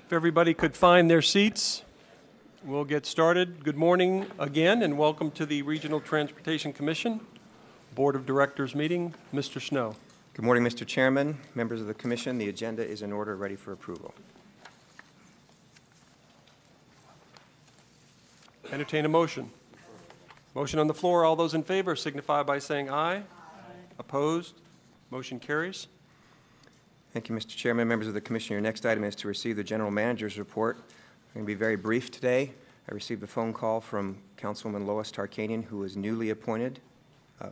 If everybody could find their seats, we'll get started. Good morning again, and welcome to the Regional Transportation Commission Board of Directors meeting. Mr. Snow. Good morning, Mr. Chairman, members of the Commission. The agenda is in order, ready for approval. Entertain a motion. Motion on the floor. All those in favor signify by saying aye. Aye. Opposed? Motion carries. Thank you, Mr. Chairman, members of the Commission. Your next item is to receive the General Manager's report. I'm going to be very brief today. I received a phone call from Councilwoman Lois Tarkanian, who is newly appointed,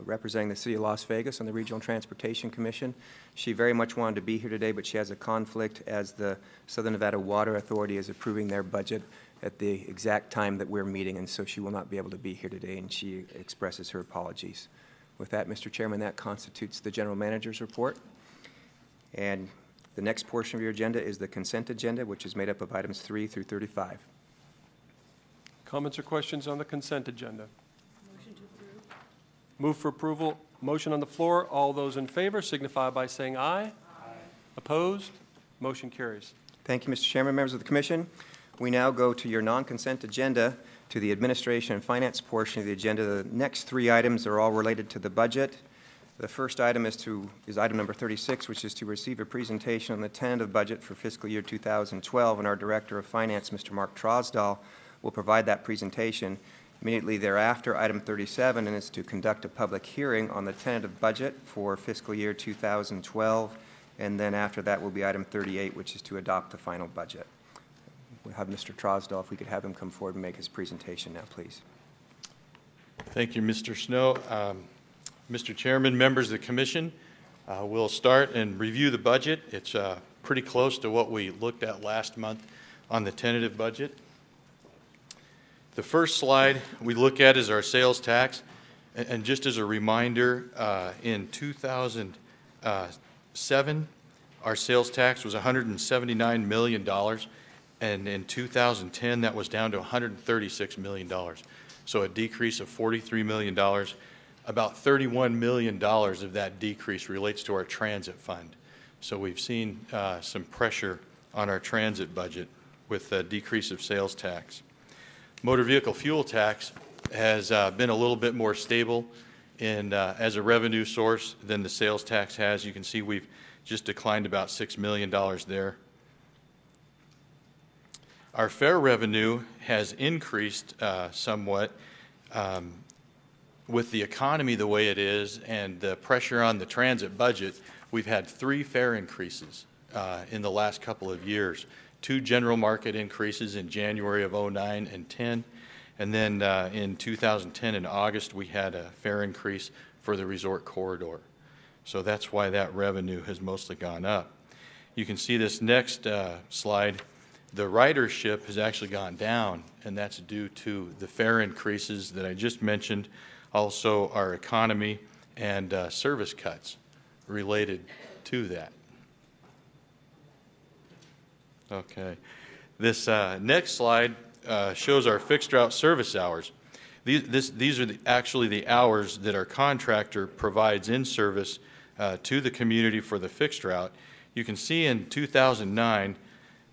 representing the City of Las Vegas on the Regional Transportation Commission. She very much wanted to be here today, but she has a conflict as the Southern Nevada Water Authority is approving their budget at the exact time that we're meeting, and so she will not be able to be here today, and she expresses her apologies. With that, Mr. Chairman, that constitutes the General Manager's report. And the next portion of your agenda is the consent agenda, which is made up of items 3 through 35. Comments or questions on the consent agenda? Motion to approve. Move for approval. Motion on the floor. All those in favor signify by saying aye. Aye. Opposed? Motion carries. Thank you, Mr. Chairman, members of the Commission. We now go to your non-consent agenda, to the administration and finance portion of the agenda. The next 3 items are all related to the budget. The first item is item number 36, which is to receive a presentation on the tentative budget for fiscal year 2012, and our Director of Finance, Mr. Mark Trosdahl, will provide that presentation. Immediately thereafter, item 37 is to conduct a public hearing on the tentative budget for fiscal year 2012, and then after that will be item 38, which is to adopt the final budget. We'll have Mr. Trosdahl, if we could have him come forward and make his presentation now, please. Thank you, Mr. Snow. Mr. Chairman, members of the Commission, we'll start and review the budget. It's pretty close to what we looked at last month on the tentative budget. The first slide we look at is our sales tax. And just as a reminder, in 2007, our sales tax was $179 million. And in 2010, that was down to $136 million. So a decrease of $43 million. About $31 million of that decrease relates to our transit fund. So we've seen some pressure on our transit budget with a decrease of sales tax. Motor vehicle fuel tax has been a little bit more stable as a revenue source than the sales tax has. You can see we've just declined about $6 million there. Our fare revenue has increased somewhat with the economy the way it is and the pressure on the transit budget. We've had 3 fare increases in the last couple of years. 2 general market increases in January of 09 and 10. And then in 2010 in August, we had a fare increase for the resort corridor. So that's why that revenue has mostly gone up. You can see this next slide. The ridership has actually gone down, and that's due to the fare increases that I just mentioned, also our economy and service cuts related to that. Okay. This next slide shows our fixed route service hours. These are actually the hours that our contractor provides in service to the community for the fixed route. You can see in 2009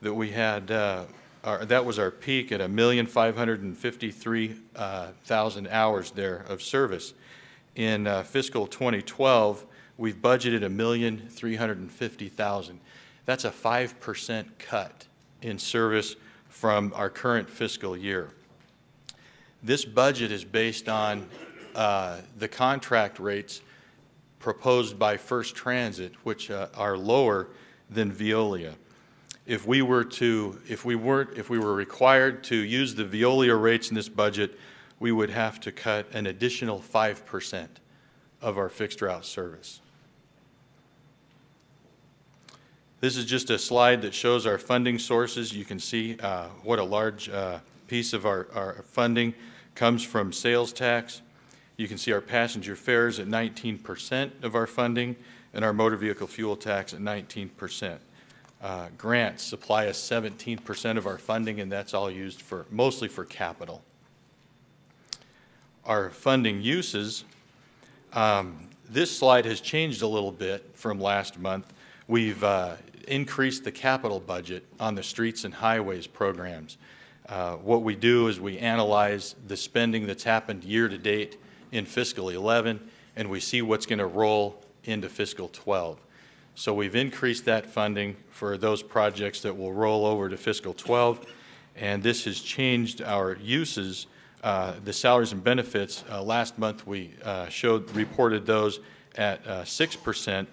that we had, that was our peak at 1,553,000 hours there of service. In fiscal 2012, we've budgeted 1,350,000. That's a 5% cut in service from our current fiscal year. This budget is based on the contract rates proposed by First Transit, which are lower than Veolia. If we were required to use the Veolia rates in this budget, we would have to cut an additional 5% of our fixed route service. This is just a slide that shows our funding sources. You can see what a large piece of our funding comes from sales tax. You can see our passenger fares at 19% of our funding and our motor vehicle fuel tax at 19%. Grants supply us 17% of our funding, and that's all used mostly for capital. Our funding uses, this slide has changed a little bit from last month. We've increased the capital budget on the streets and highways programs. What we do is we analyze the spending that's happened year to date in fiscal 11, and we see what's going to roll into fiscal 12. So we've increased that funding for those projects that will roll over to fiscal 12, and this has changed our uses. The salaries and benefits, last month we reported those at 6%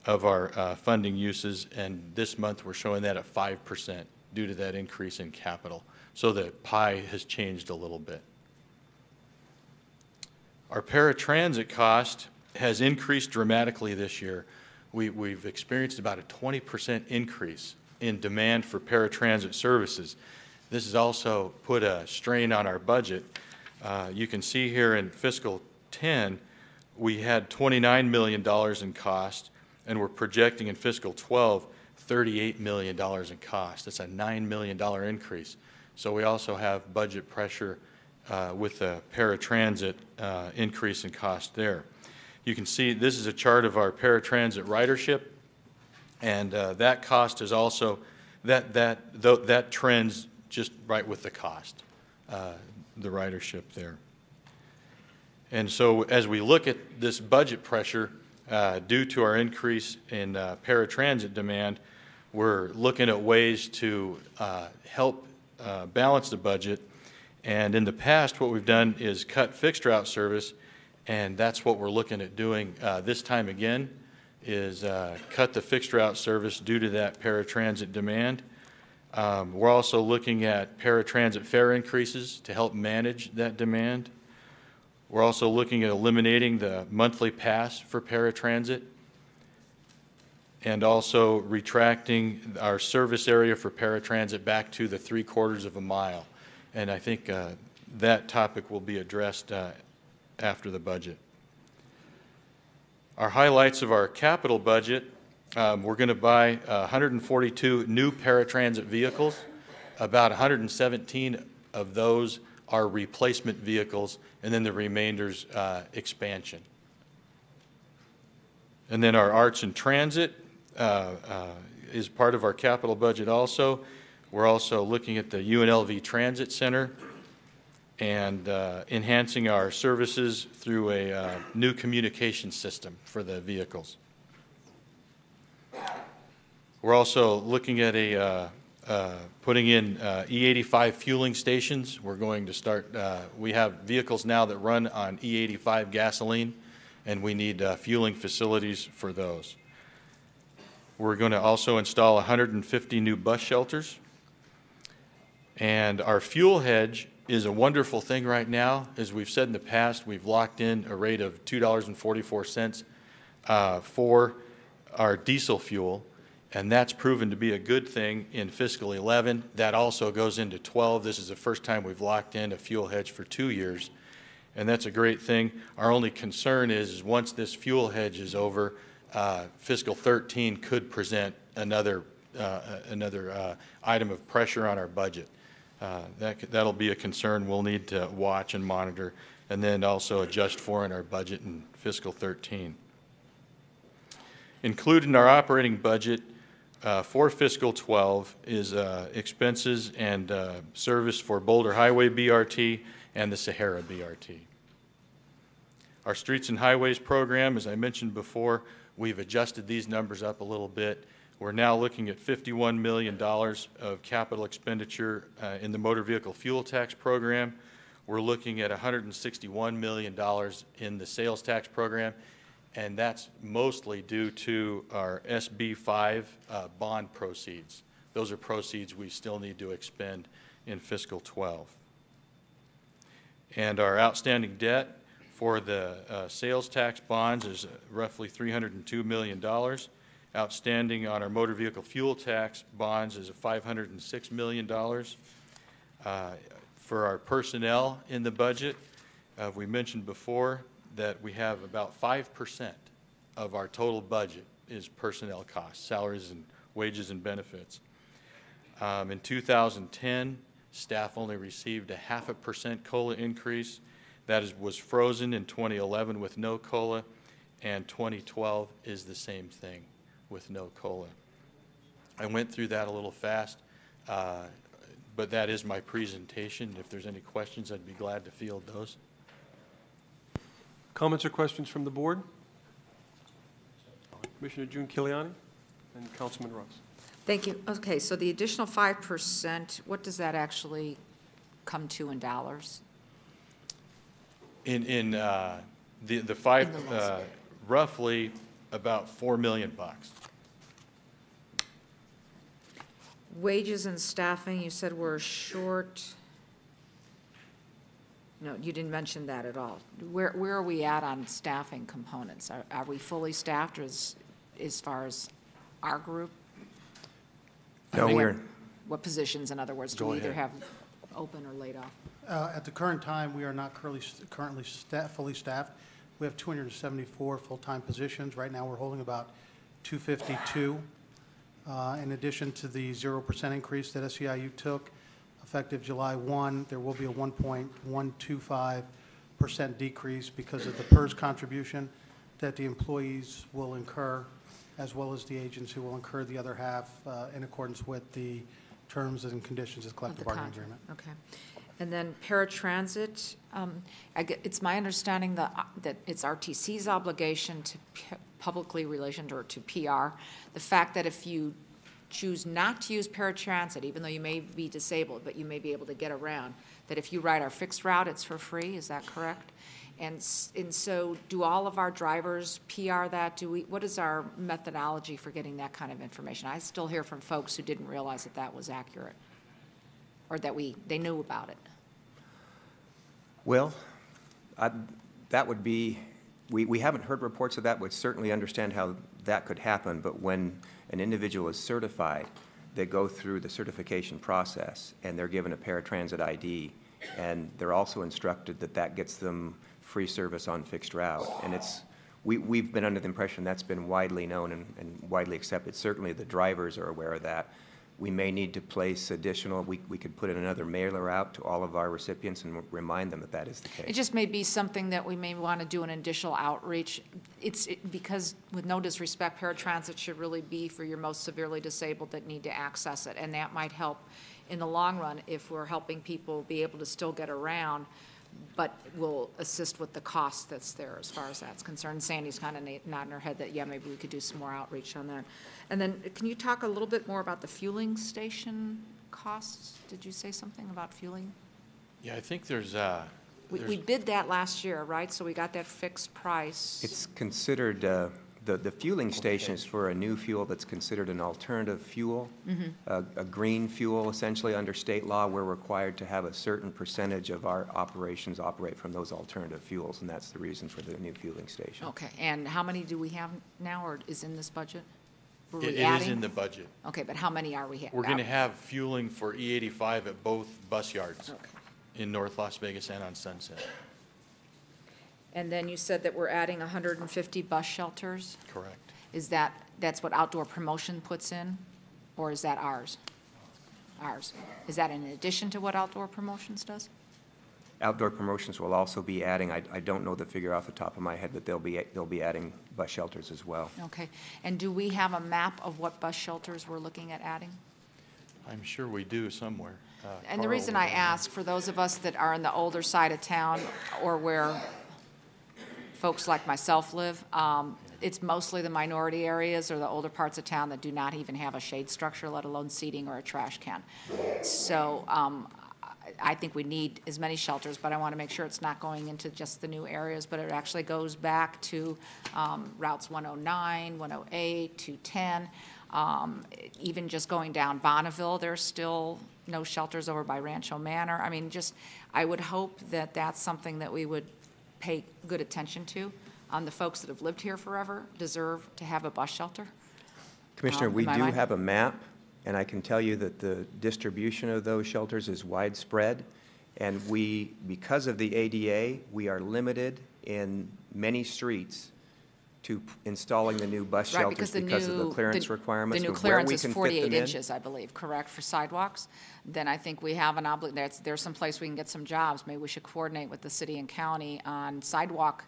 of our funding uses, and this month we're showing that at 5% due to that increase in capital. So the pie has changed a little bit. Our paratransit cost has increased dramatically this year. We've experienced about a 20% increase in demand for paratransit services. This has also put a strain on our budget. You can see here in fiscal 10, we had $29 million in cost, and we're projecting in fiscal 12, $38 million in cost. That's a $9 million increase. So we also have budget pressure with the paratransit increase in cost there. You can see this is a chart of our paratransit ridership, and that cost is also, that trends just right with the cost, the ridership there. And so as we look at this budget pressure due to our increase in paratransit demand, we're looking at ways to help balance the budget. And in the past, what we've done is cut fixed route service, and that's what we're looking at doing this time again, is cut the fixed route service due to that paratransit demand. We're also looking at paratransit fare increases to help manage that demand. We're also looking at eliminating the monthly pass for paratransit and also retracting our service area for paratransit back to the 3/4 of a mile. And I think that topic will be addressed after the budget. Our highlights of our capital budget, we're going to buy 142 new paratransit vehicles. About 117 of those are replacement vehicles, and then the remainder's expansion. And then our arts and transit is part of our capital budget also. We're also looking at the UNLV Transit Center and enhancing our services through a new communication system for the vehicles. We're also looking at putting in E85 fueling stations. We're going to start, we have vehicles now that run on E85 gasoline, and we need fueling facilities for those. We're going to also install 150 new bus shelters. And our fuel hedge is a wonderful thing right now. As we've said in the past, we've locked in a rate of $2.44 for our diesel fuel, and that's proven to be a good thing in fiscal 11. That also goes into 12. This is the first time we've locked in a fuel hedge for 2 years, and that's a great thing. Our only concern is once this fuel hedge is over, fiscal 13 could present another item of pressure on our budget. That'll be a concern we'll need to watch and monitor, and then also adjust for in our budget in fiscal 13. Included in our operating budget for fiscal 12 is expenses and service for Boulder Highway BRT and the Sahara BRT. Our Streets and Highways program, as I mentioned before, we've adjusted these numbers up a little bit. We're now looking at $51 million of capital expenditure in the motor vehicle fuel tax program. We're looking at $161 million in the sales tax program, and that's mostly due to our SB 5 bond proceeds. Those are proceeds we still need to expend in fiscal 12. And our outstanding debt for the sales tax bonds is roughly $302 million. Outstanding on our motor vehicle fuel tax bonds is $506 million. For our personnel in the budget, we mentioned before that we have about 5% of our total budget is personnel costs, salaries and wages and benefits. In 2010, staff only received a 0.5% COLA increase. That was frozen in 2011 with no COLA, and 2012 is the same thing with no COLA. I went through that a little fast, but that is my presentation. If there's any questions, I'd be glad to field those. Comments or questions from the board? Commissioner June Kiliani and Councilman Ross. Thank you. Okay, so the additional 5%, what does that actually come to in dollars? In the five, roughly about $4 million. Wages and staffing, you said we're short. No, you didn't mention that at all. Where are we at on staffing components? Are we fully staffed as far as our group? No, we're, What positions, in other words, do Go we either ahead. have open or laid off? At the current time, we are not currently fully staffed. We have 274 full-time positions. Right now, we're holding about 252. In addition to the 0% increase that SEIU took, effective July 1, there will be a 1.125% decrease because of the PERS contribution that the employees will incur, as well as the agents who will incur the other half in accordance with the terms and conditions of the collective bargaining agreement. Okay. And then paratransit, it's my understanding that it's RTC's obligation to publicly relationed or to PR. The fact that if you choose not to use paratransit, even though you may be disabled, but you may be able to get around, that if you ride our fixed route, it's for free, is that correct? And so do all of our drivers PR that? What is our methodology for getting that kind of information? I still hear from folks who didn't realize that that was accurate, or that they knew about it. well, that would be, we haven't heard reports of that. Would certainly understand how that could happen, but when an individual is certified, they go through the certification process, and they're given a paratransit ID, and they're also instructed that that gets them free service on fixed route. And we've been under the impression that's been widely known and widely accepted. Certainly the drivers are aware of that. We may need to place additional, we could put in another mailer out to all of our recipients and remind them that that is the case. It just may be something that we may want to do an additional outreach. Because, with no disrespect, paratransit should really be for your most severely disabled that need to access it, and that might help in the long run if we're helping people be able to still get around, but will assist with the cost that's there as far as that's concerned. Sandy's kind of nodding her head that, yeah, maybe we could do some more outreach on that. And then can you talk a little bit more about the fueling station costs? Did you say something about fueling? Yeah, I think there's We bid that last year, right? So we got that fixed price. It's considered, the fueling station is for a new fuel that's considered an alternative fuel, a green fuel. Essentially, under state law, we're required to have a certain percentage of our operations operate from those alternative fuels, and that's the reason for the new fueling station. Okay, and how many do we have now, or is in this budget? Were we It is adding? in the budget. Okay, but how many are we having? We're going to have fueling for E85 at both bus yards Okay. in North Las Vegas and on Sunset. And then you said that we're adding 150 bus shelters? Correct. That's what outdoor promotion puts in, or is that ours? Ours. Is that in addition to what outdoor promotions does? Outdoor promotions will also be adding, I don't know the figure off the top of my head, but they'll be adding bus shelters as well. Okay, and do we have a map of what bus shelters we're looking at adding? I'm sure we do somewhere. And the Carl reason will I know. ask, for those of us that are in the older side of town, or where folks like myself live, it's mostly the minority areas or the older parts of town that do not even have a shade structure, let alone seating or a trash can. So I think we need as many shelters, but I want to make sure it's not going into just the new areas, but it actually goes back to routes 109, 108, 210. Even just going down Bonneville, there's still no shelters over by Rancho Manor. I mean, I would hope that that's something that we would pay good attention to. The folks that have lived here forever deserve to have a bus shelter. Commissioner, we am I do right? have a map, and I can tell you that the distribution of those shelters is widespread. And because of the ADA, we are limited in many streets to installing the new bus Right, shelters because of the clearance requirements. The new of where clearance we is can fit 48 them in. inches, I believe, correct, for sidewalks? Then I think we have an there's some place we can get some jobs. Maybe we should coordinate with the city and county on sidewalk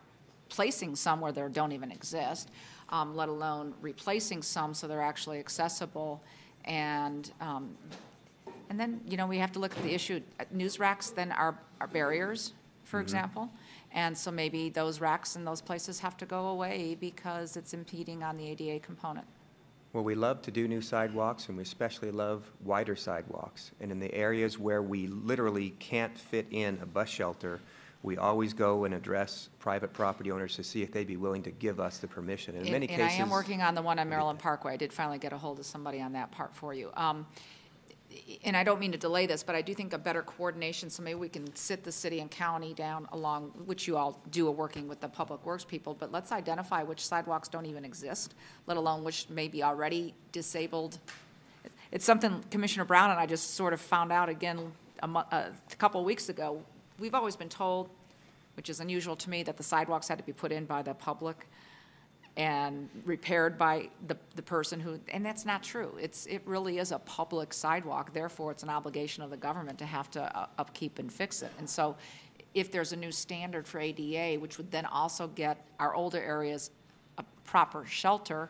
placing some where there don't even exist, let alone replacing some so they're actually accessible. And then, you know, we have to look at the issue. News racks then are barriers, for example. And so maybe those racks in those places have to go away because it's impeding on the ADA component. Well, we love to do new sidewalks, and we especially love wider sidewalks. And in the areas where we literally can't fit in a bus shelter, we always go and address private property owners to see if they'd be willing to give us the permission. In many cases... And I am working on the one on Maryland Parkway. I did finally get a hold of somebody on that part for you. And I don't mean to delay this, but I do think a better coordination, so maybe we can sit the city and county down along, which you all do, working with the public works people, but let's identify which sidewalks don't even exist, let alone which may be already disabled. It's something Commissioner Brown and I just sort of found out again a couple of weeks ago. We've always been told, which is unusual to me, that the sidewalks had to be put in by the public and repaired by the person who, and that's not true. It really is a public sidewalk, therefore it's an obligation of the government to have to upkeep and fix it. And so if there's a new standard for ADA, which would then also get our older areas a proper shelter,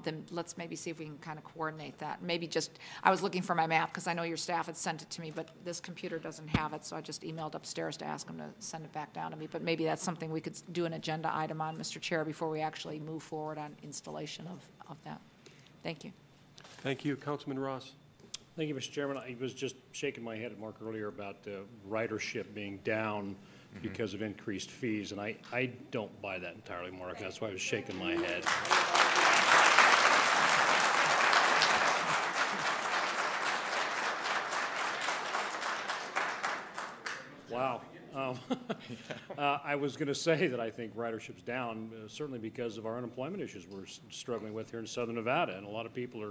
then let's maybe see if we can kind of coordinate that. Maybe just, I was looking for my map because I know your staff had sent it to me, but this computer doesn't have it, so I just emailed upstairs to ask them to send it back down to me. But maybe that's something we could do an agenda item on, Mr. Chair, before we actually move forward on installation of that. Thank you. Thank you. Councilman Ross. Thank you, Mr. Chairman. I was just shaking my head at Mark earlier about ridership being down because of increased fees, and I don't buy that entirely, Mark. That's why I was shaking my head. Wow. I was going to say that I think ridership's down, certainly because of our unemployment issues we're struggling with here in Southern Nevada, and a lot of people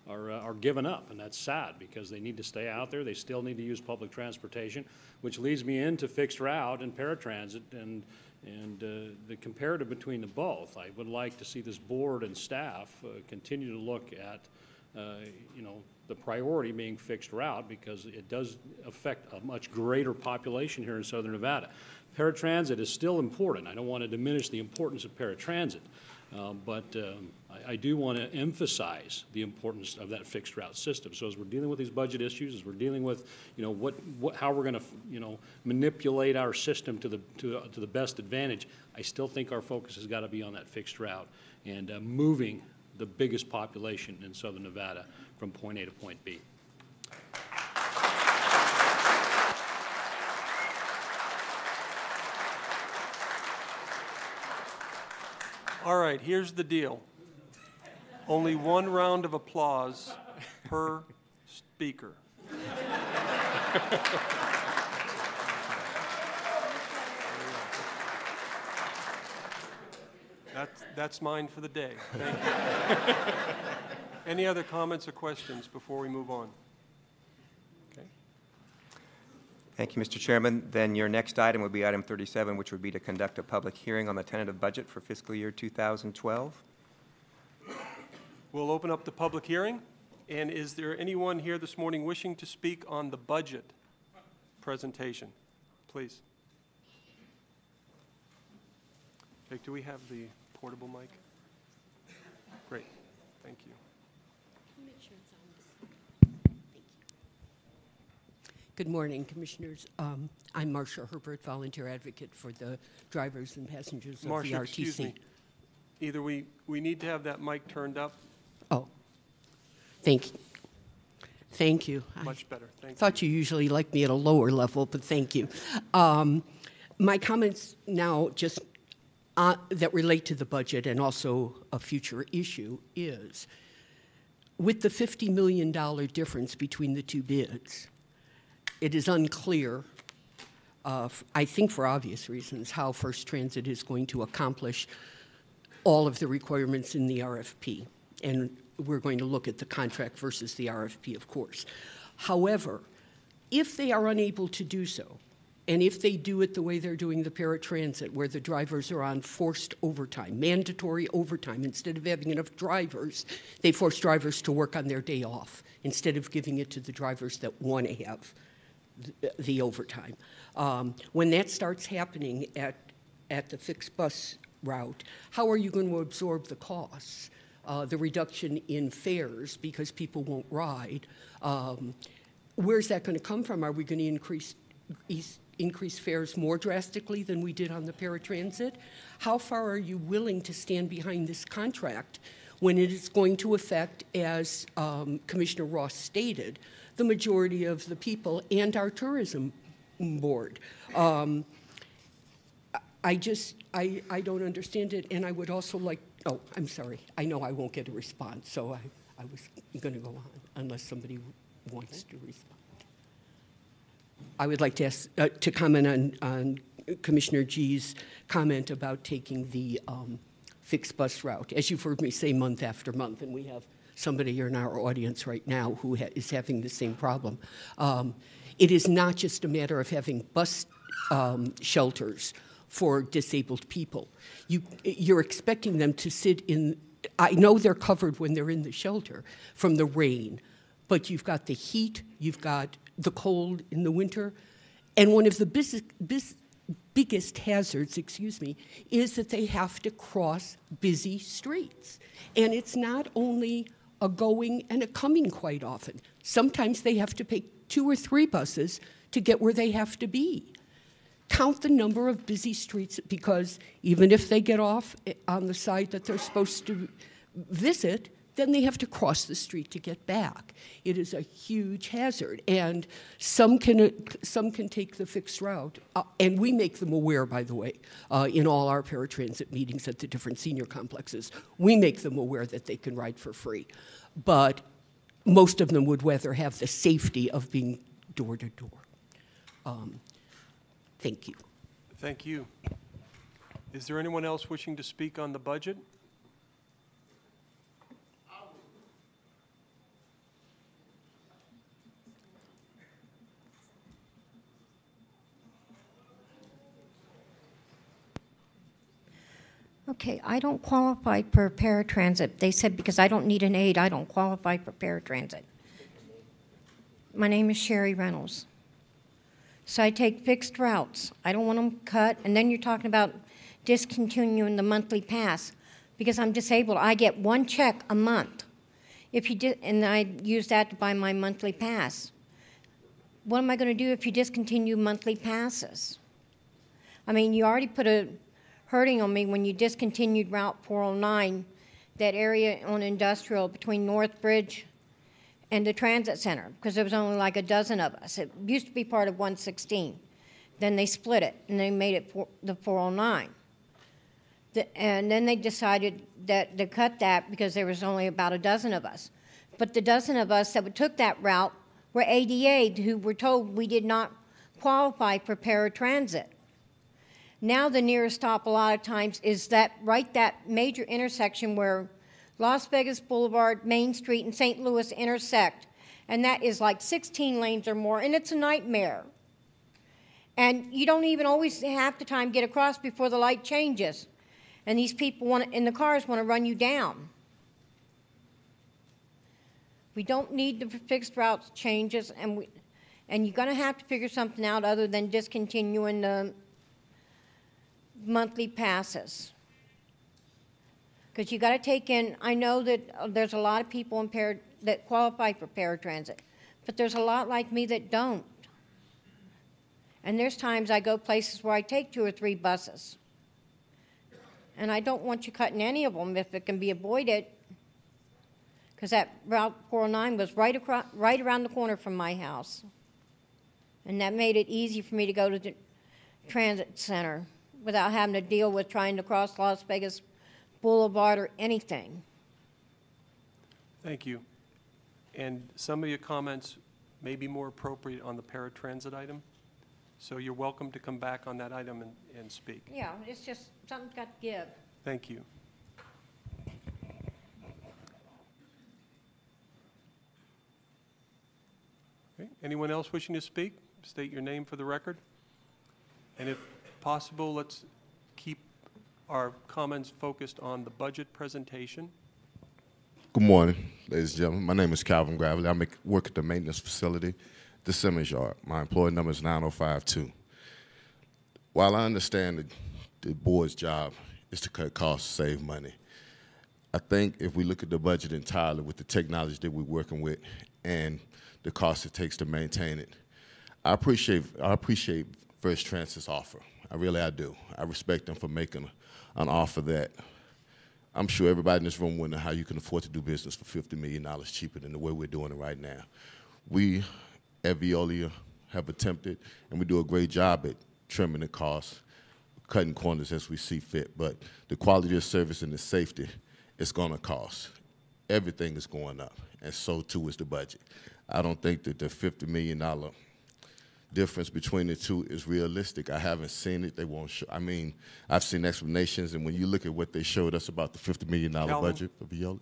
are giving up, and that's sad because they need to stay out there. They still need to use public transportation, which leads me into fixed route and paratransit and the comparative between the both. I would like to see this board and staff continue to look at, you know, the priority being fixed route because it does affect a much greater population here in Southern Nevada. Paratransit is still important. I don't want to diminish the importance of paratransit, but I do want to emphasize the importance of that fixed route system. So as we're dealing with these budget issues, as we're dealing with, you know, how we're going to, you know, manipulate our system to the best advantage, I still think our focus has got to be on that fixed route and moving the biggest population in Southern Nevada from point A to point B. All right, here's the deal. Only one round of applause per speaker. That's mine for the day. Thank you. Any other comments or questions before we move on? Okay. Thank you, Mr. Chairman. Then your next item would be item 37, which would be to conduct a public hearing on the tentative budget for fiscal year 2012. We'll open up the public hearing. And is there anyone here this morning wishing to speak on the budget presentation? Please. Jake, do we have the portable mic? Great. Thank you. Good morning, Commissioners. I'm Marcia Herbert, volunteer advocate for the drivers and passengers of Marcia, the RTC. excuse me. Either we need to have that mic turned up. Oh, thank you. Thank you. Much better. Thank you. Thought you usually liked me at a lower level, but thank you. My comments now just that relate to the budget and also a future issue is, with the $50 million difference between the two bids, it is unclear, I think for obvious reasons, how First Transit is going to accomplish all of the requirements in the RFP. And we're going to look at the contract versus the RFP, of course. However, if they are unable to do so, and if they do it the way they're doing the paratransit, where the drivers are on forced overtime, mandatory overtime, instead of having enough drivers, they force drivers to work on their day off instead of giving it to the drivers that want to have the overtime. When that starts happening at the fixed bus route, how are you going to absorb the costs the reduction in fares because people won't ride. Where's that going to come from? Are we going to increase fares more drastically than we did on the paratransit? How far are you willing to stand behind this contract when it is going to affect, as Commissioner Ross stated, the majority of the people and our tourism board? I don't understand it, and I would also like, oh, I'm sorry. I know I won't get a response, so I was going to go on unless somebody wants to respond. I would like to ask, to comment on Commissioner G's comment about taking the fixed bus route. As you've heard me say month after month, and we have somebody in our audience right now who is having the same problem. It is not just a matter of having bus shelters for disabled people. You're expecting them to sit in, I know they're covered when they're in the shelter from the rain, but you've got the heat, you've got the cold in the winter, and one of the biggest hazards, is that they have to cross busy streets. And it's not only a going and a coming quite often. Sometimes they have to take 2 or 3 buses to get where they have to be. Count the number of busy streets, because even if they get off on the side that they're supposed to visit, then they have to cross the street to get back. It is a huge hazard, and some can take the fixed route, and we make them aware, by the way, in all our paratransit meetings at the different senior complexes. We make them aware that they can ride for free, but most of them would rather have the safety of being door to door. Thank you. Thank you. Is there anyone else wishing to speak on the budget? Okay, I don't qualify for paratransit. They said because I don't need an aid, I don't qualify for paratransit. My name is Sherry Reynolds. So I take fixed routes. I don't want them cut. And then you're talking about discontinuing the monthly pass. Because I'm disabled, I get 1 check a month. And I use that to buy my monthly pass. What am I going to do if you discontinue monthly passes? I mean, you already put a hurting on me when you discontinued Route 409, that area on Industrial between North Bridge and the transit center, because there was only like a dozen of us. It used to be part of 116. Then they split it, and they made it the 409. And then they decided that to cut that because there was only about a dozen of us. But the dozen of us that took that route were ADA, who were told we did not qualify for paratransit. Now the nearest stop a lot of times is that major intersection where Las Vegas Boulevard, Main Street, and St. Louis intersect. And that is like 16 lanes or more, and it's a nightmare. And you don't even always half the time get across before the light changes. And these people in the cars want to run you down. We don't need the fixed route changes, and you're going to have to figure something out other than discontinuing the monthly passes. Because you got to take in, I know that there's a lot of people that qualify for paratransit, but there's a lot like me that don't. And there's times I go places where I take 2 or 3 buses. And I don't want you cutting any of them if it can be avoided, because that Route 409 was right around the corner from my house. And that made it easy for me to go to the transit center without having to deal with trying to cross Las Vegas Boulevard or anything. Thank you. And some of your comments may be more appropriate on the paratransit item, so you're welcome to come back on that item and speak. Yeah, it's just something's got to give. Thank you. Okay. Anyone else wishing to speak? State your name for the record. And if possible, let's keep our comments focused on the budget presentation. Good morning, ladies and gentlemen. My name is Calvin Gravely. I work at the maintenance facility, the Simmons Yard. My employee number is 9052. While I understand that the board's job is to cut costs, save money, I think if we look at the budget entirely with the technology that we're working with and the cost it takes to maintain it, I appreciate First Transit's offer. I do. I respect them for making an offer that I'm sure everybody in this room wonders how you can afford to do business for $50 million cheaper than the way we're doing it right now. We at Veolia have attempted, and we do a great job at trimming the costs, cutting corners as we see fit, but the quality of service and the safety is going to cost. Everything is going up, and so too is the budget. I don't think that the $50 million difference between the two is realistic. I haven't seen it. They won't show. I mean, I've seen explanations, and when you look at what they showed us about the $50 million budget for Veolia.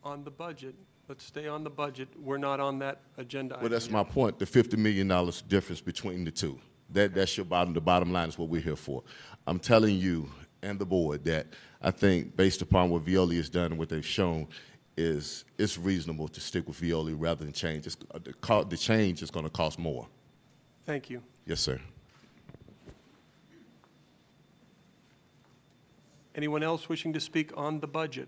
On the budget, let's stay on the budget. We're not on that agenda Well, item that's yet. my point, the $50 million difference between the two. That's the bottom line is what we're here for. I'm telling you and the board that I think based upon what Veolia has done and what they've shown is it's reasonable to stick with Veolia rather than change. The change is going to cost more. Thank you. Yes, sir. Anyone else wishing to speak on the budget?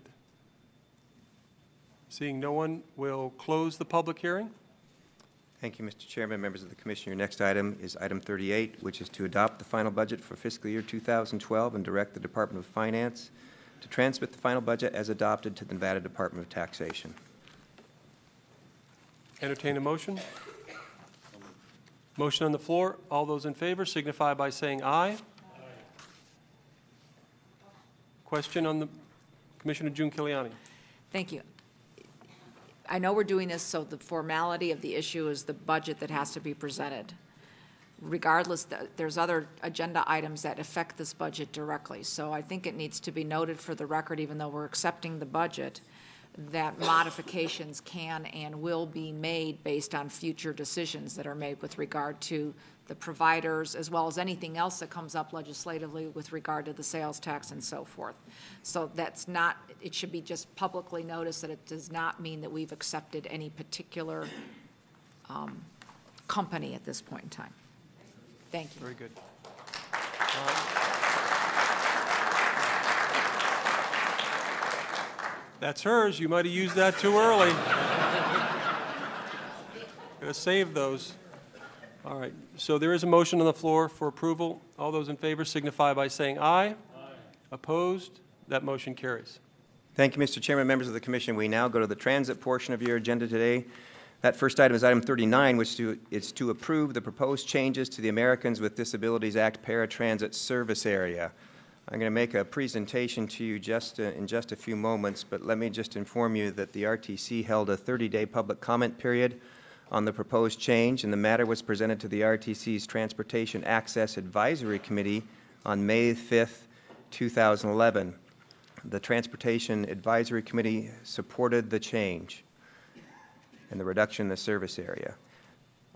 Seeing no one, we'll close the public hearing. Thank you, Mr. Chairman, members of the commission. Your next item is item 38, which is to adopt the final budget for fiscal year 2012 and direct the Department of Finance to transmit the final budget as adopted to the Nevada Department of Taxation. Entertain a motion. Motion on the floor. All those in favor signify by saying aye. Question on the, Commissioner June Kiliani. Thank you. I know we're doing this, so the formality of the issue is the budget that has to be presented. Regardless, there's other agenda items that affect this budget directly. So I think it needs to be noted for the record, even though we're accepting the budget, that modifications can and will be made based on future decisions that are made with regard to the providers, as well as anything else that comes up legislatively with regard to the sales tax and so forth. So that's not, it should be just publicly noticed that it does not mean that we've accepted any particular company at this point in time. Thank you. Very good. That's hers. You might have used that too early. Gotta save those. All right. So there is a motion on the floor for approval. All those in favor signify by saying aye. Aye. Opposed? That motion carries. Thank you, Mr. Chairman, members of the commission. We now go to the transit portion of your agenda today. That first item is item 39, which is to approve the proposed changes to the Americans with Disabilities Act paratransit service area. I'm going to make a presentation to you in just a few moments, but let me just inform you that the RTC held a 30-day public comment period on the proposed change, and the matter was presented to the RTC's Transportation Access Advisory Committee on May 5th, 2011. The Transportation Advisory Committee supported the change and the reduction in the service area.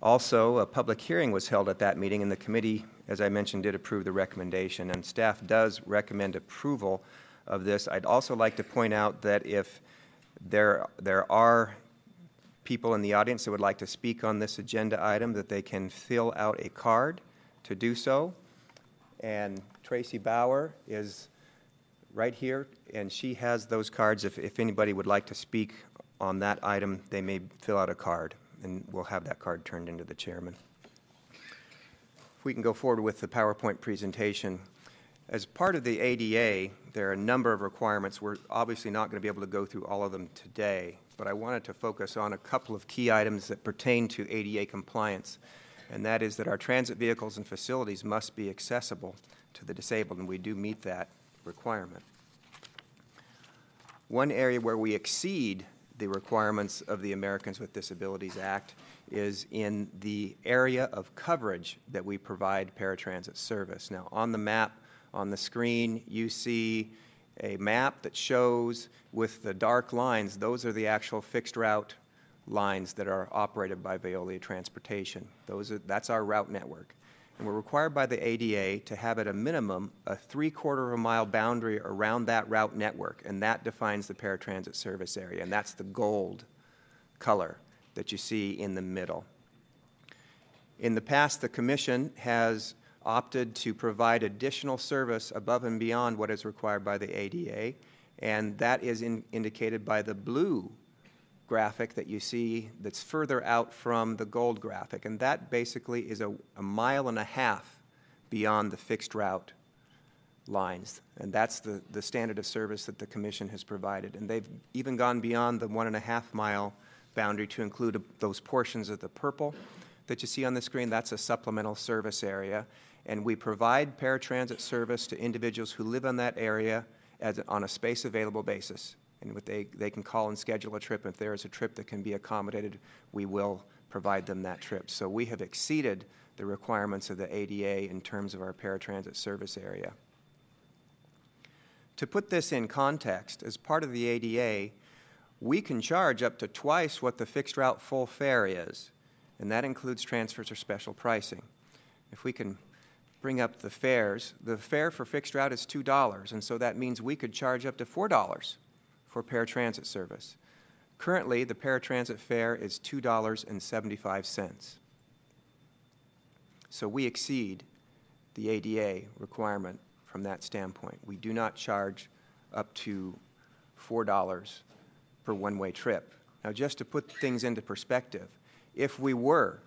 Also, a public hearing was held at that meeting, and the committee, as I mentioned, did approve the recommendation, and staff does recommend approval of this. I'd also like to point out that if there are people in the audience that would like to speak on this agenda item, that they can fill out a card to do so. And Tracy Bauer is right here, and she has those cards. If anybody would like to speak on that item, they may fill out a card, and we'll have that card turned into the chairman. If we can go forward with the PowerPoint presentation. As part of the ADA, there are a number of requirements. We're obviously not going to be able to go through all of them today, but I wanted to focus on a couple of key items that pertain to ADA compliance, and that is that our transit vehicles and facilities must be accessible to the disabled, and we do meet that requirement. One area where we exceed the requirements of the Americans with Disabilities Act is in the area of coverage that we provide paratransit service. Now, on the map on the screen, you see a map that shows with the dark lines, those are the actual fixed route lines that are operated by Veolia Transportation. That's our route network. And we're required by the ADA to have at a minimum a 3/4 of a mile boundary around that route network, and that defines the paratransit service area, and that's the gold color that you see in the middle. In the past, the Commission has opted to provide additional service above and beyond what is required by the ADA, And that is indicated by the blue graphic that you see that's further out from the gold graphic. And that basically is a mile and a half beyond the fixed route lines. And that's the standard of service that the Commission has provided. And they've even gone beyond the 1.5 mile boundary to include those portions of the purple that you see on the screen. That's a supplemental service area. And we provide paratransit service to individuals who live on that area on a space available basis. And they can call and schedule a trip. If there is a trip that can be accommodated, we will provide them that trip. So we have exceeded the requirements of the ADA in terms of our paratransit service area. To put this in context, as part of the ADA, we can charge up to twice what the fixed route full fare is, and that includes transfers or special pricing. If we can bring up the fares, the fare for fixed route is $2, and so that means we could charge up to $4 for paratransit service. Currently, the paratransit fare is $2.75. So we exceed the ADA requirement from that standpoint. We do not charge up to $4 per one-way trip. Now, just to put things into perspective, if we were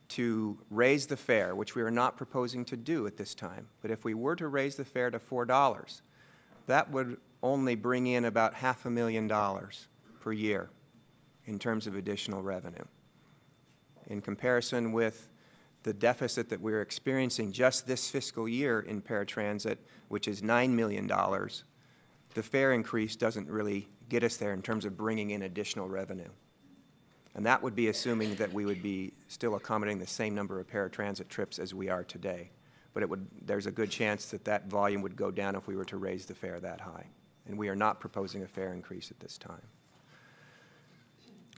to raise the fare, which we are not proposing to do at this time, but if we were to raise the fare to $4, that would only bring in about $500,000 per year in terms of additional revenue. In comparison with the deficit that we're experiencing just this fiscal year in paratransit, which is $9 million, the fare increase doesn't really get us there in terms of bringing in additional revenue. And that would be assuming that we would be still accommodating the same number of paratransit trips as we are today. But there's a good chance that that volume would go down if we were to raise the fare that high. And we are not proposing a fare increase at this time.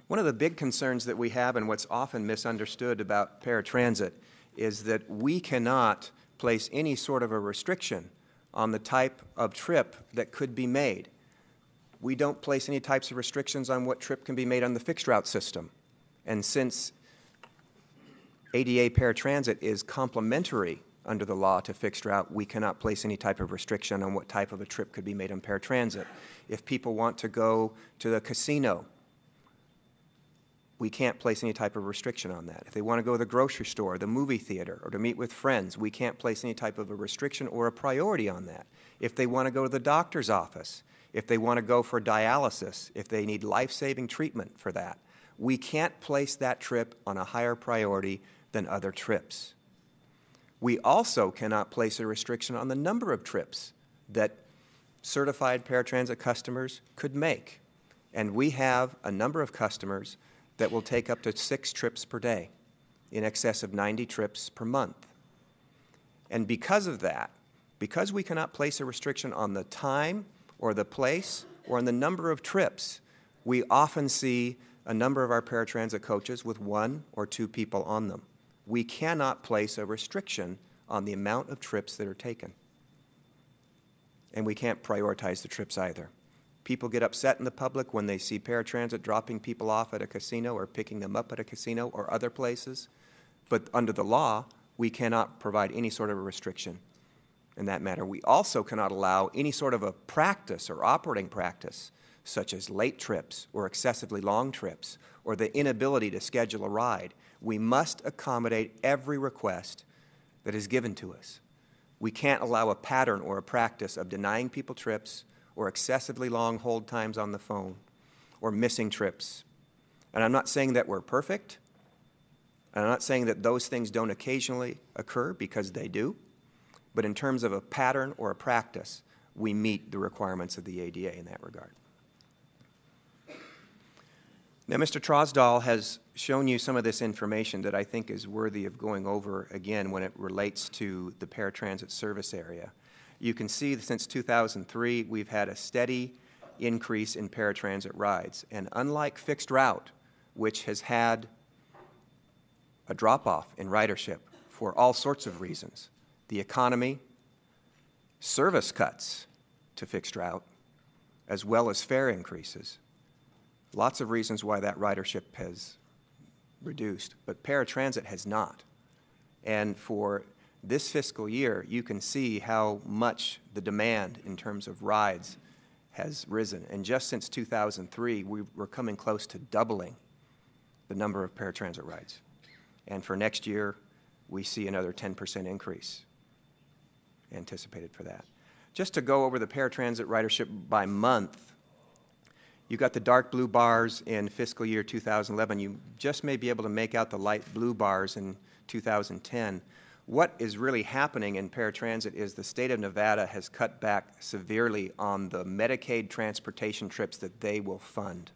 One of the big concerns that we have and what's often misunderstood about paratransit is that we cannot place any sort of a restriction on the type of trip that could be made. We don't place any types of restrictions on what trip can be made on the fixed route system. And since ADA paratransit is complementary under the law to fixed route, we cannot place any type of restriction on what type of a trip could be made on paratransit. If people want to go to the casino, we can't place any type of restriction on that. If they want to go to the grocery store, the movie theater, or to meet with friends, we can't place any type of a restriction or a priority on that. If they want to go to the doctor's office, if they want to go for dialysis, if they need life-saving treatment for that, we can't place that trip on a higher priority than other trips. We also cannot place a restriction on the number of trips that certified paratransit customers could make. And we have a number of customers that will take up to 6 trips per day, in excess of 90 trips per month. And because of that, because we cannot place a restriction on the time or the place or on the number of trips, we often see a number of our paratransit coaches with 1 or 2 people on them. We cannot place a restriction on the amount of trips that are taken. And we can't prioritize the trips either. People get upset in the public when they see paratransit dropping people off at a casino or picking them up at a casino or other places. But under the law, we cannot provide any sort of a restriction in that matter. We also cannot allow any sort of a practice or operating practice, such as late trips or excessively long trips or the inability to schedule a ride. We must accommodate every request that is given to us. We can't allow a pattern or a practice of denying people trips or excessively long hold times on the phone, or missing trips. And I'm not saying that we're perfect, and I'm not saying that those things don't occasionally occur, because they do, but in terms of a pattern or a practice, we meet the requirements of the ADA in that regard. Now, Mr. Trosdahl has shown you some of this information that I think is worthy of going over again when it relates to the paratransit service area. You can see that since 2003, we've had a steady increase in paratransit rides. And unlike fixed route, which has had a drop-off in ridership for all sorts of reasons, the economy, service cuts to fixed route, as well as fare increases, lots of reasons why that ridership has reduced, but paratransit has not. And for this fiscal year, you can see how much the demand in terms of rides has risen. And just since 2003, we were coming close to doubling the number of paratransit rides. And for next year, we see another 10% increase anticipated for that. Just to go over the paratransit ridership by month, you got the dark blue bars in fiscal year 2011. You just may be able to make out the light blue bars in 2010. What is really happening in paratransit is the state of Nevada has cut back severely on the Medicaid transportation trips that they will fund.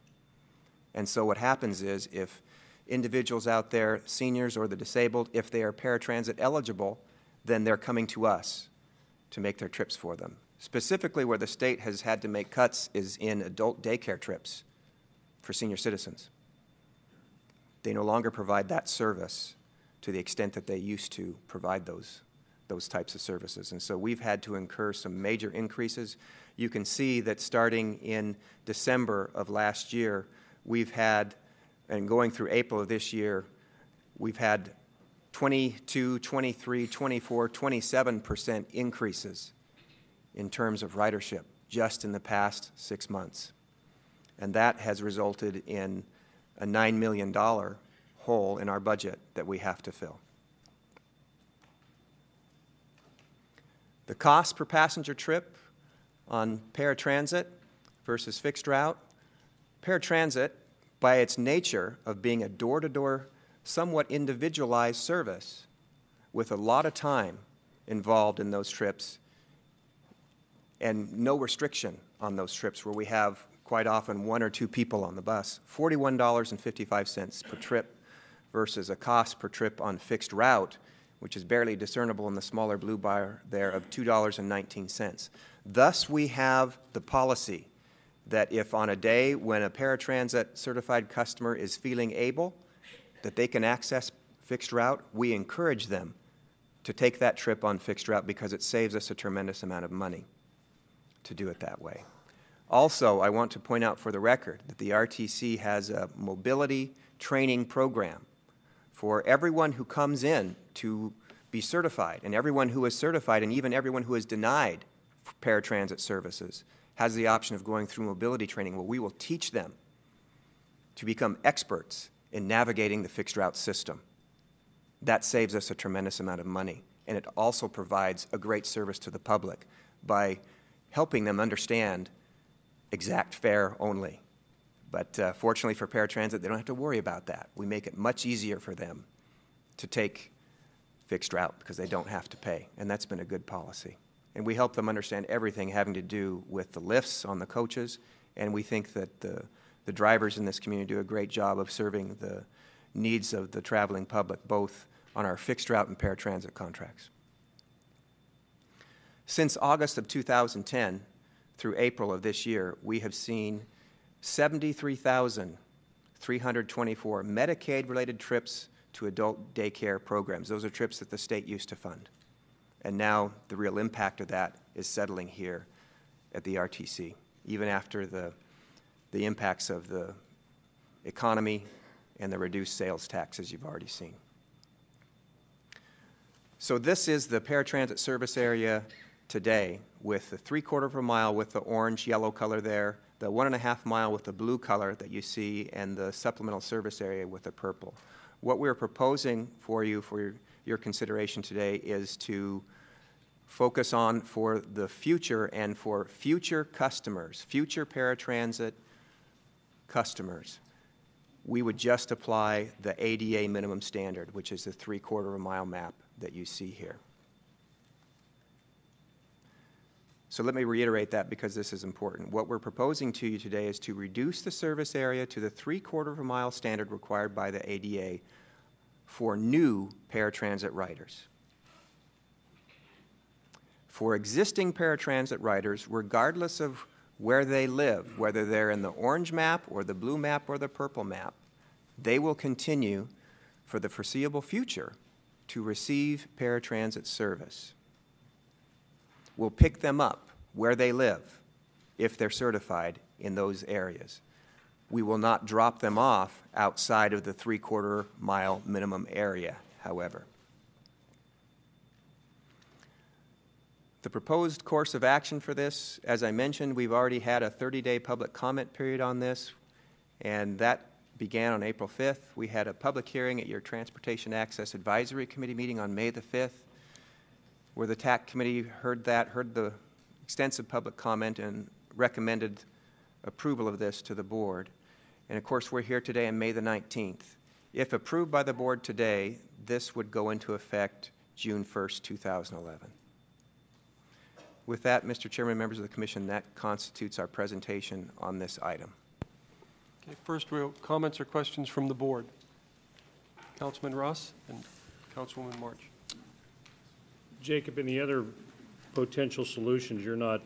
And so what happens is if individuals out there, seniors or the disabled, if they are paratransit eligible, then they're coming to us to make their trips for them. Specifically where the state has had to make cuts is in adult daycare trips for senior citizens. They no longer provide that service to the extent that they used to provide those types of services. And so we've had to incur some major increases. You can see that starting in December of last year, we've had, and going through April of this year, we've had 22, 23, 24, 27% increases in terms of ridership just in the past 6 months. And that has resulted in a $9 million hole in our budget that we have to fill. The cost per passenger trip on paratransit versus fixed route. Paratransit, by its nature of being a door-to-door, somewhat individualized service with a lot of time involved in those trips and no restriction on those trips where we have quite often 1 or 2 people on the bus, $41.55 per trip versus a cost per trip on fixed route, which is barely discernible in the smaller blue bar there, of $2.19. Thus, we have the policy that if on a day when a paratransit certified customer is feeling able, that they can access fixed route, we encourage them to take that trip on fixed route because it saves us a tremendous amount of money to do it that way. Also, I want to point out for the record that the RTC has a mobility training program for everyone who comes in to be certified, and everyone who is certified, and even everyone who is denied paratransit services has the option of going through mobility training where we will teach them to become experts in navigating the fixed route system. That saves us a tremendous amount of money, and it also provides a great service to the public by helping them understand exact fare only. But fortunately for paratransit, they don't have to worry about that. We make it much easier for them to take fixed route because they don't have to pay, and that's been a good policy. And we help them understand everything having to do with the lifts on the coaches, and we think that the drivers in this community do a great job of serving the needs of the traveling public, both on our fixed route and paratransit contracts. Since August of 2010 through April of this year, we have seen 73,324 Medicaid-related trips to adult daycare programs. Those are trips that the state used to fund. And now the real impact of that is settling here at the RTC, even after the impacts of the economy and the reduced sales tax, as you've already seen. So this is the paratransit service area today with the 3/4 of a mile with the orange-yellow color there, the 1.5 mile with the blue color that you see, and the supplemental service area with the purple. What we're proposing for you for your consideration today is to focus on for the future and for future customers, future paratransit customers, we would just apply the ADA minimum standard, which is the 3/4 of a mile map that you see here. So let me reiterate that because this is important. What we're proposing to you today is to reduce the service area to the 3/4 of a mile standard required by the ADA for new paratransit riders. For existing paratransit riders, regardless of where they live, whether they're in the orange map or the blue map or the purple map, they will continue for the foreseeable future to receive paratransit service. We'll pick them up where they live if they're certified in those areas. We will not drop them off outside of the 3/4 mile minimum area, however. The proposed course of action for this, as I mentioned, we've already had a 30-day public comment period on this, and that began on April 5th. We had a public hearing at your Transportation Access Advisory Committee meeting on May the 5th, where the TAC committee heard the extensive public comment and recommended approval of this to the board. And of course, we're here today on May the 19th. If approved by the board today, this would go into effect June 1st, 2011. With that, Mr. Chairman, members of the Commission, that constitutes our presentation on this item. Okay, first, we'll comments or questions from the board. Councilman Ross and Councilwoman March. Jacob, any other potential solutions? You're not,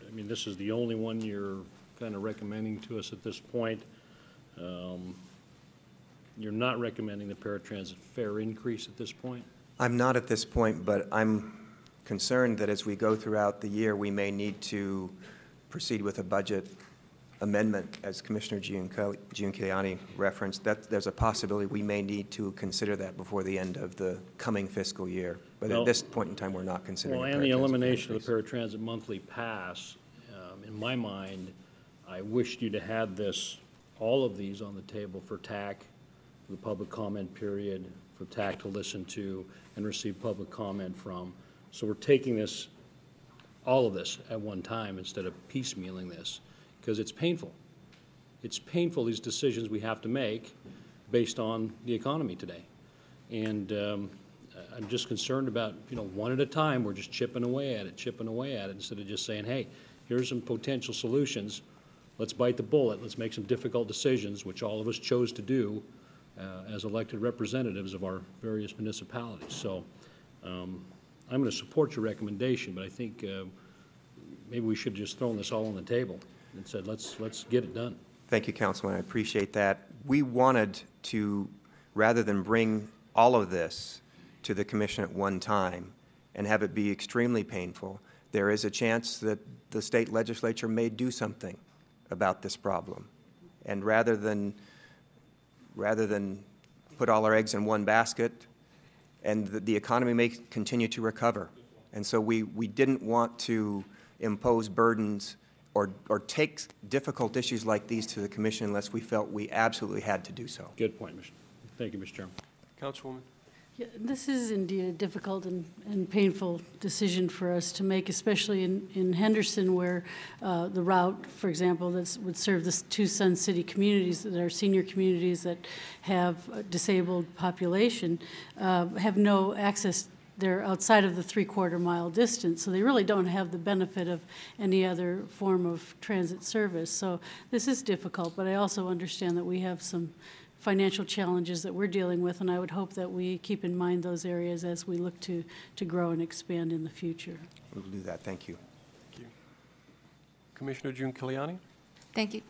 I mean, this is the only one you're kind of recommending to us at this point. You're not recommending the paratransit fare increase at this point? I'm not at this point, but I'm concerned that as we go throughout the year, we may need to proceed with a budget amendment, as Commissioner Giunciliani referenced. That there's a possibility we may need to consider that before the end of the coming fiscal year. But at this point in time, we're not considering. Well, and the elimination of the paratransit monthly pass, in my mind, I wished you to have this, all of these on the table for TAC, the public comment period, for TAC to listen to and receive public comment from. So we're taking this, all of this at one time instead of piecemealing this, because it's painful. It's painful, these decisions we have to make based on the economy today. And I'm just concerned about, one at a time, we're just chipping away at it, instead of just saying, hey, here's some potential solutions. Let's bite the bullet. Let's make some difficult decisions, which all of us chose to do as elected representatives of our various municipalities. So I'm going to support your recommendation, but I think maybe we should have just thrown this all on the table and said, let's get it done. Thank you, Councilman. I appreciate that. We wanted to, rather than bring all of this to the Commission at one time and have it be extremely painful, there is a chance that the state legislature may do something about this problem. And rather than put all our eggs in one basket, and the economy may continue to recover. And so we didn't want to impose burdens or take difficult issues like these to the Commission unless we felt we absolutely had to do so. Good point, Mr. Thank you, Mr. Chairman. Councilwoman. Yeah, this is indeed a difficult and painful decision for us to make, especially in Henderson, where the route, for example, that would serve the two Sun City communities, that are senior communities that have a disabled population, have no access. They're outside of the 3/4 mile distance, so they really don't have the benefit of any other form of transit service. So this is difficult, but I also understand that we have some financial challenges that we're dealing with, and I would hope that we keep in mind those areas as we look to grow and expand in the future. We'll do that. Thank you. Thank you. Commissioner Giunciliani. Thank you.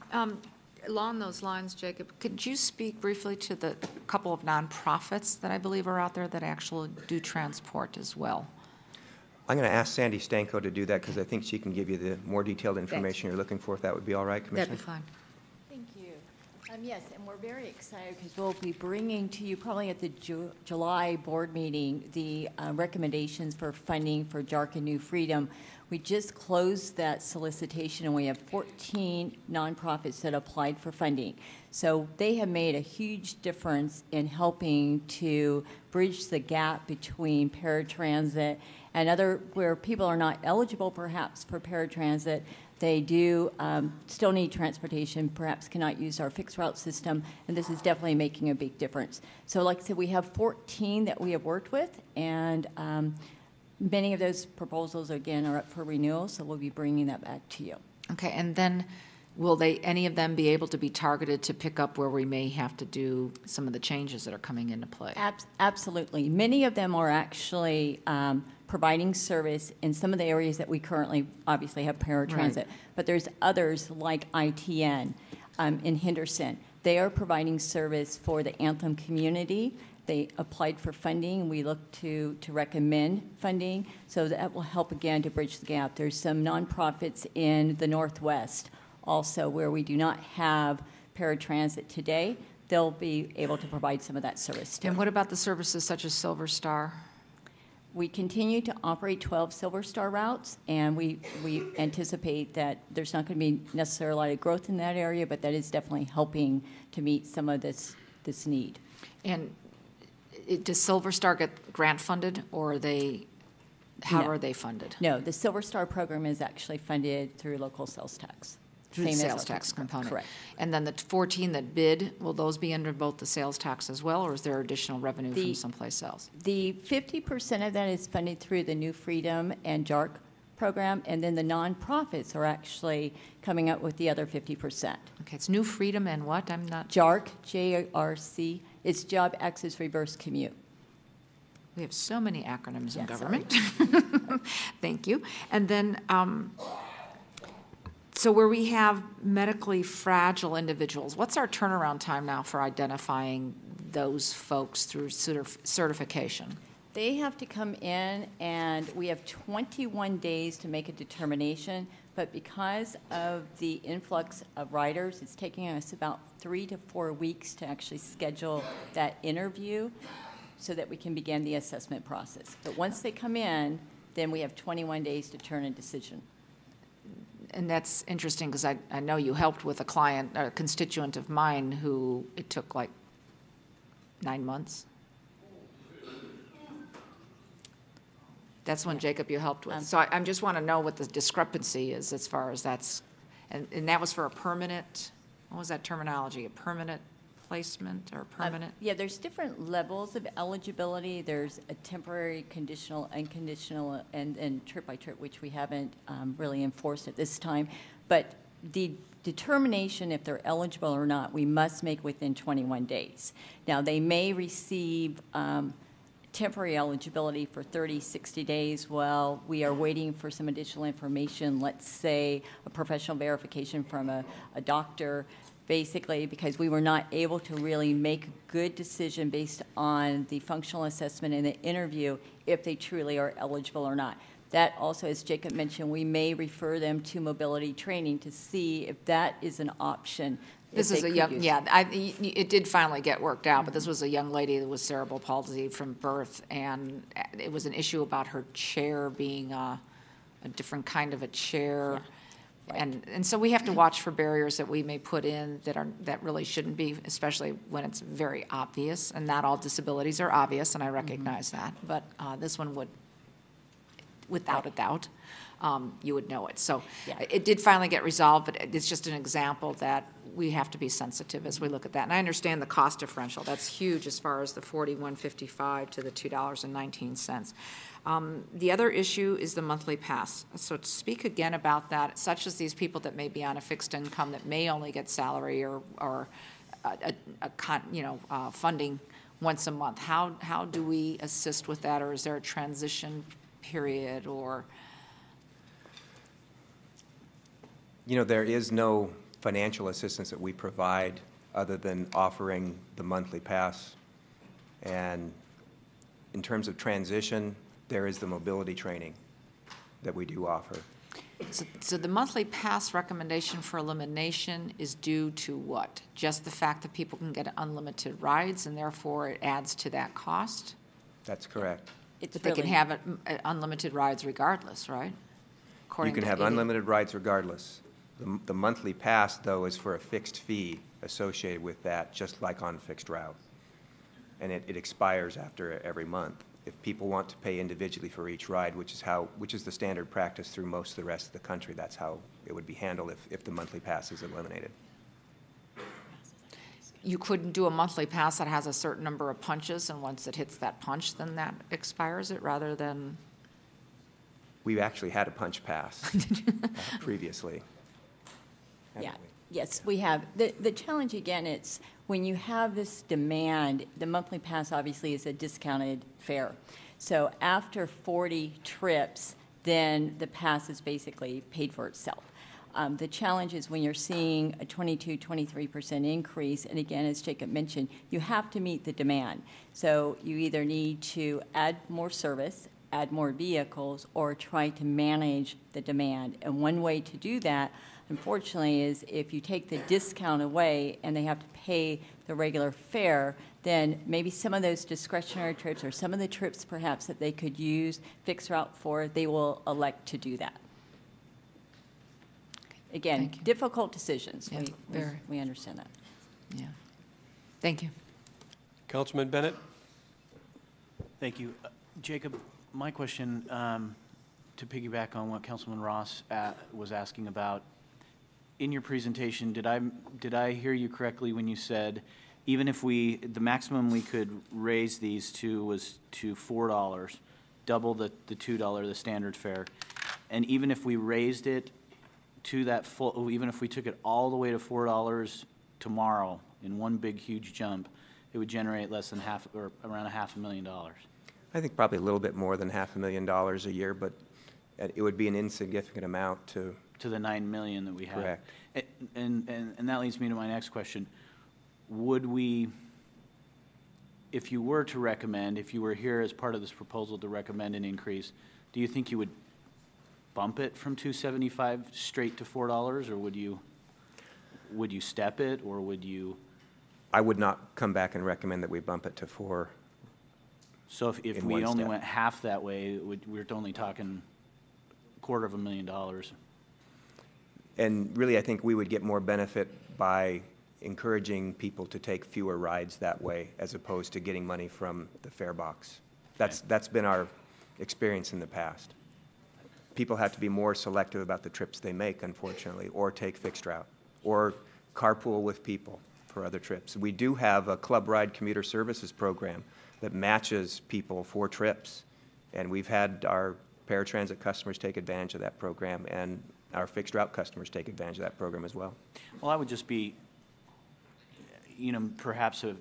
Along those lines, Jacob, could you speak briefly to the couple of nonprofits that I believe are out there that actually do transport as well? I'm going to ask Sandy Stanko to do that because I think she can give you the more detailed information you're looking for, if that would be all right, Commissioner? That'd be fine. Thank you. Yes, and we're very excited because we'll be bringing to you probably at the July board meeting the recommendations for funding for JARC and New Freedom. We just closed that solicitation and we have 14 nonprofits that applied for funding. So they have made a huge difference in helping to bridge the gap between paratransit and other, where people are not eligible perhaps for paratransit. They do still need transportation, perhaps cannot use our fixed route system, and this is definitely making a big difference. So like I said, we have 14 that we have worked with, and many of those proposals, again, are up for renewal, so we'll be bringing that back to you. Okay, and then will any of them be able to be targeted to pick up where we may have to do some of the changes that are coming into play? Absolutely. Many of them are actually providing service in some of the areas that we currently obviously have paratransit, right. But there's others like ITN in Henderson. They are providing service for the Anthem community. They applied for funding, and we look to recommend funding, so that will help again to bridge the gap. There's some nonprofits in the Northwest also where we do not have paratransit today. They'll be able to provide some of that service too. And what about the services such as Silver Star? We continue to operate 12 Silver Star routes, and we anticipate that there's not going to be necessarily a lot of growth in that area, but that is definitely helping to meet some of this need. And does Silver Star get grant funded, or how No. are they funded? No, the Silver Star program is actually funded through local sales tax. Through the Same as sales our tax component? Correct. And then the 14 that bid, will those be under both the sales tax as well, or is there additional revenue from someplace else? The 50% of that is funded through the New Freedom and JARC program, and then the nonprofits are actually coming up with the other 50%. Okay, it's New Freedom and what? I'm not... JARC, J-A-R-C, it's Job Access Reverse Commute. We have so many acronyms in Yeah, government. Thank you. And then, so where we have medically fragile individuals, what's our turnaround time now for identifying those folks through certification? They have to come in, and we have 21 days to make a determination, but because of the influx of riders, it's taking us about 3 to 4 weeks to actually schedule that interview so that we can begin the assessment process. But once they come in, then we have 21 days to turn a decision. And that's interesting, because I know you helped with a constituent of mine who it took like 9 months. That's when, Jacob, you helped with. So I just want to know what the discrepancy is as far as that's, and that was for a permanent, what was that terminology, a permanent placement or permanent? Yeah, there's different levels of eligibility. There's a temporary, conditional, unconditional, and trip by trip, which we haven't really enforced at this time. But the determination if they're eligible or not, we must make within 21 days. Now, they may receive temporary eligibility for 30, 60 days while we are waiting for some additional information, let's say a professional verification from a doctor, basically because we were not able to really make a good decision based on the functional assessment and the interview if they truly are eligible or not. That also, as Jacob mentioned, we may refer them to mobility training to see if that is an option. This is a young, it did finally get worked out, but this was a young lady that was cerebral palsy from birth, and it was an issue about her chair being a different kind of a chair. Yeah. Right. And so we have to watch for barriers that we may put in that really shouldn't be, especially when it's very obvious, and not all disabilities are obvious, and I recognize that, but this one would, without a doubt. You would know it. So it did finally get resolved, but it's just an example that we have to be sensitive as we look at that. And I understand the cost differential. That's huge as far as the $41.55 to the $2.19. The other issue is the monthly pass. So to speak again about that, such as these people that may be on a fixed income that may only get salary or funding once a month, how do we assist with that, or is there a transition period, or? You know, there is no financial assistance that we provide other than offering the monthly pass. And in terms of transition, there is the mobility training that we do offer. So the monthly pass recommendation for elimination is due to what? Just the fact that people can get unlimited rides, and therefore it adds to that cost? That's correct. But they can have unlimited rides regardless, right? You can have unlimited rides regardless. The monthly pass, though, is for a fixed fee associated with that, just like on fixed route. And it expires after every month. If people want to pay individually for each ride, which is the standard practice through most of the rest of the country, that's how it would be handled if the monthly pass is eliminated. You couldn't do a monthly pass that has a certain number of punches, and once it hits that punch, then that expires it, rather than? We've actually had a punch pass previously. Yeah, yes, we have. The challenge, again, it's when you have this demand, the monthly pass obviously is a discounted fare. So after 40 trips, then the pass is basically paid for itself. The challenge is when you're seeing a 22, 23% increase, and again, as Jacob mentioned, you have to meet the demand. So you either need to add more service, add more vehicles, or try to manage the demand. And one way to do that, unfortunately, is if you take the discount away and they have to pay the regular fare, then maybe some of those discretionary trips or some of the trips perhaps that they could use fixed route for, they will elect to do that. Again, Thank you. difficult decisions. Yeah, very. We understand that. Yeah. Thank you. Councilman Bennett? Thank you. Jacob, my question, to piggyback on what Councilman Ross was asking about, in your presentation, did I hear you correctly when you said even if the maximum we could raise these to was to $4, double the $2, the standard fare, and even if we raised it to that full, even if we took it all the way to $4 tomorrow in one big huge jump, it would generate less than around $500,000? I think probably a little bit more than $500,000 a year, but it would be an insignificant amount to the 9 million that we have. Correct. And that leads me to my next question. Would we, if you were to recommend, if you were here as part of this proposal to recommend an increase, do you think you would bump it from $2.75 straight to $4, or would you step it, or would you? I would not come back and recommend that we bump it to 4. So if we only went half that way, we're only talking $250,000. And really, I think we would get more benefit by encouraging people to take fewer rides that way as opposed to getting money from the fare box. That's been our experience in the past. People have to be more selective about the trips they make, unfortunately, or take fixed route, or carpool with people for other trips. We do have a club ride commuter services program that matches people for trips, and we've had our paratransit customers take advantage of that program, and our fixed route customers take advantage of that program as well. Well, I would just be, perhaps a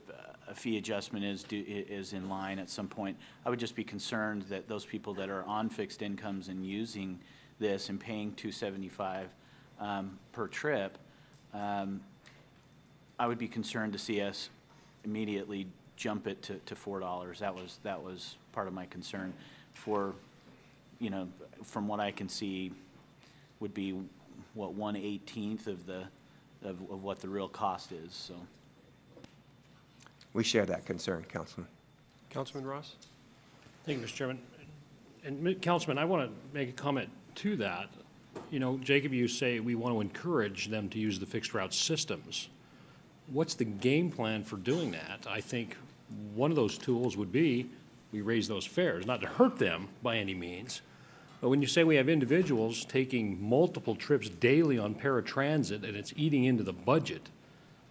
fee adjustment is in line at some point. I would just be concerned that those people that are on fixed incomes and using this and paying $275 per trip, I would be concerned to see us immediately jump it to $4. That was part of my concern. For, from what I can see, would be what 1/18 of what the real cost is. So We share that concern, Councilman. Councilman Ross? Thank you, Mr. Chairman. And Councilman, I want to make a comment to that. Jacob, you say we want to encourage them to use the fixed route systems. What's the game plan for doing that? I think one of those tools would be we raise those fares, not to hurt them by any means. But when you say we have individuals taking multiple trips daily on paratransit and it's eating into the budget,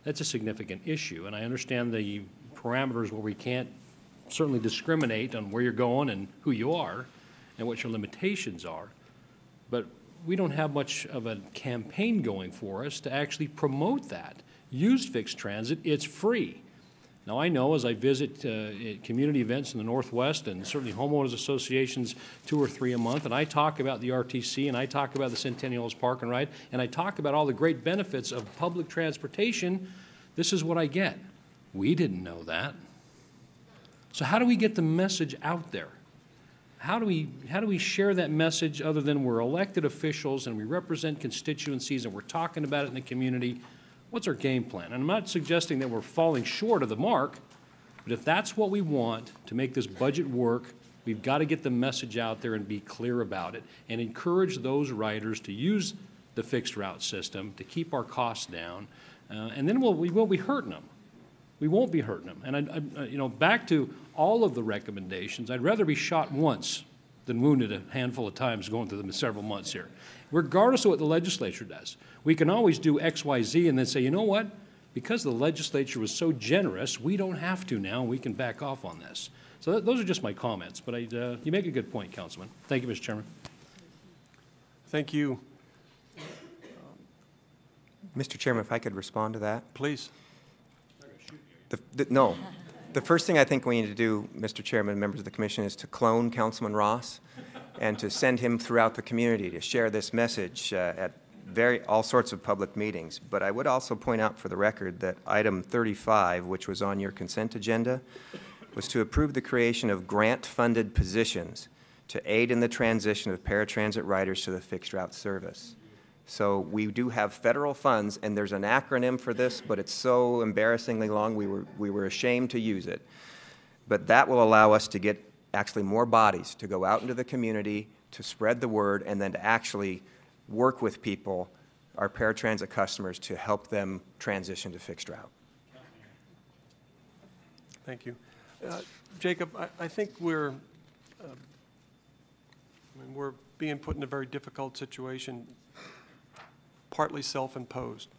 that's a significant issue. And I understand the parameters where we can't certainly discriminate on where you're going and who you are and what your limitations are. But we don't have much of a campaign going for us to actually promote that. Use fixed transit, it's free. Now, I know as I visit community events in the Northwest and certainly homeowners associations 2 or 3 a month, and I talk about the RTC and I talk about the Centennials Park and Ride, and I talk about all the great benefits of public transportation, this is what I get. We didn't know that. So how do we get the message out there? How do we share that message other than we're elected officials and we represent constituencies and we're talking about it in the community? What's our game plan? And I'm not suggesting that we're falling short of the mark, but if that's what we want to make this budget work, we've got to get the message out there and be clear about it and encourage those riders to use the fixed route system to keep our costs down, and then we won't be hurting them. We won't be hurting them. And back to all of the recommendations, I'd rather be shot once than wounded a handful of times going through them in several months here, regardless of what the legislature does. We can always do X, Y, Z and then say, you know what? Because the legislature was so generous, we don't have to now, and we can back off on this. So those are just my comments, but you make a good point, Councilman. Thank you, Mr. Chairman. Thank you. Mr. Chairman, if I could respond to that? Please. No. The first thing I think we need to do, Mr. Chairman, members of the Commission, is to clone Councilman Ross and to send him throughout the community to share this message at all sorts of public meetings. But I would also point out for the record that item 35, which was on your consent agenda, was to approve the creation of grant-funded positions to aid in the transition of paratransit riders to the fixed route service. So we do have federal funds, and there's an acronym for this, but it's so embarrassingly long, we were ashamed to use it. But that will allow us to get actually more bodies to go out into the community, to spread the word, and then to actually work with people, our paratransit customers, to help them transition to fixed route. Thank you. Jacob, I think we're being put in a very difficult situation, partly self-imposed.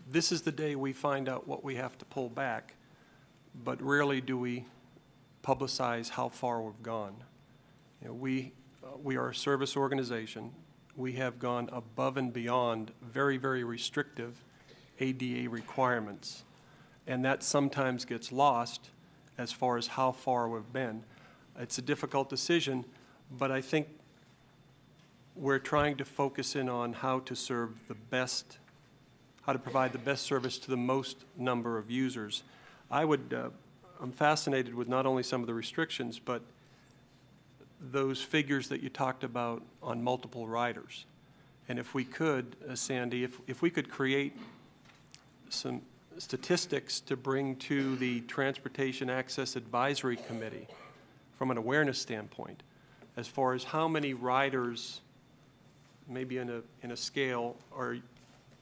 This is the day we find out what we have to pull back, but rarely do we publicize how far we've gone. You know, we are a service organization. We have gone above and beyond very, very restrictive ADA requirements, and that sometimes gets lost as far as how far we've been. It's a difficult decision, but I think we're trying to focus in on how to serve the best, how to provide the best service to the most number of users. I'm fascinated with not only some of the restrictions, but those figures that you talked about on multiple riders. And if we could, Sandy, if we could create some statistics to bring to the Transportation Access Advisory Committee from an awareness standpoint, as far as how many riders, maybe in a scale, or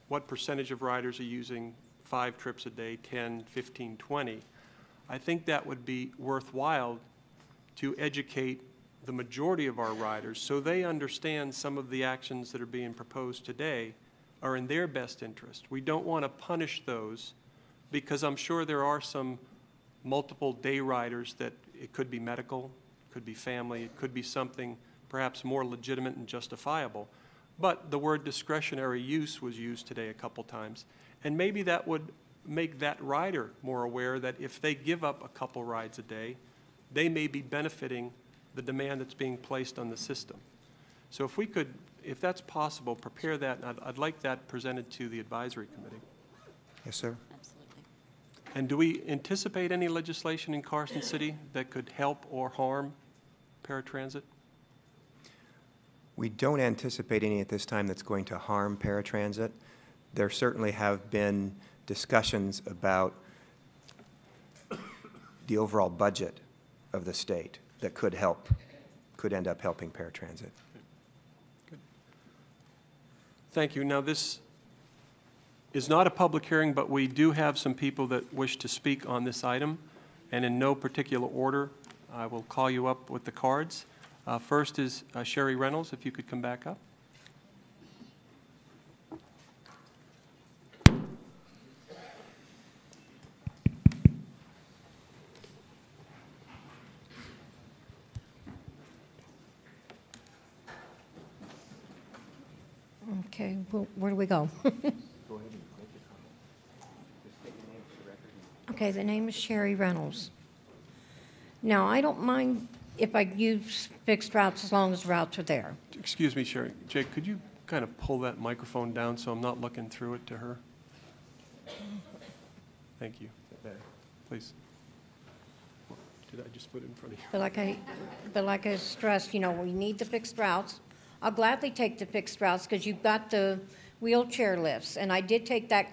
what percentage of riders are using 5 trips a day, 10, 15, 20, I think that would be worthwhile to educate the majority of our riders so they understand some of the actions that are being proposed today are in their best interest. We don't want to punish those because I'm sure there are some multiple day riders that it could be medical, could be family, it could be something perhaps more legitimate and justifiable. But the word discretionary use was used today a couple times, and maybe that would make that rider more aware that if they give up a couple rides a day, they may be benefiting the demand that's being placed on the system. So if we could, if that's possible, prepare that, and I'd like that presented to the advisory committee. Yes, sir. Absolutely. And do we anticipate any legislation in Carson City that could help or harm paratransit? We don't anticipate any at this time that's going to harm paratransit. There certainly have been discussions about the overall budget of the state that could end up helping paratransit. Good. Thank you. Now, this is not a public hearing, but we do have some people that wish to speak on this item, and in no particular order, I will call you up with the cards. First is Sherry Reynolds, if you could come back up. Okay, where do we go? Okay, the name is Sherry Reynolds. Now, I don't mind if I use fixed routes as long as the routes are there. Excuse me, Sherry. Jake, could you kind of pull that microphone down so I'm not looking through it to her? Thank you. Please. Did I just put it in front of you? But like I stressed, you know, we need the fixed routes. I'll gladly take the fixed routes because you've got the wheelchair lifts, and I did take that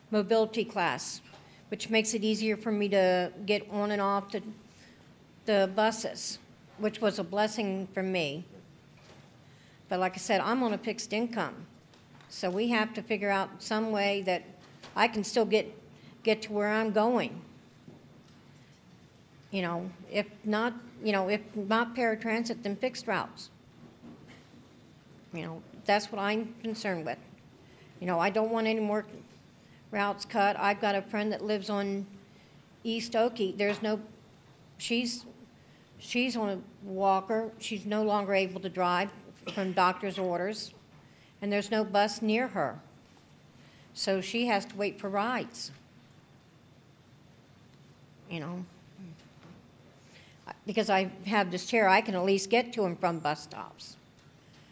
mobility class, which makes it easier for me to get on and off the buses, which was a blessing for me. But like I said, I'm on a fixed income, so we have to figure out some way that I can still get to where I'm going. You know, if not paratransit, then fixed routes. You know, that's what I'm concerned with. You know, I don't want any more routes cut. I've got a friend that lives on East Okie. She's on a walker. She's no longer able to drive from doctor's orders, and there's no bus near her. So she has to wait for rides. You know, because I have this chair, I can at least get to and from bus stops.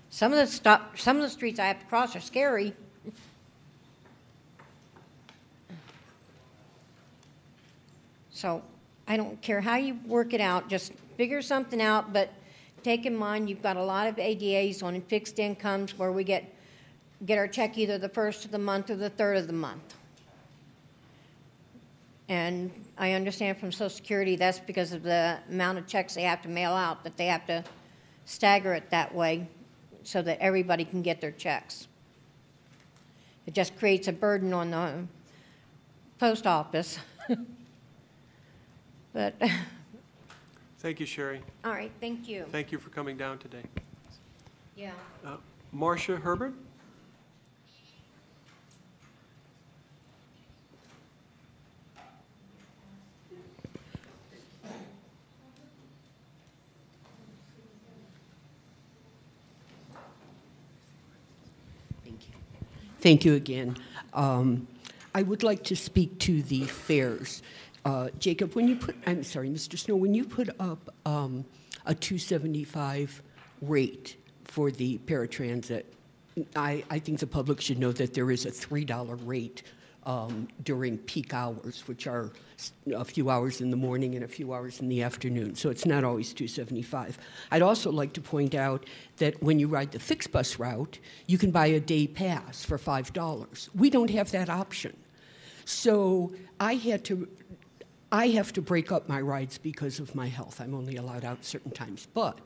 Some of the streets I have to cross are scary. So I don't care how you work it out, just figure something out, but take in mind you've got a lot of ADAs on fixed incomes where we get get our check either the first of the month or the third of the month. And I understand from Social Security that's because of the amount of checks they have to mail out, that they have to stagger it that way so that everybody can get their checks. It just creates a burden on the post office. But, Thank you, Sherry. all right, thank you. Thank you for coming down today. Yeah. Marcia Herbert? Thank you again. I would like to speak to the fares. Jacob, I'm sorry, Mr. Snow, when you put up a $2.75 rate for the paratransit, I think the public should know that there is a $3 rate during peak hours, which are a few hours in the morning and a few hours in the afternoon. So it's not always $2.75. I'd also like to point out that when you ride the fixed bus route, you can buy a day pass for $5. We don't have that option. So I have to break up my rides because of my health. I'm only allowed out certain times. But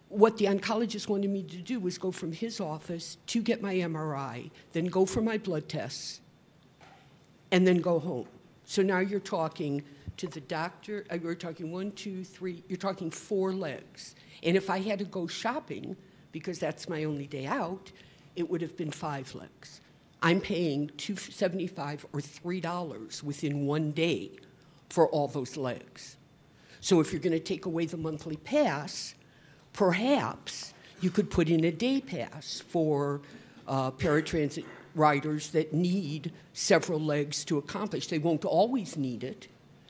what the oncologist wanted me to do was go from his office to get my MRI, then go for my blood tests, and then go home. So now you're talking to the doctor, we're talking 1, 2, 3, you're talking 4 legs. And if I had to go shopping, because that's my only day out, it would have been 5 legs. I'm paying $2.75 or $3 within 1 day for all those legs. So if you're going to take away the monthly pass, perhaps you could put in a day pass for paratransit riders that need several legs to accomplish. They won't always need it,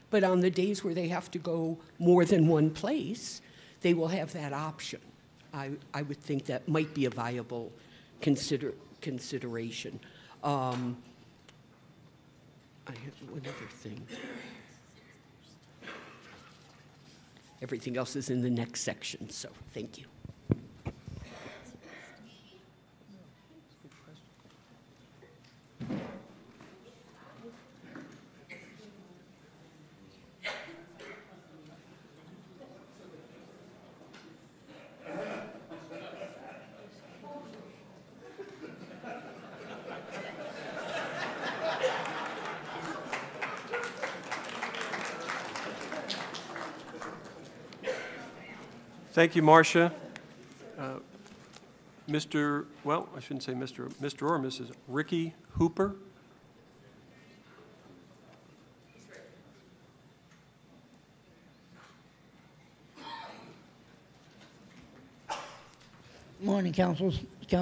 but on the days where they have to go more than one place, they will have that option. I would think that might be a viable consideration. I have one other thing. Everything else is in the next section, so thank you. Thank you, Marcia. I shouldn't say Mr. or Mrs. Ricky Hooper. Morning, council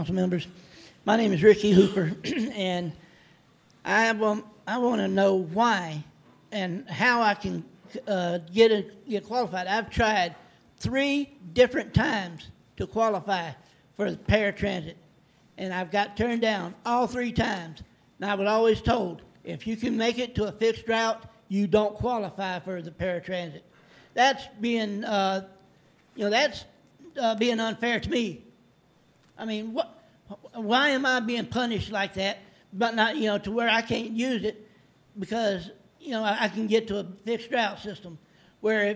members. My name is Ricky Hooper, and I want to know why and how I can get qualified. I've tried 3 different times to qualify for the paratransit, and I've got turned down all 3 times. And I was always told, if you can make it to a fixed route, you don't qualify for the paratransit. That's being, being unfair to me. I mean, why am I being punished like that, but not, to where I can't use it because, I can get to a where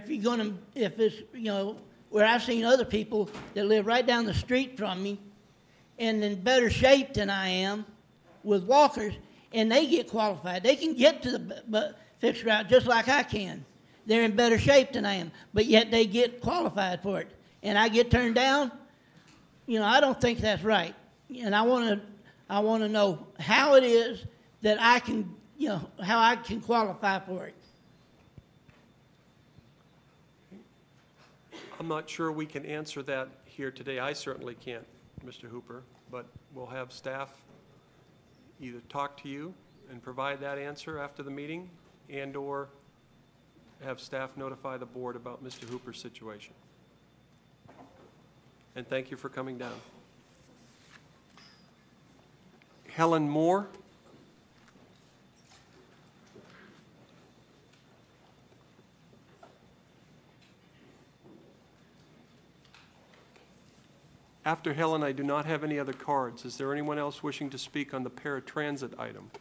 I've seen other people that live right down the street from me and in better shape than I am with walkers, and they get qualified. They can get to the fixed route just like I can. They're in better shape than I am, but yet they get qualified for it. And I get turned down. I don't think that's right. And I want to know how it is that I can, how I can qualify for it. I'm not sure we can answer that here today. I certainly can't, Mr. Hooper, but we'll have staff either talk to you and provide that answer after the meeting and/or have staff notify the board about Mr. Hooper's situation. And thank you for coming down. Helen Moore. After Helen, I do not have any other cards. Is there anyone else wishing to speak on the paratransit item?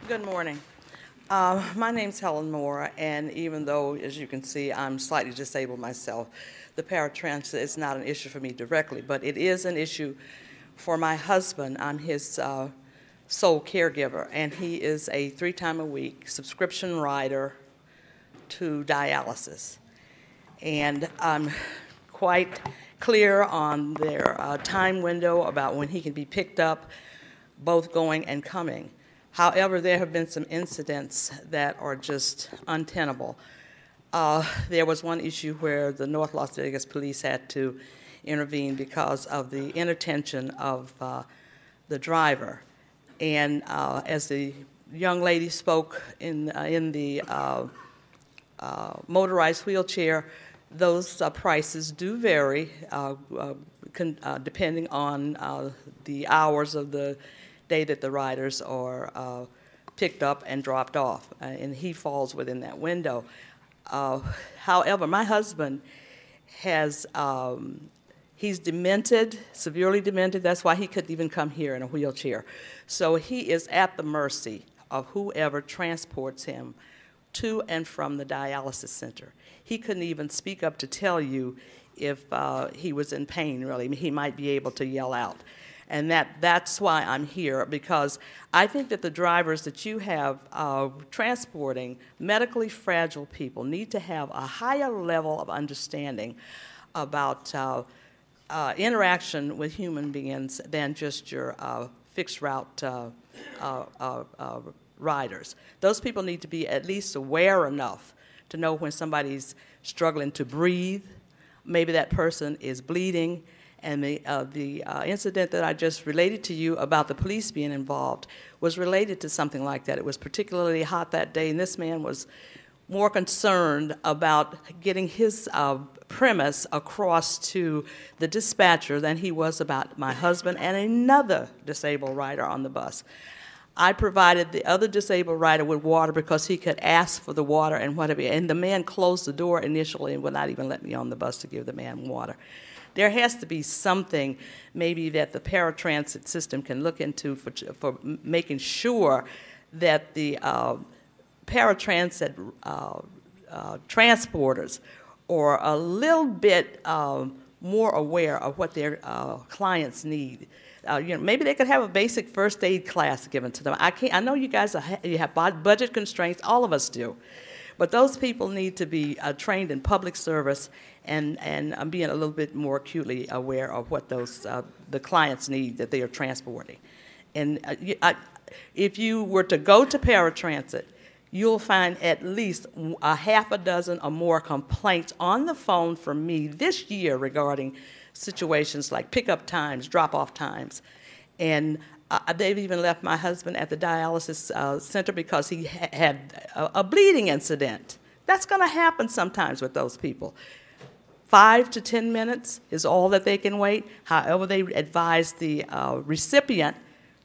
Good morning. My name's Helen Moore, and even though, as you can see, I'm slightly disabled myself, the paratransit is not an issue for me directly, but it is an issue for my husband. I'm his sole caregiver, and he is a 3-time-a-week subscription rider to dialysis. And I'm quite clear on their time window about when he can be picked up, both going and coming. However, there have been some incidents that are just untenable. There was one issue where the North Las Vegas police had to intervene because of the inattention of the driver. And as the young lady spoke in the motorized wheelchair, those prices do vary depending on the hours of the day that the riders are picked up and dropped off, and he falls within that window. However, my husband has, he's demented, severely demented. That's why he couldn't even come here in a wheelchair. So he is at the mercy of whoever transports him to and from the dialysis center. He couldn't even speak up to tell you if he was in pain, really. He might be able to yell out. And that's why I'm here, because I think that the drivers that you have transporting medically fragile people need to have a higher level of understanding about interaction with human beings than just your fixed route riders. Those people need to be at least aware enough to know when somebody's struggling to breathe, maybe that person is bleeding. And the incident that I just related to you about the police being involved was related to something like that. It was particularly hot that day, and this man was more concerned about getting his premise across to the dispatcher than he was about my husband and another disabled rider on the bus. I provided the other disabled rider with water because he could ask for the water and whatever, and the man closed the door initially and would not even let me on the bus to give the man water. There has to be something maybe that the paratransit system can look into for making sure that the paratransit transporters are a little bit more aware of what their clients need. Maybe they could have a basic first aid class given to them. I know you guys you have budget constraints. All of us do. But those people need to be trained in public service and being a little bit more acutely aware of what those the clients need that they are transporting. And if you were to go to paratransit, you'll find at least a half a dozen or more complaints on the phone from me this year regarding situations like pickup times, drop-off times. And they've even left my husband at the dialysis center because he had a bleeding incident. That's going to happen sometimes with those people. 5 to 10 minutes is all that they can wait. However, they advise the recipient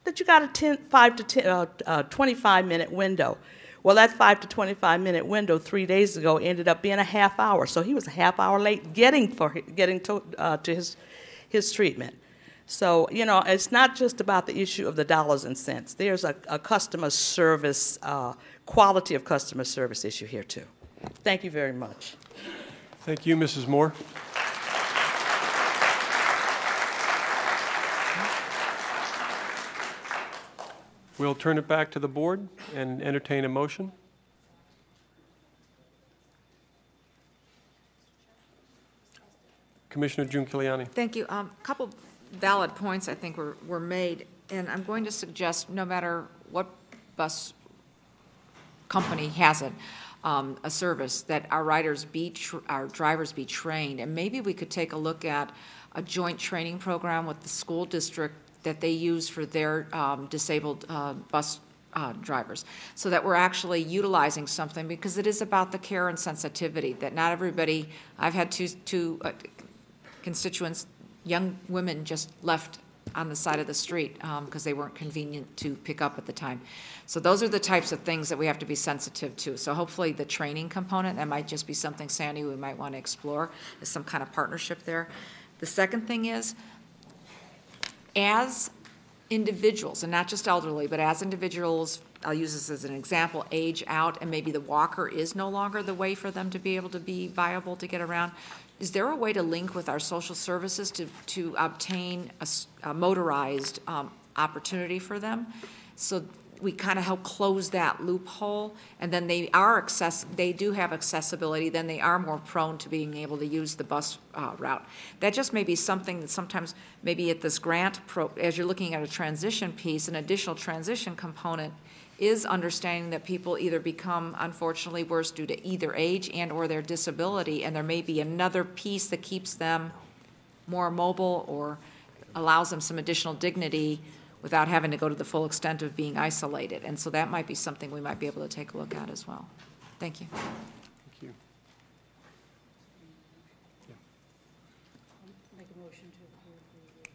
that you got a 5 to 25-minute window. Well, that 5 to 25-minute window 3 days ago ended up being a half hour, so he was a half hour late getting to his treatment. So, it's not just about the issue of the dollars and cents. There's a customer service, quality of customer service issue here, too. Thank you very much. Thank you, Mrs. Moore. We'll turn it back to the board and entertain a motion. Commissioner Giunciliani. Thank you. A couple valid points I think were made, and I'm going to suggest no matter what bus company has it, a service, that our drivers be trained, and maybe we could take a look at a joint training program with the school district that they use for their disabled bus drivers, so that we're actually utilizing something, because it is about the care and sensitivity that not everybody, I've had two constituents, young women just left on the side of the street because they weren't convenient to pick up at the time. So those are the types of things that we have to be sensitive to. So hopefully the training component, that might just be something, Sandy, we might want to explore, is some kind of partnership there. The second thing is, as individuals, and not just elderly, but as individuals, I'll use this as an example, age out, and maybe the walker is no longer the way for them to be able to be viable to get around, is there a way to link with our social services to obtain a motorized opportunity for them? So we kind of help close that loophole, and then they do have accessibility, then they are more prone to being able to use the bus route. That just may be something that sometimes, maybe at this grant, as you're looking at a transition piece, an additional transition component is understanding that people either become, unfortunately, worse due to either age and or their disability, and there may be another piece that keeps them more mobile or allows them some additional dignity without having to go to the full extent of being isolated. And so that might be something we might be able to take a look at as well. Thank you. Thank you. Yeah. Make a motion to approve the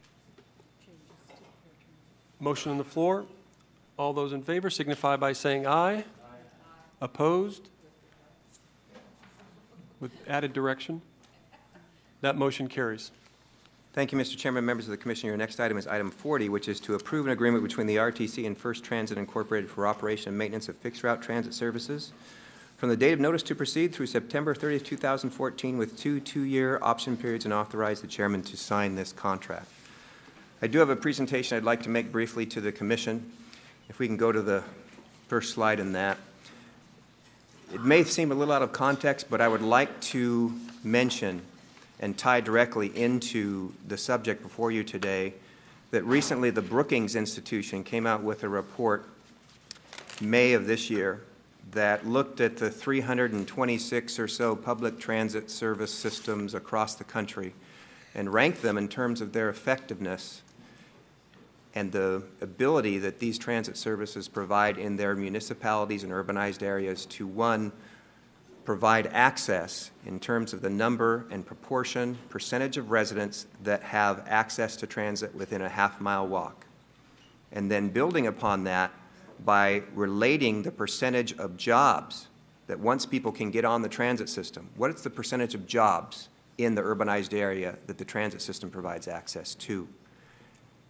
changes to the fair transit. Motion on the floor. All those in favor signify by saying aye. Aye. Opposed? With added direction? That motion carries. Thank you, Mr. Chairman, members of the Commission. Your next item is item 40, which is to approve an agreement between the RTC and First Transit Incorporated for operation and maintenance of fixed route transit services from the date of notice to proceed through September 30th, 2014, with two-year option periods, and authorize the chairman to sign this contract. I do have a presentation I'd like to make briefly to the Commission. If we can go to the first slide in that. It may seem a little out of context, but I would like to mention and tie directly into the subject before you today that recently the Brookings Institution came out with a report, May of this year, that looked at the 326 or so public transit service systems across the country and ranked them in terms of their effectiveness and the ability that these transit services provide in their municipalities and urbanized areas to, one, provide access in terms of the number and percentage of residents that have access to transit within a half-mile walk. And then building upon that by relating the percentage of jobs that once people can get on the transit system, what is the percentage of jobs in the urbanized area that the transit system provides access to?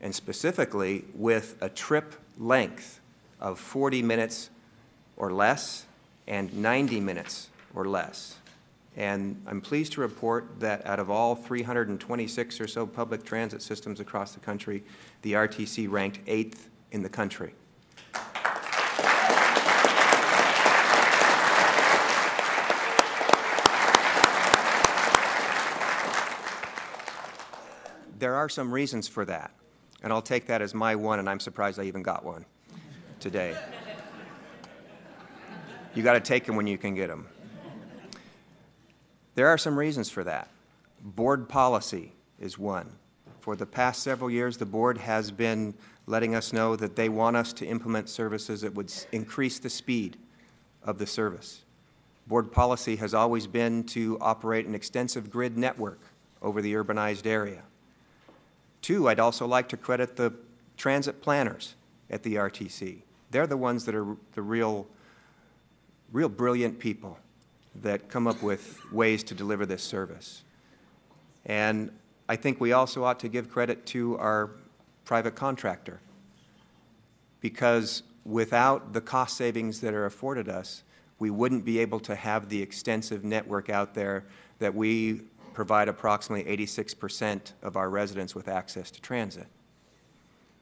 And specifically with a trip length of 40 minutes or less and 90 minutes or less. And I'm pleased to report that out of all 326 or so public transit systems across the country, the RTC ranked 8th in the country. There are some reasons for that. And I'll take that as my one, and I'm surprised I even got one today. You got to take them when you can get them. There are some reasons for that. Board policy is one. For the past several years, the board has been letting us know that they want us to implement services that would increase the speed of the service. Board policy has always been to operate an extensive grid network over the urbanized area. Two, I'd also like to credit the transit planners at the RTC. They're the ones that are the real brilliant people that come up with ways to deliver this service. And I think we also ought to give credit to our private contractor, because without the cost savings that are afforded us, we wouldn't be able to have the extensive network out there that we provide approximately 86% of our residents with access to transit,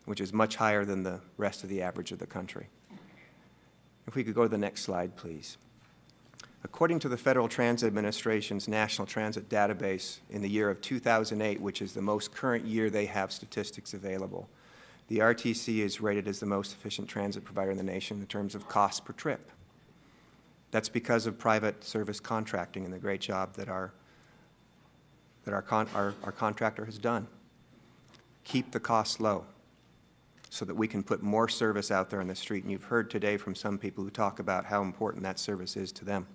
which is much higher than the rest of the average of the country. If we could go to the next slide, please. According to the Federal Transit Administration's National Transit Database, in the year of 2008, which is the most current year they have statistics available, the RTC is rated as the most efficient transit provider in the nation in terms of cost per trip. That's because of private service contracting and the great job that our contractor has done. Keep the costs low. so that we can put more service out there on the street. And you've heard today from some people who talk about how important that service is to them.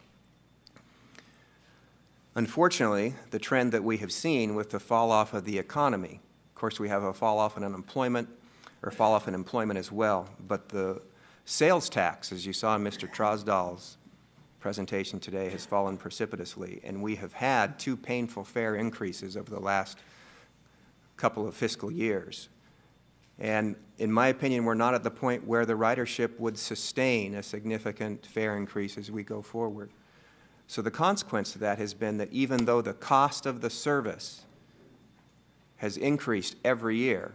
Unfortunately, the trend that we have seen with the fall off of the economy, of course we have a fall off in unemployment, or fall off in employment as well, but the sales tax, as you saw in Mr. Trosdal's presentation today, has fallen precipitously, and we have had 2 painful fare increases over the last couple of fiscal years. And in my opinion, we're not at the point where the ridership would sustain a significant fare increase as we go forward. So the consequence of that has been that even though the cost of the service has increased every year,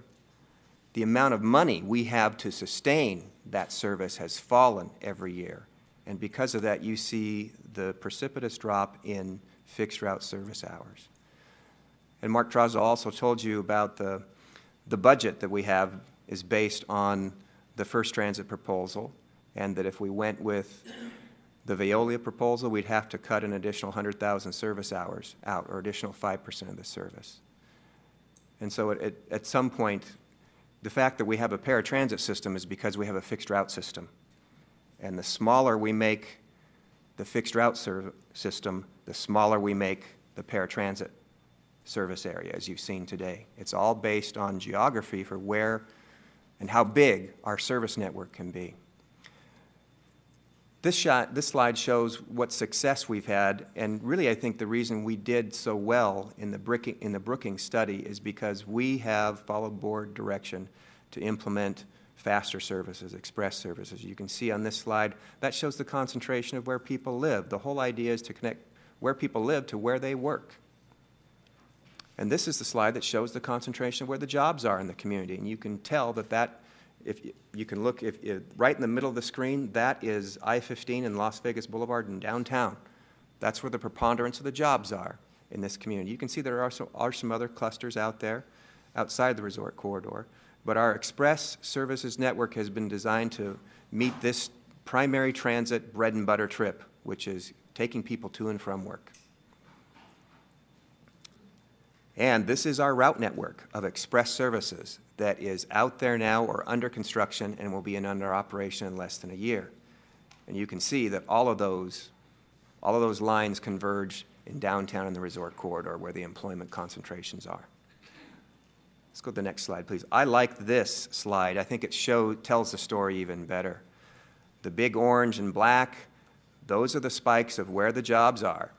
the amount of money we have to sustain that service has fallen every year. And because of that, you see the precipitous drop in fixed route service hours. And Mark Trosdal also told you about the budget that we have is based on the First Transit proposal, and that if we went with the Veolia proposal, we'd have to cut an additional 100,000 service hours out, or additional 5% of the service. And so at some point, the fact that we have a paratransit system is because we have a fixed route system. And the smaller we make the fixed route system, the smaller we make the paratransit service area, as you've seen today. It's all based on geography for where and how big our service network can be. This slide shows what success we've had, and really I think the reason we did so well in the Brookings study is because we have followed board direction to implement faster services, express services. You can see on this slide, that shows the concentration of where people live. The whole idea is to connect where people live to where they work. And this is the slide that shows the concentration of where the jobs are in the community. And you can tell that if you can look, right in the middle of the screen, that is I-15 and Las Vegas Boulevard in downtown. That's where the preponderance of the jobs are in this community. You can see there are some other clusters out there outside the resort corridor. But our express services network has been designed to meet this primary transit bread and butter trip, which is taking people to and from work. And this is our route network of express services that is out there now or under construction and will be under operation in less than a year. And you can see that all of those lines converge in downtown and the resort corridor where the employment concentrations are. Let's go to the next slide, please. I like this slide. I think it tells the story even better. The big orange and black, those are the spikes of where the jobs are.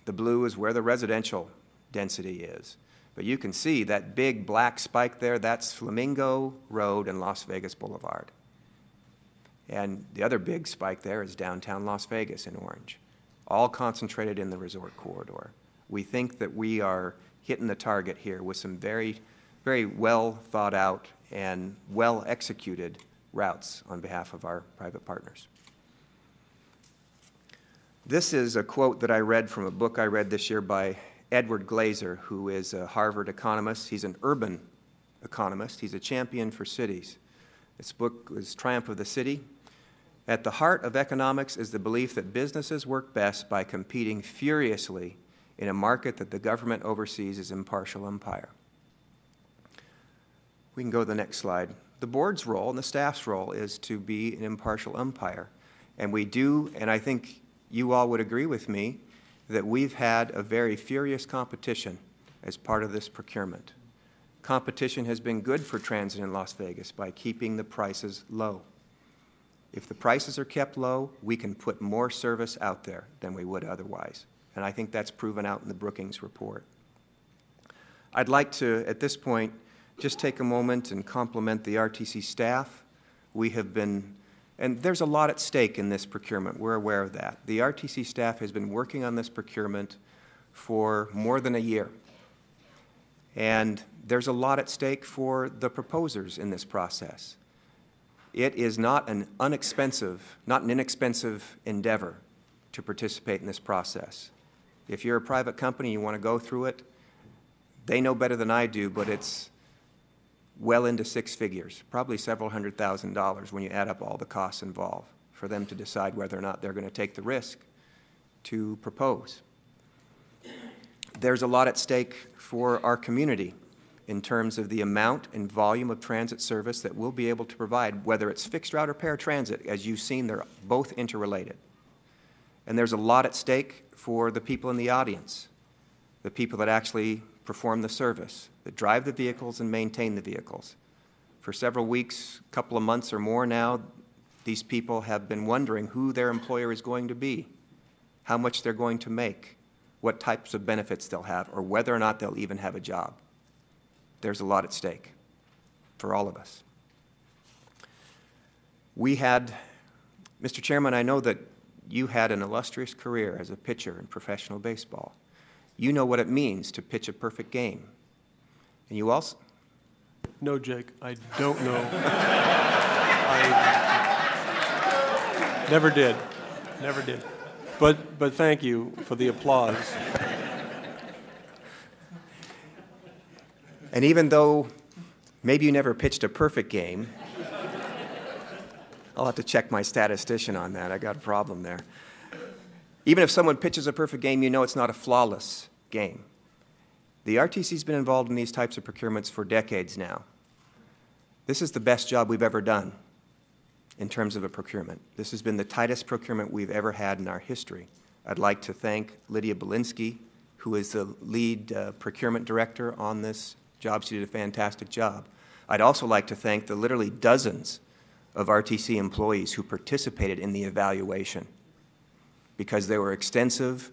The blue is where the residential density is. But you can see that big black spike there, that's Flamingo Road and Las Vegas Boulevard. And the other big spike there is downtown Las Vegas in orange, all concentrated in the resort corridor. We think that we are hitting the target here with some very well thought out and well executed routes on behalf of our private partners. This is a quote that I read from a book I read this year by Edward Glaser, who is a Harvard economist. He's an urban economist. He's a champion for cities. This book is Triumph of the City. At the heart of economics is the belief that businesses work best by competing furiously in a market that the government oversees as impartial umpire. We can go to the next slide. The board's role and the staff's role is to be an impartial umpire. And we do, and I think you all would agree with me, that we've had a very furious competition as part of this procurement. Competition has been good for transit in Las Vegas by keeping the prices low. If the prices are kept low, we can put more service out there than we would otherwise. And I think that's proven out in the Brookings report. I'd like to, at this point, just take a moment and compliment the RTC staff. We have been, and there's a lot at stake in this procurement. We're aware of that. The RTC staff has been working on this procurement for more than a year. And there's a lot at stake for the proposers in this process. It is not an inexpensive endeavor to participate in this process. If you're a private company and you want to go through it, they know better than I do, but it's well into six figures, probably several $100,000 when you add up all the costs involved for them to decide whether or not they're going to take the risk to propose. There's a lot at stake for our community in terms of the amount and volume of transit service that we'll be able to provide, whether it's fixed route or paratransit. As you've seen, they're both interrelated. And there's a lot at stake for the people in the audience, the people that actually perform the service, that drive the vehicles and maintain the vehicles. For several weeks, a couple of months or more now, these people have been wondering who their employer is going to be, how much they're going to make, what types of benefits they'll have, or whether or not they'll even have a job. There's a lot at stake for all of us. We had, Mr. Chairman, I know that you had an illustrious career as a pitcher in professional baseball. You know what it means to pitch a perfect game. And you also... No, Jake, I don't know. I never did. Never did. But thank you for the applause. And even though maybe you never pitched a perfect game, I'll have to check my statistician on that. I got a problem there. Even if someone pitches a perfect game, you know it's not a flawless game. The RTC's been involved in these types of procurements for decades now. This is the best job we've ever done in terms of a procurement. This has been the tightest procurement we've ever had in our history. I'd like to thank Lydia Belinsky, who is the lead procurement director on this job. She did a fantastic job. I'd also like to thank the literally dozens of RTC employees who participated in the evaluation, because there were extensive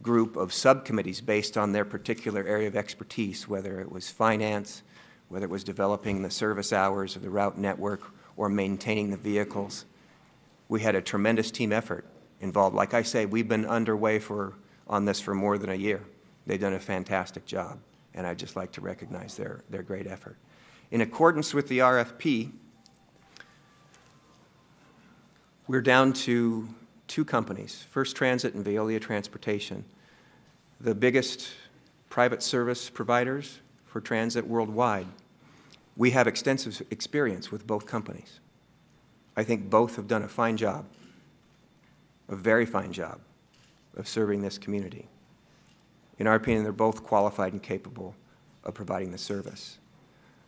group of subcommittees based on their particular area of expertise, whether it was finance, whether it was developing the service hours of the route network, or maintaining the vehicles. We had a tremendous team effort involved. Like I say, we've been underway on this for more than a year. They've done a fantastic job, and I'd just like to recognize their great effort. In accordance with the RFP, we're down to two companies, First Transit and Veolia Transportation, the biggest private service providers for transit worldwide. We have extensive experience with both companies. I think both have done a fine job, a very fine job, of serving this community. In our opinion, they're both qualified and capable of providing the service.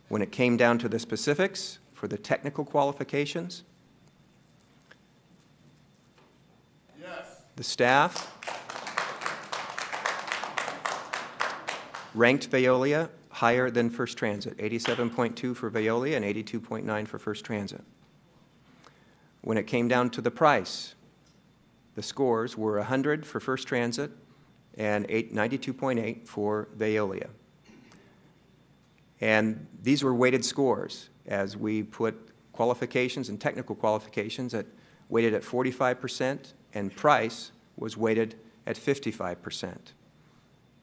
When it came down to the specifics for the technical qualifications, the staff ranked Veolia higher than First Transit, 87.2 for Veolia and 82.9 for First Transit. When it came down to the price, the scores were 100 for First Transit and 92.8 for Veolia. And these were weighted scores as we put qualifications and technical qualifications weighted at 45%, and price was weighted at 55%.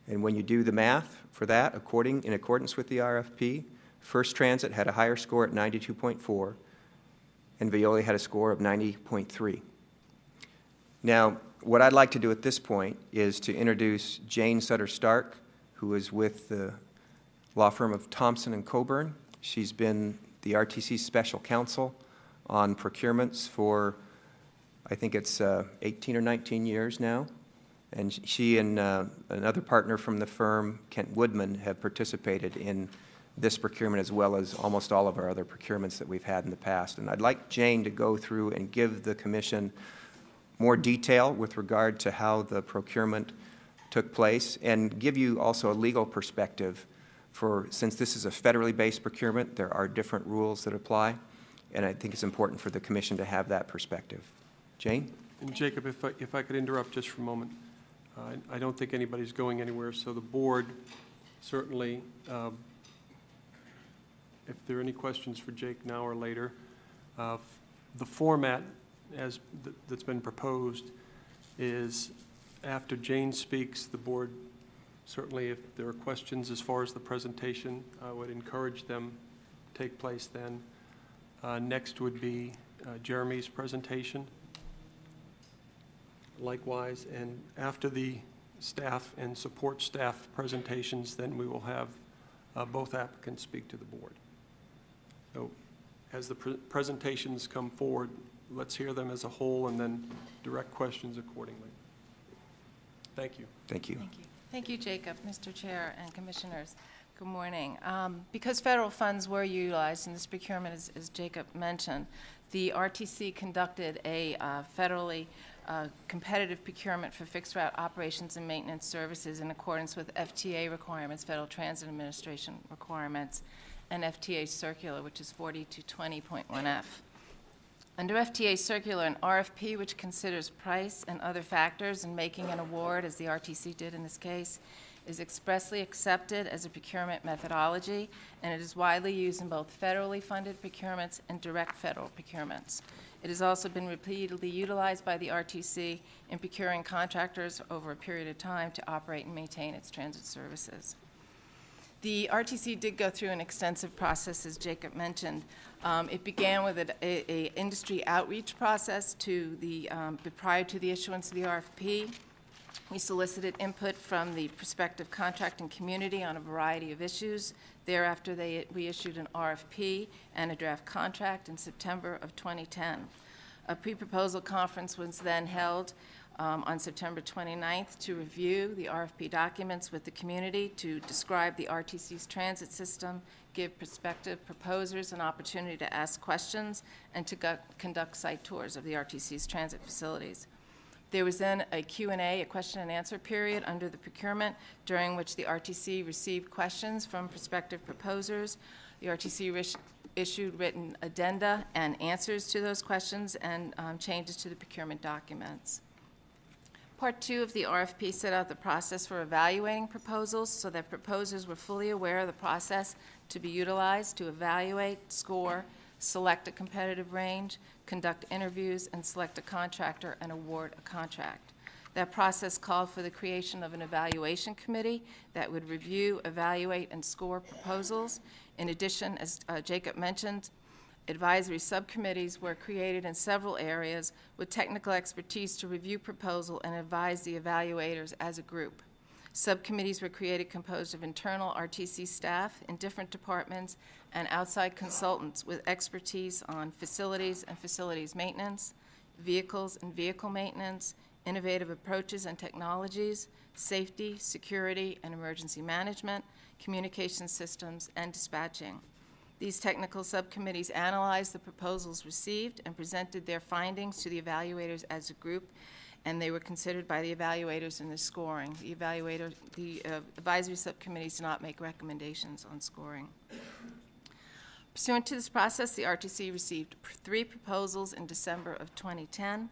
And when you do the math for that, in accordance with the RFP, First Transit had a higher score at 92.4, and Veolia had a score of 90.3. Now, what I'd like to do at this point is to introduce Jane Sutter-Stark, who is with the law firm of Thompson and Coburn. She's been the RTC's special counsel on procurements for, I think it's 18 or 19 years now. And she and another partner from the firm, Kent Woodman, have participated in this procurement as well as almost all of our other procurements that we've had in the past. And I'd like Jane to go through and give the Commission more detail with regard to how the procurement took place, and give you also a legal perspective since this is a federally based procurement, there are different rules that apply, and I think it's important for the Commission to have that perspective. Jane? And Jacob, if I could interrupt just for a moment. I don't think anybody's going anywhere, so the board certainly, if there are any questions for Jake now or later, the format that's been proposed is after Jane speaks, the board, certainly if there are questions as far as the presentation, I would encourage them to take place then. Next would be Jeremy's presentation. Likewise, and after the staff and support staff presentations, then we will have both applicants speak to the board. So as the presentations come forward, let's hear them as a whole and then direct questions accordingly. Thank you. Thank you. Thank you. Thank you, Jacob, Mr. Chair, and Commissioners. Good morning. Because federal funds were utilized in this procurement, as Jacob mentioned, the RTC conducted a federally competitive procurement for fixed route operations and maintenance services in accordance with FTA requirements, Federal Transit Administration requirements, and FTA circular, which is 4220.1F. Under FTA circular, an RFP which considers price and other factors in making an award, as the RTC did in this case, is expressly accepted as a procurement methodology, and it is widely used in both federally funded procurements and direct federal procurements. It has also been repeatedly utilized by the RTC in procuring contractors over a period of time to operate and maintain its transit services. The RTC did go through an extensive process, as Jacob mentioned. It began with an industry outreach process to prior to the issuance of the RFP. We solicited input from the prospective contracting community on a variety of issues. Thereafter, we issued an RFP and a draft contract in September of 2010. A pre-proposal conference was then held on September 29th to review the RFP documents with the community, to describe the RTC's transit system, give prospective proposers an opportunity to ask questions, and to conduct site tours of the RTC's transit facilities. There was then a Q&A, a question and answer period under the procurement, during which the RTC received questions from prospective proposers. The RTC issued written addenda and answers to those questions and changes to the procurement documents. Part 2 of the RFP set out the process for evaluating proposals so that proposers were fully aware of the process to be utilized to evaluate, score, select a competitive range, conduct interviews, and select a contractor and award a contract. That process called for the creation of an evaluation committee that would review, evaluate, and score proposals. In addition, as Jacob mentioned, advisory subcommittees were created in several areas with technical expertise to review proposal and advise the evaluators as a group. Subcommittees were created composed of internal RTC staff in different departments and outside consultants with expertise on facilities and facilities maintenance, vehicles and vehicle maintenance, innovative approaches and technologies, safety, security, and emergency management, communication systems, and dispatching. These technical subcommittees analyzed the proposals received and presented their findings to the evaluators as a group, and they were considered by the evaluators in the scoring. The advisory subcommittees do not make recommendations on scoring. Pursuant to this process, the RTC received 3 proposals in December of 2010.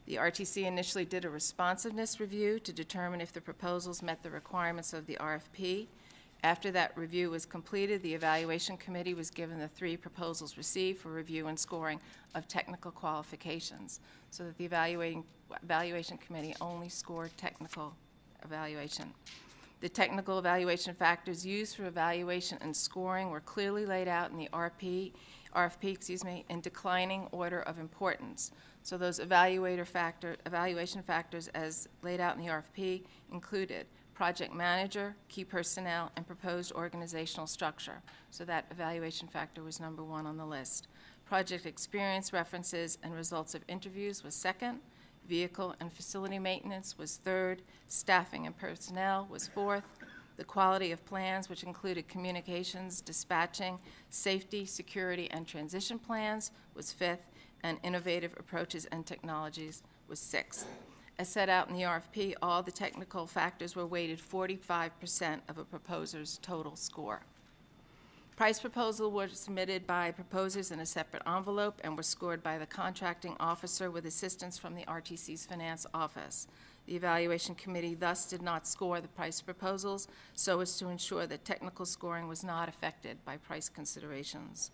The RTC initially did a responsiveness review to determine if the proposals met the requirements of the RFP. After that review was completed, the evaluation committee was given the 3 proposals received for review and scoring of technical qualifications, so that the evaluation committee only scored technical evaluation. The technical evaluation factors used for evaluation and scoring were clearly laid out in the RFP in declining order of importance. So those evaluation factors as laid out in the RFP included project manager, key personnel, and proposed organizational structure. So that evaluation factor was number 1 on the list. Project experience, references, and results of interviews was 2nd. Vehicle and facility maintenance was 3rd. Staffing and personnel was 4th. The quality of plans, which included communications, dispatching, safety, security, and transition plans, was 5th. And innovative approaches and technologies was 6th. As set out in the RFP, all the technical factors were weighted 45% of a proposer's total score. Price proposals were submitted by proposers in a separate envelope and were scored by the contracting officer with assistance from the RTC's finance office. The evaluation committee thus did not score the price proposals so as to ensure that technical scoring was not affected by price considerations.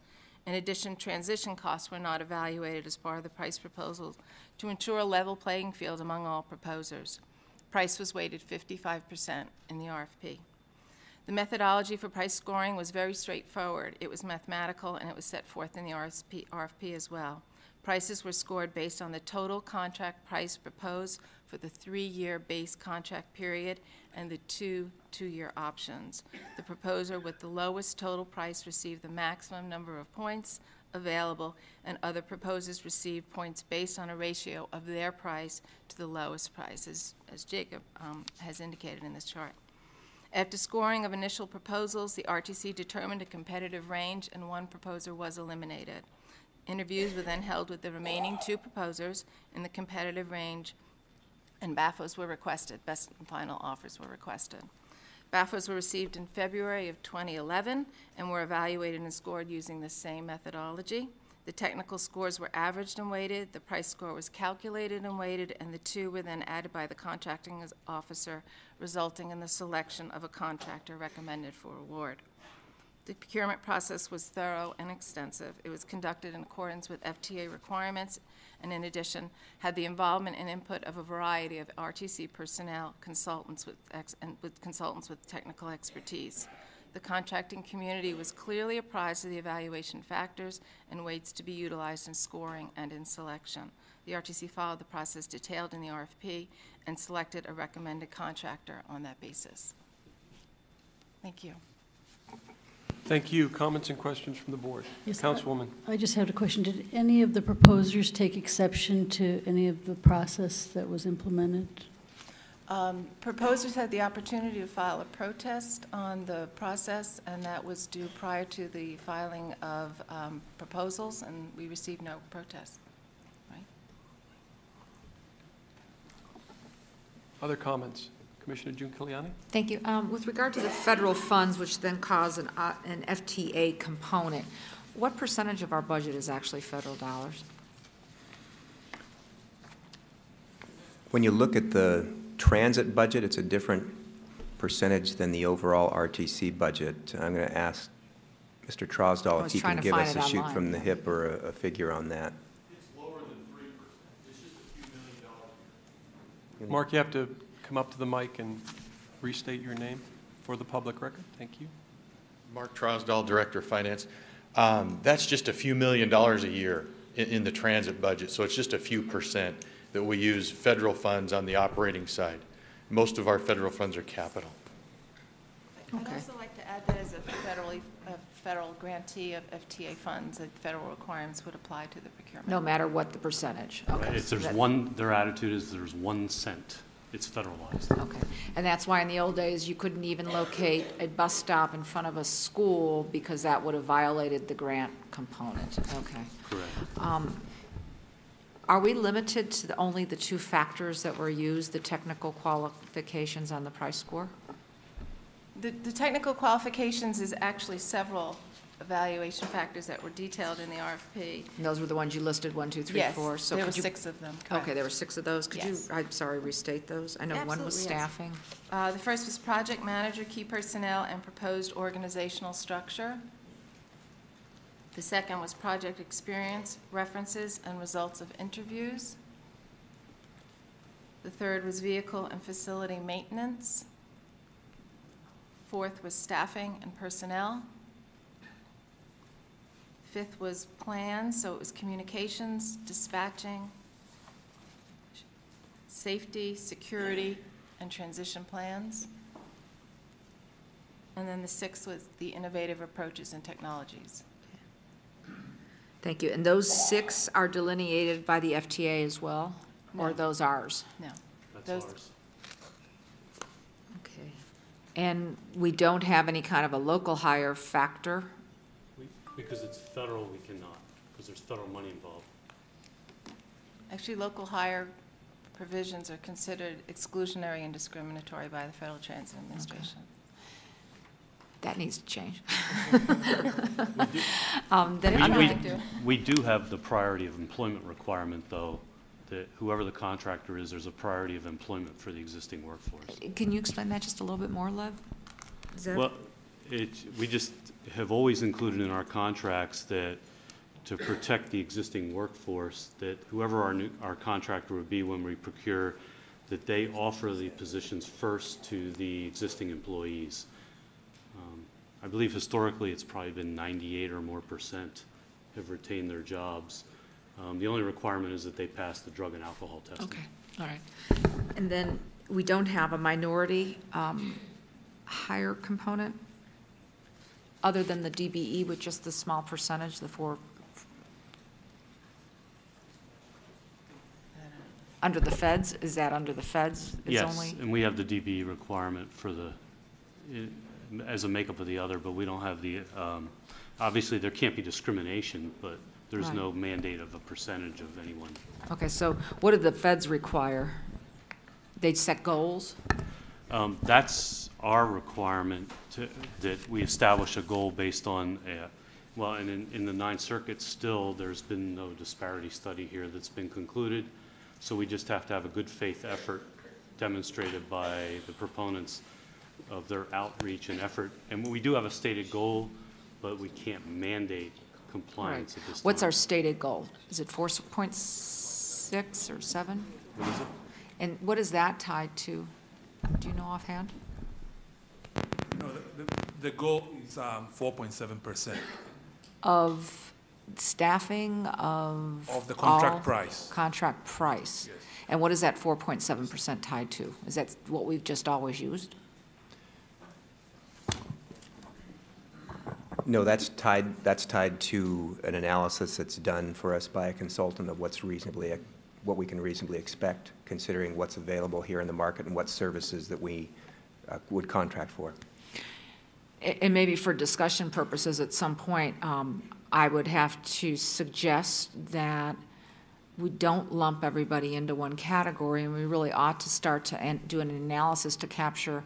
In addition, transition costs were not evaluated as part of the price proposals to ensure a level playing field among all proposers. Price was weighted 55% in the RFP. The methodology for price scoring was very straightforward. It was mathematical, and it was set forth in the RFP as well. Prices were scored based on the total contract price proposed for the 3-year base contract period and the 2 2-year options. The proposer with the lowest total price received the maximum number of points available, and other proposers received points based on a ratio of their price to the lowest price, as Jacob has indicated in this chart. After scoring of initial proposals, the RTC determined a competitive range, and one proposer was eliminated. Interviews were then held with the remaining 2 proposers in the competitive range, and BAFOs were requested. Best and final offers were requested. BAFOs were received in February of 2011 and were evaluated and scored using the same methodology. The technical scores were averaged and weighted, the price score was calculated and weighted, and the 2 were then added by the contracting officer, resulting in the selection of a contractor recommended for award. The procurement process was thorough and extensive. It was conducted in accordance with FTA requirements, and in addition, had the involvement and input of a variety of RTC personnel, consultants with technical expertise. The contracting community was clearly apprised of the evaluation factors and weights to be utilized in scoring and in selection. The RTC followed the process detailed in the RFP and selected a recommended contractor on that basis. Thank you. Thank you. Comments and questions from the board? Yes, Councilwoman. I just had a question. Did any of the proposers take exception to any of the process that was implemented? Proposers had the opportunity to file a protest on the process, and that was due prior to the filing of proposals, and we received no protests. Right? Other comments? Commissioner Giuliani? Thank you. With regard to the federal funds, which then cause an FTA component, what percentage of our budget is actually federal dollars? When you look at the transit budget, it's a different percentage than the overall RTC budget. I'm going to ask Mr. Trosdahl if he can give us a shoot from the hip or a figure on that. It's lower than 3%. It's just a few $1 million. Mark, you have to come up to the mic and restate your name for the public record. Thank you. Mark Trosdahl, Director of Finance. That's just a few $1 million a year in the transit budget, so it's just a few percent that we use federal funds on the operating side. Most of our federal funds are capital. I'd also like to add that as a federal grantee of FTA funds, that federal requirements would apply to the procurement. No matter what the percentage? Okay. Right. If there's one, their attitude is there's 1 cent. It's federalized. Okay. And that's why in the old days you couldn't even locate a bus stop in front of a school because that would have violated the grant component. Okay. Correct. Are we limited to only the 2 factors that were used, the technical qualifications and the price score? The technical qualifications is actually several evaluation factors that were detailed in the RFP. And those were the ones you listed, 1, 2, 3, 4? Yes, there were 6 of them. Correct. Okay, there were 6 of those. Could Yes. you, I'm sorry, restate those? I know one was Absolutely, yes. staffing. The first was project manager, key personnel, and proposed organizational structure. The second was project experience, references, and results of interviews. The third was vehicle and facility maintenance. Fourth was staffing and personnel. Fifth was plans, so it was communications, dispatching, safety, security, and transition plans. And then the sixth was the innovative approaches and technologies. Thank you. And those 6 are delineated by the FTA as well? Or No. are those ours? No. That's ours. Okay. And we don't have any kind of a local hire factor? Because it's federal, we cannot, because there's federal money involved. Actually, local hire provisions are considered exclusionary and discriminatory by the Federal Transit Administration. That needs to change. We do have the priority of employment requirement, though, that whoever the contractor is, there's a priority of employment for the existing workforce. Can you explain that just a little bit more, Lev? Is that Well, we just have always included in our contracts that to protect the existing workforce, that whoever our contractor would be when we procure, that they offer the positions first to the existing employees. I believe historically it's probably been 98% or more have retained their jobs. The only requirement is that they pass the drug and alcohol testing. Okay, all right. And then we don't have a minority hire component other than the DBE with just the small percentage, the 4? Under the feds? Is that under the feds? It's Yes, only, and we have the DBE requirement for the as a makeup of the other, but we don't have the, obviously, there can't be discrimination, but there's Right. no mandate of a percentage of anyone. Okay, so what do the feds require? They set goals? That's our requirement, that we establish a goal based on, well, and in the Ninth Circuit still, there's been no disparity study here that's been concluded, so we just have to have a good faith effort demonstrated by the proponents of their outreach and effort. And we do have a stated goal, but we can't mandate compliance at this time. What's our stated goal? Is it 4.6 or 7? What is it? And what is that tied to? Do you know offhand? No, the goal is 4.7%. Of staffing, of the contract all- price. Contract price. Yes. And what is that 4.7% tied to? Is that what we've just always used? No, that's tied to an analysis that's done for us by a consultant of what we can reasonably expect, considering what's available here in the market and what services that we would contract for. And maybe for discussion purposes at some point, I would have to suggest that we don't lump everybody into one category, and we really ought to start to do an analysis to capture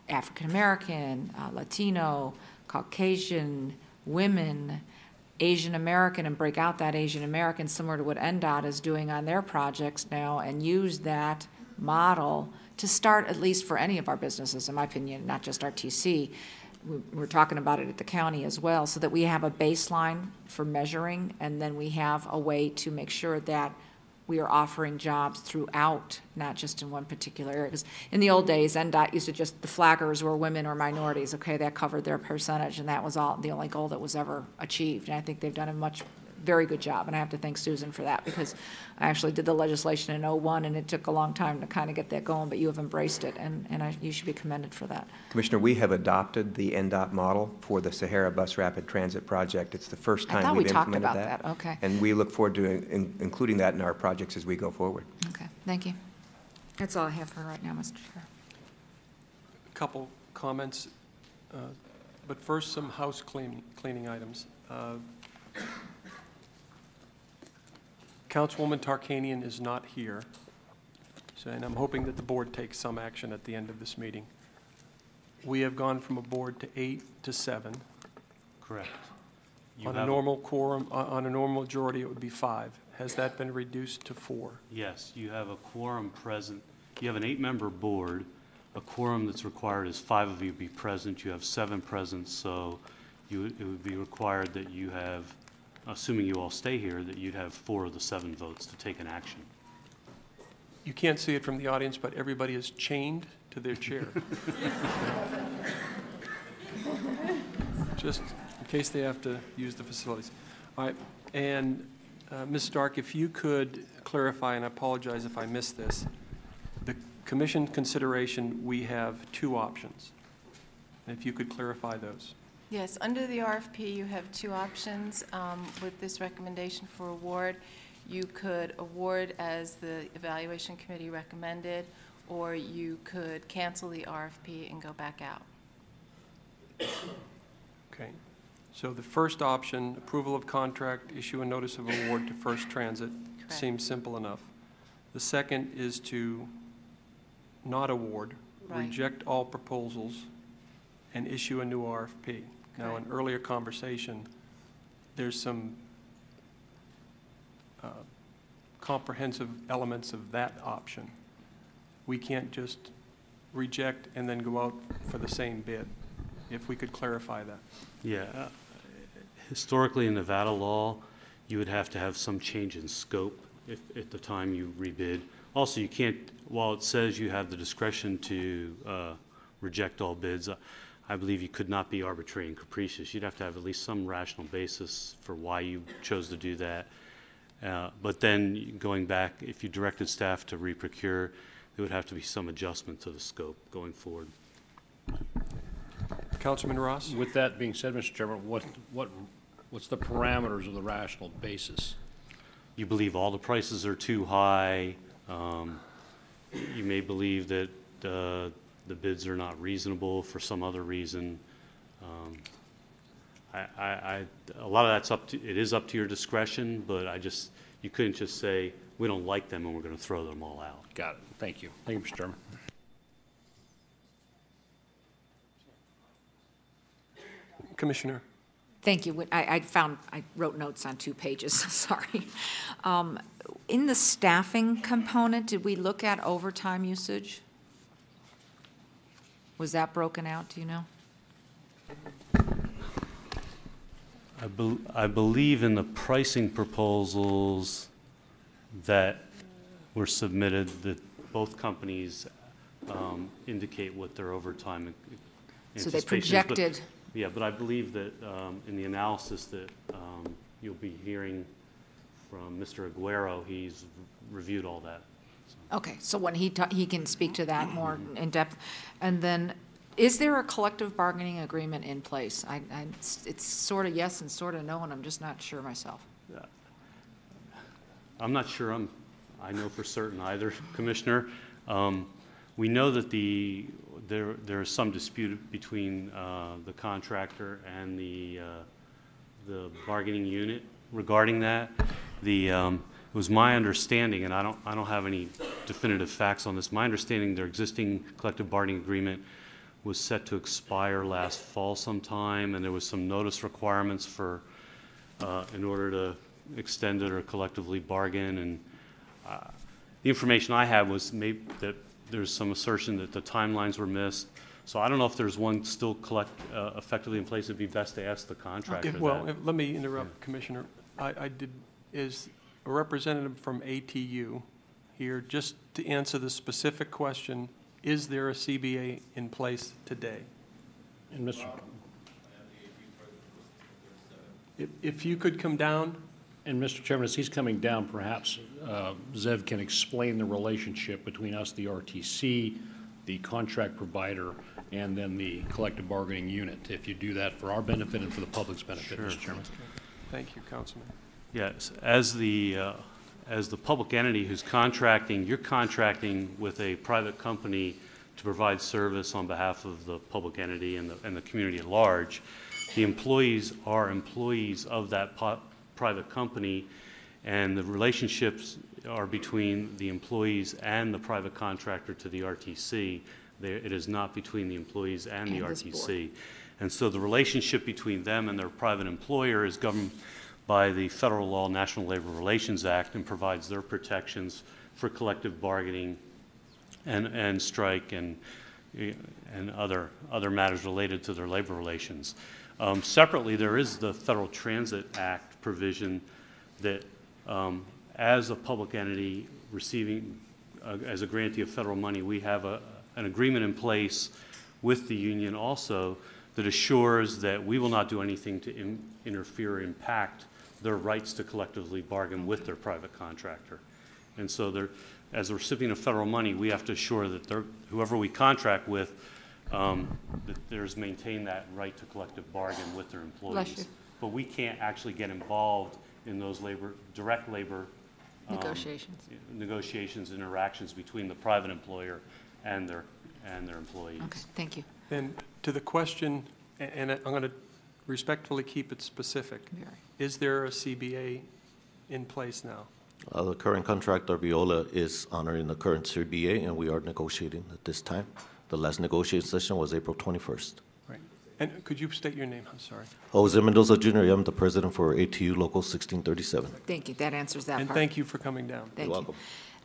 African American, Latino, Caucasian, women, Asian American, and break out that Asian American similar to what NDOT is doing on their projects now, and use that model to start, at least for any of our businesses, in my opinion, not just RTC. We're talking about it at the county as well, so that we have a baseline for measuring, and then we have a way to make sure that we are offering jobs throughout, not just in one particular area. Because in the old days, NDOT used to just, the flaggers were women or minorities, okay, that covered their percentage, and that was all, the only goal that was ever achieved. And I think they've done a very good job, and I have to thank Susan for that, because I actually did the legislation in '01, and it took a long time to kind of get that going, but you have embraced it, and you should be commended for that. Commissioner, we have adopted the NDOT model for the Sahara Bus Rapid Transit Project. It's the first time we've implemented that. I thought we talked about that, okay. And we look forward to including that in our projects as we go forward. Okay, thank you. That's all I have for right now, Mr. Chair. A couple comments, but first some house cleaning items. Councilwoman Tarkanian is not here, and I'm hoping that the board takes some action at the end of this meeting. We have gone from a board to 8 to 7. Correct. On a normal quorum, on a normal majority, it would be 5. Has that been reduced to 4? Yes, you have a quorum present. You have an 8-member board. A quorum that's required is 5 of you be present. You have 7 present, so it would be required that you have, assuming you all stay here, that you'd have 4 of the 7 votes to take an action. You can't see it from the audience, but everybody is chained to their chair. Just in case they have to use the facilities. All right, and Ms. Stark, if you could clarify, and I apologize if I missed this, the commission consideration, we have 2 options. And if you could clarify those. Yes, under the RFP, you have 2 options with this recommendation for award. You could award as the evaluation committee recommended, or you could cancel the RFP and go back out. Okay. So the first option, approval of contract, issue a notice of award to First Transit, Correct. seems simple enough. The second is to not award, Right. reject all proposals, and issue a new RFP. Now, in earlier conversation, there's some comprehensive elements of that option. We can't just reject and then go out for the same bid. If we could clarify that. Yeah. Historically, in Nevada law, you would have to have some change in scope at the time you rebid. Also, you can't, while it says you have the discretion to reject all bids, I believe you could not be arbitrary and capricious. You'd have to have at least some rational basis for why you chose to do that. But then going back, if you directed staff to re-procure, there would have to be some adjustment to the scope going forward. Councilman Ross? With that being said, Mr. Chairman, what's the parameters of the rational basis? You believe all the prices are too high. You may believe that the bids are not reasonable for some other reason. A lot of that's it is up to your discretion, but you couldn't just say, we don't like them and we're going to throw them all out. Got it. Thank you. Thank you, Mr. Chairman. Commissioner. Thank you. I wrote notes on 2 pages, sorry. In the staffing component, did we look at overtime usage? Was that broken out, do you know? I believe in the pricing proposals that were submitted that both companies indicate what their overtime So they anticipation is. projected. Yeah, but I believe that in the analysis that you'll be hearing from Mr. Aguero, he's reviewed all that. So. Okay, so when he can speak to that more in depth. And then, is there a collective bargaining agreement in place? It's sort of yes and sort of no, and I'm just not sure myself. I'm not sure I know for certain either, Commissioner. We know that there is some dispute between the contractor and the bargaining unit regarding that. It was my understanding, and I don't have any definitive facts on this. My understanding, their existing collective bargaining agreement was set to expire last fall sometime, and there was some notice requirements for in order to extend it or collectively bargain. And the information I had was maybe that there's some assertion that the timelines were missed. So I don't know if there's one still effectively in place. It'd be best to ask the contractor that. Let me interrupt, Commissioner. Is a representative from ATU here just to answer the specific question, is there a CBA in place today? And Mr. If you could come down. And Mr. Chairman, as he's coming down, perhaps Zev can explain the relationship between us, the RTC, the contract provider, and then the collective bargaining unit, if you do that for our benefit and for the public's benefit, Sure. Mr. Chairman. Thank you, Councilman. Yes, as the public entity who's contracting, you're contracting with a private company to provide service on behalf of the public entity and the community at large. The employees are employees of that private company, and the relationships are between the employees and the private contractor to the RTC. It is not between the employees and the RTC. And so the relationship between them and their private employer is governed by the federal law, National Labor Relations Act, and provides their protections for collective bargaining and strike and other matters related to their labor relations. Separately, there is the Federal Transit Act provision that as a public entity receiving, as a grantee of federal money, we have an agreement in place with the union also that assures that we will not do anything to interfere or impact their rights to collectively bargain with their private contractor. And so as a recipient of federal money, we have to assure that whoever we contract with, that there's maintained that right to collective bargain with their employees. But we can't actually get involved in those direct labor negotiations, interactions between the private employer and their employees. Okay, thank you. Then to the question, and I'm going to respectfully keep it specific. Is there a CBA in place now? The current contractor, Viola, is honoring the current CBA, and we are negotiating at this time. The last negotiation session was April 21st. Right. And could you state your name? I'm sorry. Jose Mendoza Jr., I'm the president for ATU Local 1637. Thank you. That answers that part. And thank you for coming down. Thank You're you.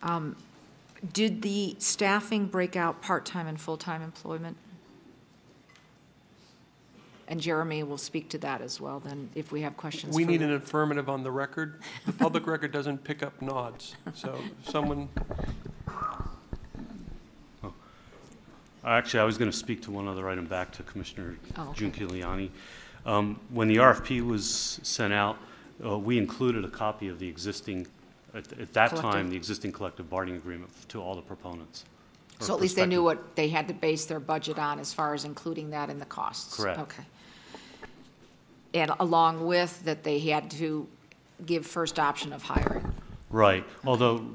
welcome. Did the staffing break out part-time and full-time employment? And Jeremy will speak to that as well, then, if we have questions. We need an affirmative on the record. The public record doesn't pick up nods. So someone. Actually, I was going to speak to one other item back to Commissioner Giuliani. When the RFP was sent out, we included a copy of the existing, at that time, the existing collective bargaining agreement to all the proponents. So at least they knew what they had to base their budget on as far as including that in the costs? Correct. Okay. And along with that, they had to give first option of hiring? Right. Although,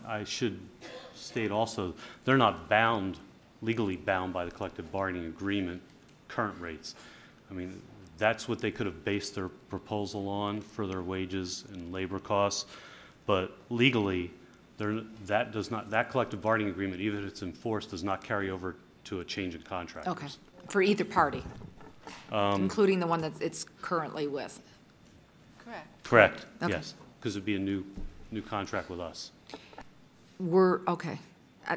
I should state also, they're not bound legally bound by the collective bargaining agreement current rates. I mean, that's what they could have based their proposal on for their wages and labor costs, but legally, that collective bargaining agreement, even if it's enforced, does not carry over to a change in contractors. Okay, for either party, including the one that it's currently with. Correct. Correct, Okay. yes, because it'd be a new contract with us. Okay.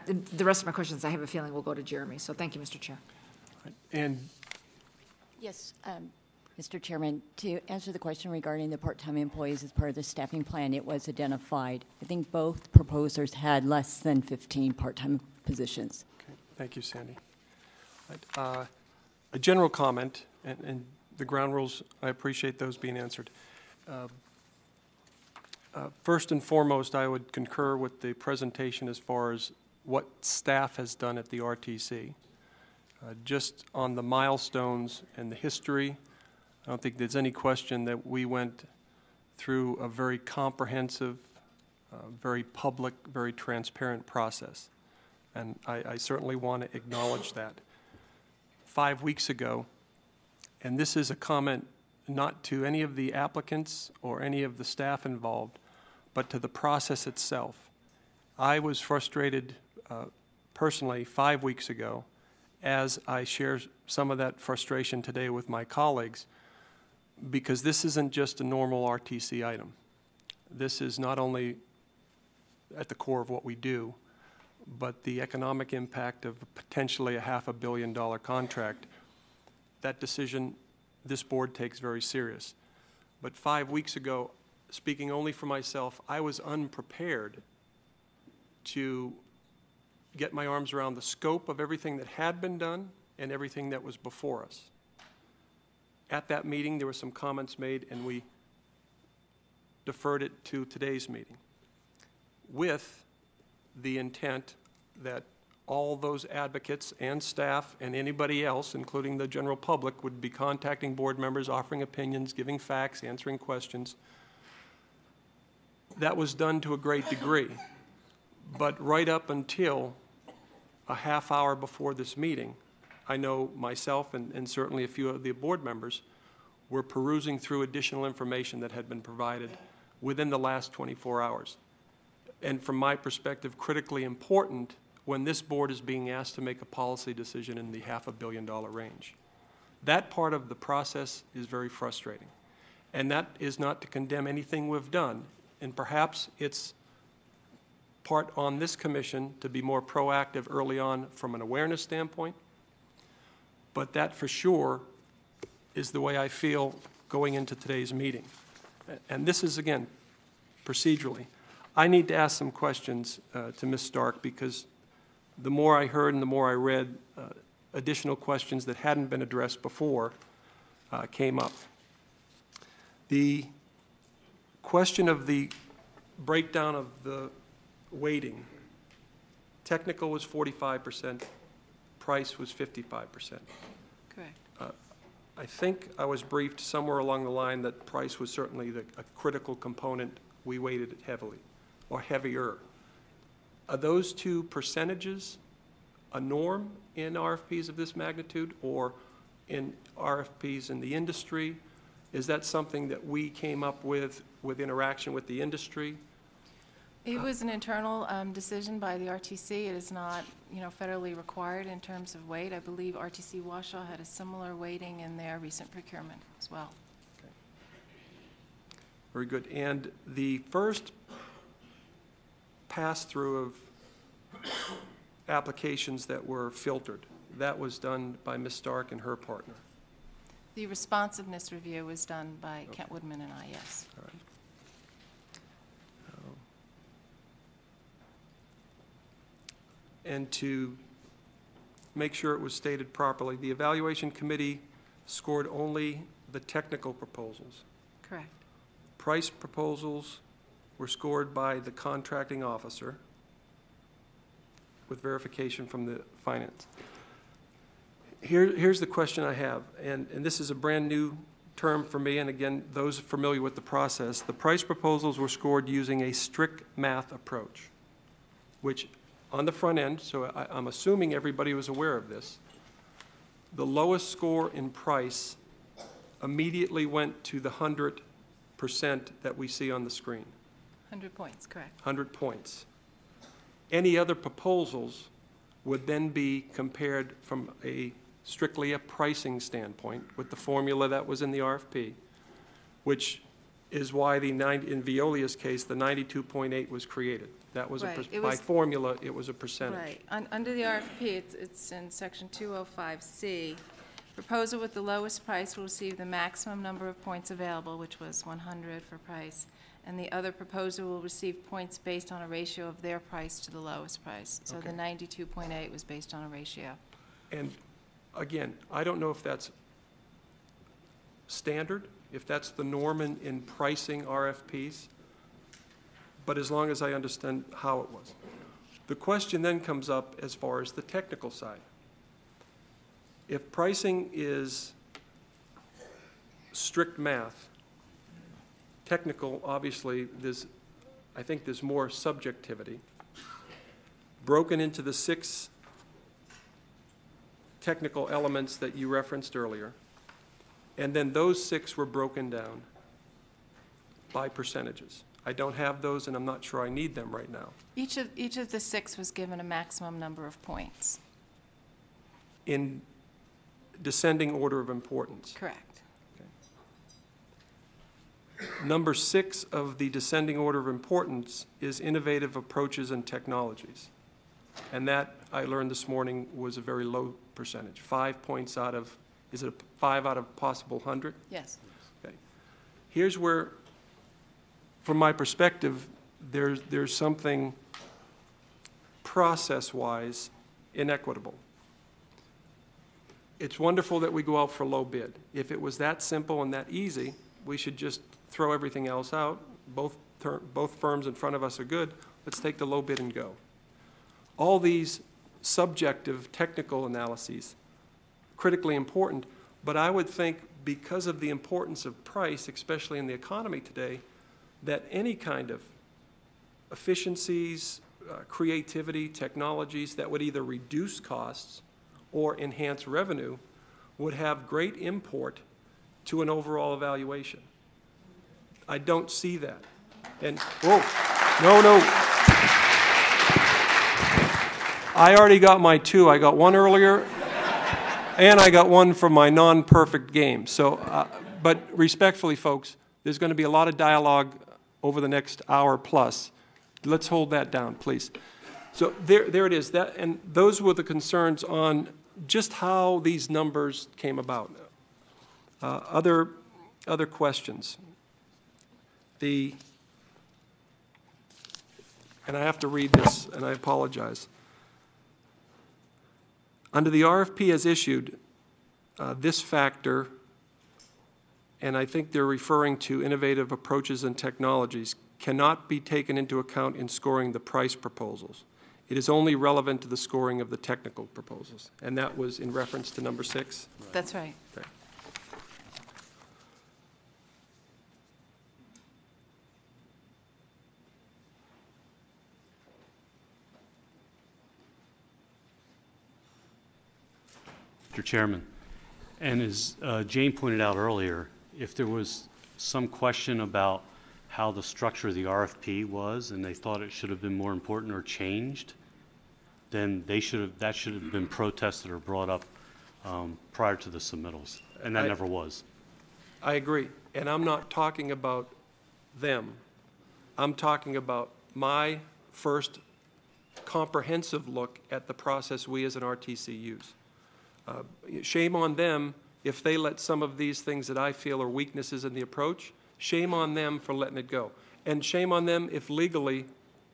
The rest of my questions, I have a feeling will go to Jeremy, so thank you, Mr. Chair. And Yes, Mr. Chairman, to answer the question regarding the part-time employees as part of the staffing plan, it was identified. I think both proposers had less than 15 part-time positions. okay, thank you, Sandy. A general comment, and the ground rules, I appreciate those being answered. First and foremost, I would concur with the presentation as far as what staff has done at the RTC. Just on the milestones and the history, I don't think there's any question that we went through a very comprehensive, very public, very transparent process. And I certainly want to acknowledge that. 5 weeks ago, and this is a comment not to any of the applicants or any of the staff involved, but to the process itself. I was frustrated personally 5 weeks ago, as I share some of that frustration today with my colleagues, because this isn't just a normal RTC item. This is not only at the core of what we do, but the economic impact of potentially a $500 million contract. That decision this board takes very serious. But 5 weeks ago, speaking only for myself, I was unprepared to get my arms around the scope of everything that had been done and everything that was before us. At that meeting, there were some comments made, and we deferred it to today's meeting with the intent that all those advocates and staff and anybody else, including the general public, would be contacting board members, offering opinions, giving facts, answering questions. That was done to a great degree. But right up until a half hour before this meeting, I know myself and certainly a few of the board members were perusing through additional information that had been provided within the last 24 hours. And from my perspective, critically important when this board is being asked to make a policy decision in the $500 million range. That part of the process is very frustrating. And that is not to condemn anything we've done. And perhaps it's part on this commission to be more proactive early on from an awareness standpoint. But that for sure is the way I feel going into today's meeting. And this is, again, procedurally. I need to ask some questions to Ms. Stark, because the more I heard and the more I read, additional questions that hadn't been addressed before came up. The question of the breakdown of the weighting, technical was 45%, price was 55%. Correct. I think I was briefed somewhere along the line that price was certainly a critical component. We weighted it heavily, or heavier. Are those two percentages a norm in RFPs of this magnitude, or in RFPs in the industry? Is that something that we came up with interaction with the industry? It was an internal decision by the RTC. It is not, federally required in terms of weight. I believe RTC Washoe had a similar weighting in their recent procurement as well. Okay. Very good. And the first pass-through of applications that were filtered, that was done by Ms. Stark and her partner. The responsiveness review was done by Kent Woodman and I, yes. All right. And to make sure it was stated properly, the evaluation committee scored only the technical proposals. Correct. Price proposals were scored by the contracting officer with verification from the finance. Here's the question I have, and this is a brand new term for me, and again, those familiar with the process. The price proposals were scored using a strict math approach, which on the front end, so I'm assuming everybody was aware of this, the lowest score in price immediately went to the 100% that we see on the screen. 100 points, correct. 100 points. Any other proposals would then be compared from strictly a pricing standpoint with the formula that was in the RFP, which is why in Veolia's case, the 92.8 was created. That was, Right. by formula, it was a percentage. Right. Under the RFP, it's in section 205C. Proposal with the lowest price will receive the maximum number of points available, which was 100 for price, and the other proposal will receive points based on a ratio of their price to the lowest price. So the 92.8 was based on a ratio. And again, I don't know if that's standard, if that's the norm in pricing RFPs, but as long as I understand how it was. The question then comes up as far as the technical side. If pricing is strict math, technical, obviously, I think there's more subjectivity. Broken into the 6 technical elements that you referenced earlier, and then those 6 were broken down by percentages. I don't have those, and I'm not sure I need them right now. Each of the 6 was given a maximum number of points. In descending order of importance. Correct. Okay. Number 6 of the descending order of importance is innovative approaches and technologies. And that, I learned this morning, was a very low percentage. 5 points out of, is it 5 out of possible 100? Yes. Okay. Here's where, from my perspective, there's something process-wise inequitable. It's wonderful that we go out for low bid. If it was that simple and that easy, we should just throw everything else out. Both firms in front of us are good. Let's take the low bid and go. All these subjective technical analyses, critically important, but I would think because of the importance of price, especially in the economy today, that any kind of efficiencies, creativity, technologies that would either reduce costs or enhance revenue would have great import to an overall evaluation. I don't see that. And, whoa, no. I already got my 2. I got 1 earlier, and I got 1 from my non-perfect game. So, but respectfully, folks, there's going to be a lot of dialogue over the next hour plus. Let's hold that down, please. So there it is. And those were the concerns on just how these numbers came about. Other questions? And I have to read this, and I apologize. Under the RFP as issued, this factor, and I think they're referring to innovative approaches and technologies, cannot be taken into account in scoring the price proposals. It is only relevant to the scoring of the technical proposals. And that was in reference to number 6? That's right. Okay. Mr. Chairman, and as Jane pointed out earlier, if there was some question about how the structure of the RFP was and they thought it should have been more important or changed, then that should have been protested or brought up prior to the submittals, and that never was. I agree, and I'm not talking about them. I'm talking about my first comprehensive look at the process we as an RTC use. Shame on them if they let some of these things that I feel are weaknesses in the approach. Shame on them for letting it go. And shame on them if legally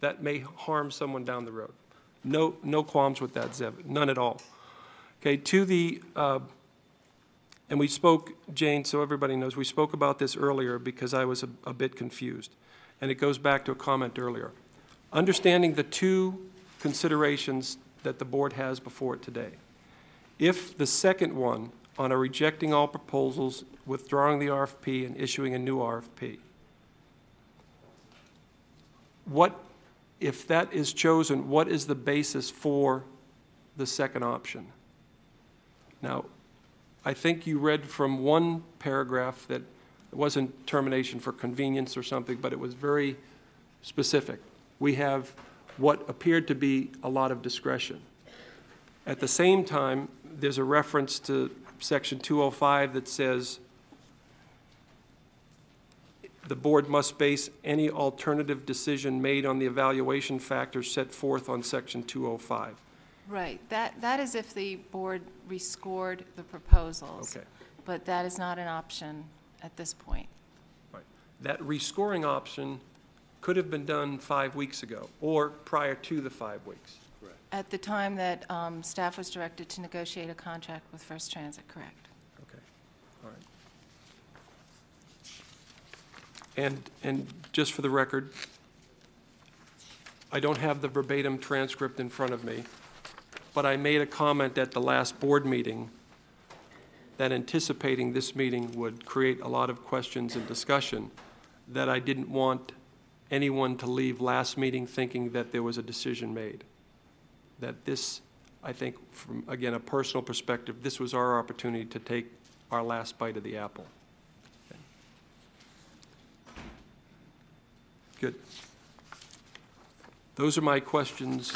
that may harm someone down the road. No qualms with that, Zev, none at all. Okay, and we spoke, Jane, so everybody knows, we spoke about this earlier because I was a bit confused. And it goes back to a comment earlier. Understanding the 2 considerations that the board has before it today. If the second one on a rejecting all proposals, withdrawing the RFP, and issuing a new RFP, what if that is chosen, what is the basis for the second option? Now, I think you read from one paragraph that it wasn't termination for convenience or something, but it was very specific. We have what appeared to be a lot of discretion. At the same time, there's a reference to Section 205 that says the board must base any alternative decision made on the evaluation factors set forth on Section 205. Right. That is if the board rescored the proposals. Okay. But that is not an option at this point. Right. That rescoring option could have been done 5 weeks ago or prior to the 5 weeks. At the time that staff was directed to negotiate a contract with First Transit, correct? Okay. All right. And just for the record, I don't have the verbatim transcript in front of me, but I made a comment at the last board meeting that anticipating this meeting would create a lot of questions and discussion, that I didn't want anyone to leave last meeting thinking that there was a decision made. That this, I think, from, again, a personal perspective, this was our opportunity to take our last bite of the apple. Okay. Good. Those are my questions,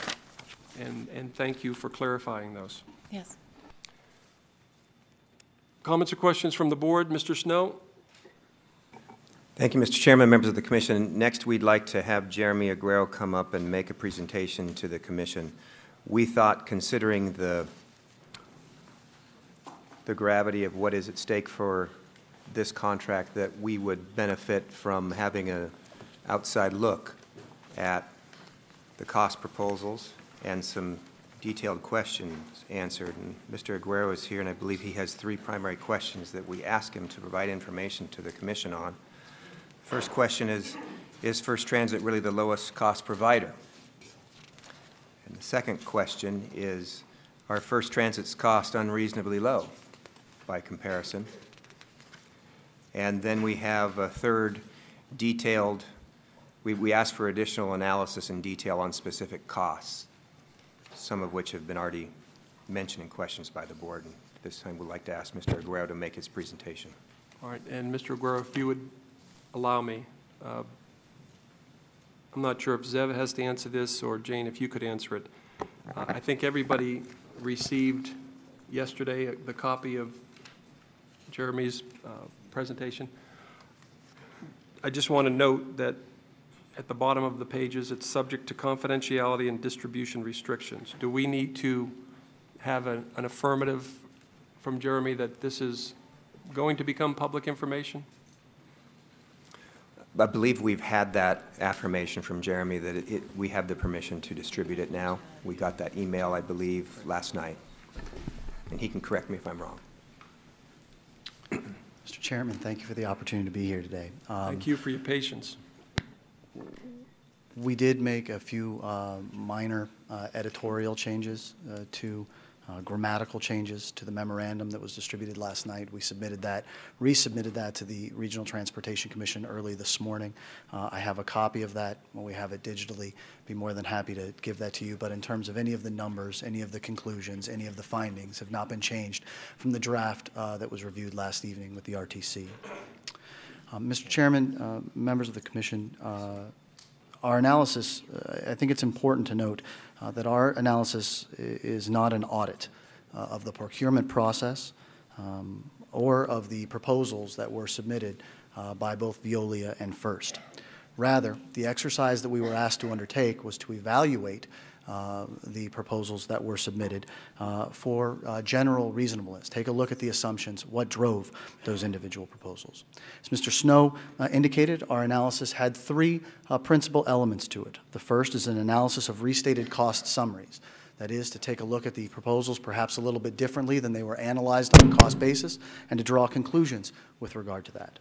and thank you for clarifying those. Yes. Comments or questions from the board? Mr. Snow? Thank you, Mr. Chairman, members of the commission. Next, we'd like to have Jeremy Aguero come up and make a presentation to the commission. We thought, considering the gravity of what is at stake for this contract, that we would benefit from having an outside look at the cost proposals and some detailed questions answered. And Mr. Aguero is here, and I believe he has 3 primary questions that we ask him to provide information to the commission on. First question is First Transit really the lowest cost provider? And the second question is, are First Transit's costs unreasonably low by comparison? And then we have a third detailed, we ask for additional analysis and detail on specific costs, some of which have been already mentioned in questions by the board. And this time we'd like to ask Mr. Aguero to make his presentation. All right, and Mr. Aguero, if you would allow me, I'm not sure if Zev has to answer this, or Jane, if you could answer it. I think everybody received yesterday the copy of Jeremy's presentation. I just want to note that at the bottom of the pages, it's subject to confidentiality and distribution restrictions. Do we need to have an affirmative from Jeremy that this is going to become public information? I believe we've had that affirmation from Jeremy that we have the permission to distribute it now. We got that email, I believe, last night. And he can correct me if I'm wrong. Mr. Chairman, thank you for the opportunity to be here today. Thank you for your patience. We did make a few minor editorial changes to grammatical changes to the memorandum that was distributed last night. We submitted that, resubmitted that to the Regional Transportation Commission early this morning. I have a copy of that. When we have it digitally, be more than happy to give that to you. But in terms of any of the numbers, any of the conclusions, any of the findings have not been changed from the draft that was reviewed last evening with the RTC. Mr. Chairman, members of the Commission, our analysis, I think it's important to note that our analysis is not an audit of the procurement process or of the proposals that were submitted by both Veolia and First. Rather, the exercise that we were asked to undertake was to evaluate the proposals that were submitted for general reasonableness. Take a look at the assumptions, what drove those individual proposals. As Mr. Snow indicated, our analysis had 3 principal elements to it. The first is an analysis of restated cost summaries. That is, to take a look at the proposals perhaps a little bit differently than they were analyzed on a cost basis and to draw conclusions with regard to that.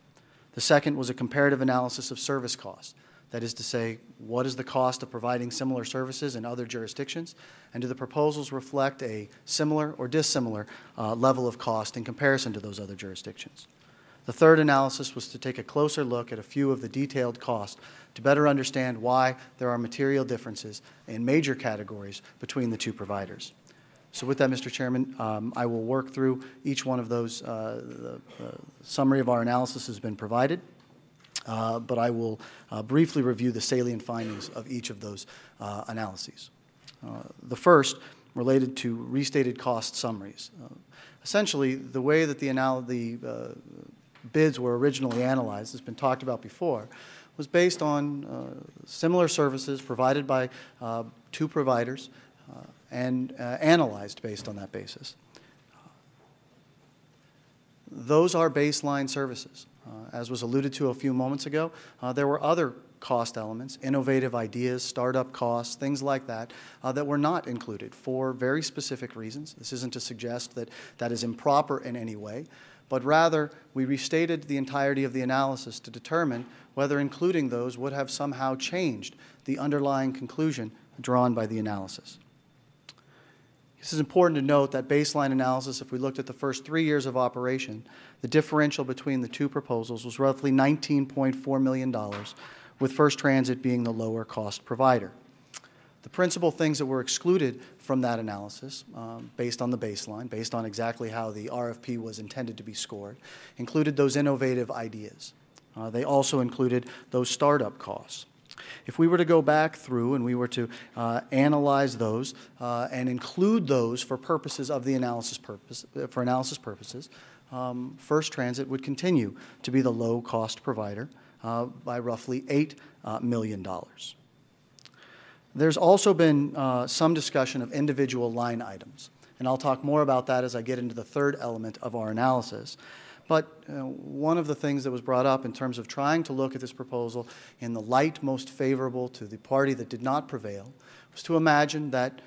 The second was a comparative analysis of service costs. That is to say, what is the cost of providing similar services in other jurisdictions, and do the proposals reflect a similar or dissimilar level of cost in comparison to those other jurisdictions? The third analysis was to take a closer look at a few of the detailed costs to better understand why there are material differences in major categories between the two providers. So with that, Mr. Chairman, I will work through each one of those. The summary of our analysis has been provided, but I will briefly review the salient findings of each of those analyses. The first related to restated cost summaries. Essentially, the way that the bids were originally analyzed, has been talked about before, was based on similar services provided by two providers and analyzed based on that basis. Those are baseline services. As was alluded to a few moments ago, there were other cost elements, innovative ideas, startup costs, things like that, that were not included for very specific reasons. This isn't to suggest that that is improper in any way, but rather we restated the entirety of the analysis to determine whether including those would have somehow changed the underlying conclusion drawn by the analysis. This is important to note that baseline analysis, if we looked at the first 3 years of operation, the differential between the two proposals was roughly $19.4 million, with First Transit being the lower cost provider. The principal things that were excluded from that analysis, based on the baseline, based on exactly how the RFP was intended to be scored, included those innovative ideas. They also included those startup costs. If we were to go back through and we were to analyze those and include those for purposes of the analysis purposes, First Transit would continue to be the low-cost provider by roughly $8 million. There's also been some discussion of individual line items, and I'll talk more about that as I get into the third element of our analysis. But one of the things that was brought up in terms of trying to look at this proposal in the light most favorable to the party that did not prevail was to imagine that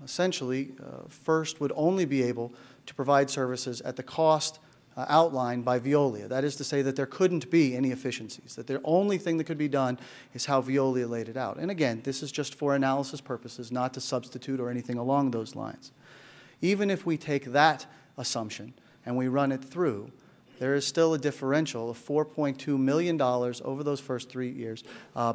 essentially First would only be able to provide services at the cost outlined by Veolia. That is to say that there couldn't be any efficiencies, that the only thing that could be done is how Veolia laid it out. And again, this is just for analysis purposes, not to substitute or anything along those lines. Even if we take that assumption and we run it through, there is still a differential of $4.2 million over those first 3 years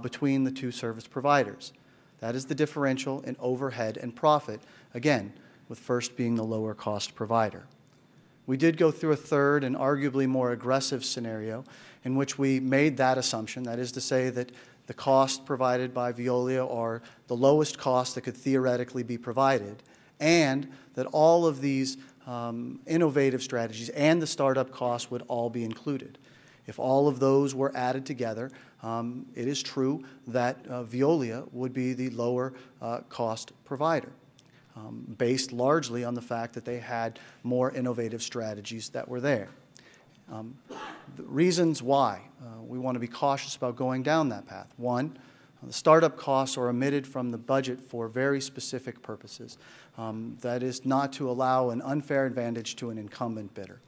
between the two service providers. That is the differential in overhead and profit, again, with First being the lower cost provider. We did go through a third and arguably more aggressive scenario in which we made that assumption, that is to say that the cost provided by Veolia are the lowest cost that could theoretically be provided, and that all of these innovative strategies and the startup costs would all be included. If all of those were added together, it is true that Veolia would be the lower cost provider, based largely on the fact that they had more innovative strategies that were there. The reasons why we want to be cautious about going down that path. One, the startup costs are omitted from the budget for very specific purposes. That is not to allow an unfair advantage to an incumbent bidder.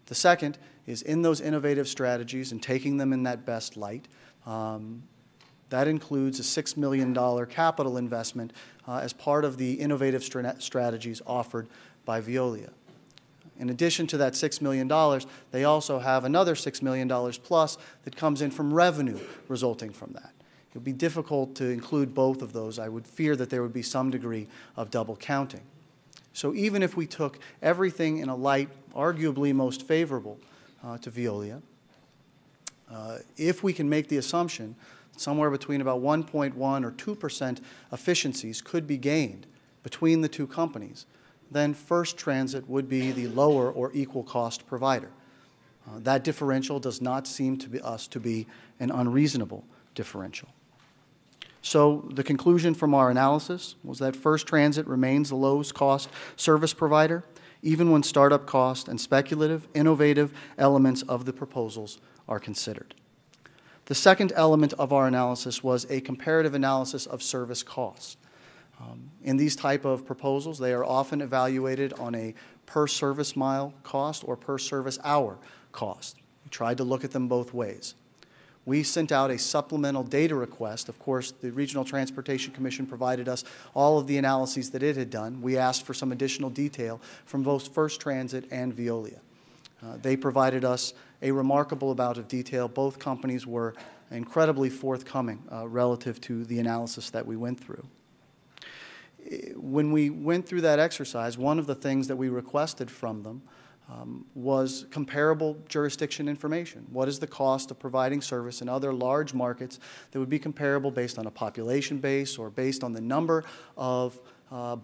The second is in those innovative strategies and taking them in that best light. That includes a $6 million capital investment as part of the innovative strategies offered by Veolia. In addition to that $6 million, they also have another $6 million plus that comes in from revenue resulting from that. It would be difficult to include both of those. I would fear that there would be some degree of double counting. So even if we took everything in a light arguably most favorable to Veolia, if we can make the assumption somewhere between about 1.1 or 2% efficiencies could be gained between the two companies, then First Transit would be the lower or equal cost provider. That differential does not seem to us to be an unreasonable differential. So the conclusion from our analysis was that First Transit remains the lowest cost service provider, even when startup cost and speculative, innovative elements of the proposals are considered. The second element of our analysis was a comparative analysis of service costs. In these type of proposals, they are often evaluated on a per service mile cost or per service hour cost. We tried to look at them both ways. We sent out a supplemental data request. Of course, the Regional Transportation Commission provided us all of the analyses that it had done. We asked for some additional detail from both First Transit and Veolia. They provided us a remarkable amount of detail. Both companies were incredibly forthcoming relative to the analysis that we went through. When we went through that exercise, one of the things that we requested from them was comparable jurisdiction information. What is the cost of providing service in other large markets that would be comparable based on a population base or based on the number of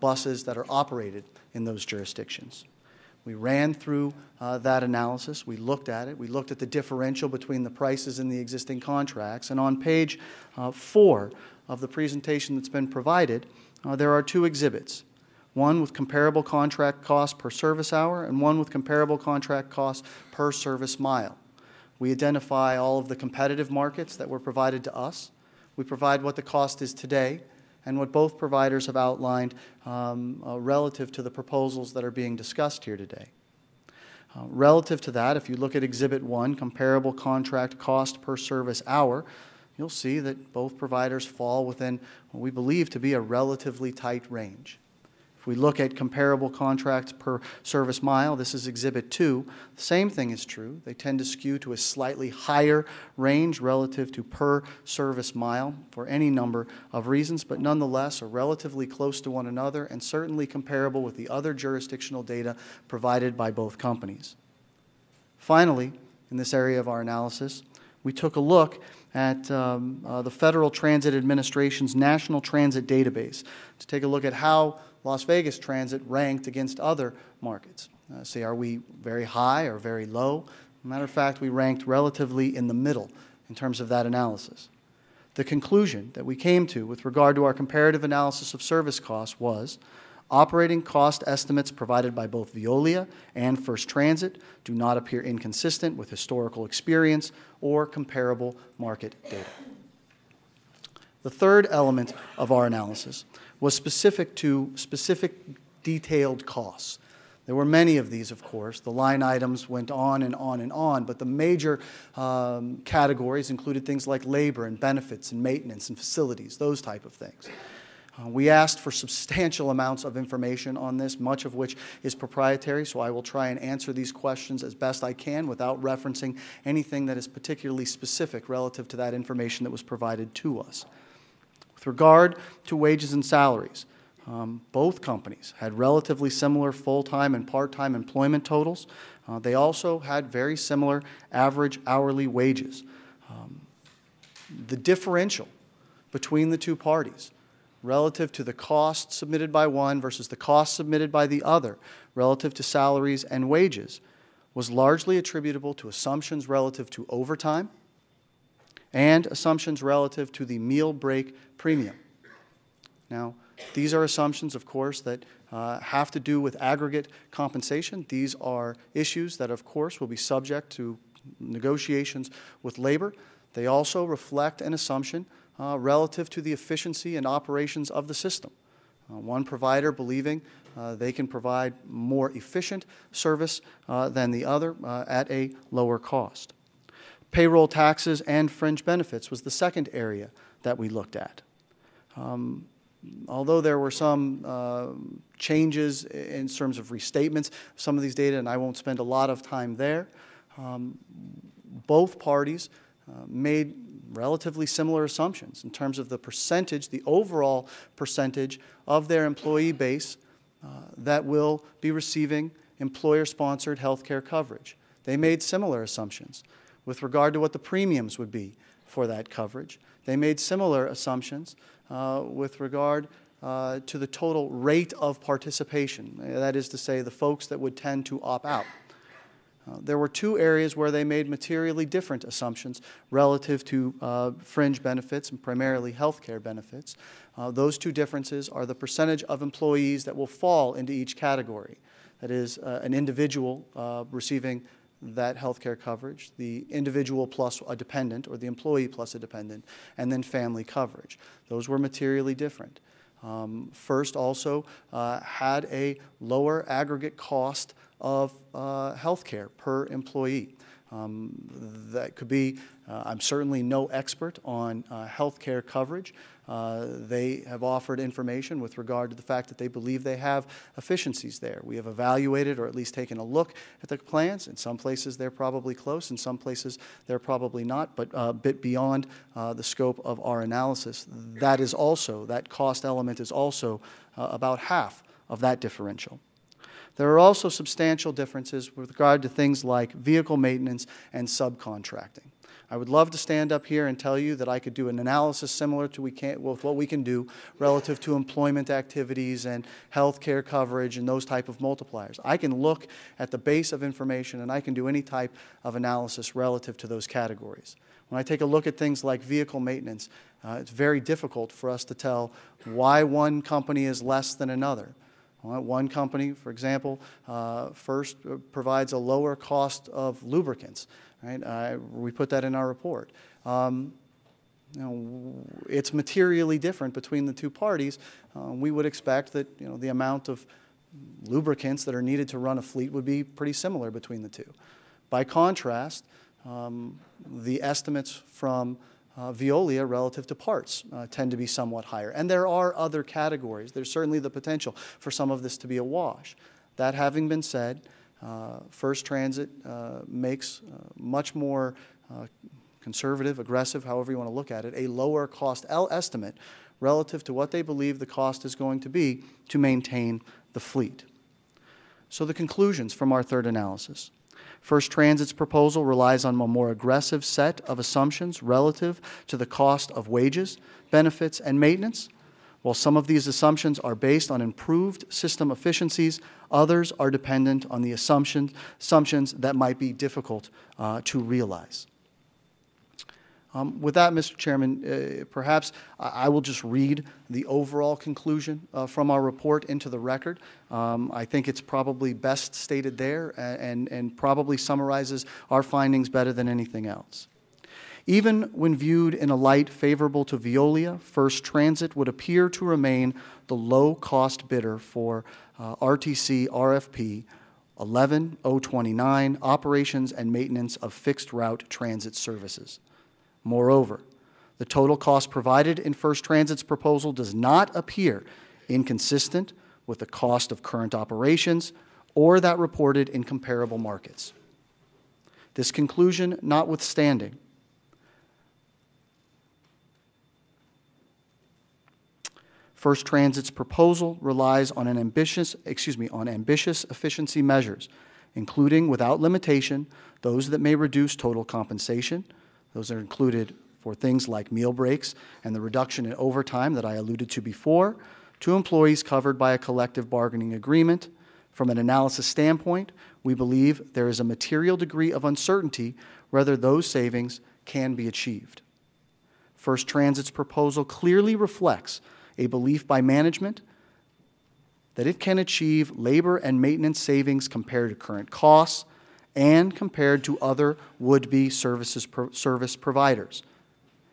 buses that are operated in those jurisdictions? We ran through that analysis. We looked at it. We looked at the differential between the prices in the existing contracts. And on page 4 of the presentation that's been provided, there are 2 exhibits, one with comparable contract cost per service hour and one with comparable contract cost per service mile. We identify all of the competitive markets that were provided to us. We provide what the cost is today and what both providers have outlined relative to the proposals that are being discussed here today. Relative to that, if you look at Exhibit 1, comparable contract cost per service hour, you'll see that both providers fall within what we believe to be a relatively tight range. If we look at comparable contracts per service mile, this is Exhibit 2, the same thing is true. They tend to skew to a slightly higher range relative to per service mile for any number of reasons, but nonetheless are relatively close to one another and certainly comparable with the other jurisdictional data provided by both companies. Finally, in this area of our analysis, we took a look at the Federal Transit Administration's National Transit Database to take a look at how Las Vegas Transit ranked against other markets. Say, are we very high or very low? As a matter of fact, we ranked relatively in the middle in terms of that analysis. The conclusion that we came to with regard to our comparative analysis of service costs was operating cost estimates provided by both Veolia and First Transit do not appear inconsistent with historical experience or comparable market data. The third element of our analysis was specific to detailed costs. There were many of these, of course. The line items went on and on and on, but the major categories included things like labor and benefits and maintenance and facilities, those type of things. We asked for substantial amounts of information on this, much of which is proprietary, so I will try and answer these questions as best I can without referencing anything that is particularly specific relative to that information that was provided to us. With regard to wages and salaries, both companies had relatively similar full-time and part-time employment totals. They also had very similar average hourly wages. The differential between the two parties relative to the cost submitted by one versus the cost submitted by the other relative to salaries and wages was largely attributable to assumptions relative to overtime and assumptions relative to the meal break premium. Now, these are assumptions, of course, that have to do with aggregate compensation. These are issues that, of course, will be subject to negotiations with labor. They also reflect an assumption relative to the efficiency and operations of the system. One provider believing they can provide more efficient service than the other at a lower cost. Payroll taxes and fringe benefits was the second area that we looked at. Although there were some changes in terms of restatements of some of these data, and I won't spend a lot of time there, both parties made relatively similar assumptions in terms of the percentage, the overall percentage of their employee base that will be receiving employer-sponsored health care coverage. They made similar assumptions with regard to what the premiums would be for that coverage. They made similar assumptions with regard to the total rate of participation, that is to say, the folks that would tend to opt out. There were two areas where they made materially different assumptions relative to fringe benefits and primarily health care benefits. Those two differences are the percentage of employees that will fall into each category. That is, an individual receiving that health care coverage, the individual plus a dependent, or the employee plus a dependent, and then family coverage. Those were materially different. First also had a lower aggregate cost of health care per employee. That could be, I'm certainly no expert on health care coverage. They have offered information with regard to the fact that they believe they have efficiencies there. We have evaluated or at least taken a look at the plans. In some places they're probably close, in some places they're probably not, but a bit beyond the scope of our analysis. That is also, that cost element is also about half of that differential. There are also substantial differences with regard to things like vehicle maintenance and subcontracting. I would love to stand up here and tell you that I could do an analysis similar to with what we can do relative to employment activities and health care coverage and those type of multipliers. I can look at the base of information and I can do any type of analysis relative to those categories. When I take a look at things like vehicle maintenance, it's very difficult for us to tell why one company is less than another. One company, for example, first provides a lower cost of lubricants. Right? We put that in our report. It's materially different between the two parties. We would expect that the amount of lubricants that are needed to run a fleet would be pretty similar between the two. By contrast, the estimates from Veolia relative to parts tend to be somewhat higher. And there are other categories. There's certainly the potential for some of this to be a wash. That having been said, First Transit makes much more conservative, aggressive, however you want to look at it, a lower cost estimate relative to what they believe the cost is going to be to maintain the fleet. So the conclusions from our third analysis. First Transit's proposal relies on a more aggressive set of assumptions relative to the cost of wages, benefits, and maintenance. While some of these assumptions are based on improved system efficiencies, others are dependent on the assumptions that might be difficult to realize. With that, Mr. Chairman, perhaps I will just read the overall conclusion from our report into the record. I think it's probably best stated there and probably summarizes our findings better than anything else. Even when viewed in a light favorable to Veolia, First Transit would appear to remain the low-cost bidder for RTC RFP 11029, Operations and Maintenance of Fixed Route Transit Services. Moreover, the total cost provided in First Transit's proposal does not appear inconsistent with the cost of current operations or that reported in comparable markets. This conclusion notwithstanding, First Transit's proposal relies on ambitious efficiency measures, including, without limitation, those that may reduce total compensation. Those are included for things like meal breaks and the reduction in overtime that I alluded to before, to employees covered by a collective bargaining agreement. From an analysis standpoint, we believe there is a material degree of uncertainty whether those savings can be achieved. First Transit's proposal clearly reflects a belief by management that it can achieve labor and maintenance savings compared to current costs and compared to other would-be service providers.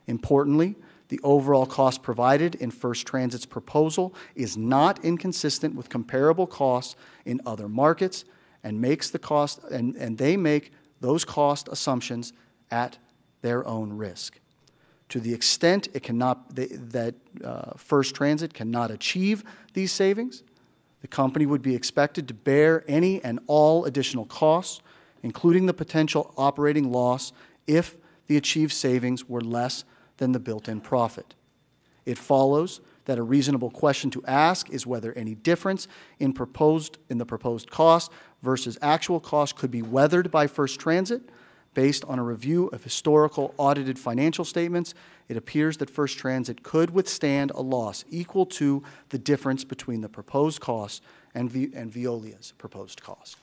Importantly, the overall cost provided in First Transit's proposal is not inconsistent with comparable costs in other markets and makes the cost and they make those cost assumptions at their own risk. To the extent it cannot, that First Transit cannot achieve these savings, the company would be expected to bear any and all additional costs, including the potential operating loss if the achieved savings were less than the built-in profit. It follows that a reasonable question to ask is whether any difference in the proposed cost versus actual cost could be weathered by First Transit. Based on a review of historical audited financial statements, it appears that First Transit could withstand a loss equal to the difference between the proposed cost and Veolia's proposed cost.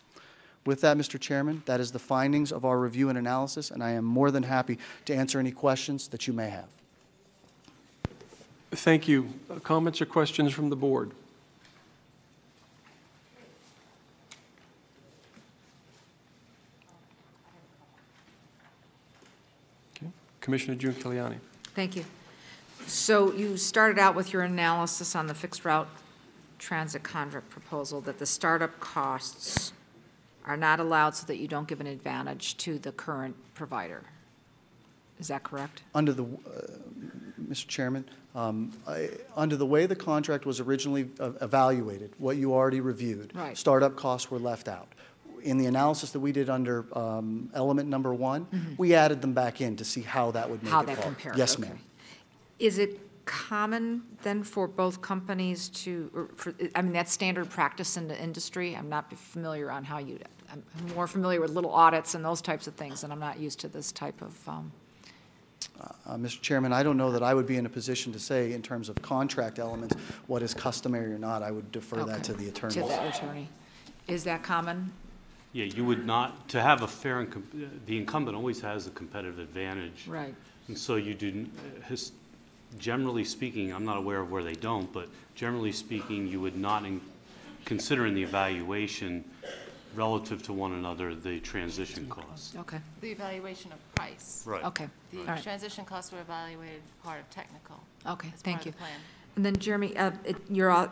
With that, Mr. Chairman, that is the findings of our review and analysis, and I am more than happy to answer any questions that you may have. Thank you. Comments or questions from the board? Okay. Commissioner Giuliani. Thank you. So you started out with your analysis on the fixed route transit contract proposal that the startup costs are not allowed so that you don't give an advantage to the current provider. Is that correct? Under the, Mr. Chairman, under the way the contract was originally evaluated, what you already reviewed, Right. startup costs were left out. In the analysis that we did under element number 1, we added them back in to see how that would make How it that fall. compares, Yes, okay. ma'am. Is it common then for both companies to, I mean, that's standard practice in the industry? I'm not familiar on how you, I'm more familiar with little audits and those types of things, and I'm not used to this type of, Mr. Chairman, I don't know that I would be in a position to say in terms of contract elements what is customary or not. I would defer that to the attorney. To the attorney. Is that common? Yeah, you would not, to have a fair, the incumbent always has a competitive advantage. Right. And so you do, generally speaking, I'm not aware of where they don't, but generally speaking, you would not consider in the evaluation relative to one another the transition costs. Okay. The evaluation of price. Right. Okay. The All right. transition costs were evaluated part of technical. Okay, as thank part you. of the plan. And then, Jeremy,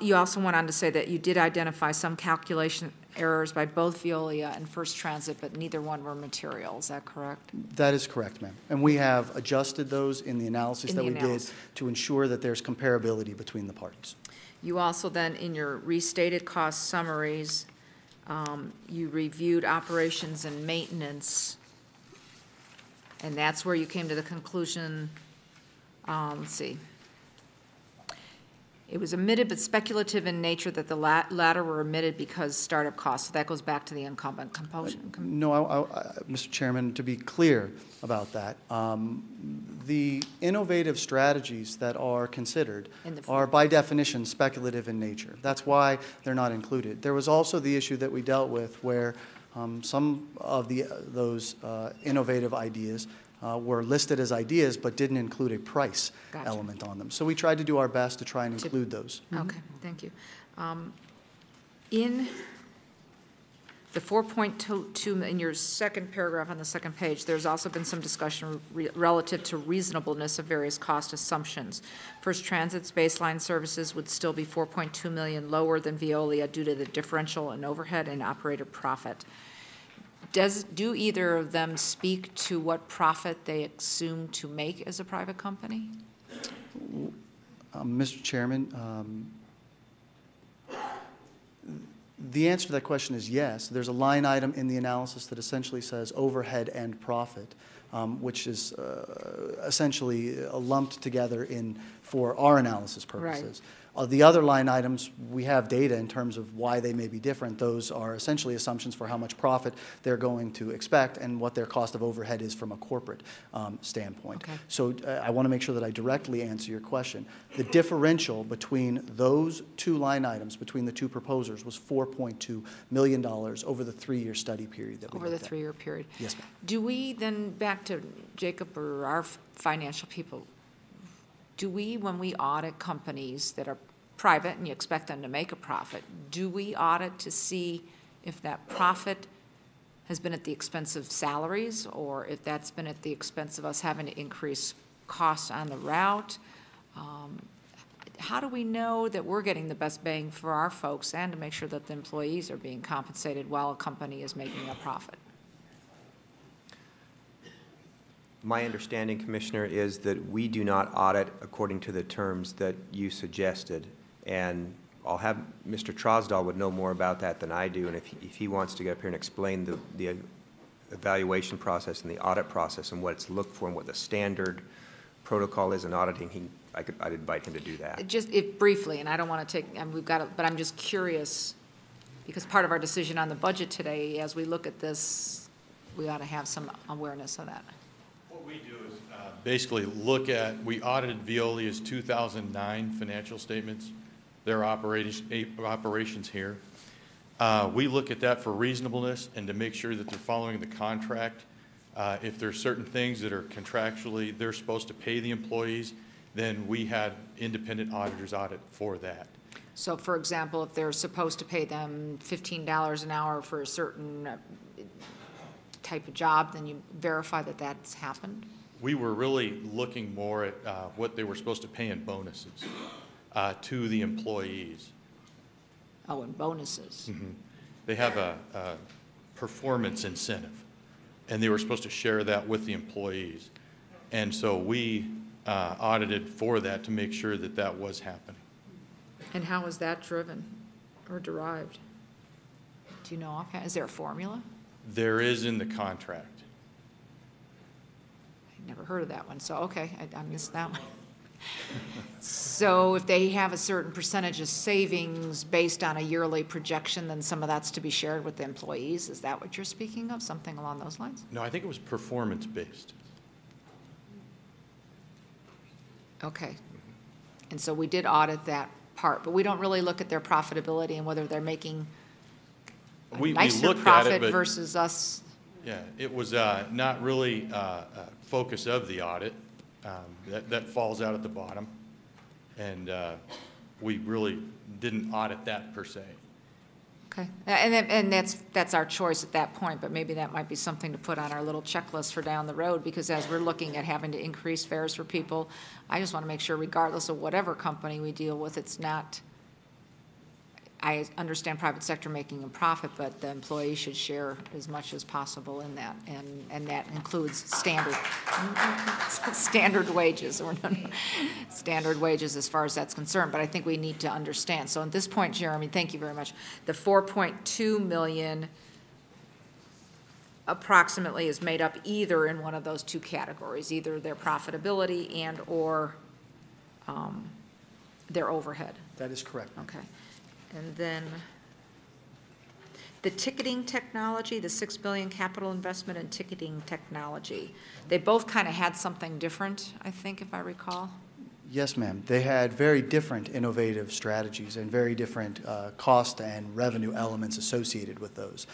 you also went on to say that you did identify some calculation errors by both Veolia and First Transit, but neither one were material. Is that correct? That is correct, ma'am. And we have adjusted those in the analysis In that the we analysis. did to ensure that there's comparability between the parties. You also then, in your restated cost summaries, you reviewed operations and maintenance, and that's where you came to the conclusion, let's see. It was omitted but speculative in nature that the latter were omitted because startup costs. So that goes back to the incumbent component. No, Mr. Chairman, to be clear about that, the innovative strategies that are considered are by definition speculative in nature. That's why they're not included. There was also the issue that we dealt with where some of those innovative ideas were listed as ideas but didn't include a price Gotcha. element on them. So we tried to do our best to try and include those. Okay, thank you. In the 4.2, in your second paragraph on the second page, there's also been some discussion relative to reasonableness of various cost assumptions. First Transit's baseline services would still be 4.2 million lower than Veolia due to the differential in overhead and operator profit. Do either of them speak to what profit they assume to make as a private company? Mr. Chairman, the answer to that question is yes. There's a line item in the analysis that essentially says overhead and profit, which is essentially lumped together for our analysis purposes. The other line items, we have data in terms of why they may be different. Those are essentially assumptions for how much profit they're going to expect and what their cost of overhead is from a corporate standpoint. Okay. So I want to make sure that I directly answer your question. The differential between those two line items, between the two proposers, was $4.2 million over the 3-year study period that we Over the looked at. 3-year period. Yes, ma'am. Do we then, back to Jacob or our financial people, do we, when we audit companies that are private and you expect them to make a profit, do we audit to see if that profit has been at the expense of salaries or if that's been at the expense of us having to increase costs on the route? How do we know that we're getting the best bang for our folks and to make sure that the employees are being compensated while a company is making a profit? My understanding, Commissioner, is that we do not audit according to the terms that you suggested. And I'll have Mr. Trosdahl would know more about that than I do. And if he wants to get up here and explain the evaluation process and the audit process and what it's looked for and what the standard protocol is in auditing, I'd invite him to do that. Just briefly, and I don't want to take, and we've got, but I'm just curious because part of our decision on the budget today, as we look at this, we ought to have some awareness of that. What we do is basically we audited Veolia's 2009 financial statements, their operations here. We look at that for reasonableness and to make sure that they're following the contract. If there's certain things that are contractually, they're supposed to pay the employees, then we had independent auditors audit for that. So, for example, if they're supposed to pay them $15 an hour for a certain type of job, then you verify that that's happened? We were really looking more at what they were supposed to pay in bonuses to the employees. Oh, and bonuses. Mm-hmm. They have a performance incentive, and they were supposed to share that with the employees. And so we audited for that to make sure that that was happening. And how is that driven or derived? Do you know offhand? Is there a formula? There is in the contract. I never heard of that one, so okay, I missed that one. So if they have a certain percentage of savings based on a yearly projection, then some of that's to be shared with the employees? Is that what you're speaking of, something along those lines? No, I think it was performance-based. Okay. And so we did audit that part, but we don't really look at their profitability and whether they're making a We nicer looked at it, profit but versus us. yeah, it was not really a focus of the audit. That falls out at the bottom, and we really didn't audit that per se. Okay, and that's our choice at that point, but maybe that might be something to put on our little checklist for down the road, because as we're looking at having to increase fares for people, I just want to make sure regardless of whatever company we deal with, it's not, I understand private sector making a profit, but the employee should share as much as possible in that, and that includes standard wages, or standard wages as far as that's concerned, but I think we need to understand. So at this point, Jeremy, thank you very much, the 4.2 million approximately is made up either in one of those two categories, either their profitability and or their overhead. That is correct. Okay. And then the ticketing technology, the $6 billion capital investment in ticketing technology, they both kind of had something different, I think, if I recall. Yes, ma'am. They had very different innovative strategies and very different cost and revenue elements associated with those.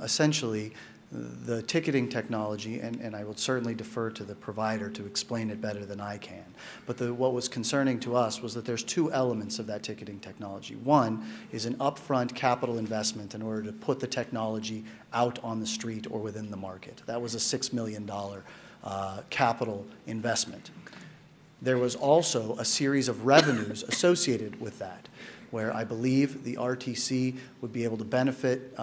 Essentially, the ticketing technology, and I will certainly defer to the provider to explain it better than I can, but what was concerning to us was that there's two elements of that ticketing technology. One is an upfront capital investment in order to put the technology out on the street or within the market. That was a $6 million capital investment. There was also a series of revenues associated with that, where I believe the RTC would be able to benefit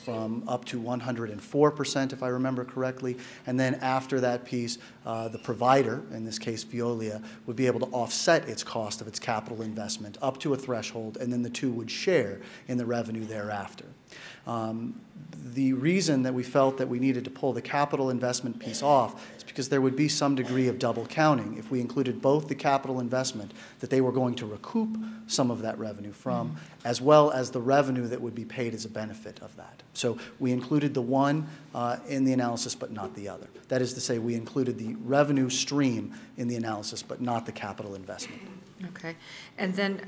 from up to 104%, if I remember correctly. And then after that piece, the provider, in this case Veolia, would be able to offset its cost of its capital investment up to a threshold, and then the two would share in the revenue thereafter. The reason that we felt that we needed to pull the capital investment piece off is because there would be some degree of double counting if we included both the capital investment that they were going to recoup some of that revenue from, as well as the revenue that would be paid as a benefit of that. So we included the one in the analysis, but not the other. That is to say, we included the revenue stream in the analysis, but not the capital investment. Okay. And then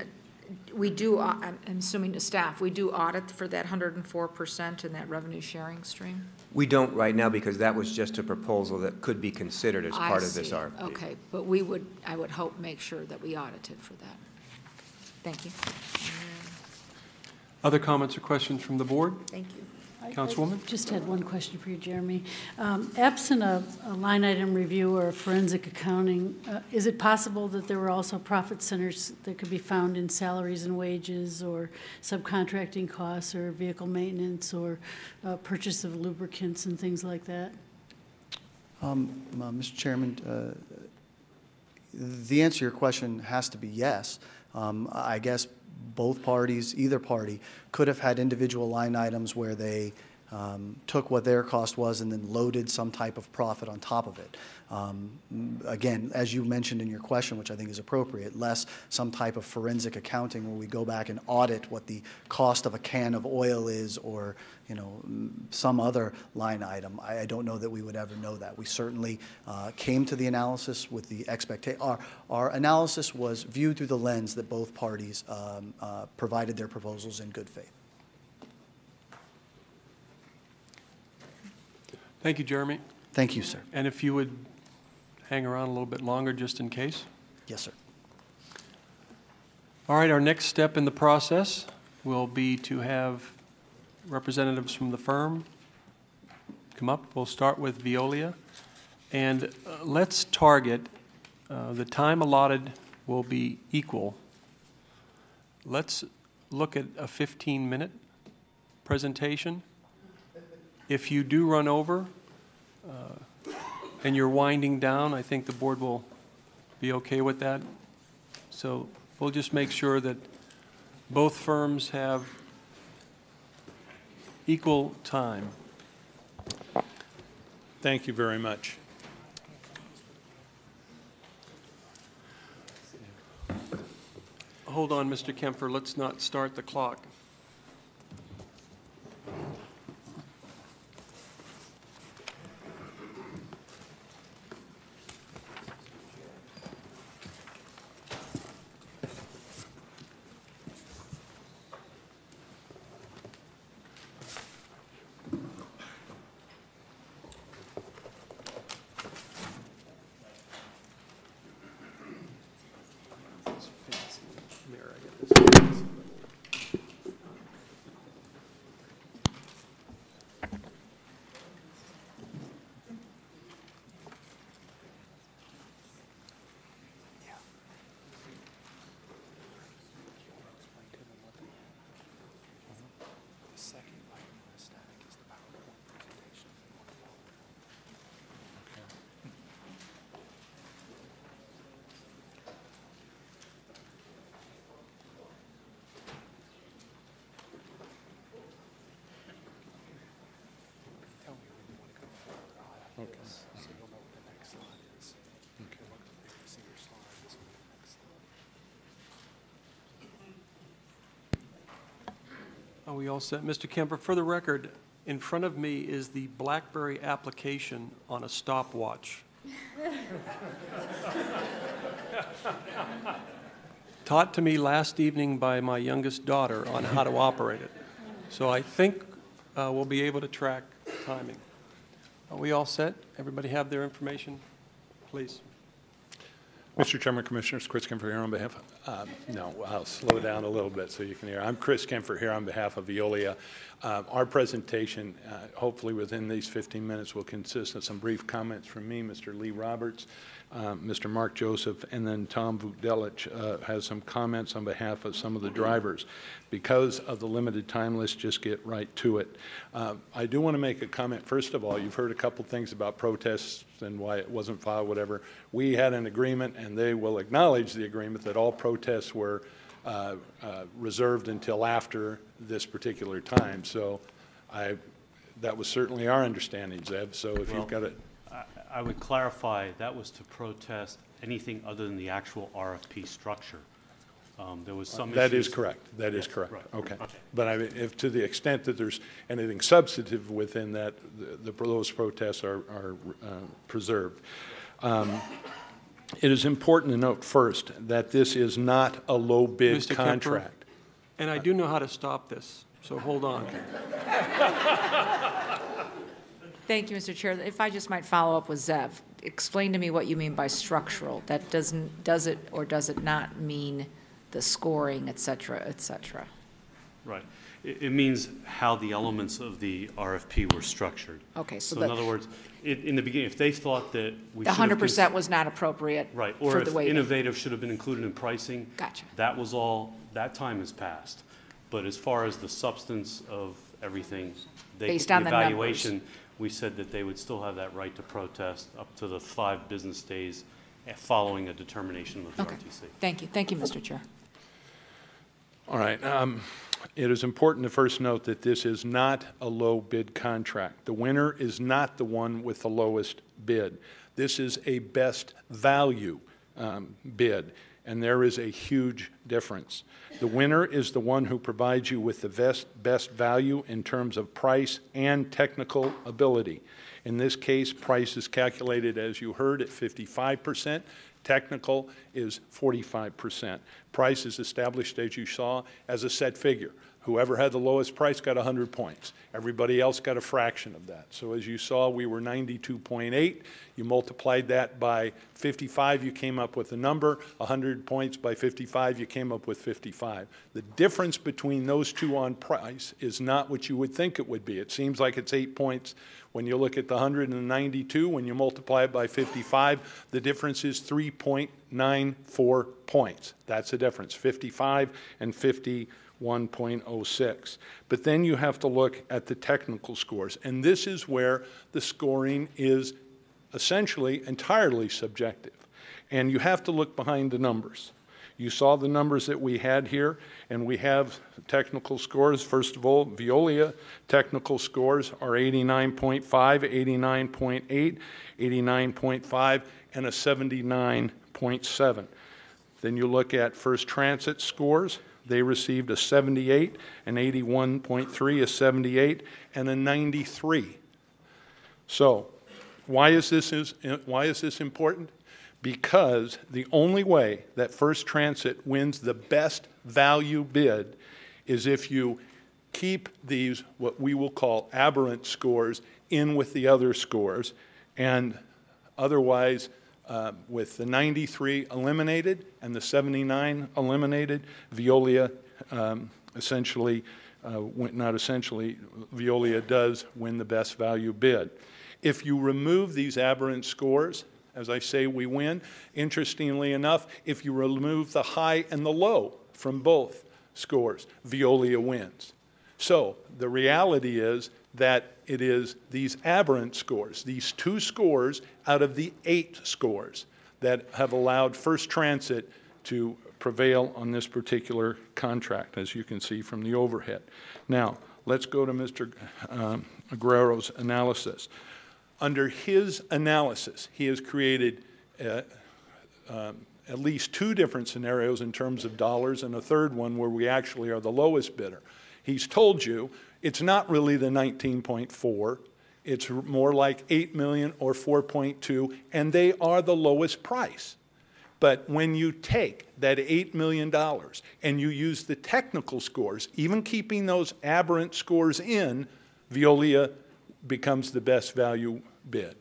we do, I'm assuming to staff, we do audit for that 104% in that revenue sharing stream? We don't right now because that was just a proposal that could be considered as part of this RFP. Okay, but we would, I would hope, make sure that we audited for that. Thank you. Other comments or questions from the board? Thank you. Councilwoman? I just had one question for you, Jeremy. Absent a line item review or a forensic accounting, is it possible that there were also profit centers that could be found in salaries and wages or subcontracting costs or vehicle maintenance or purchase of lubricants and things like that? Mr. Chairman, the answer to your question has to be yes. I guess both parties, either party, could have had individual line items where they took what their cost was and then loaded some type of profit on top of it. Again, as you mentioned in your question, which I think is appropriate, less some type of forensic accounting where we go back and audit what the cost of a can of oil is, or some other line item. I don't know that we would ever know that. We certainly came to the analysis with the expectation. Our analysis was viewed through the lens that both parties provided their proposals in good faith. Thank you, Jeremy. Thank you, sir. And if you would hang around a little bit longer just in case. Yes, sir. All right, our next step in the process will be to have representatives from the firm come up. We'll start with Veolia. And let's target, the time allotted will be equal. Let's look at a 15-minute presentation. If you do run over and you're winding down, I think the board will be okay with that. So we'll just make sure that both firms have equal time. Thank you very much. Hold on, Mr. Kempfer, let's not start the clock. Okay. Are we all set? Mr. Kemper, for the record, in front of me is the BlackBerry application on a stopwatch. Taught to me last evening by my youngest daughter on how to operate it. So I think we'll be able to track timing. Are we all set? Everybody have their information? Please. Mr. Chairman, Commissioners, Chris Kempfer here on behalf of, no, I'll slow down a little bit so you can hear. I'm Chris Kempfer here on behalf of Veolia. Our presentation, hopefully within these 15 minutes, will consist of some brief comments from me, Mr. Lee Roberts, Mr. Mark Joseph, and then Tom Vukdelich has some comments on behalf of some of the drivers. Because of the limited time, let's just get right to it. I do want to make a comment. First of all, you've heard a couple things about protests and why it wasn't filed, whatever. We had an agreement, and they will acknowledge the agreement, that all protests were reserved until after this particular time. So that was certainly our understanding, Zeb. So if you've got it. I would clarify that was to protest anything other than the actual RFP structure. There was some That issues. is correct. That is correct. Right. Okay. But I mean, if to the extent that there's anything substantive within that, those protests are preserved. It is important to note first that this is not a low bid Mr. contract. Kemper, and I do know how to stop this, so hold on. Thank you, Mr. Chair. If I just might follow up with Zev, explain to me what you mean by structural. That does it or does it not mean the scoring, et cetera, et cetera? Right. It means how the elements of the RFP were structured. Okay, so in other words, in the beginning, if they thought that we the 100% was not appropriate, right, or for if the way innovative should have been included in pricing, gotcha. That was all. That time has passed. But as far as the substance of everything, Based on the evaluation, we said that they would still have that right to protest up to the 5 business days following a determination of the RTC. Thank you. Thank you, Mr. Chair. All right. It is important to first note that this is not a low bid contract. The winner is not the one with the lowest bid. This is a best value bid, and there is a huge difference. The winner is the one who provides you with the best value in terms of price and technical ability. In this case, price is calculated, as you heard, at 55%. Technical is 45%. Price is established, as you saw, as a set figure. Whoever had the lowest price got 100 points. Everybody else got a fraction of that. So as you saw, we were 92.8. You multiplied that by 55, you came up with a number. 100 points by 55, you came up with 55. The difference between those two on price is not what you would think it would be. It seems like it's 8 points. When you look at the 100 and the 92, when you multiply it by 55, the difference is 3.94 points. That's the difference, 55 and 51. 1.06. But then you have to look at the technical scores, and this is where the scoring is essentially entirely subjective. And you have to look behind the numbers. You saw the numbers that we had here, and we have technical scores. First of all, Veolia technical scores are 89.5, 89.8, 89.5, and a 79.7. Then you look at First Transit scores. They received a 78, an 81.3, a 78, and a 93. So why is this important? Because the only way that First Transit wins the best value bid is if you keep these, what we will call aberrant scores, in with the other scores, and otherwise, with the 93 eliminated and the 79 eliminated, Veolia Veolia does win the best value bid. If you remove these aberrant scores, as I say, we win. Interestingly enough, if you remove the high and the low from both scores, Veolia wins. So the reality is that it is these aberrant scores, these 2 scores out of the 8 scores, that have allowed First Transit to prevail on this particular contract, as you can see from the overhead. Now, let's go to Mr. Aguero's analysis. Under his analysis, he has created at least 2 different scenarios in terms of dollars, and a third one where we actually are the lowest bidder. He's told you it's not really the 19.4, it's more like 8 million or 4.2, and they are the lowest price. But when you take that $8 million and you use the technical scores, even keeping those aberrant scores in, Veolia becomes the best value bid.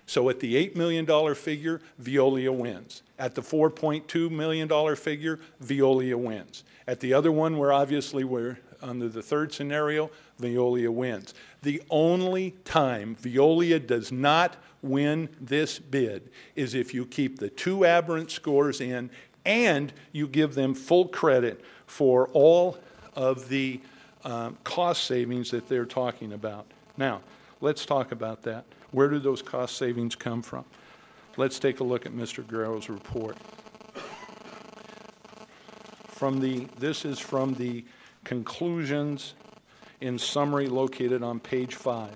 So at the $8 million figure, Veolia wins. At the $4.2 million figure, Veolia wins. At the other one, where obviously we're under the third scenario, Veolia wins. The only time Veolia does not win this bid is if you keep the 2 aberrant scores in and you give them full credit for all of the cost savings that they're talking about. Now, let's talk about that. Where do those cost savings come from? Let's take a look at Mr. Guerrero's report. This is from the conclusions in summary located on page 5.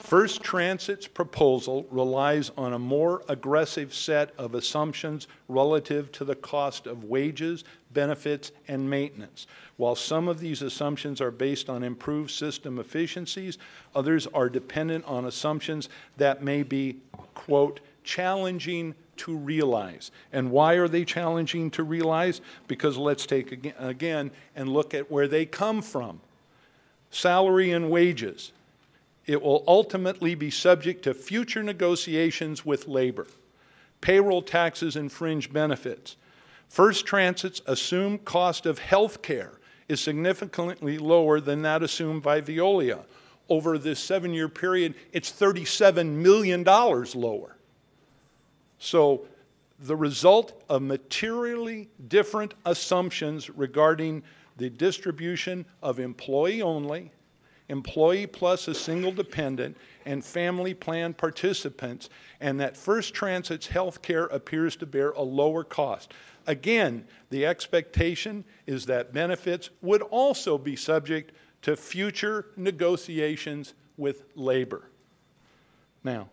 First Transit's proposal relies on a more aggressive set of assumptions relative to the cost of wages, benefits, and maintenance. While some of these assumptions are based on improved system efficiencies, others are dependent on assumptions that may be, quote, challenging to realize. And why are they challenging to realize? Because let's take again and look at where they come from. Salary and wages. It will ultimately be subject to future negotiations with labor. Payroll taxes and fringe benefits. First Transit's assumed cost of health care is significantly lower than that assumed by Veolia. Over this 7-year period, it's $37 million lower. So the result of materially different assumptions regarding the distribution of employee only, employee plus a single dependent, and family plan participants, and that First Transit's health care appears to bear a lower cost. Again, the expectation is that benefits would also be subject to future negotiations with labor. Now,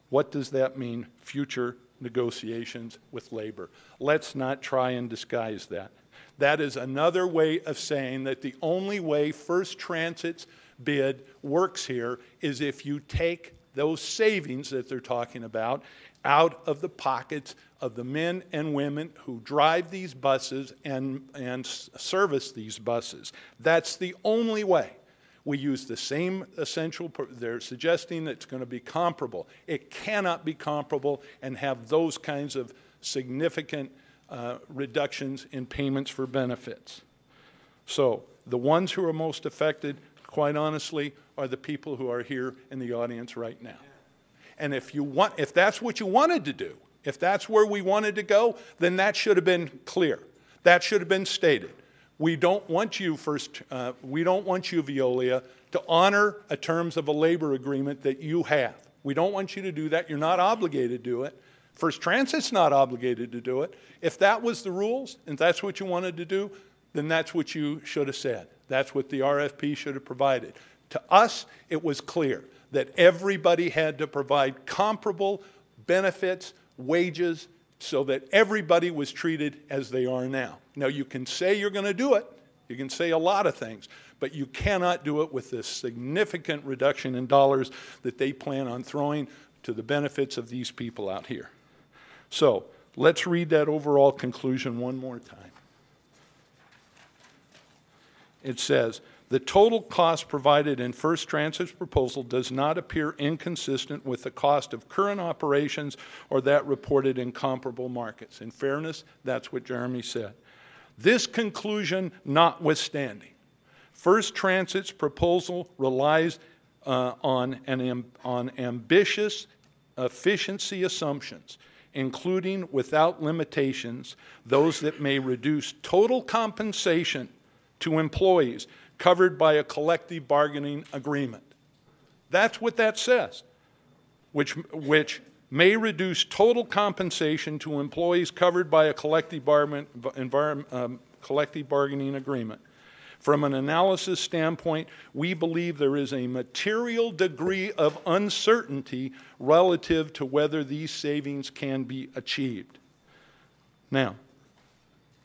what does that mean, future negotiations with labor? Let's not try and disguise that. That is another way of saying that the only way First Transit's bid works here is if you take those savings that they're talking about out of the pockets of the men and women who drive these buses and service these buses. That's the only way. We use the same essential, they're suggesting that it's going to be comparable. It cannot be comparable and have those kinds of significant reductions in payments for benefits. So the ones who are most affected, quite honestly, are the people who are here in the audience right now. And if that's what you wanted to do, if that's where we wanted to go, then that should have been clear. That should have been stated. We don't want you, Veolia, to honor a terms of a labor agreement that you have. We don't want you to do that. You're not obligated to do it. First Transit's not obligated to do it. If that was the rules and that's what you wanted to do, then that's what you should have said. That's what the RFP should have provided. To us, it was clear that everybody had to provide comparable benefits, wages, so that everybody was treated as they are now. Now, you can say you're going to do it. You can say a lot of things, but you cannot do it with this significant reduction in dollars that they plan on throwing to the benefits of these people out here. So let's read that overall conclusion one more time. It says, the total cost provided in First Transit's proposal does not appear inconsistent with the cost of current operations or that reported in comparable markets. In fairness, that's what Jeremy said. This conclusion notwithstanding, First Transit's proposal relies on ambitious efficiency assumptions, including without limitations those that may reduce total compensation to employees covered by a collective bargaining agreement. That's what that says, which may reduce total compensation to employees covered by a collective bargaining agreement. From an analysis standpoint, we believe there is a material degree of uncertainty relative to whether these savings can be achieved. Now,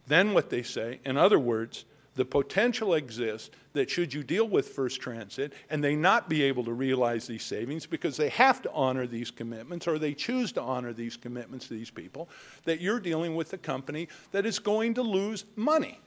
then what they say, in other words, the potential exists that should you deal with First Transit and they not be able to realize these savings because they have to honor these commitments or they choose to honor these commitments to these people, that you're dealing with a company that is going to lose money.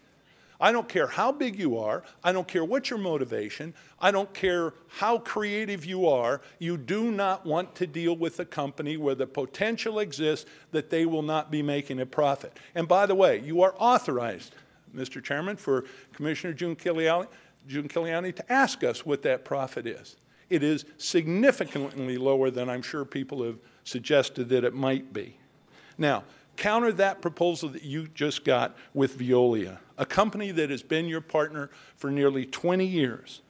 I don't care how big you are. I don't care what your motivation. I don't care how creative you are. You do not want to deal with a company where the potential exists that they will not be making a profit. And by the way, you are authorized, Mr. Chairman, for Commissioner June Kiliani to ask us what that profit is. It is significantly lower than I'm sure people have suggested that it might be. Now, counter that proposal that you just got with Veolia, a company that has been your partner for nearly 20 years,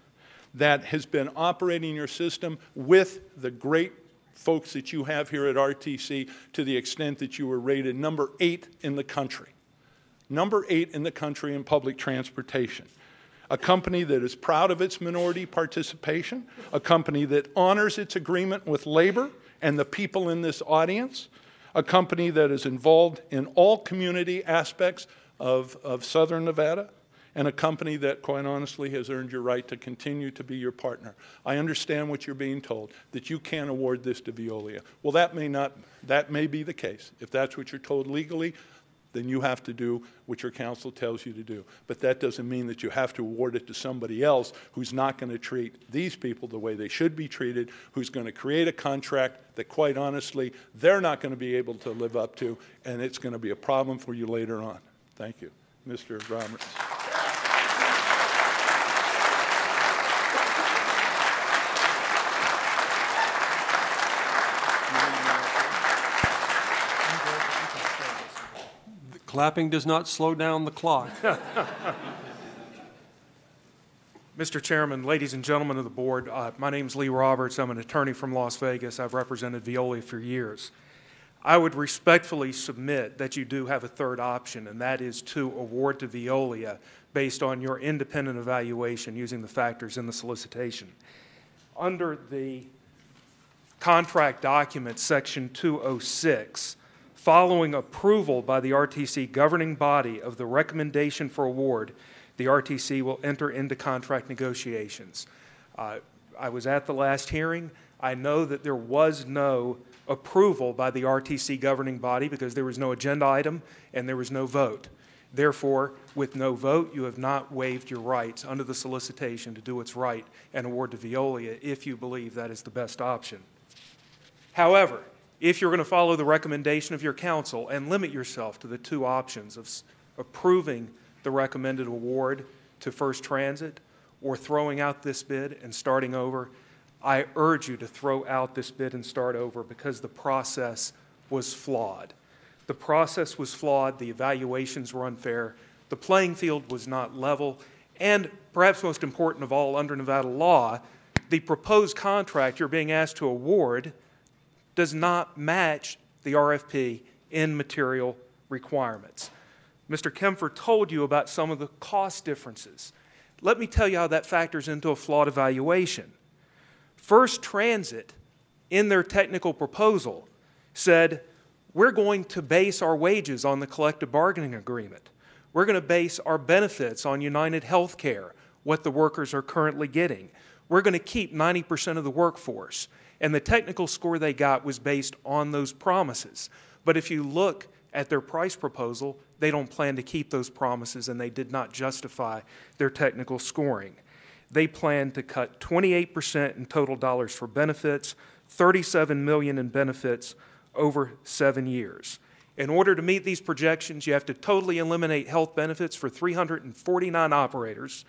that has been operating your system with the great folks that you have here at RTC to the extent that you were rated number 8 in the country. Number 8 in the country in public transportation. A company that is proud of its minority participation, a company that honors its agreement with labor and the people in this audience, a company that is involved in all community aspects of Southern Nevada, and a company that, quite honestly, has earned your right to continue to be your partner. I understand what you're being told, that you can't award this to Veolia. Well, that may be the case. If that's what you're told legally, then you have to do what your counsel tells you to do. But that doesn't mean that you have to award it to somebody else who's not going to treat these people the way they should be treated, who's going to create a contract that, quite honestly, they're not going to be able to live up to, and it's going to be a problem for you later on. Thank you. Mr. Roberts. Clapping does not slow down the clock. Mr. Chairman, ladies and gentlemen of the board, my name is Lee Roberts. I'm an attorney from Las Vegas. I've represented Veolia for years. I would respectfully submit that you do have a third option, and that is to award to Veolia based on your independent evaluation using the factors in the solicitation. Under the contract document, section 206, following approval by the RTC governing body of the recommendation for award, the RTC will enter into contract negotiations. I was at the last hearing. I know that there was no approval by the RTC governing body because there was no agenda item and there was no vote. Therefore, with no vote, you have not waived your rights under the solicitation to do what's right and award to Veolia if you believe that is the best option. However, if you're going to follow the recommendation of your counsel and limit yourself to the two options of approving the recommended award to First Transit or throwing out this bid and starting over, I urge you to throw out this bid and start over because the process was flawed. The process was flawed, the evaluations were unfair, The playing field was not level. And perhaps most important of all, under Nevada law, the proposed contract you're being asked to award does not match the RFP in material requirements. Mr. Kempfer told you about some of the cost differences. Let me tell you how that factors into a flawed evaluation. First Transit, in their technical proposal, said, we're going to base our wages on the collective bargaining agreement. We're going to base our benefits on United Healthcare, what the workers are currently getting. We're going to keep 90% of the workforce. And the technical score they got was based on those promises. But if you look at their price proposal, they don't plan to keep those promises, and they did not justify their technical scoring. They plan to cut 28% in total dollars for benefits, $37 million in benefits over 7 years. In order to meet these projections, you have to totally eliminate health benefits for 349 operators,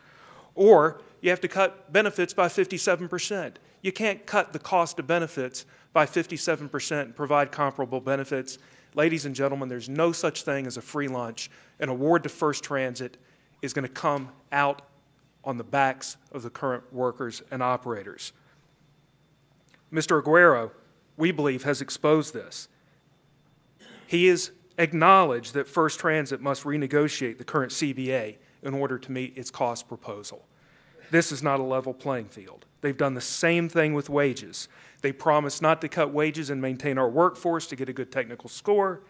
or you have to cut benefits by 57%. You can't cut the cost of benefits by 57% and provide comparable benefits. Ladies and gentlemen, there's no such thing as a free lunch. An award to First Transit is going to come out on the backs of the current workers and operators. Mr. Aguero, we believe, has exposed this. He has acknowledged that First Transit must renegotiate the current CBA in order to meet its cost proposal. This is not a level playing field. They've done the same thing with wages. They promised not to cut wages and maintain our workforce to get a good technical score,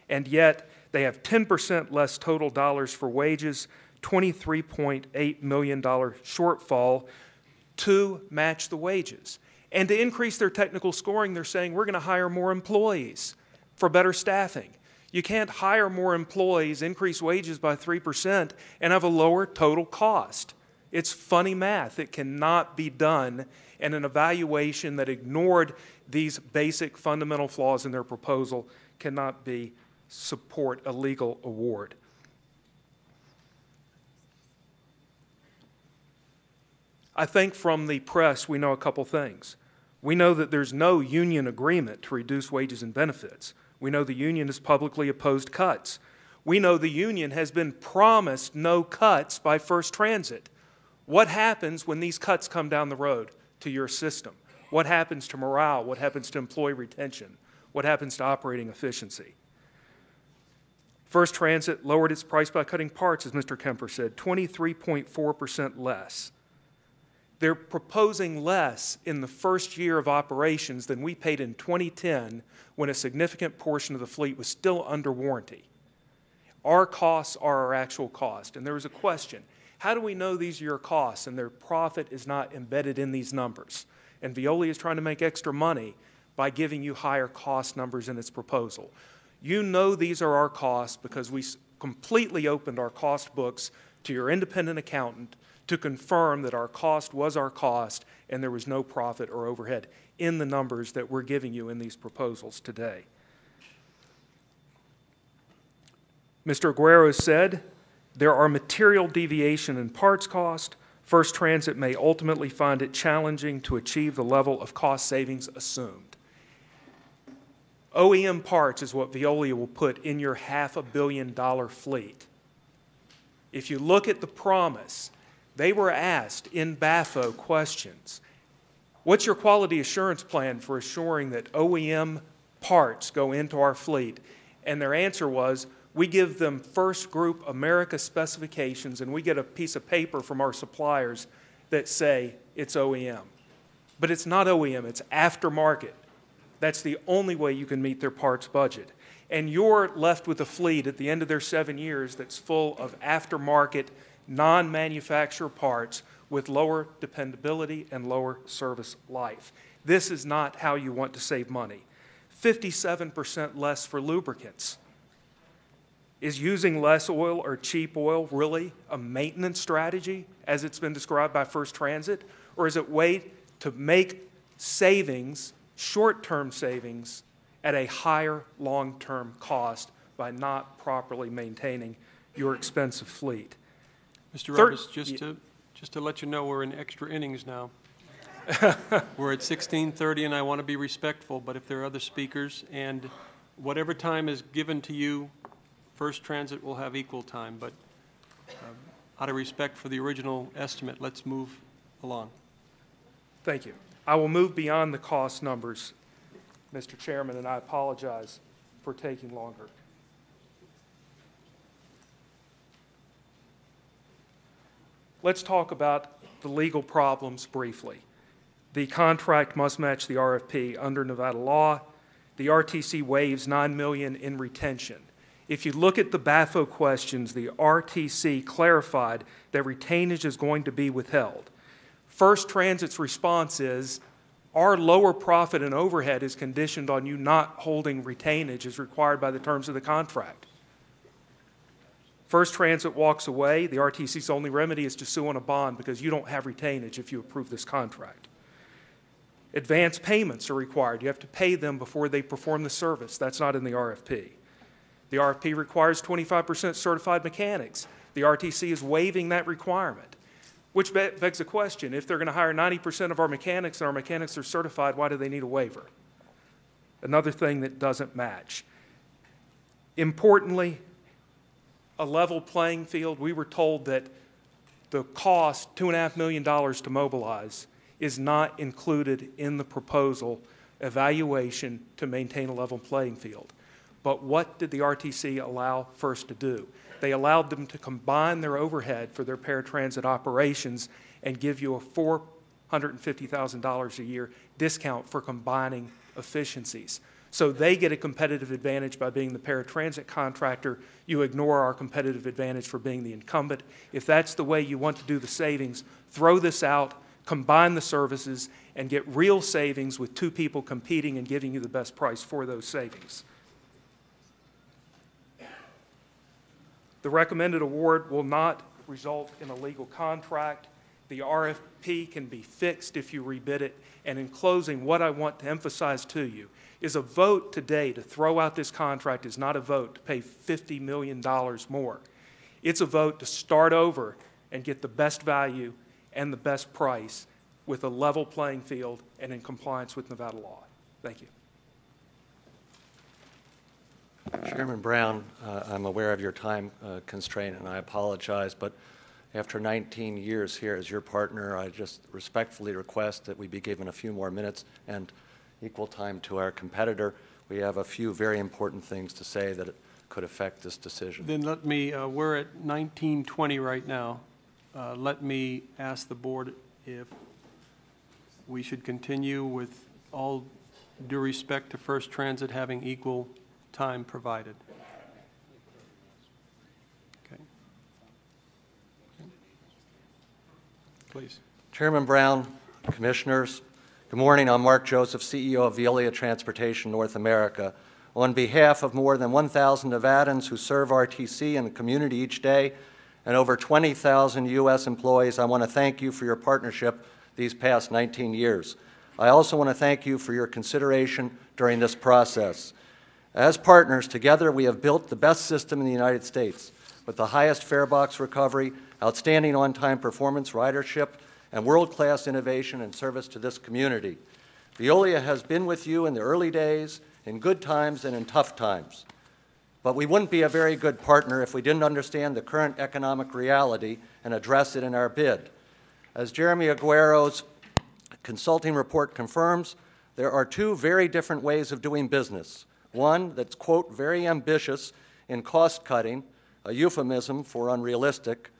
and yet they have 10% less total dollars for wages, $23.8 million shortfall to match the wages. And to increase their technical scoring, they're saying we're going to hire more employees for better staffing. You can't hire more employees, increase wages by 3%, and have a lower total cost. It's funny math. It cannot be done, and an evaluation that ignored these basic fundamental flaws in their proposal cannot support a legal award. I think from the press we know a couple things. We know that there's no union agreement to reduce wages and benefits. We know the union has publicly opposed cuts. We know the union has been promised no cuts by First Transit. What happens when these cuts come down the road to your system? What happens to morale? What happens to employee retention? What happens to operating efficiency? First Transit lowered its price by cutting parts, as Mr. Kemper said, 23.4% less. They're proposing less in the first year of operations than we paid in 2010 when a significant portion of the fleet was still under warranty. Our costs are our actual cost. And there was a question, how do we know these are your costs and their profit is not embedded in these numbers? And Veolia is trying to make extra money by giving you higher cost numbers in its proposal. You know these are our costs because we completely opened our cost books to your independent accountant to confirm that our cost was our cost and there was no profit or overhead in the numbers that we're giving you in these proposals today. Mr. Aguero said there are material deviation in parts cost. First Transit may ultimately find it challenging to achieve the level of cost savings assumed. OEM parts is what Veolia will put in your $500 million fleet. If you look at the promise, they were asked in BAFO questions, what's your quality assurance plan for assuring that OEM parts go into our fleet? And their answer was, we give them first group America specifications and we get a piece of paper from our suppliers that say it's OEM. But it's not OEM, it's aftermarket. That's the only way you can meet their parts budget. And you're left with a fleet at the end of their 7 years that's full of aftermarket, non-manufacturer parts with lower dependability and lower service life. This is not how you want to save money. 57% less for lubricants. Is using less oil or cheap oil really a maintenance strategy as it's been described by First Transit? Or is it a way to make savings, short-term savings, at a higher long-term cost by not properly maintaining your expensive fleet? Mr. Roberts, just to let you know, we're in extra innings now. We're at 16:30, and I want to be respectful, but if there are other speakers, and whatever time is given to you, First Transit will have equal time, but Out of respect for the original estimate, let's move along. Thank you. I will move beyond the cost numbers, Mr. Chairman, and I apologize for taking longer. Let's talk about the legal problems briefly. The contract must match the RFP under Nevada law. The RTC waives $9 million in retention. If you look at the BAFO questions, the RTC clarified that retainage is going to be withheld. First Transit's response is, our lower profit and overhead is conditioned on you not holding retainage as required by the terms of the contract. First Transit walks away. The RTC's only remedy is to sue on a bond because you don't have retainage if you approve this contract. Advance payments are required. You have to pay them before they perform the service. That's not in the RFP. The RFP requires 25% certified mechanics. The RTC is waiving that requirement, which begs the question, if they're going to hire 90% of our mechanics and our mechanics are certified, why do they need a waiver? Another thing that doesn't match. Importantly, a level playing field. We were told that the cost, $2.5 million to mobilize, is not included in the proposal evaluation to maintain a level playing field. But what did the RTC allow FIRST to do? They allowed them to combine their overhead for their paratransit operations and give you a $450,000 a year discount for combining efficiencies. So they get a competitive advantage by being the paratransit contractor. You ignore our competitive advantage for being the incumbent. If that's the way you want to do the savings, throw this out, combine the services, and get real savings with two people competing and giving you the best price for those savings. The recommended award will not result in a legal contract. The RFP can be fixed if you rebid it. And in closing, what I want to emphasize to you is a vote today to throw out this contract is not a vote to pay $50 million more. It's a vote to start over and get the best value and the best price with a level playing field and in compliance with Nevada law. Thank you. Chairman Brown, I'm aware of your time constraint, and I apologize, but after 19 years here as your partner, I just respectfully request that we be given a few more minutes and equal time to our competitor. We have a few very important things to say that could affect this decision. Then let me, we're at 19:20 right now. Let me ask the board if we should continue with all due respect to First Transit having equal time provided. Okay. Please. Chairman Brown, Commissioners, good morning. I'm Mark Joseph, CEO of Veolia Transportation North America. On behalf of more than 1,000 Nevadans who serve RTC in the community each day and over 20,000 U.S. employees, I want to thank you for your partnership these past 19 years. I also want to thank you for your consideration during this process. As partners, together we have built the best system in the United States with the highest fare box recovery, outstanding on-time performance, ridership, and world-class innovation and service to this community. Veolia has been with you in the early days, in good times and in tough times. But we wouldn't be a very good partner if we didn't understand the current economic reality and address it in our bid. As Jeremy Aguero's consulting report confirms, there are two very different ways of doing business. One that's, quote, very ambitious in cost cutting, a euphemism for unrealistic,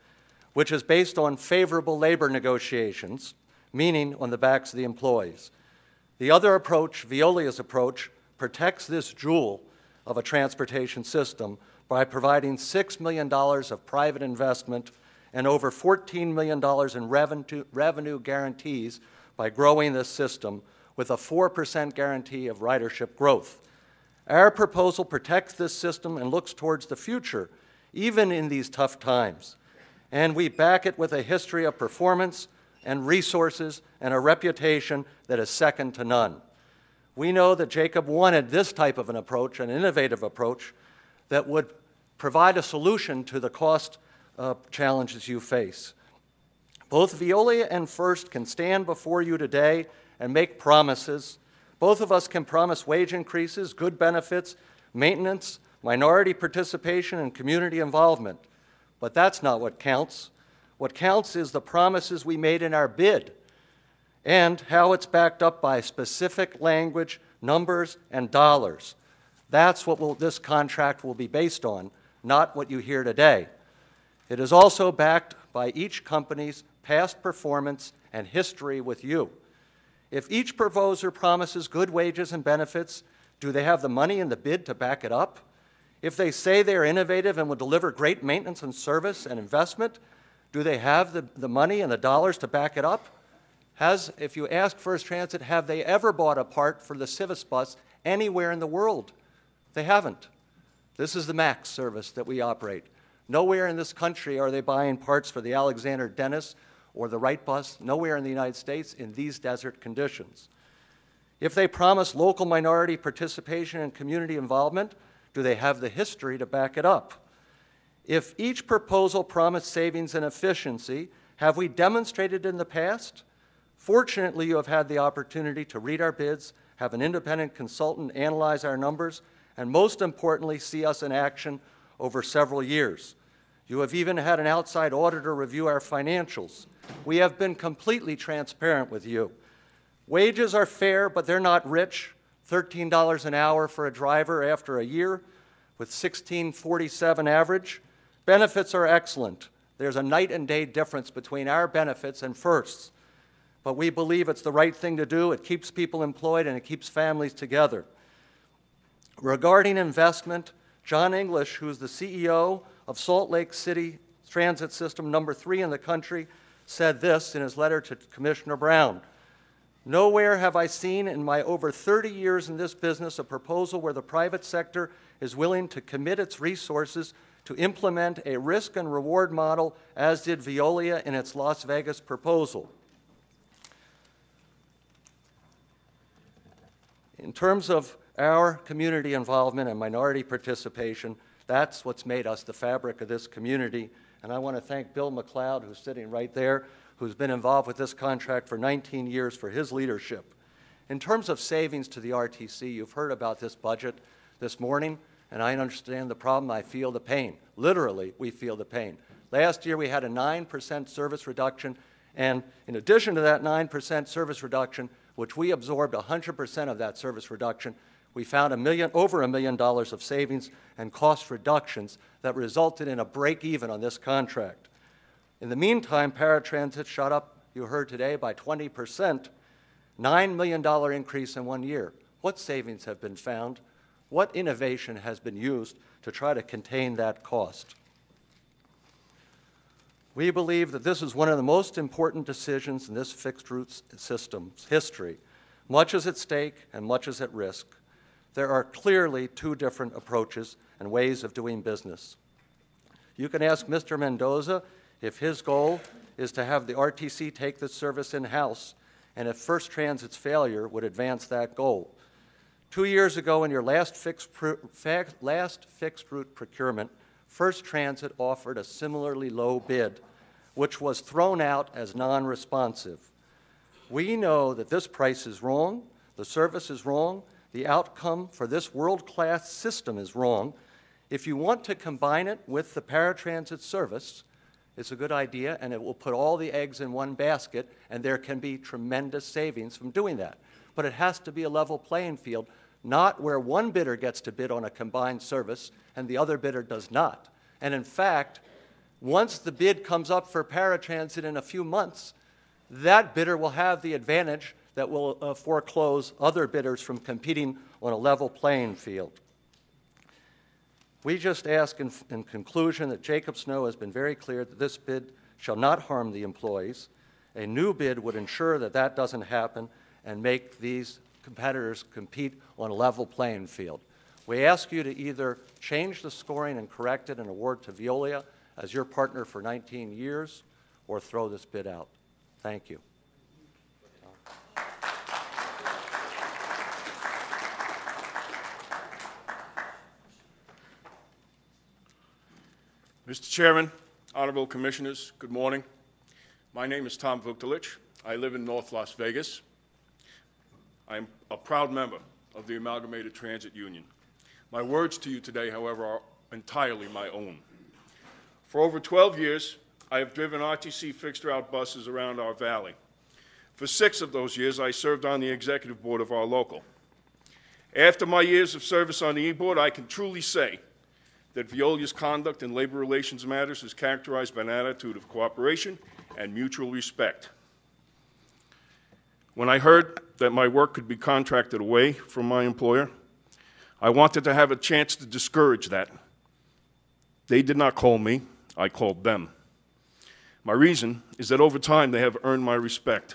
which is based on favorable labor negotiations, meaning on the backs of the employees. The other approach, Veolia's approach, protects this jewel of a transportation system by providing $6 million of private investment and over $14 million in revenue guarantees by growing this system with a 4% guarantee of ridership growth. Our proposal protects this system and looks towards the future, even in these tough times. And we back it with a history of performance and resources and a reputation that is second to none. We know that Jacob wanted this type of an approach, an innovative approach, that would provide a solution to the cost challenges you face. Both Veolia and FIRST can stand before you today and make promises. Both of us can promise wage increases, good benefits, maintenance, minority participation, and community involvement. But that's not what counts. What counts is the promises we made in our bid and how it's backed up by specific language, numbers, and dollars. That's what this contract will be based on, not what you hear today. It is also backed by each company's past performance and history with you. If each proposer promises good wages and benefits, do they have the money in the bid to back it up? If they say they are innovative and will deliver great maintenance and service and investment, do they have the money and the dollars to back it up? If you ask First Transit, have they ever bought a part for the Civis bus anywhere in the world? They haven't. This is the MAX service that we operate. Nowhere in this country are they buying parts for the Alexander Dennis or the Wright bus, nowhere in the United States in these desert conditions. If they promise local minority participation and community involvement, do they have the history to back it up? If each proposal promised savings and efficiency, have we demonstrated in the past? Fortunately, you have had the opportunity to read our bids, have an independent consultant analyze our numbers, and most importantly, see us in action over several years. You have even had an outside auditor review our financials. We have been completely transparent with you. Wages are fair, but they're not rich. $13 an hour for a driver after a year with $16.47 average. Benefits are excellent. There's a night and day difference between our benefits and First's. But we believe it's the right thing to do. It keeps people employed and it keeps families together. Regarding investment, John English, who's the CEO of Salt Lake City Transit System #3 in the country, said this in his letter to Commissioner Brown. Nowhere have I seen in my over 30 years in this business a proposal where the private sector is willing to commit its resources to implement a risk and reward model, as did Veolia in its Las Vegas proposal. In terms of our community involvement and minority participation, that's what's made us the fabric of this community. And I want to thank Bill McLeod, who's sitting right there, who's been involved with this contract for 19 years, for his leadership. In terms of savings to the RTC, you've heard about this budget this morning, and I understand the problem. I feel the pain. Literally, we feel the pain. Last year, we had a 9% service reduction, and in addition to that 9% service reduction, which we absorbed 100% of that service reduction, we found over $1 million of savings and cost reductions that resulted in a break even on this contract. In the meantime, paratransit shot up, you heard today, by 20%, $9 million increase in 1 year. What savings have been found? What innovation has been used to try to contain that cost? We believe that this is one of the most important decisions in this fixed route system's history. Much is at stake and much is at risk. There are clearly two different approaches and ways of doing business. You can ask Mr. Mendoza if his goal is to have the RTC take this service in-house, and if First Transit's failure would advance that goal. 2 years ago, in your last fixed route procurement, First Transit offered a similarly low bid, which was thrown out as non-responsive. We know that this price is wrong, the service is wrong, the outcome for this world-class system is wrong. If you want to combine it with the paratransit service, it's a good idea, and it will put all the eggs in one basket, and there can be tremendous savings from doing that. But it has to be a level playing field, not where one bidder gets to bid on a combined service and the other bidder does not. And in fact, once the bid comes up for paratransit in a few months, that bidder will have the advantage that will foreclose other bidders from competing on a level playing field. We just ask in conclusion that Jacob Snow has been very clear that this bid shall not harm the employees. A new bid would ensure that that doesn't happen and make these competitors compete on a level playing field. We ask you to either change the scoring and correct it and award to Veolia as your partner for 19 years, or throw this bid out. Thank you. Mr. Chairman, Honorable Commissioners, good morning. My name is Tom Vuktelich. I live in North Las Vegas. I am a proud member of the Amalgamated Transit Union. My words to you today, however, are entirely my own. For over 12 years, I have driven RTC fixed-route buses around our valley. For 6 of those years, I served on the executive board of our local. After my years of service on the E-Board, I can truly say that Veolia's conduct in labor relations matters is characterized by an attitude of cooperation and mutual respect. When I heard that my work could be contracted away from my employer, I wanted to have a chance to discourage that. They did not call me, I called them. My reason is that over time they have earned my respect.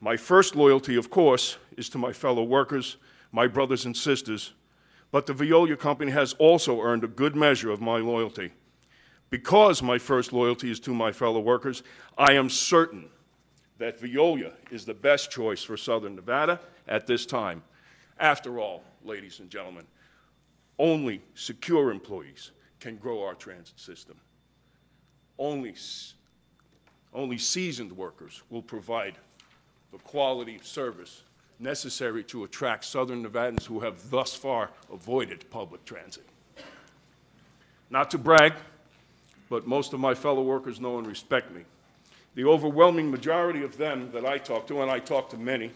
My first loyalty, of course, is to my fellow workers, my brothers and sisters, but the Veolia company has also earned a good measure of my loyalty. Because my first loyalty is to my fellow workers, I am certain that Veolia is the best choice for Southern Nevada at this time. After all, ladies and gentlemen, only secure employees can grow our transit system. Only seasoned workers will provide the quality service necessary to attract Southern Nevadans who have thus far avoided public transit. Not to brag, but most of my fellow workers know and respect me. The overwhelming majority of them that I talk to, and I talk to many,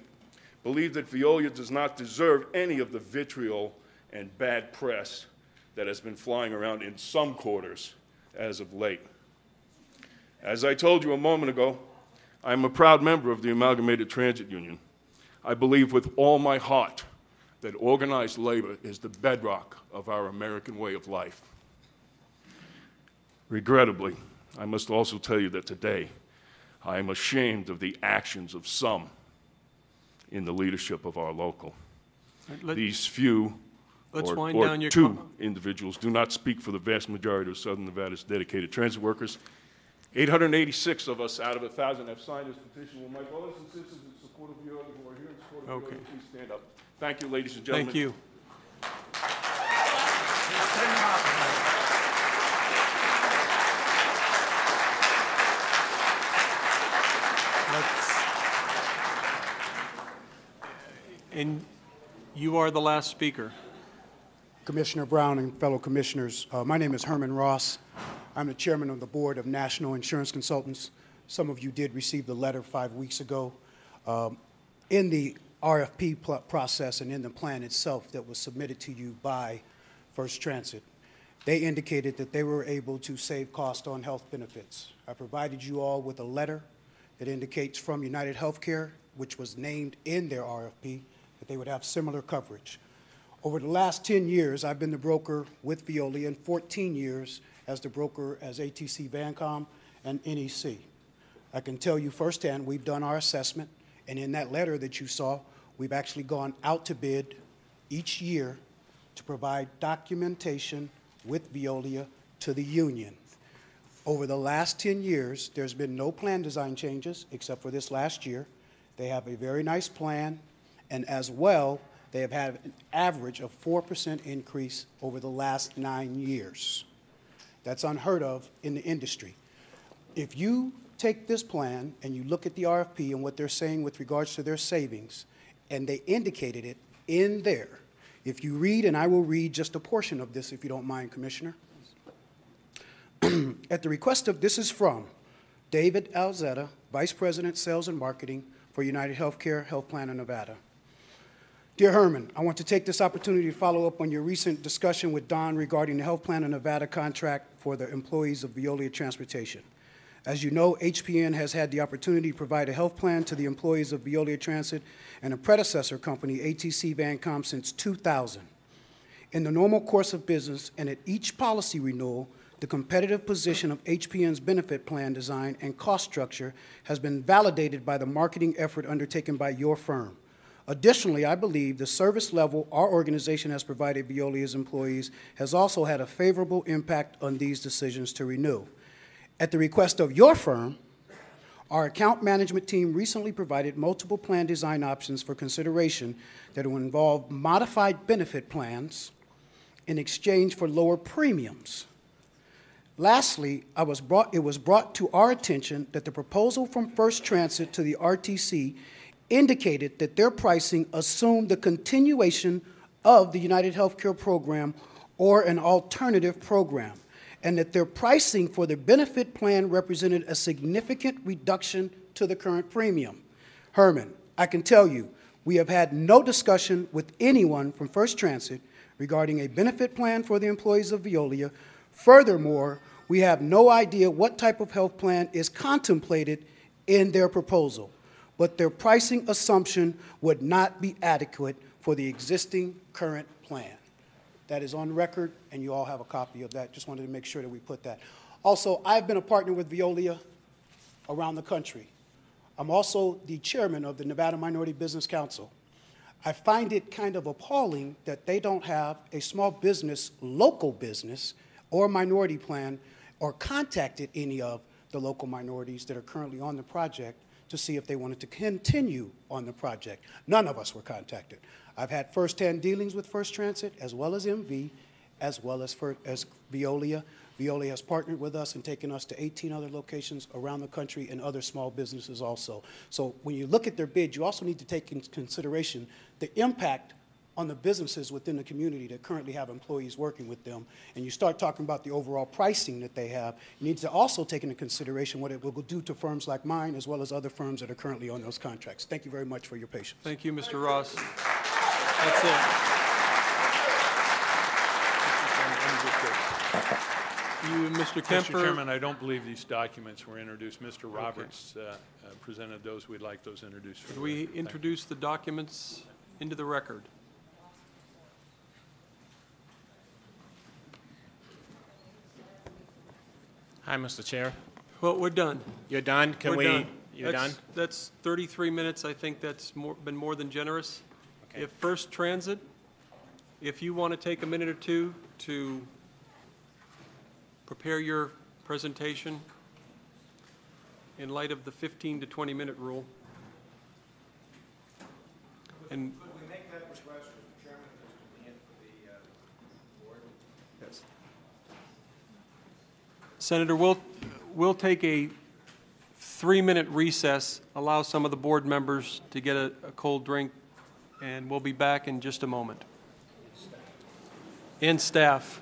believe that Veolia does not deserve any of the vitriol and bad press that has been flying around in some quarters as of late. As I told you a moment ago, I am a proud member of the Amalgamated Transit Union. I believe with all my heart that organized labor is the bedrock of our American way of life. Regrettably, I must also tell you that today I am ashamed of the actions of some in the leadership of our local. These few or two individuals do not speak for the vast majority of Southern Nevada's dedicated transit workers. 886 of us out of 1,000 have signed this petition. Will my brothers and sisters in support of Veolia who are here in support of Veolia, please stand up. Thank you, ladies and gentlemen. Thank you. And you are the last speaker. Commissioner Brown and fellow commissioners, my name is Herman Ross. I'm the chairman of the board of National Insurance Consultants. Some of you did receive the letter 5 weeks ago. In the RFP process and in the plan itself that was submitted to you by First Transit, they indicated that they were able to save cost on health benefits. I provided you all with a letter that indicates from United Healthcare, which was named in their RFP, that they would have similar coverage. Over the last 10 years, I've been the broker with Veolia, and 14 years as the broker as ATC Vancom and NEC. I can tell you firsthand, we've done our assessment, and in that letter that you saw, we've actually gone out to bid each year to provide documentation with Veolia to the union. Over the last 10 years, there's been no plan design changes except for this last year. They have a very nice plan, and as well, they have had an average of 4% increase over the last 9 years. That's unheard of in the industry. If you take this plan and you look at the RFP and what they're saying with regards to their savings, and they indicated it in there. If you read, and I will read just a portion of this if you don't mind, Commissioner. At the request of, this is from David Alzetta, Vice President, Sales and Marketing for United Healthcare Health Plan of Nevada. Dear Herman, I want to take this opportunity to follow up on your recent discussion with Don regarding the Health Plan of Nevada contract for the employees of Veolia Transportation. As you know, HPN has had the opportunity to provide a health plan to the employees of Veolia Transit and a predecessor company, ATC Vancom, since 2000. In the normal course of business and at each policy renewal, the competitive position of HPN's benefit plan design and cost structure has been validated by the marketing effort undertaken by your firm. Additionally, I believe the service level our organization has provided Veolia's employees has also had a favorable impact on these decisions to renew. At the request of your firm, our account management team recently provided multiple plan design options for consideration that will involve modified benefit plans in exchange for lower premiums. Lastly, it was brought to our attention that the proposal from First Transit to the RTC indicated that their pricing assumed the continuation of the United Healthcare program or an alternative program. and that their pricing for their benefit plan represented a significant reduction to the current premium. Herman, I can tell you, we have had no discussion with anyone from First Transit regarding a benefit plan for the employees of Veolia. Furthermore, we have no idea what type of health plan is contemplated in their proposal, but their pricing assumption would not be adequate for the existing current plan. That is on record, and you all have a copy of that. Just wanted to make sure that we put that. Also, I've been a partner with Veolia around the country. I'm also the chairman of the Nevada Minority Business Council. I find it kind of appalling that they don't have a small business, local business, or minority plan, or contacted any of the local minorities that are currently on the project to see if they wanted to continue on the project. None of us were contacted. I've had firsthand dealings with First Transit, as well as MV, as well as Veolia. Veolia has partnered with us and taken us to 18 other locations around the country and other small businesses also. So when you look at their bid, you also need to take into consideration the impact on the businesses within the community that currently have employees working with them. And you start talking about the overall pricing that they have, you need to also take into consideration what it will do to firms like mine, as well as other firms that are currently on those contracts. Thank you very much for your patience. Thank you, Mr. Ross. That's it. You, Mr. Kemper. Mr. Chairman, I don't believe these documents were introduced. Mr. Roberts presented those. We'd like those introduced. Could we introduce the documents into the record? Hi, Mr. Chair. Well, we're done. You're done? Can We're done. You're done? That's 33 minutes. I think that's been more than generous. Okay. If First Transit, if you want to take a minute or two to prepare your presentation in light of the 15 to 20 minute rule. And could we make that request, Mr. Chairman, as convenient for the board? Yes. Senator, we'll take a 3-minute recess, allow some of the board members to get a cold drink, and we'll be back in just a moment. And staff.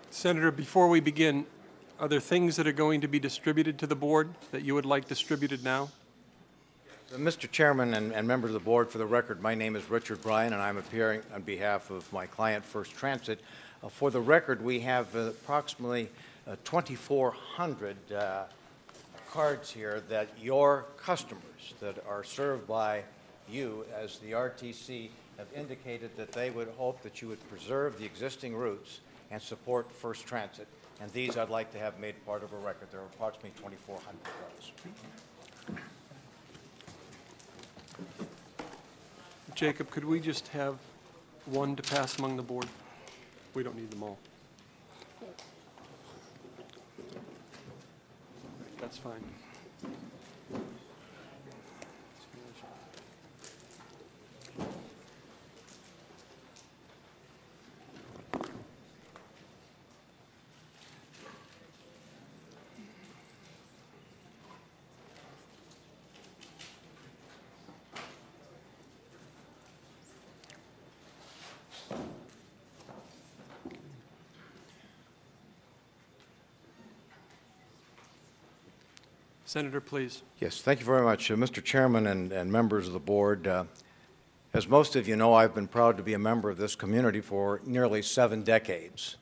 Senator, before we begin, are there things that are going to be distributed to the board that you would like distributed now? Mr. Chairman and members of the board, for the record, my name is Richard Bryan, and I'm appearing on behalf of my client, First Transit. For the record, we have approximately 2,400 cards here that your customers that are served by you as the RTC have indicated that they would hope that you would preserve the existing routes and support First Transit. And these I'd like to have made part of a record. There are approximately 2,400 of those. Jacob, could we just have one to pass among the board? We don't need them all. That's fine. Senator, please. Yes, thank you very much. Mr. Chairman and members of the board, as most of you know, I've been proud to be a member of this community for nearly 7 decades.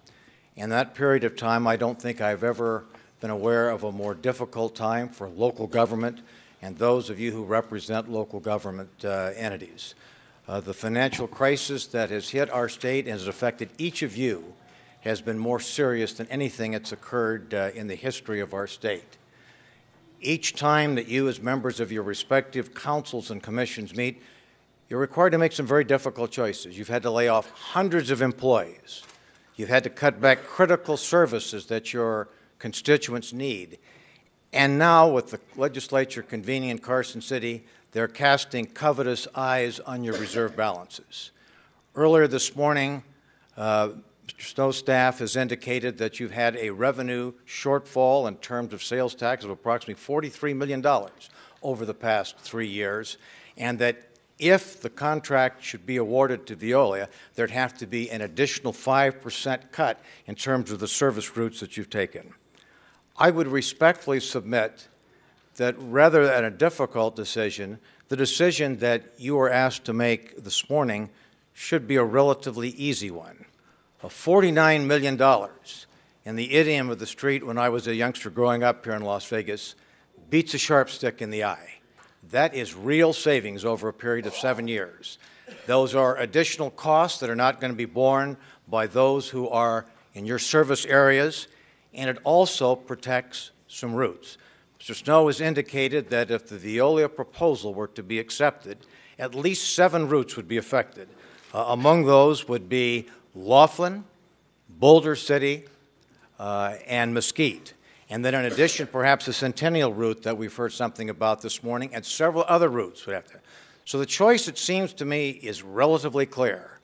In that period of time, I don't think I've ever been aware of a more difficult time for local government and those of you who represent local government entities. The financial crisis that has hit our state and has affected each of you has been more serious than anything that's occurred in the history of our state. Each time that you as members of your respective councils and commissions meet, you're required to make some very difficult choices. You've had to lay off hundreds of employees. You've had to cut back critical services that your constituents need. And now, with the legislature convening in Carson City, they're casting covetous eyes on your reserve balances. Earlier this morning, Mr. Snow's staff has indicated that you've had a revenue shortfall in terms of sales tax of approximately $43 million over the past 3 years, and that if the contract should be awarded to Veolia, there'd have to be an additional 5% cut in terms of the service routes that you've taken. I would respectfully submit that rather than a difficult decision, the decision that you were asked to make this morning should be a relatively easy one. $49 million, in the idiom of the street when I was a youngster growing up here in Las Vegas, beats a sharp stick in the eye. That is real savings over a period of 7 years. Those are additional costs that are not going to be borne by those who are in your service areas, and it also protects some routes. Mr. Snow has indicated that if the Veolia proposal were to be accepted, at least 7 routes would be affected. Among those would be Laughlin, Boulder City, and Mesquite. And then in addition, perhaps the Centennial route that we've heard something about this morning, and several other routes would have to. So the choice, it seems to me, is relatively clear.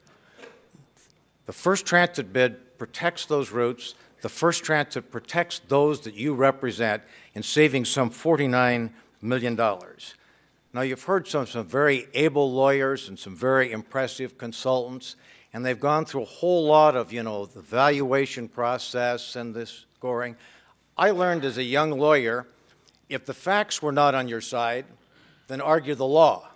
The first transit bid protects those routes. The first transit protects those that you represent in saving some $49 million. Now, you've heard some very able lawyers and some very impressive consultants, and they've gone through a whole lot of, the valuation process and the scoring. I learned as a young lawyer, if the facts were not on your side, then argue the law.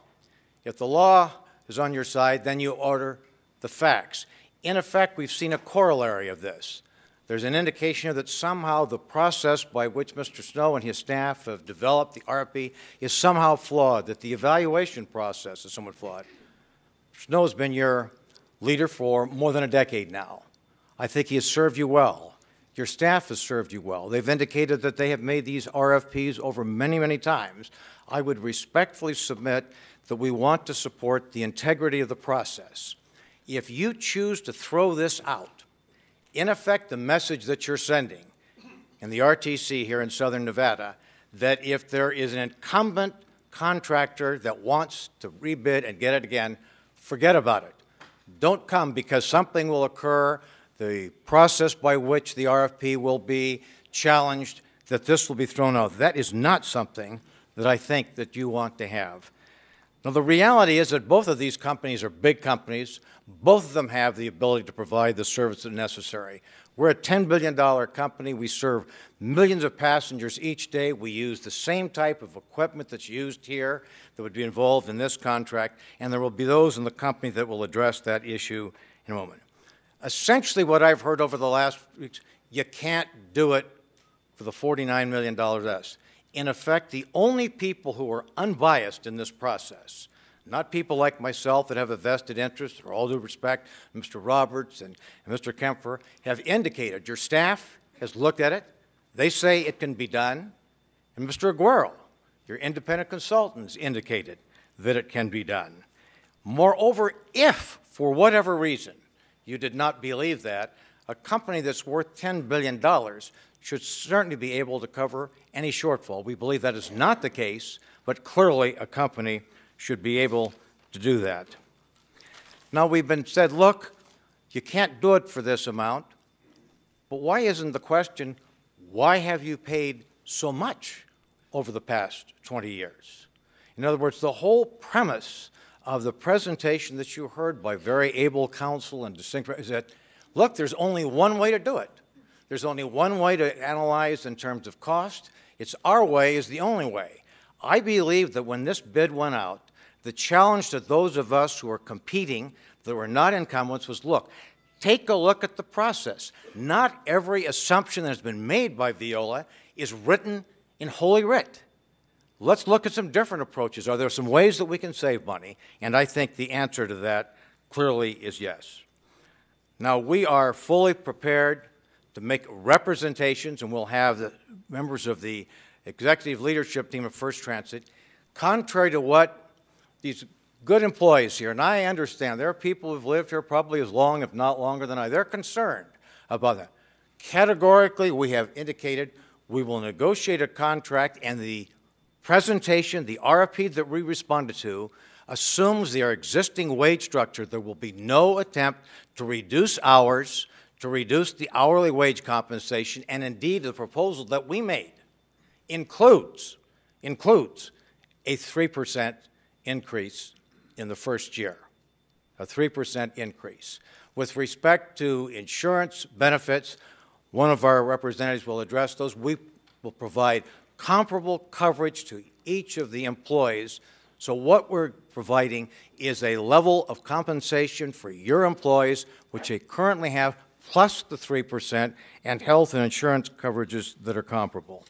If the law is on your side, then you order the facts. In effect, we've seen a corollary of this. There's an indication that somehow the process by which Mr. Snow and his staff have developed the RP is somehow flawed, that the evaluation process is somewhat flawed. Mr. Snow has been your leader for more than a decade now. I think he has served you well. Your staff has served you well. They've indicated that they have made these RFPs over many, many times. I would respectfully submit that we want to support the integrity of the process. If you choose to throw this out, in effect, the message that you're sending in the RTC here in Southern Nevada, that if there is an incumbent contractor that wants to rebid and get it again, forget about it. Don't come, because something will occur, the process by which the RFP will be challenged, that this will be thrown out. That is not something that I think that you want to have. Now, the reality is that both of these companies are big companies. Both of them have the ability to provide the services necessary. We're a $10 billion company. We serve millions of passengers each day. We use the same type of equipment that's used here that would be involved in this contract, and there will be those in the company that will address that issue in a moment. Essentially, what I've heard over the last weeks, you can't do it for the $49 million less. In effect, the only people who are unbiased in this process, not people like myself that have a vested interest, or all due respect, Mr. Roberts and Mr. Kemper, have indicated, your staff has looked at it, they say it can be done, and Mr. Aguero, your independent consultants, indicated that it can be done. Moreover, if, for whatever reason, you did not believe that, a company that's worth $10 billion should certainly be able to cover any shortfall. We believe that is not the case, but clearly a company should be able to do that. Now, we've been said, look, you can't do it for this amount, but why isn't the question, why have you paid so much over the past 20 years? In other words, the whole premise of the presentation that you heard by very able counsel and distinct is that, look, there's only one way to do it. There's only one way to analyze in terms of cost. It's our way is the only way. I believe that when this bid went out, the challenge to those of us who are competing that were not incumbents was, look, take a look at the process. Not every assumption that has been made by Veolia is written in Holy Writ. Let's look at some different approaches. Are there some ways that we can save money? And I think the answer to that clearly is yes. Now, we are fully prepared to make representations, and we'll have the members of the executive leadership team of First Transit, contrary to what these good employees here, and I understand there are people who've lived here probably as long, if not longer than I, they're concerned about that. Categorically, we have indicated we will negotiate a contract, and the presentation, the RFP that we responded to, assumes their existing wage structure. There will be no attempt to reduce hours, to reduce the hourly wage compensation, and indeed the proposal that we made includes a 3% increase in the first year, a 3% increase. With respect to insurance benefits, one of our representatives will address those. We will provide comparable coverage to each of the employees. So what we're providing is a level of compensation for your employees, which they currently have, plus the 3%, and health and insurance coverages that are comparable.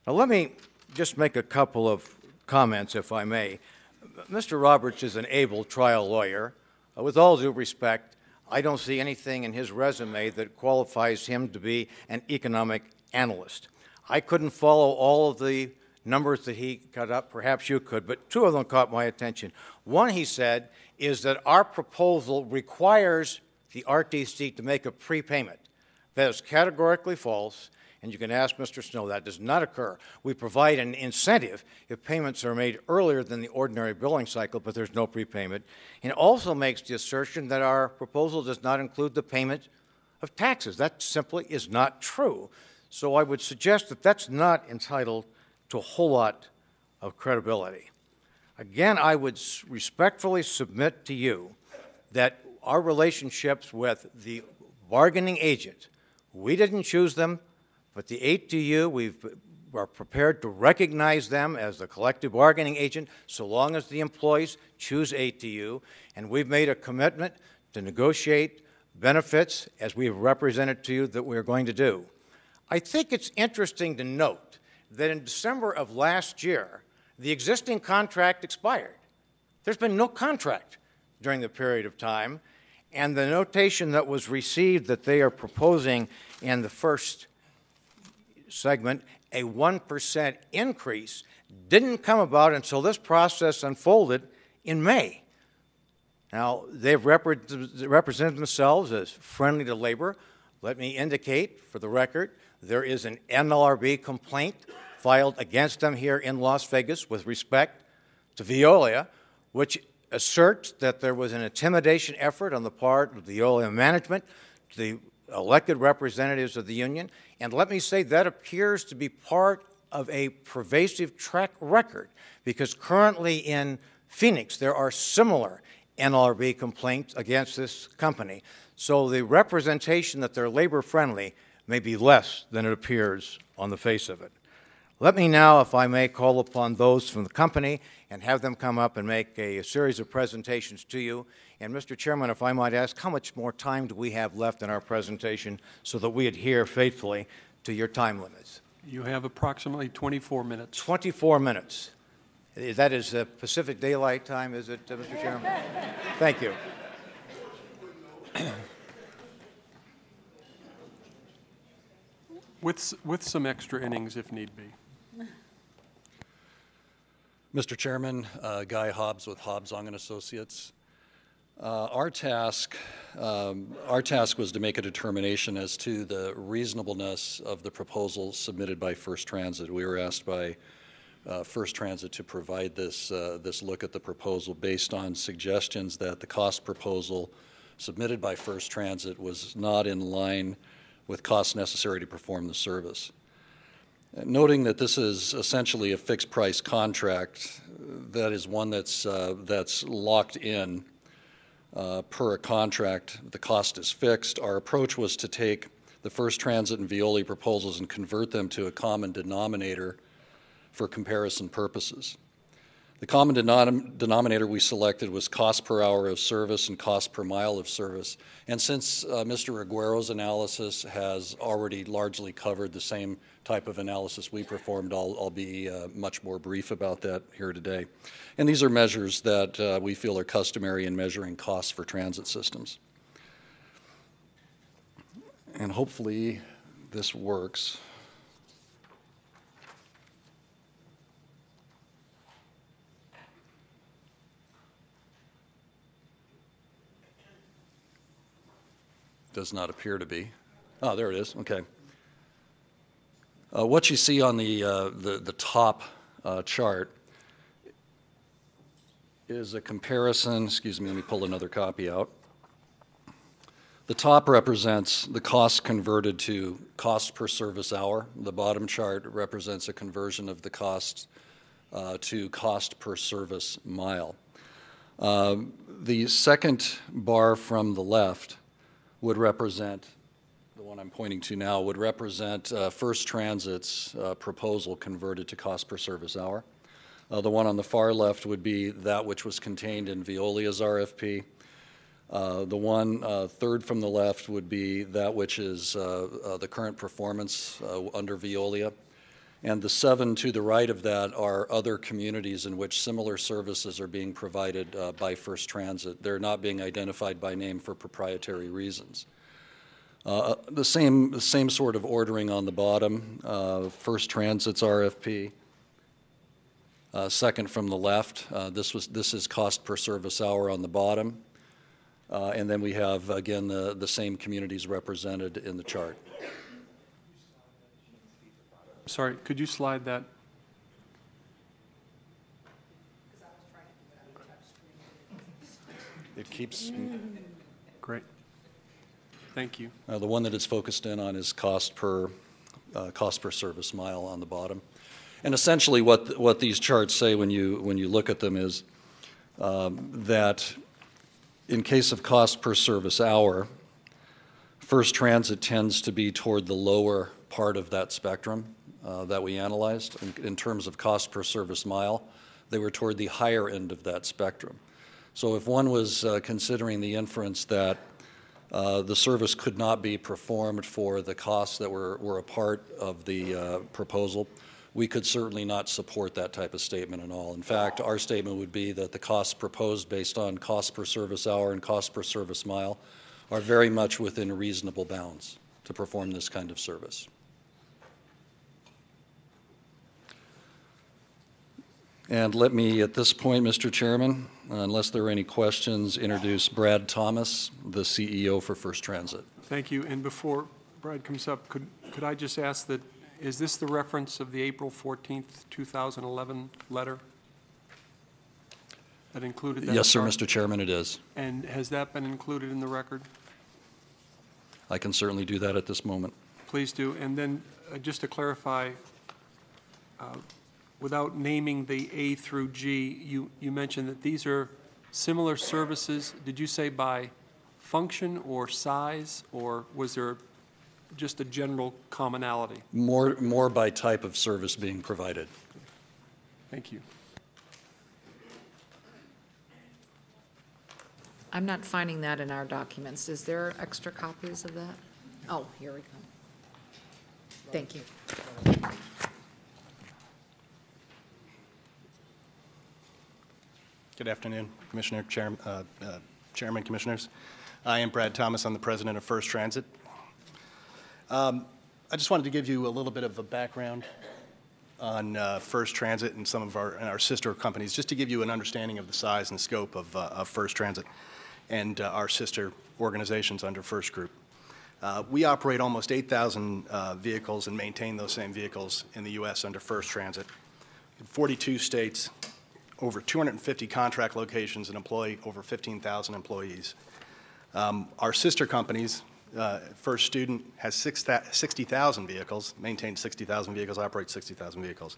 Now let me just make a couple of comments, if I may. Mr. Roberts is an able trial lawyer. With all due respect, I don't see anything in his resume that qualifies him to be an economic analyst. I couldn't follow all of the numbers that he cut up. Perhaps you could, but two of them caught my attention. One, he said, is that our proposal requires the RTC to make a prepayment. That is categorically false, and you can ask Mr. Snow. That does not occur. We provide an incentive if payments are made earlier than the ordinary billing cycle, but there's no prepayment. And it also makes the assertion that our proposal does not include the payment of taxes. That simply is not true. So I would suggest that that's not entitled to a whole lot of credibility. Again, I would respectfully submit to you that our relationships with the bargaining agent, we didn't choose them, but the ATU, we are prepared to recognize them as the collective bargaining agent so long as the employees choose ATU, and we've made a commitment to negotiate benefits as we have represented to you that we're going to do. I think it's interesting to note that in December of last year, the existing contract expired. There's been no contract during the period of time, and the notation that was received that they are proposing in the first segment, a 1% increase, didn't come about until this process unfolded in May. Now, they've represented themselves as friendly to labor. Let me indicate, for the record, there is an NLRB complaint filed against them here in Las Vegas with respect to Veolia, which asserts that there was an intimidation effort on the part of the Veolia management to the elected representatives of the union. And let me say that appears to be part of a pervasive track record, because currently in Phoenix there are similar NLRB complaints against this company. So the representation that they're labor-friendly may be less than it appears on the face of it. Let me now, if I may, call upon those from the company and have them come up and make a series of presentations to you. And Mr. Chairman, if I might ask, how much more time do we have left in our presentation so that we adhere faithfully to your time limits? You have approximately 24 minutes. 24 minutes. That is Pacific Daylight Time, is it, Mr. Chairman? Thank you. With some extra innings if need be. Mr. Chairman, Guy Hobbs with Hobbs Ong & Associates. Our task was to make a determination as to the reasonableness of the proposal submitted by First Transit. We were asked by First Transit to provide this look at the proposal based on suggestions that the cost proposal submitted by First Transit was not in line with costs necessary to perform the service. Noting that this is essentially a fixed price contract, that is one that's locked in per a contract, the cost is fixed. Our approach was to take the First Transit and Veolia proposals and convert them to a common denominator for comparison purposes. The common denominator we selected was cost per hour of service and cost per mile of service. And since Mr. Aguero's analysis has already largely covered the same type of analysis we performed, I'll be much more brief about that here today. And these are measures that we feel are customary in measuring costs for transit systems. And hopefully this works. Does not appear to be. Oh, there it is. Okay. What you see on the top chart is a comparison, excuse me, let me pull another copy out. The top represents the cost converted to cost per service hour. The bottom chart represents a conversion of the cost to cost per service mile. The second bar from the left would represent, the one I'm pointing to now, would represent First Transit's proposal converted to cost per service hour. The one on the far left would be that which was contained in Veolia's RFP. The one third from the left would be that which is the current performance under Veolia. And the 7 to the right of that are other communities in which similar services are being provided by First Transit. They're not being identified by name for proprietary reasons. The same sort of ordering on the bottom, First Transit's RFP. Second from the left, this is cost per service hour on the bottom. And then we have, again, the same communities represented in the chart. Sorry, could you slide that? It keeps... Great. Thank you. The one that it's focused in on is cost per service mile on the bottom. And essentially what these charts say when you look at them is that in case of cost per service hour, First Transit tends to be toward the lower part of that spectrum that we analyzed. In terms of cost per service mile, they were toward the higher end of that spectrum. So if one was considering the inference that the service could not be performed for the costs that were a part of the proposal, we could certainly not support that type of statement at all. In fact, our statement would be that the costs proposed based on cost per service hour and cost per service mile are very much within reasonable bounds to perform this kind of service. And let me, at this point, Mr. Chairman, unless there are any questions, introduce Brad Thomas, the CEO for First Transit. Thank you. And before Brad comes up, could I just ask that, is this the reference of the April 14th, 2011 letter that included that? Yes, sir, Mr. Chairman, it is. And has that been included in the record? I can certainly do that at this moment. Please do. And then just to clarify, without naming the A through G, you mentioned that these are similar services. Did you say by function or size, or was there just a general commonality? More by type of service being provided. Thank you. I'm not finding that in our documents. Is there extra copies of that? Oh, here we go. Thank you. Good afternoon, Commissioner, Chairman, Commissioners. I am Brad Thomas. I'm the president of First Transit. I just wanted to give you a little bit of a background on First Transit and some of our sister companies, just to give you an understanding of the size and scope of First Transit and our sister organizations under First Group. We operate almost 8,000 vehicles and maintain those same vehicles in the U.S. under First Transit. In 42 states, over 250 contract locations, and employ over 15,000 employees. Our sister companies, First Student has 60,000 vehicles, maintains 60,000 vehicles, operates 60,000 vehicles.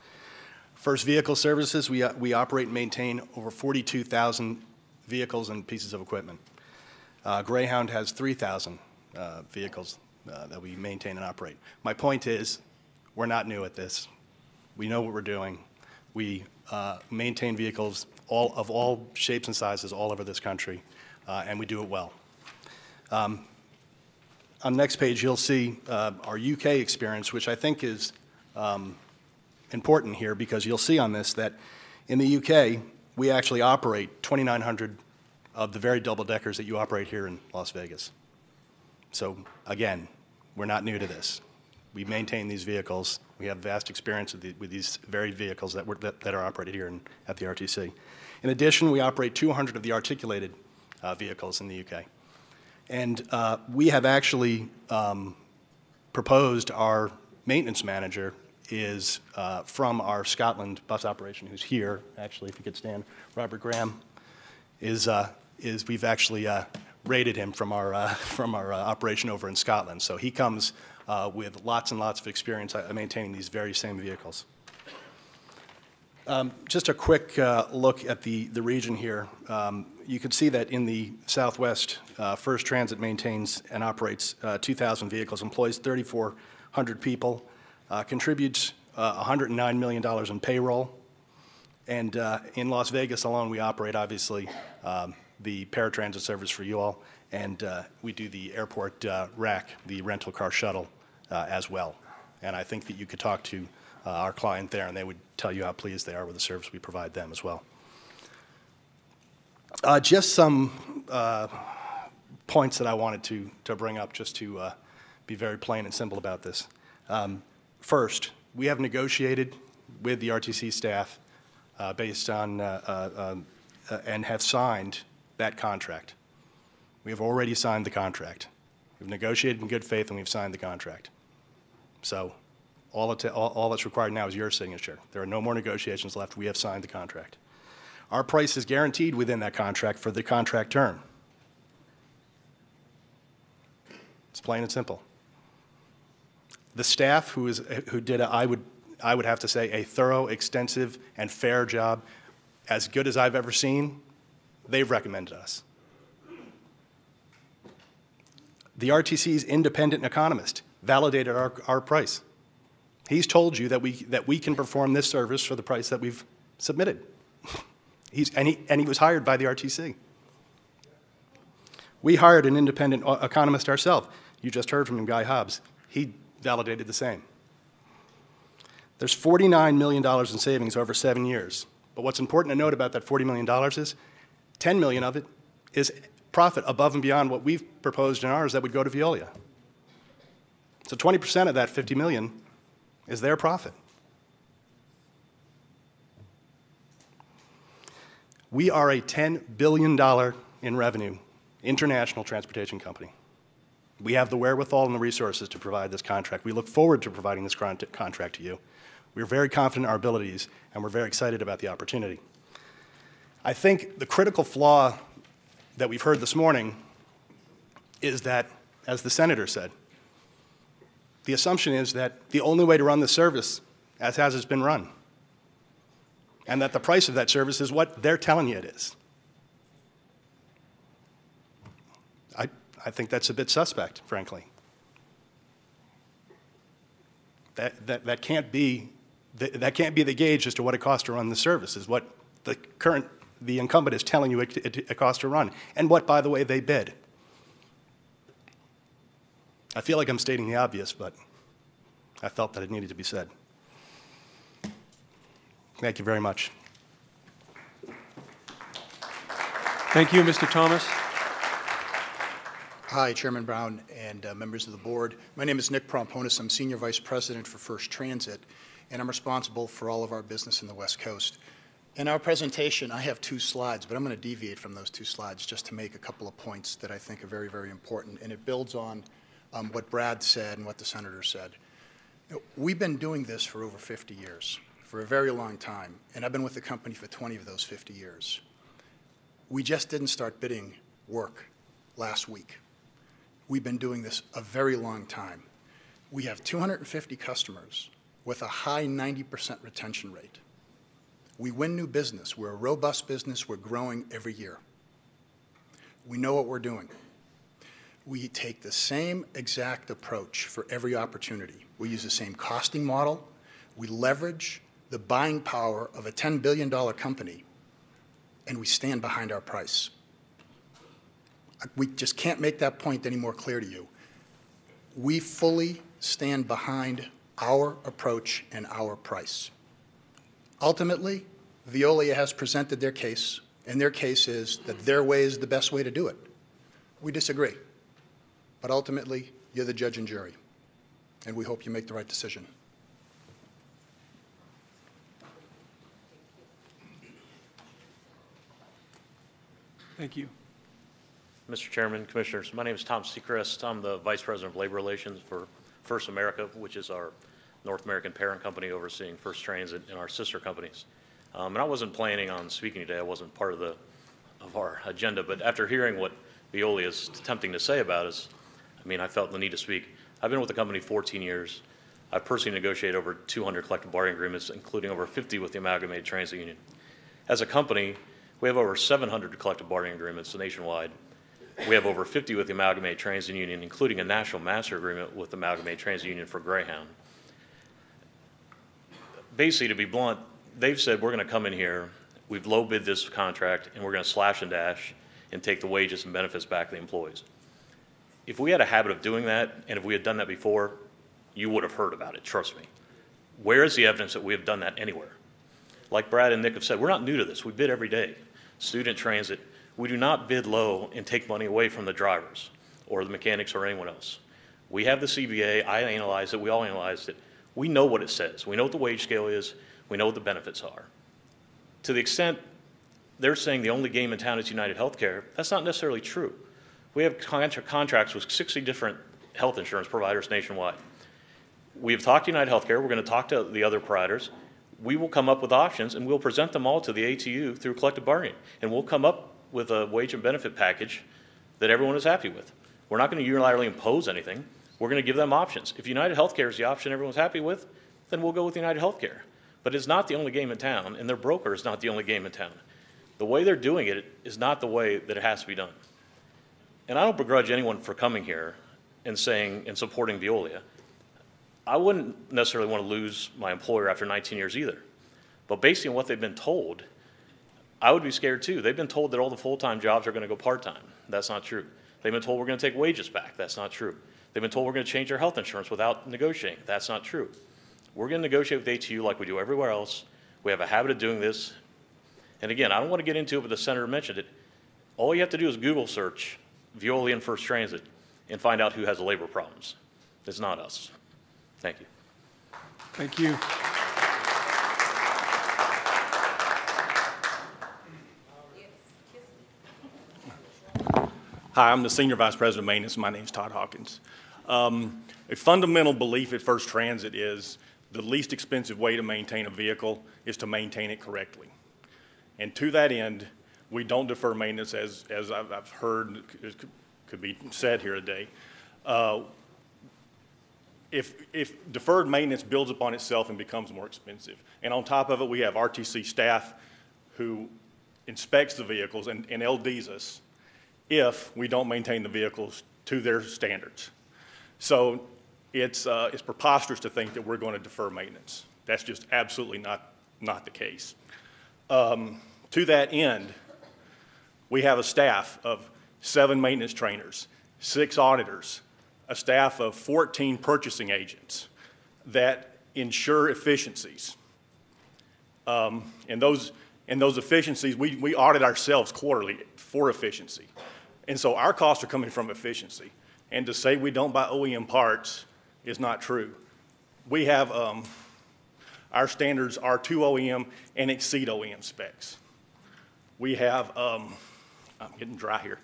First Vehicle Services, we operate and maintain over 42,000 vehicles and pieces of equipment. Greyhound has 3,000 vehicles that we maintain and operate. My point is, we're not new at this. We know what we're doing. We maintain vehicles of all shapes and sizes all over this country, and we do it well. On the next page, you'll see our UK experience, which I think is important here, because you'll see on this that in the UK, we actually operate 2,900 of the very double-deckers that you operate here in Las Vegas. So again, we're not new to this. We maintain these vehicles. We have vast experience with these very vehicles that are operated here at the RTC. In addition, we operate 200 of the articulated vehicles in the UK. And we have actually proposed our maintenance manager is from our Scotland bus operation, who's here, actually, if you could stand. Robert Graham is we've actually rated him from our operation over in Scotland. So he comes with lots and lots of experience maintaining these very same vehicles. Just a quick look at the region here. You can see that in the Southwest, First Transit maintains and operates 2,000 vehicles, employs 3,400 people, contributes $109 million in payroll. And in Las Vegas alone, we operate, obviously, the paratransit service for you all, and we do the airport RAC, the rental car shuttle, as well. And I think that you could talk to our client there, and they would tell you how pleased they are with the service we provide them as well. Just some points that I wanted to bring up, just to be very plain and simple about this. First, we have negotiated with the RTC staff based on and have signed that contract. We have already signed the contract. We've negotiated in good faith, and we've signed the contract. So all that's required now is your signature. There are no more negotiations left. We have signed the contract. Our price is guaranteed within that contract for the contract term. It's plain and simple. The staff who did, I would have to say, a thorough, extensive, and fair job, as good as I've ever seen, they've recommended us. The RTC's independent economist validated our price. He's told you that we can perform this service for the price that we've submitted. And he was hired by the RTC. We hired an independent economist ourselves. You just heard from him, Guy Hobbs. He validated the same. There's $49 million in savings over 7 years. But what's important to note about that $40 million is $10 million of it is profit above and beyond what we've proposed in ours that would go to Veolia. So 20% of that $50 million is their profit. We are a $10 billion in revenue international transportation company. We have the wherewithal and the resources to provide this contract. We look forward to providing this contract to you. We're very confident in our abilities, and we're very excited about the opportunity. I think the critical flaw that we've heard this morning is that, as the senator said, the assumption is that the only way to run the service as has been run, and that the price of that service is what they're telling you it is. I think that's a bit suspect, frankly. That can't be the gauge as to what it costs to run the service, is what the incumbent is telling you it costs to run, and what, by the way, they bid. I feel like I'm stating the obvious, but I felt that it needed to be said. Thank you very much. Thank you, Mr. Thomas. Hi, Chairman Brown and members of the board. My name is Nick Promponis. I'm Senior Vice President for First Transit, and I'm responsible for all of our business in the West Coast. In our presentation, I have 2 slides, but I'm going to deviate from those 2 slides just to make a couple of points that I think are very, very important, and it builds on what Brad said and what the Senator said. We've been doing this for over 50 years, for a very long time, and I've been with the company for 20 of those 50 years. We just didn't start bidding work last week. We've been doing this a very long time. We have 250 customers with a high 90% retention rate. We win new business. We're a robust business. We're growing every year. We know what we're doing. We take the same exact approach for every opportunity. We use the same costing model. We leverage the buying power of a $10 billion company, and we stand behind our price. We just can't make that point any more clear to you. We fully stand behind our approach and our price. Ultimately, Veolia has presented their case, and their case is that their way is the best way to do it. We disagree. But ultimately, you're the judge and jury, and we hope you make the right decision. Thank you. Mr. Chairman, Commissioners, my name is Tom Sechrist. I'm the Vice President of Labor Relations for First America, which is our North American parent company overseeing First Transit and our sister companies. And I wasn't planning on speaking today. I wasn't part of our agenda, but after hearing what Veolia is attempting to say about us, I felt the need to speak. I've been with the company 14 years. I've personally negotiated over 200 collective bargaining agreements, including over 50 with the Amalgamated Transit Union. As a company, we have over 700 collective bargaining agreements nationwide. We have over 50 with the Amalgamated Transit Union, including a national master agreement with the Amalgamated Transit Union for Greyhound. Basically, to be blunt, they've said we're going to come in here, we've low bid this contract, and we're going to slash and dash and take the wages and benefits back to the employees. If we had a habit of doing that, and if we had done that before, you would have heard about it, trust me. Where is the evidence that we have done that anywhere? Like Brad and Nick have said, we're not new to this. We bid every day. Student transit, we do not bid low and take money away from the drivers or the mechanics or anyone else. We have the CBA, I analyzed it, we all analyzed it. We know what it says. We know what the wage scale is. We know what the benefits are. To the extent they're saying the only game in town is United Healthcare, that's not necessarily true. We have contracts with 60 different health insurance providers nationwide. We have talked to United Healthcare. We're going to talk to the other providers. We will come up with options, and we'll present them all to the ATU through collective bargaining. And we'll come up with a wage and benefit package that everyone is happy with. We're not going to unilaterally impose anything. We're going to give them options. If United Healthcare is the option everyone's happy with, then we'll go with United Healthcare. But it's not the only game in town, and their broker is not the only game in town. The way they're doing it is not the way that it has to be done. And I don't begrudge anyone for coming here and saying and supporting Veolia. I wouldn't necessarily want to lose my employer after 19 years either. But based on what they've been told, I would be scared too. They've been told that all the full-time jobs are going to go part-time. That's not true. They've been told we're going to take wages back. That's not true. They've been told we're going to change our health insurance without negotiating. That's not true. We're going to negotiate with ATU like we do everywhere else. We have a habit of doing this. And again, I don't want to get into it, but the senator mentioned it. All you have to do is Google search Veolia and First Transit and find out who has the labor problems. It's not us. Thank you. Thank you. Hi, I'm the Senior Vice President of Maintenance. My name is Todd Hawkins. A fundamental belief at First Transit is the least expensive way to maintain a vehicle is to maintain it correctly. And to that end, we don't defer maintenance, as I've heard could be said here today. If deferred maintenance builds upon itself and becomes more expensive. And on top of it, we have RTC staff who inspects the vehicles and LDs us if we don't maintain the vehicles to their standards. So it's preposterous to think that we're going to defer maintenance. That's just absolutely not the case. To that end, we have a staff of 7 maintenance trainers, 6 auditors, a staff of 14 purchasing agents that ensure efficiencies. And those efficiencies, we audit ourselves quarterly for efficiency. And so our costs are coming from efficiency. And to say we don't buy OEM parts is not true. We have, our standards are to OEM and exceed OEM specs. We have, I'm getting dry here.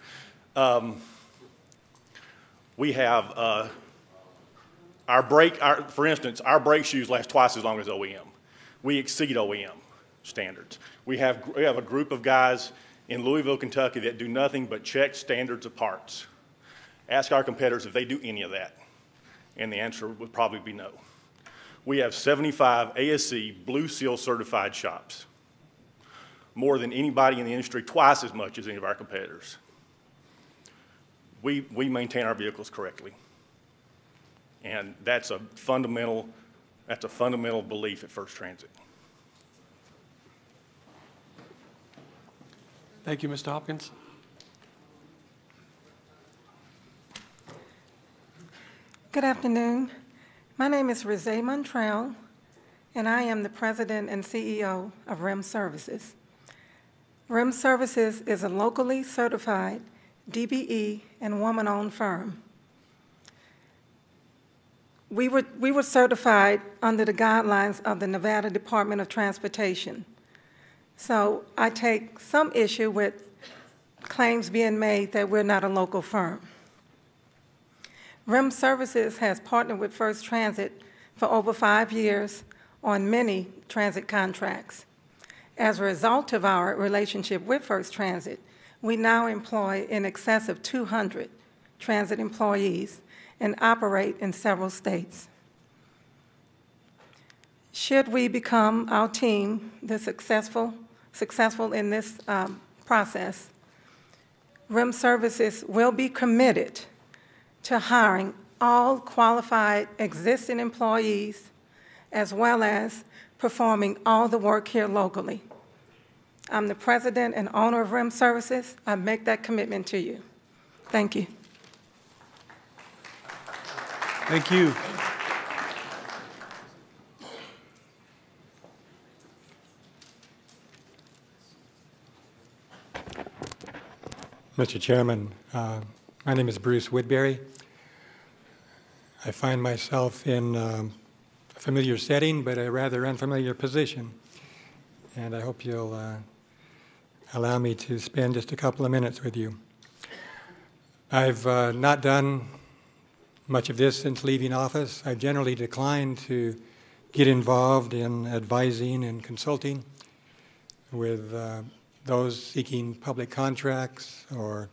We have for instance, our brake shoes last twice as long as OEM. We exceed OEM standards. We have a group of guys in Louisville, Kentucky that do nothing but check standards of parts. Ask our competitors if they do any of that, and the answer would probably be no. We have 75 ASC Blue Seal certified shops, more than anybody in the industry, twice as much as any of our competitors. We maintain our vehicles correctly, and that's a fundamental belief at First Transit. Thank you, Mr. Hopkins. Good afternoon. My name is Rizé Montrell, and I am the President and CEO of RIM Services. RIM Services is a locally certified DBE and woman-owned firm. We were certified under the guidelines of the Nevada Department of Transportation. So I take some issue with claims being made that we're not a local firm. RIM Services has partnered with First Transit for over 5 years on many transit contracts. As a result of our relationship with First Transit, we now employ in excess of 200 transit employees and operate in several states. Should we become, our team, successful in this process, RIM Services will be committed to hiring all qualified existing employees as well as performing all the work here locally. I'm the president and owner of RIM Services. I make that commitment to you. Thank you. Thank you. Mr. Chairman, my name is Bruce Woodbury. I find myself in a familiar setting, but a rather unfamiliar position. And I hope you'll allow me to spend just a couple of minutes with you. I've not done much of this since leaving office. I've generally declined to get involved in advising and consulting with those seeking public contracts or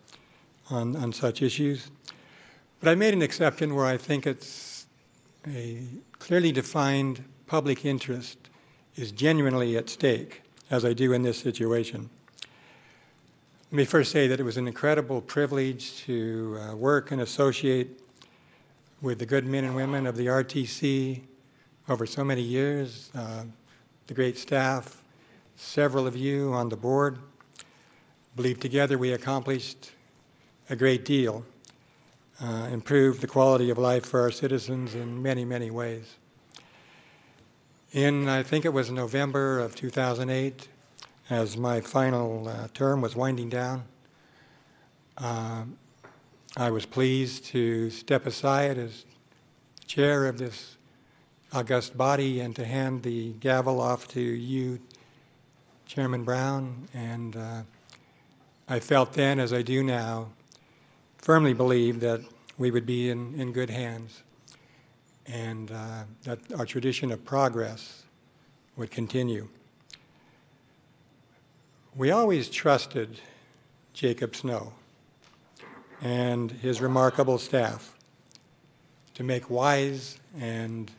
on such issues. But I made an exception where I think it's a clearly defined public interest is genuinely at stake, as I do in this situation. Let me first say that it was an incredible privilege to work and associate with the good men and women of the RTC over so many years, the great staff, several of you on the board. I believe together we accomplished a great deal, improved the quality of life for our citizens in many, many ways. In, I think it was November of 2008, as my final term was winding down, I was pleased to step aside as chair of this august body and to hand the gavel off to you, Chairman Brown, and I felt then, as I do now, firmly believe that we would be in good hands and that our tradition of progress would continue. We always trusted Jacob Snow and his remarkable staff to make wise and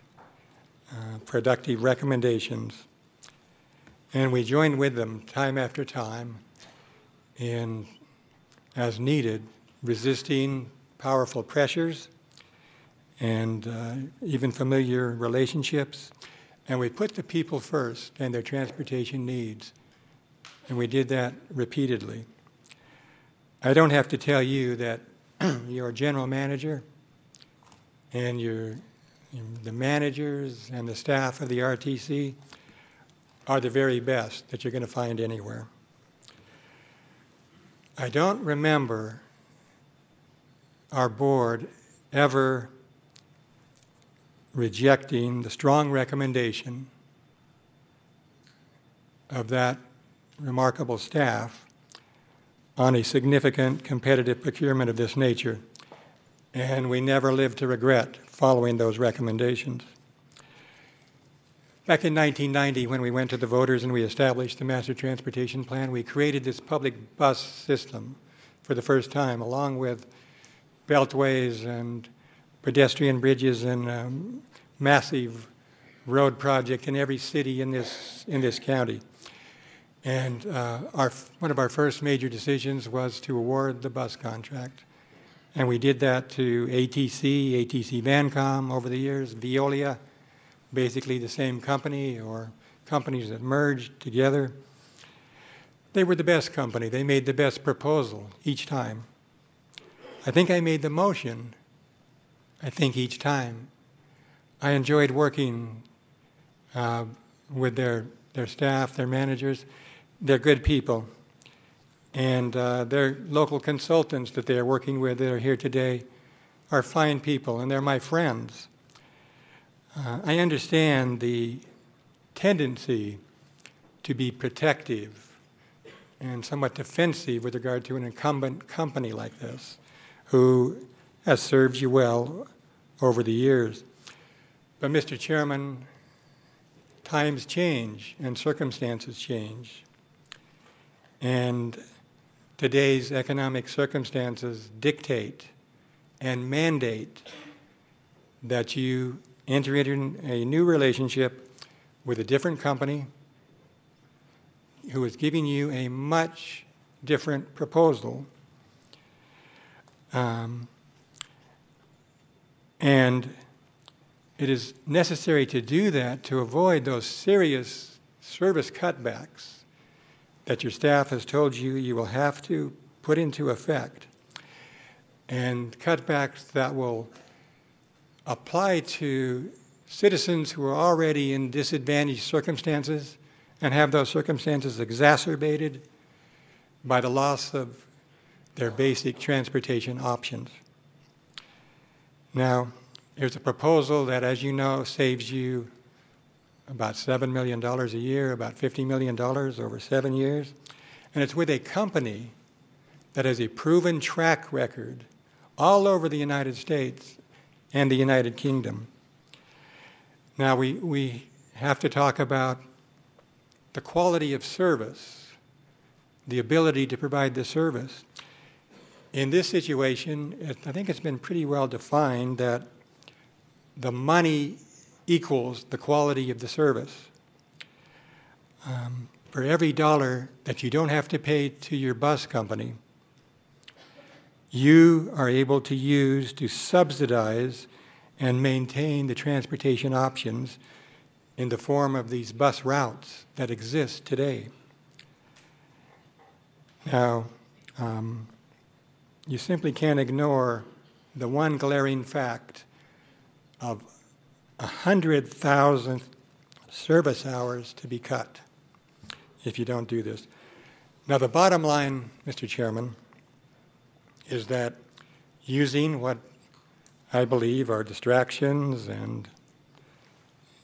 productive recommendations, and we joined with them time after time in, as needed, resisting powerful pressures and even familiar relationships, and we put the people first and their transportation needs, and we did that repeatedly. I don't have to tell you that your general manager and the managers and the staff of the RTC are the very best that you're going to find anywhere. I don't remember our board ever rejecting the strong recommendation of that remarkable staff on a significant competitive procurement of this nature, and we never lived to regret following those recommendations. Back in 1990, when we went to the voters and we established the Master Transportation Plan, we created this public bus system for the first time, along with beltways and pedestrian bridges and a massive road project in every city in this county. And one of our first major decisions was to award the bus contract. And we did that to ATC Vancom over the years, Veolia, basically the same company or companies that merged together. They were the best company. They made the best proposal each time. I think I made the motion, I think, each time. I enjoyed working with their staff, their managers. They're good people. And their local consultants that they're working with that are here today are fine people, and they're my friends. I understand the tendency to be protective and somewhat defensive with regard to an incumbent company like this, who has served you well over the years. But, Mr. Chairman, times change and circumstances change. And today's economic circumstances dictate and mandate that you enter into a new relationship with a different company who is giving you a much different proposal. And it is necessary to do that to avoid those serious service cutbacks that your staff has told you you will have to put into effect, and cutbacks that will apply to citizens who are already in disadvantaged circumstances and have those circumstances exacerbated by the loss of their basic transportation options. Now, there's a proposal that, as you know, saves you about $7 million a year, about $50 million over 7 years. And it's with a company that has a proven track record all over the United States and the United Kingdom. Now, we have to talk about the quality of service, the ability to provide the service. In this situation, I think it's been pretty well defined that the money equals the quality of the service. For every dollar that you don't have to pay to your bus company, you are able to use to subsidize and maintain the transportation options in the form of these bus routes that exist today. Now, you simply can't ignore the one glaring fact of 100,000 service hours to be cut if you don't do this. Now, the bottom line, Mr. Chairman, is that using what I believe are distractions and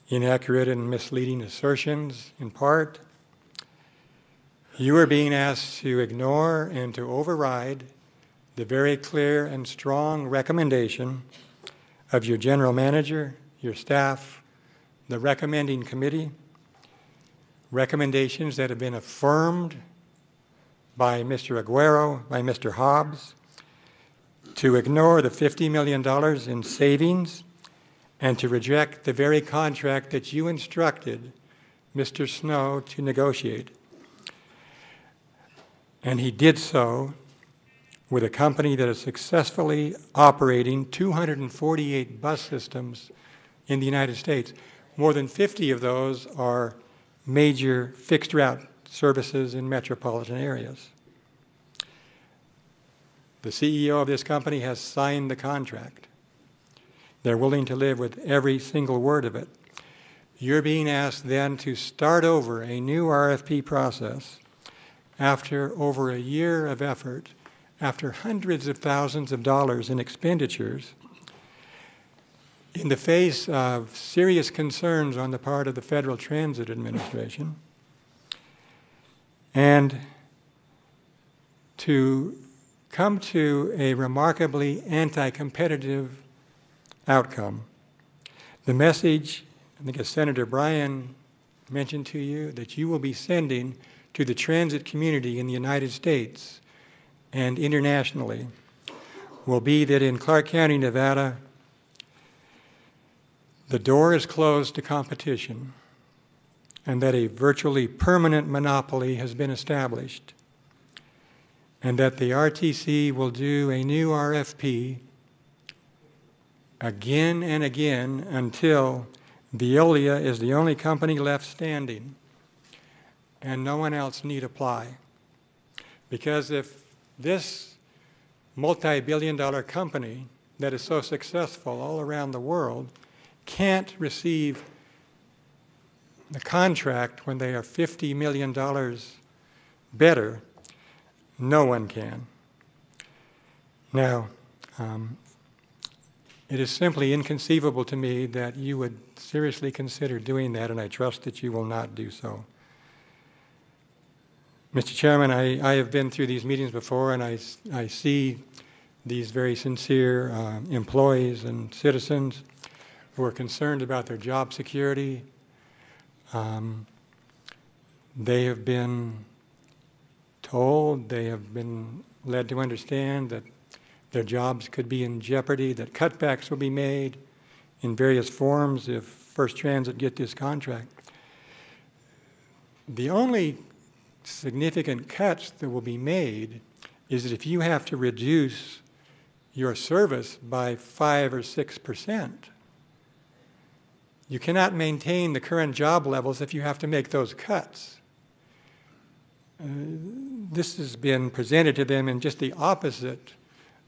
inaccurate and misleading assertions, in part, you are being asked to ignore and to override the very clear and strong recommendation of your general manager, your staff, the recommending committee, recommendations that have been affirmed by Mr. Aguero, by Mr. Hobbs, to ignore the $50 million in savings and to reject the very contract that you instructed Mr. Snow to negotiate. And he did so with a company that is successfully operating 248 bus systems in the United States. More than 50 of those are major fixed route services in metropolitan areas. The CEO of this company has signed the contract. They're willing to live with every single word of it. You're being asked then to start over a new RFP process after over a year of effort, after hundreds of thousands of dollars in expenditures, in the face of serious concerns on the part of the Federal Transit Administration, and to come to a remarkably anti-competitive outcome. The message, I think as Senator Bryan mentioned to you, that you will be sending to the transit community in the United States and internationally will be that in Clark County, Nevada, the door is closed to competition and that a virtually permanent monopoly has been established, and that the RTC will do a new RFP again and again until Veolia is the only company left standing and no one else need apply. Because if this multi-billion-dollar company that is so successful all around the world can't receive the contract when they are $50 million better, no one can. Now, it is simply inconceivable to me that you would seriously consider doing that, and I trust that you will not do so. Mr. Chairman, I have been through these meetings before, and I see these very sincere employees and citizens who are concerned about their job security. They have been told, they have been led to understand that their jobs could be in jeopardy, that cutbacks will be made in various forms if First Transit get this contract. The only significant cuts that will be made is that if you have to reduce your service by 5 or 6%, you cannot maintain the current job levels if you have to make those cuts. This has been presented to them in just the opposite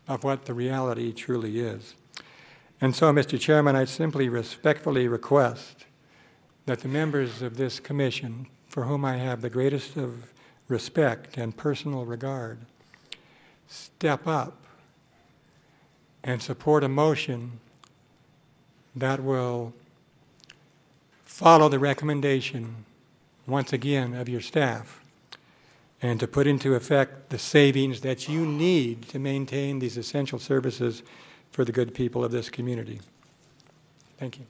of what the reality truly is. And so, Mr. Chairman, I simply respectfully request that the members of this commission, for whom I have the greatest of respect and personal regard, step up and support a motion that will follow the recommendation, once again, of your staff, and to put into effect the savings that you need to maintain these essential services for the good people of this community. Thank you.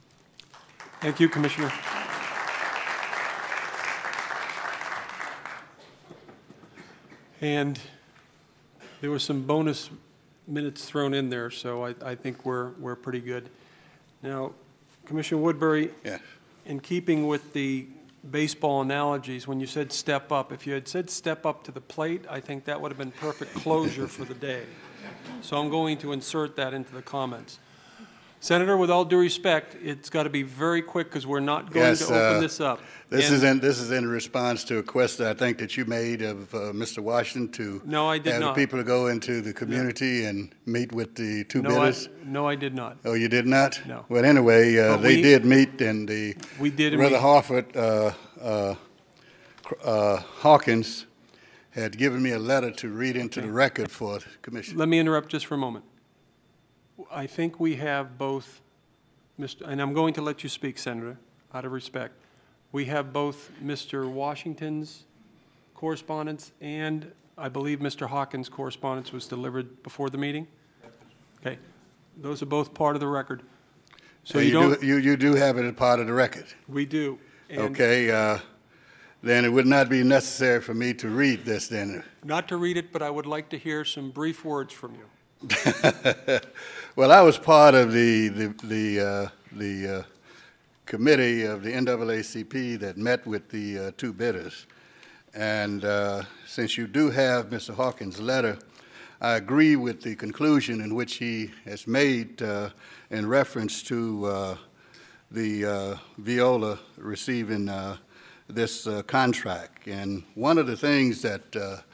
Thank you, Commissioner. And there were some bonus minutes thrown in there, so I think we're pretty good. Now, Commissioner Woodbury, yes, in keeping with the baseball analogies, when you said step up, if you had said step up to the plate, I think that would have been perfect closure for the day. So I'm going to insert that into the comments. Senator, with all due respect, it's got to be very quick because we're not going to open this up. This is in response to a request that I think that you made of Mr. Washington to no, I did have not. the people to go into the community and meet with the two bidders. No, I did not. Oh, you did not? No. Well, anyway, they did meet, and Brother Harford Hawkins had given me a letter to read into the record for the commission. Let me interrupt just for a moment. I think we have both, and I'm going to let you speak, Senator, out of respect. We have both Mr. Washington's correspondence and I believe Mr. Hawkins' correspondence was delivered before the meeting? Okay. Those are both part of the record. So you do have it as part of the record? We do. Okay. Then it would not be necessary for me to read this then. Not to read it, but I would like to hear some brief words from you. Well, I was part of the committee of the NAACP that met with the two bidders. And since you do have Mr. Hawkins' letter, I agree with the conclusion in which he has made in reference to the Veolia receiving this contract. And one of the things that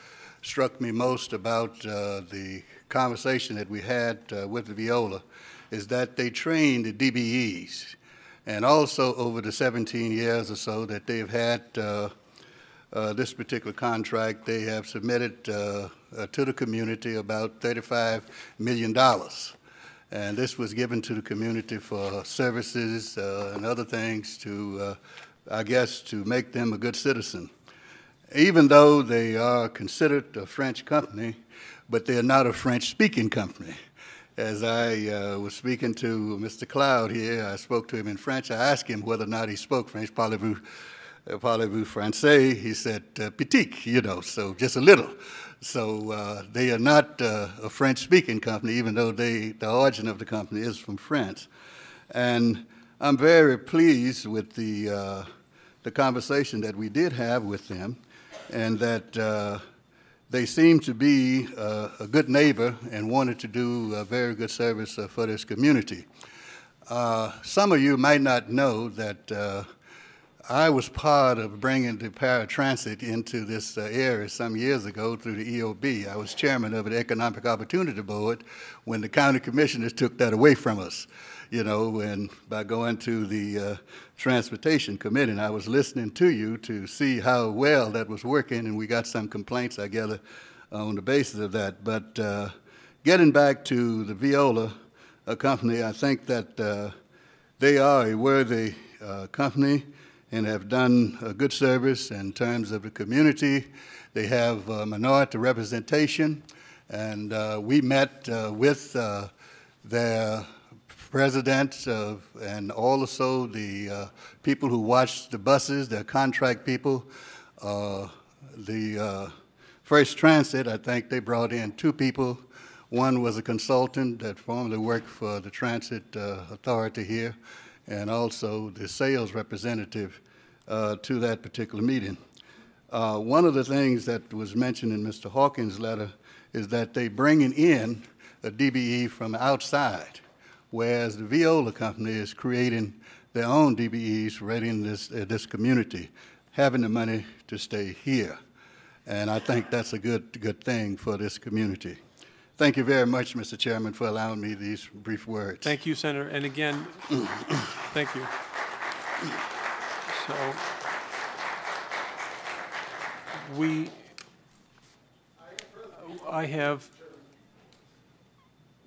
struck me most about the conversation that we had with the Veolia is that they trained the DBEs. And also over the 17 years or so that they've had this particular contract, they have submitted to the community about $35 million. And this was given to the community for services and other things to, I guess, to make them a good citizen. Even though they are considered a French company, but they're not a French-speaking company. As I was speaking to Mr. Cloud here, I spoke to him in French. I asked him whether or not he spoke French. Parlez-vous français? He said, petit, you know, so just a little. So they are not a French-speaking company, even though the origin of the company is from France. And I'm very pleased with the conversation that we did have with them, and that they seem to be a good neighbor and wanted to do a very good service for this community. Some of you might not know that I was part of bringing the paratransit into this area some years ago through the EOB. I was chairman of the Economic Opportunity Board when the county commissioners took that away from us, you know, and by going to the Transportation Committee. And I was listening to you to see how well that was working, and we got some complaints, I gather, on the basis of that. But getting back to the Veolia company, I think that they are a worthy company and have done a good service in terms of the community. They have minority representation, and we met with their presidents and also the people who watch the buses, the contract people. The First Transit, I think they brought in 2 people. One was a consultant that formerly worked for the Transit Authority here, and also the sales representative to that particular meeting. One of the things that was mentioned in Mr. Hawkins' letter is that they bringing in a DBE from outside, whereas the Veolia company is creating their own DBEs right in this community, having the money to stay here. And I think that's a good thing for this community. Thank you very much, Mr. Chairman, for allowing me these brief words. Thank you, Senator. And again, thank you. So I have,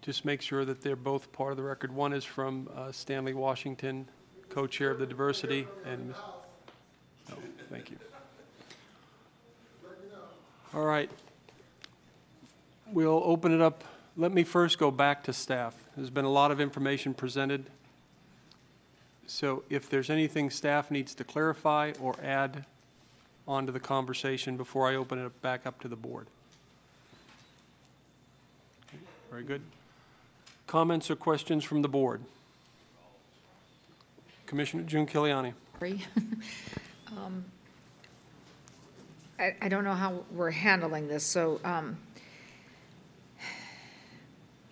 just make sure that they're both part of the record. One is from Stanley Washington, co-chair of the diversity, and no, thank you. All right. We'll open it up. Let me first go back to staff. There's been a lot of information presented. So if there's anything staff needs to clarify or add onto the conversation before I open it back up to the board. Okay, very good. Comments or questions from the board? Commissioner June Kiliani. I don't know how we're handling this, so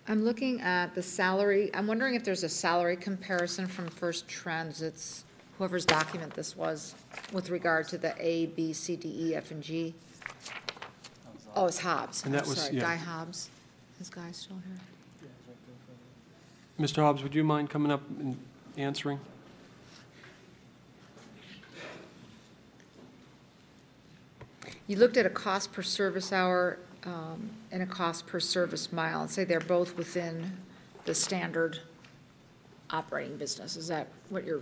I'm looking at the salary. I'm wondering if there's a salary comparison from First Transit's, whoever's document this was, with regard to the A, B, C, D, E, F, and G. Oh, it's Hobbs. And that I'm was, sorry, yeah. Guy Hobbs. Is Guy still here? Mr. Hobbs, would you mind coming up and answering? You looked at a cost per service hour and a cost per service mile, and say they're both within the standard operating business. Is that what your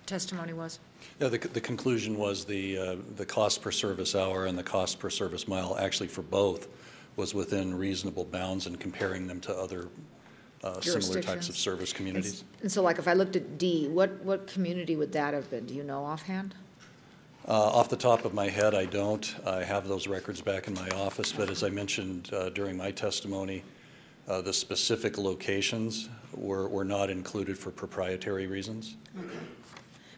testimony was? Yeah, the conclusion was the cost per service hour and the cost per service mile, actually for both, was within reasonable bounds and comparing them to other similar types of service communities. And so, like, if I looked at D, what community would that have been? Do you know offhand? Off the top of my head, I don't. I have those records back in my office, but as I mentioned during my testimony, the specific locations were not included for proprietary reasons. Okay.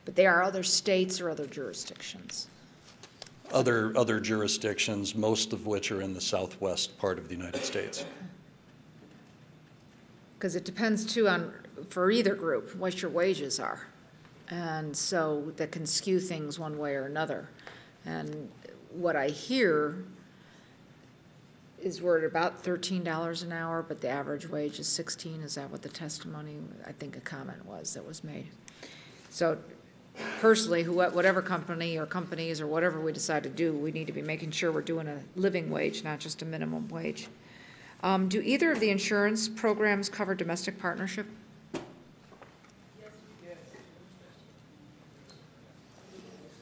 But there are other states or other jurisdictions? Other jurisdictions, most of which are in the southwest part of the United States. Because it depends, too, on, for either group, what your wages are. And so that can skew things one way or another. And what I hear is we're at about $13 an hour, but the average wage is $16. Is that what the testimony, I think a comment was that was made? So personally, whatever company or companies or whatever we decide to do, we need to be making sure we're doing a living wage, not just a minimum wage. Do either of the insurance programs cover domestic partnership?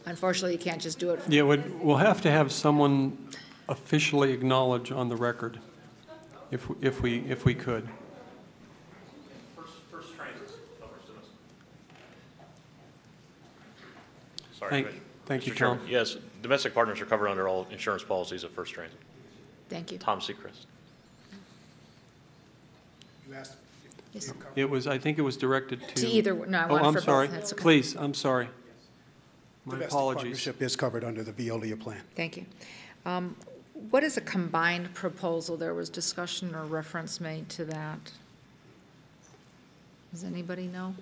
Unfortunately, you can't just do it. Yeah, we'll have to have someone officially acknowledge on the record, if we could. First Transit covers domestic. Sorry. Thank you, Mr. Chairman. Tom. Yes, domestic partners are covered under all insurance policies of First Transit. Thank you. Tom Seacrest. You asked. Yes. It was, I think it was directed to. To either, no, I want Oh, it for I'm sorry. both. That's okay. Please, I'm sorry. My Domestic apologies. partnership is covered under the Veolia plan. Thank you. What is a combined proposal? There was discussion or reference made to that. Does anybody know?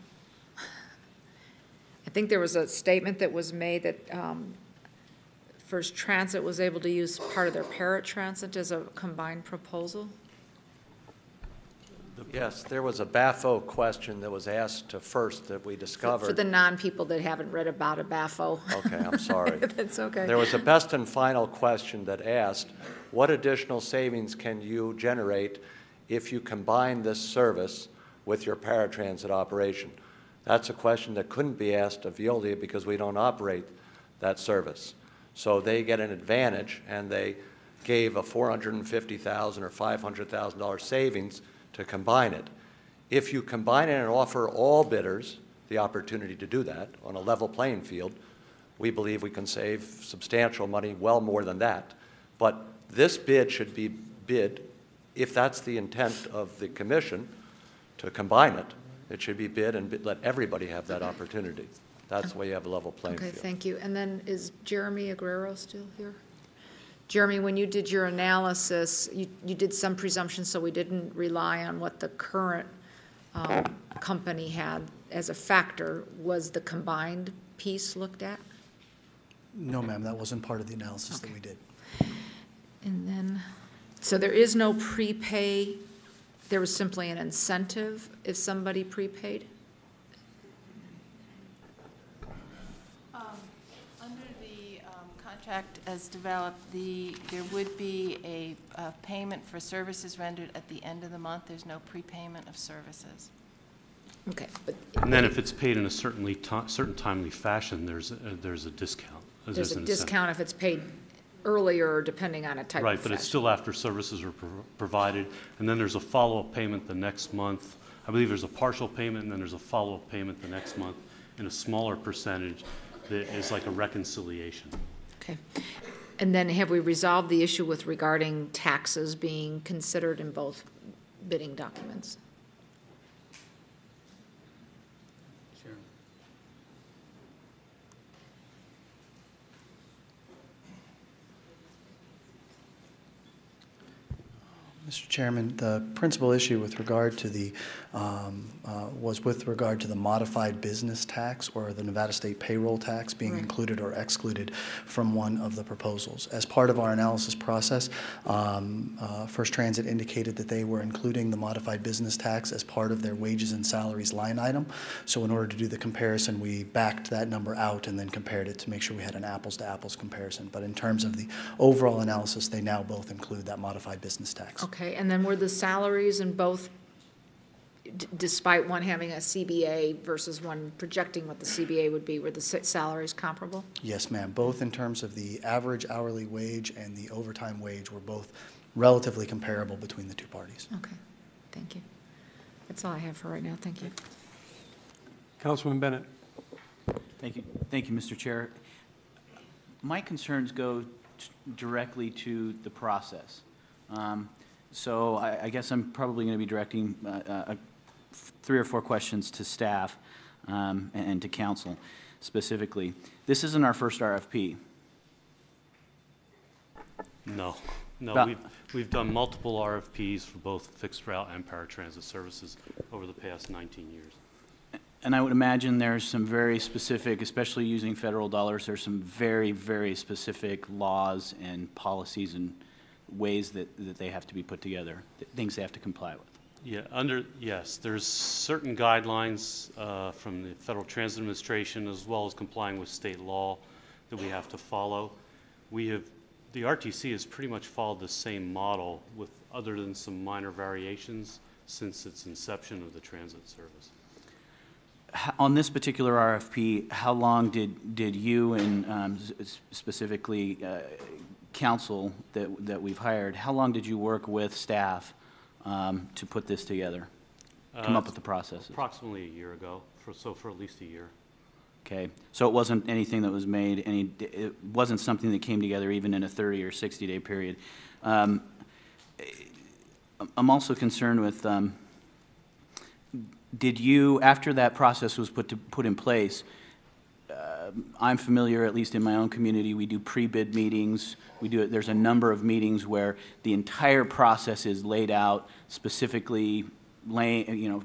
I think there was a statement that was made that First Transit was able to use part of their paratransit as a combined proposal. Yes, there was a BAFO question that was asked to First that we discovered. For the non-people that haven't read about a BAFO. Okay, I'm sorry. That's okay. There was a best and final question that asked, what additional savings can you generate if you combine this service with your paratransit operation? That's a question that couldn't be asked of Veolia because we don't operate that service. So they get an advantage, and they gave a $450,000 or $500,000 savings to combine it. If you combine it and offer all bidders the opportunity to do that on a level playing field, we believe we can save substantial money, well more than that. But this bid should be bid, if that's the intent of the commission, to combine it, it should be bid and let everybody have that opportunity. That's the way you have a level playing field. Okay, thank you. And then is Jeremy Aguero still here? Jeremy, when you did your analysis, you did some presumption, so we didn't rely on what the current company had as a factor. Was the combined piece looked at? No, ma'am, that wasn't part of the analysis that we did. And then, so there is no prepay, there was simply an incentive if somebody prepaid? Under the contract as developed, there would be a payment for services rendered at the end of the month. There's no prepayment of services. Okay. But and then if it's paid in a certain timely fashion, there's a discount. There's a discount if it's paid earlier, depending on a type of right, but it's still after services are provided, and then there's a follow-up payment the next month. I believe there's a partial payment, and then there's a follow-up payment the next month in a smaller percentage that is like a reconciliation. Okay. And then have we resolved the issue with regarding taxes being considered in both bidding documents? Mr. Chairman, the principal issue with regard to the was with regard to the modified business tax or the Nevada state payroll tax being included or excluded from one of the proposals. As part of our analysis process, First Transit indicated that they were including the modified business tax as part of their wages and salaries line item. So in order to do the comparison, we backed that number out and then compared it to make sure we had an apples-to-apples comparison. But in terms of the overall analysis, they now both include that modified business tax. Okay, and then were the salaries in both, despite one having a CBA versus one projecting what the CBA would be, were the salaries comparable? Yes, ma'am. Both in terms of the average hourly wage and the overtime wage were both relatively comparable between the two parties. Okay, thank you. That's all I have for right now. Thank you. Councilman Bennett. Thank you, Mr. Chair. My concerns go directly to the process. So I guess I'm probably going to be directing 3 or 4 questions to staff and to council specifically. This isn't our first RFP. No, no, we've done multiple RFPs for both fixed route and paratransit services over the past 19 years. And I would imagine there's some very specific, especially using federal dollars, there's some very, very specific laws and policies and ways that they have to be put together, things they have to comply with. Yeah, yes, there's certain guidelines from the Federal Transit Administration as well as complying with state law that we have to follow. The RTC has pretty much followed the same model with other than some minor variations since its inception of the transit service. On this particular RFP, how long did you and specifically council that we've hired, how long did you work with staff to put this together, come up with the processes? Approximately a year ago, for at least a year. Okay, so it wasn't anything that was made, it wasn't something that came together even in a 30 or 60-day period. I'm also concerned with, did you, after that process was put in place, I'm familiar, at least in my own community, we do pre-bid meetings. There's a number of meetings where the entire process is laid out specifically,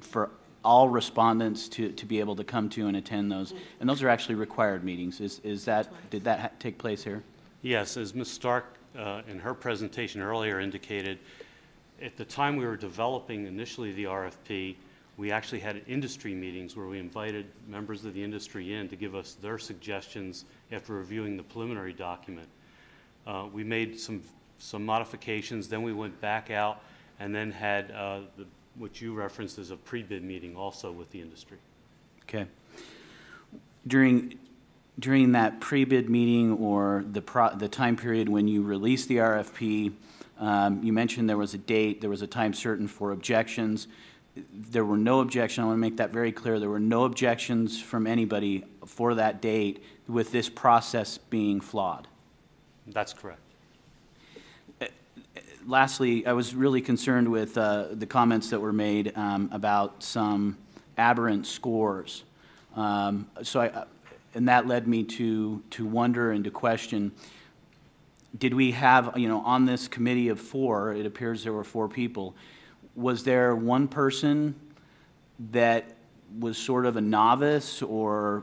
for all respondents to be able to come to and attend those. And those are actually required meetings. Did that take place here? Yes, as Ms. Stark in her presentation earlier indicated, at the time we were developing initially the RFP, we actually had industry meetings where we invited members of the industry in to give us their suggestions after reviewing the preliminary document. We made some modifications, then we went back out and then had what you referenced as a pre-bid meeting also with the industry. Okay. During that pre-bid meeting or the time period when you released the RFP, you mentioned there was a date, there was a time certain for objections. there were no objections. I want to make that very clear. There were no objections from anybody for that date with this process being flawed. That's correct. Lastly, I was really concerned with the comments that were made about some aberrant scores. And that led me to wonder and to question, did we have, on this committee of 4, it appears there were 4 people, was there one person that was sort of a novice, or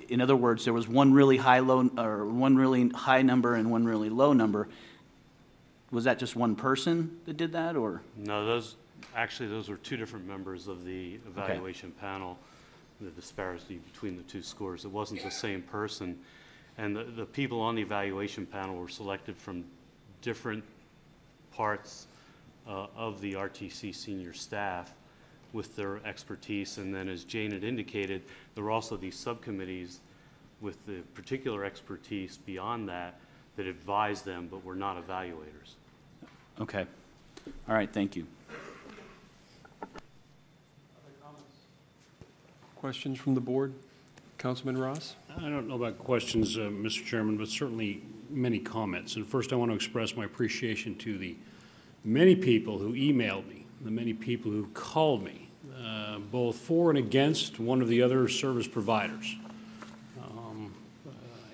in other words, there was one really high number and one really low number? Was that just one person that did that, or? No, those were 2 different members of the evaluation panel, the disparity between the 2 scores. It wasn't the same person. And the people on the evaluation panel were selected from different parts of the RTC senior staff with their expertise. And then, as Jane had indicated, there were also these subcommittees with the particular expertise beyond that advised them, but were not evaluators. Okay. All right, thank you. Questions from the board? Councilman Ross? I don't know about questions, Mr. Chairman, but certainly many comments. And first, I want to express my appreciation to the many people who emailed me, the many people who called me, both for and against one of the other service providers.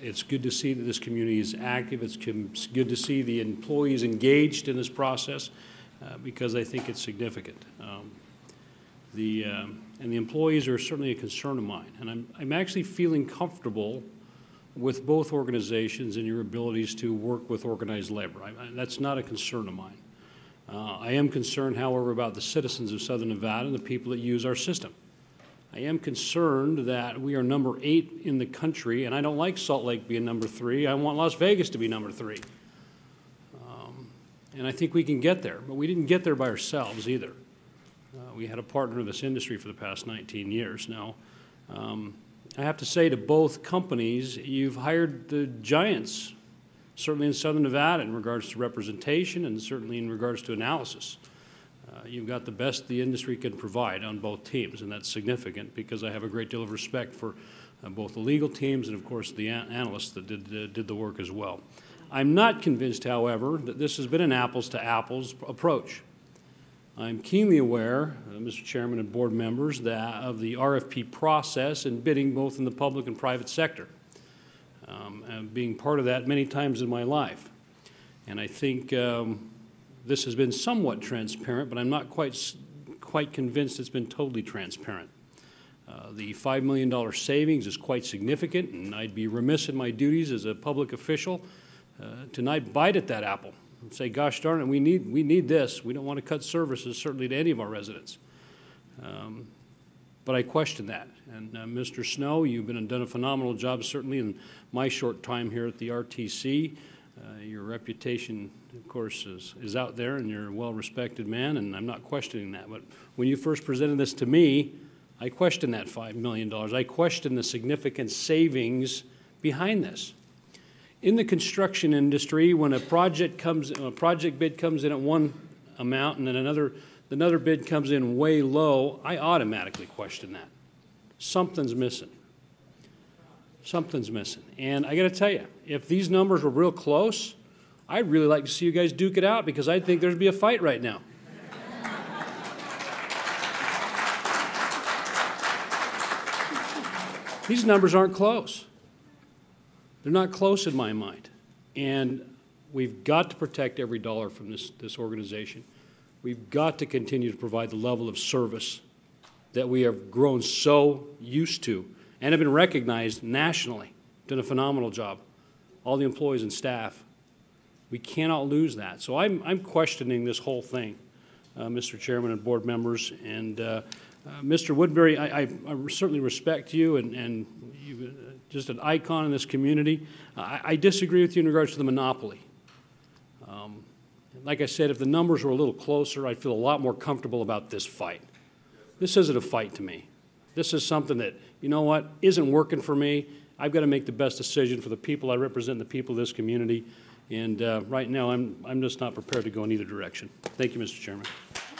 It's good to see that this community is active. It's good to see the employees engaged in this process because I think it's significant. And the employees are certainly a concern of mine. And I'm actually feeling comfortable with both organizations and your abilities to work with organized labor. That's not a concern of mine. I am concerned, however, about the citizens of Southern Nevada and the people that use our system. I am concerned that we are number 8 in the country, and I don't like Salt Lake being number 3. I want Las Vegas to be number 3. And I think we can get there, but we didn't get there by ourselves either. We had a partner in this industry for the past 19 years now. I have to say to both companies, you've hired the giants, certainly in Southern Nevada in regards to representation and certainly in regards to analysis. You've got the best the industry can provide on both teams, and that's significant because I have a great deal of respect for both the legal teams and, of course, the analysts that did the work as well. I'm not convinced, however, that this has been an apples-to-apples approach. I'm keenly aware, Mr. Chairman and board members, of the RFP process and bidding both in the public and private sector, and being part of that many times in my life. And I think this has been somewhat transparent, but I'm not quite convinced it's been totally transparent. The $5 million savings is quite significant, and I'd be remiss in my duties as a public official to not bite at that apple and say, gosh darn it, we need this. We don't want to cut services, certainly to any of our residents. But I question that. And Mr. Snow, you've done a phenomenal job, certainly in my short time here at the RTC. Your reputation, of course, is out there, and you're a well-respected man, and I'm not questioning that. But when you first presented this to me, I questioned that $5 million. I questioned the significant savings behind this. In the construction industry, when a project bid comes in at one amount and then another bid comes in way low, I automatically question that. Something's missing. Something's missing. And I got to tell you, if these numbers were real close, I'd really like to see you guys duke it out because I think there'd be a fight right now. These numbers aren't close. They're not close in my mind. And we've got to protect every dollar from this organization. We've got to continue to provide the level of service that we have grown so used to and have been recognized nationally. Done a phenomenal job. All the employees and staff. We cannot lose that. So I'm questioning this whole thing, Mr. Chairman and board members. And Mr. Woodbury, I certainly respect you, and you're just an icon in this community. I disagree with you in regards to the monopoly. Like I said, if the numbers were a little closer, I'd feel a lot more comfortable about this fight. This isn't a fight to me. This is something that, you know what, isn't working for me. I've got to make the best decision for the people I represent and the people of this community. And right now, I'm just not prepared to go in either direction. Thank you, Mr. Chairman.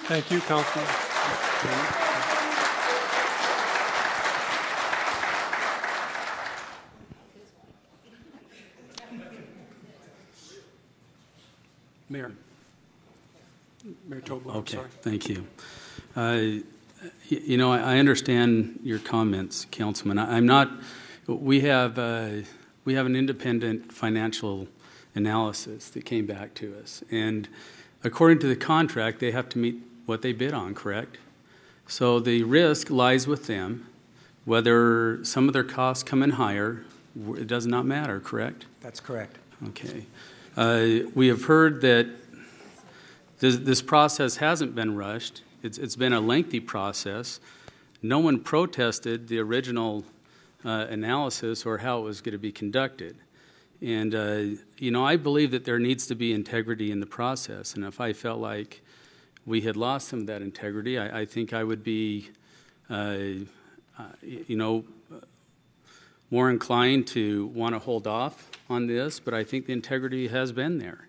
Thank you, Councilman. Mayor. Mayor Tobler, I'm Okay, sorry. thank you. You know, I understand your comments, Councilman. I'm not, we have an independent financial analysis that came back to us. And according to the contract, they have to meet what they bid on, correct? So the risk lies with them. Whether some of their costs come in higher, it does not matter, correct? That's correct. Okay. We have heard that this process hasn't been rushed. It's been a lengthy process. No one protested the original analysis or how it was going to be conducted. And, you know, I believe that there needs to be integrity in the process. And if I felt like we had lost some of that integrity, I think I would be, you know, more inclined to want to hold off on this, but I think the integrity has been there.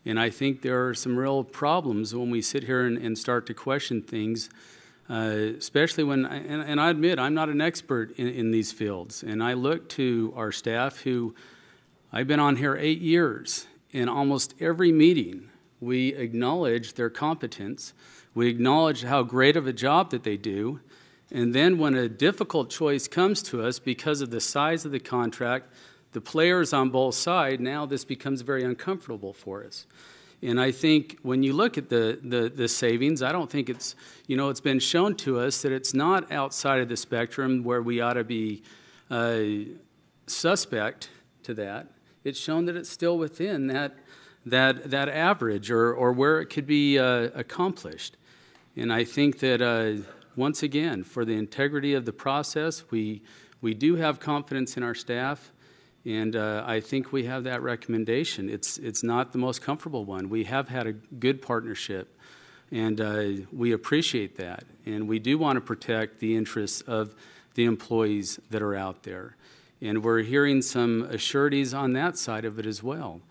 And I think there are some real problems when we sit here and start to question things, especially when, and I admit I'm not an expert in these fields, and I look to our staff who, I've been on here 8 years, in almost every meeting we acknowledge their competence, we acknowledge how great of a job that they do, and then when a difficult choice comes to us because of the size of the contract, the players on both sides, now this becomes very uncomfortable for us. And I think when you look at the savings, I don't think it's, you know, it's been shown to us that it's not outside of the spectrum where we ought to be suspect to that. It's shown that it's still within that average or where it could be accomplished. And I think that, once again, for the integrity of the process, we do have confidence in our staff. And I think we have that recommendation. It's not the most comfortable one. We have had a good partnership, and we appreciate that. And we do want to protect the interests of the employees that are out there. And we're hearing some assurities on that side of it as well.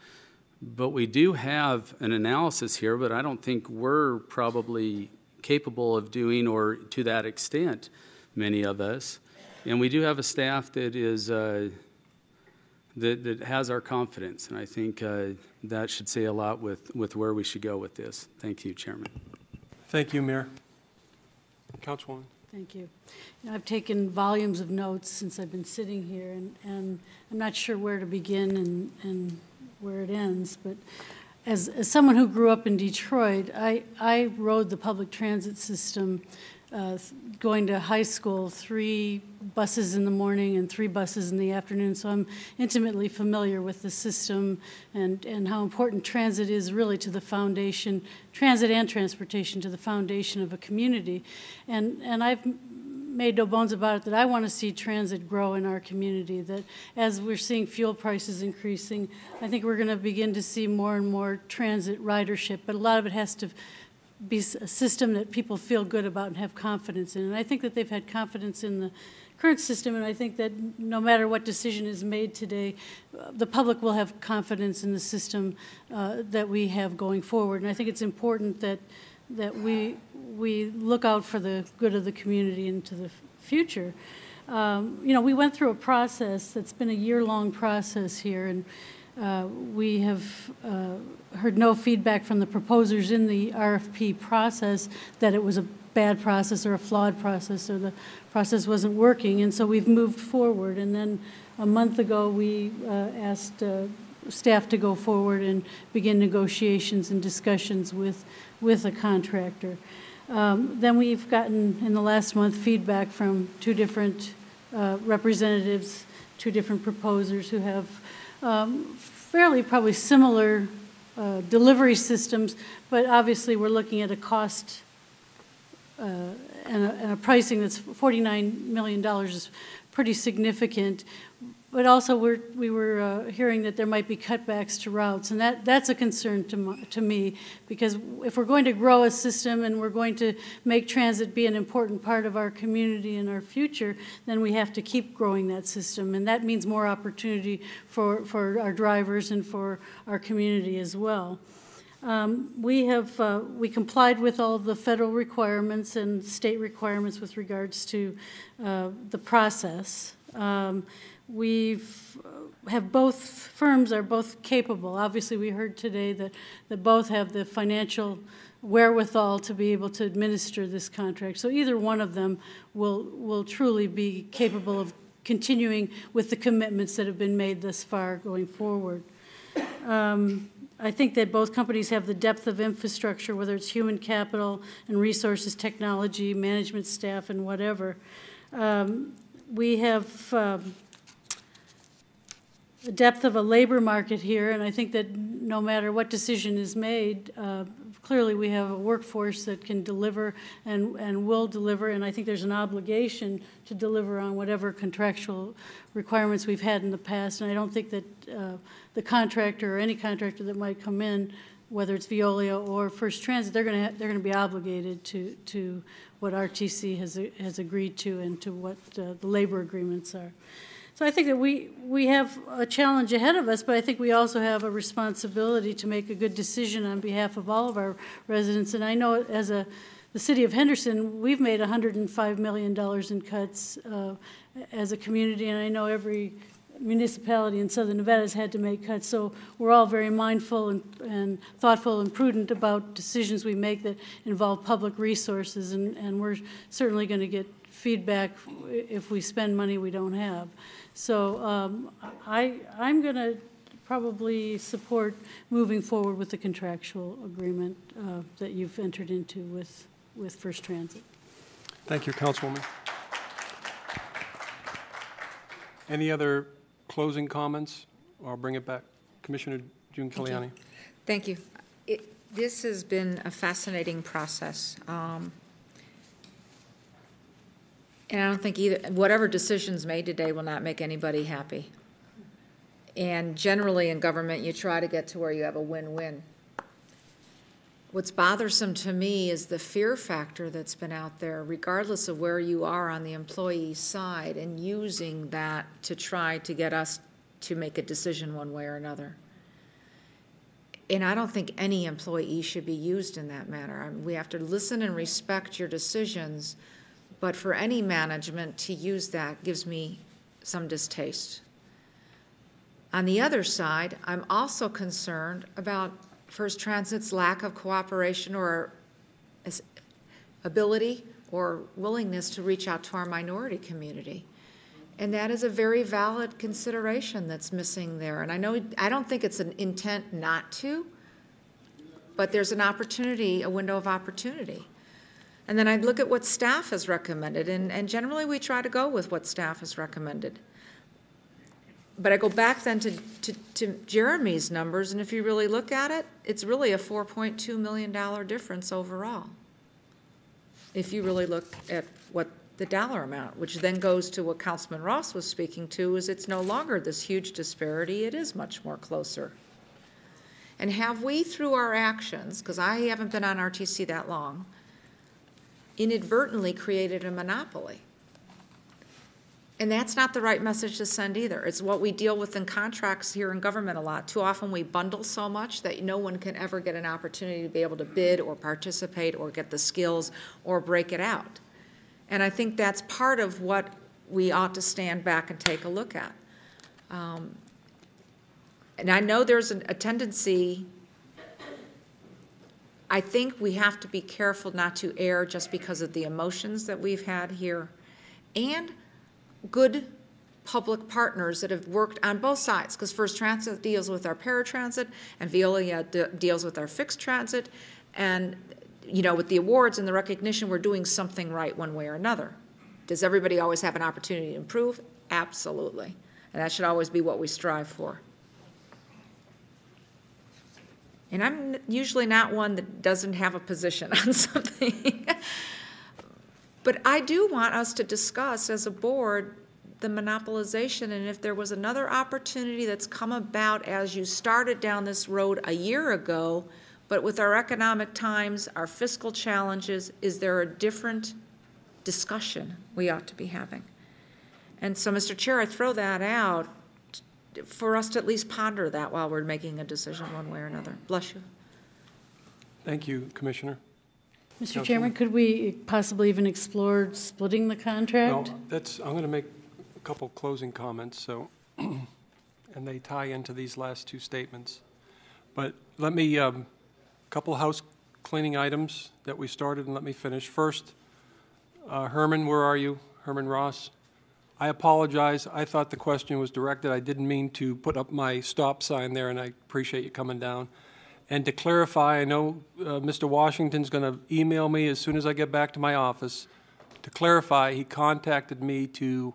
But we do have an analysis here, but I don't think we're probably capable of doing, or to that extent, many of us. And we do have a staff that is that has our confidence, and I think that should say a lot with where we should go with this. Thank you, Chairman. Thank you, Mayor. Councilwoman. Thank you. You know, I've taken volumes of notes since I've been sitting here, and I'm not sure where to begin and where it ends, but as someone who grew up in Detroit, I rode the public transit system going to high school, 3 buses in the morning and 3 buses in the afternoon, so I'm intimately familiar with the system and how important transit is really to the foundation, transit and transportation to the foundation of a community. And I've made no bones about it that I want to see transit grow in our community, that as we're seeing fuel prices increasing, I think we're going to begin to see more and more transit ridership, but a lot of it has to be a system that people feel good about and have confidence in. And I think that they've had confidence in the current system, and I think that no matter what decision is made today, the public will have confidence in the system that we have going forward. And I think it's important that we look out for the good of the community into the future. You know, we went through a process that's been a year-long process here, and we have heard no feedback from the proposers in the RFP process that it was a bad process or a flawed process or the process wasn't working, and so we've moved forward. And then a month ago we asked staff to go forward and begin negotiations and discussions with a contractor. Then we've gotten in the last month feedback from 2 different representatives, 2 different proposers who have fairly probably similar delivery systems, but obviously we're looking at a cost and a pricing that's $49 million is pretty significant. But also we were hearing that there might be cutbacks to routes, and that's a concern to me, because if we're going to grow a system and we're going to make transit be an important part of our community and our future, then we have to keep growing that system, and that means more opportunity for our drivers and for our community as well. We complied with all of the federal requirements and state requirements with regards to the process. Both firms are both capable. Obviously, we heard today that both have the financial wherewithal to be able to administer this contract. So either one of them will truly be capable of continuing with the commitments that have been made thus far going forward. I think that both companies have the depth of infrastructure, whether it's human capital and resources, technology, management staff, and whatever. We have the depth of a labor market here, and I think that no matter what decision is made, clearly we have a workforce that can deliver and will deliver, and I think there's an obligation to deliver on whatever contractual requirements we've had in the past, and I don't think that the contractor or any contractor that might come in, whether it's Veolia or First Transit, they're going to be obligated to what RTC has agreed to and to what the labor agreements are. So I think that we have a challenge ahead of us, but I think we also have a responsibility to make a good decision on behalf of all of our residents. And I know as the city of Henderson, we've made $105 million in cuts as a community, and I know every municipality in Southern Nevada has had to make cuts. So we're all very mindful and thoughtful and prudent about decisions we make that involve public resources, and we're certainly going to get feedback if we spend money we don't have. So I'm going to probably support moving forward with the contractual agreement that you've entered into with First Transit. Thank you, Councilwoman. Any other closing comments? I'll bring it back. Commissioner June Kiliani. Thank you. This has been a fascinating process. And I don't think whatever decisions made today will not make anybody happy. And generally in government, you try to get to where you have a win-win. What's bothersome to me is the fear factor that's been out there, regardless of where you are on the employee side, and using that to try to get us to make a decision one way or another. And I don't think any employee should be used in that manner. We have to listen and respect your decisions, but for any management to use that gives me some distaste. On the other side, I'm also concerned about First Transit's lack of cooperation or ability or willingness to reach out to our minority community. And that is a very valid consideration that's missing there. And I don't think it's an intent not to, but there's an opportunity, a window of opportunity. And then I look at what staff has recommended, and generally we try to go with what staff has recommended. But I go back then to Jeremy's numbers, and if you really look at it, it's really a $4.2 million difference overall. If you really look at what the dollar amount, which then goes to what Councilman Ross was speaking to, is it's no longer this huge disparity, it is much more closer. And have we, through our actions, because I haven't been on RTC that long, inadvertently created a monopoly? And that's not the right message to send either. It's what we deal with in contracts here in government a lot. Too often we bundle so much that no one can ever get an opportunity to be able to bid or participate or get the skills or break it out. And I think that's part of what we ought to stand back and take a look at. And I know there's a tendency, I think we have to be careful not to err just because of the emotions that we've had here, and good public partners that have worked on both sides, because First Transit deals with our paratransit and Veolia deals with our fixed transit, and with the awards and the recognition, we're doing something right one way or another. Does everybody always have an opportunity to improve? Absolutely, and that should always be what we strive for. And I'm usually not one that doesn't have a position on something. But I do want us to discuss as a board the monopolization, and if there was another opportunity that's come about as you started down this road a year ago, but with our economic times, our fiscal challenges, is there a different discussion we ought to be having? And so, Mr. Chair, I throw that out for us to at least ponder that while we're making a decision one way or another. Bless you. Thank you, Commissioner. Mr. Chairman, could we possibly even explore splitting the contract? Well, I'm going to make a couple closing comments, so, and they tie into these last two statements. But let me, a couple house cleaning items that we started, and let me finish. First, Herman, where are you? Herman Ross. I apologize. I thought the question was directed. I didn't mean to put up my stop sign there, and I appreciate you coming down. And to clarify, I know Mr. Washington's going to email me as soon as I get back to my office. To clarify, he contacted me to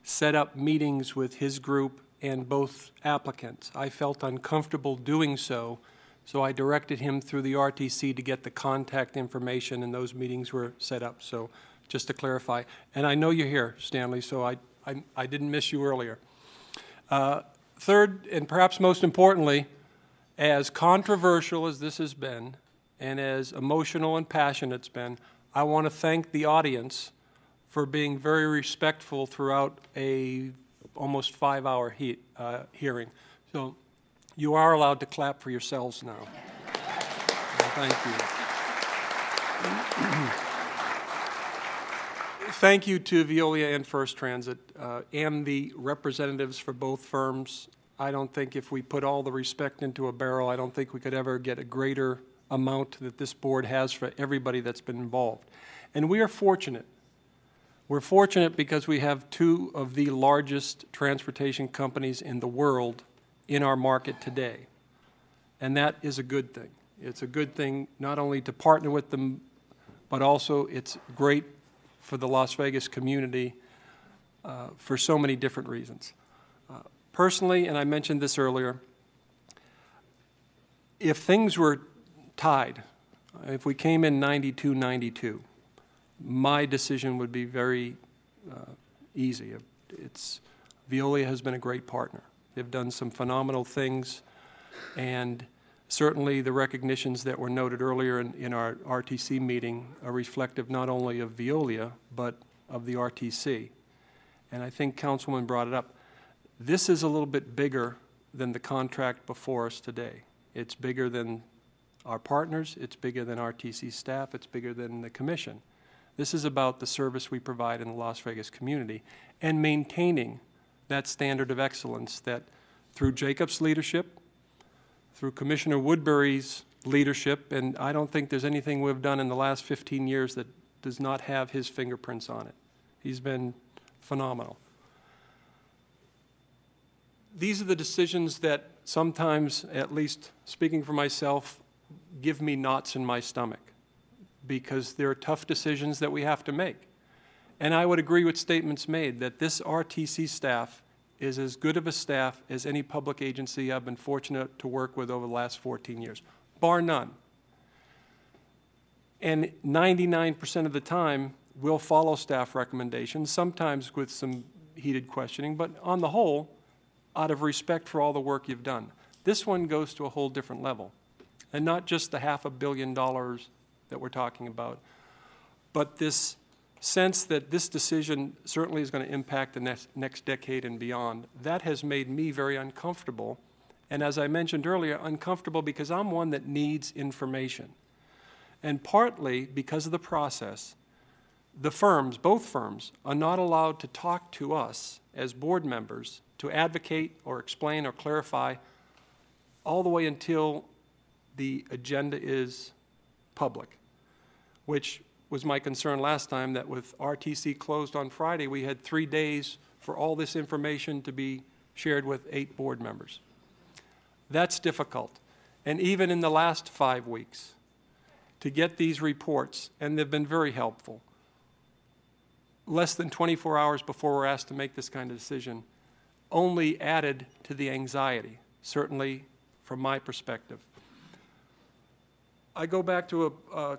set up meetings with his group and both applicants. I felt uncomfortable doing so, so I directed him through the RTC to get the contact information, and those meetings were set up. So just to clarify. And I know you're here, Stanley, so I didn't miss you earlier. Third, and perhaps most importantly, as controversial as this has been, and as emotional and passionate it's been, I want to thank the audience for being very respectful throughout a almost 5-hour hearing. So you are allowed to clap for yourselves now. Thank you. Thank you to Veolia and First Transit and the representatives for both firms. I don't think if we put all the respect into a barrel, I don't think we could ever get a greater amount that this board has for everybody that's been involved. And we are fortunate. We're fortunate because we have two of the largest transportation companies in the world in our market today. And that is a good thing. It's a good thing not only to partner with them, but also it's great for the Las Vegas community for so many different reasons. Personally, and I mentioned this earlier, if things were tied, if we came in 92-92, my decision would be very easy. Veolia has been a great partner. They've done some phenomenal things, and certainly the recognitions that were noted earlier in our RTC meeting are reflective not only of Veolia, but of the RTC. And I think Councilman brought it up. This is a little bit bigger than the contract before us today. It's bigger than our partners, it's bigger than RTC staff, it's bigger than the commission. This is about the service we provide in the Las Vegas community and maintaining that standard of excellence that through Jacob's leadership, through Commissioner Woodbury's leadership, and I don't think there's anything we've done in the last 15 years that does not have his fingerprints on it. He's been phenomenal. These are the decisions that sometimes, at least speaking for myself, give me knots in my stomach because they're tough decisions that we have to make. And I would agree with statements made that this RTC staff is as good of a staff as any public agency I've been fortunate to work with over the last 14 years, bar none. And 99% of the time, we'll follow staff recommendations, sometimes with some heated questioning, but on the whole, out of respect for all the work you've done. This one goes to a whole different level. And not just the $500 million that we're talking about, but this sense that this decision certainly is going to impact the next decade and beyond. That has made me very uncomfortable. And as I mentioned earlier, uncomfortable because I'm one that needs information. And partly because of the process, the firms, both firms, are not allowed to talk to us as board members to advocate or explain or clarify all the way until the agenda is public, which was my concern last time, that with RTC closed on Friday, we had 3 days for all this information to be shared with 8 board members. That's difficult. And even in the last 5 weeks, to get these reports, and they've been very helpful, less than 24 hours before we're asked to make this kind of decision, only added to the anxiety, certainly from my perspective. I go back to a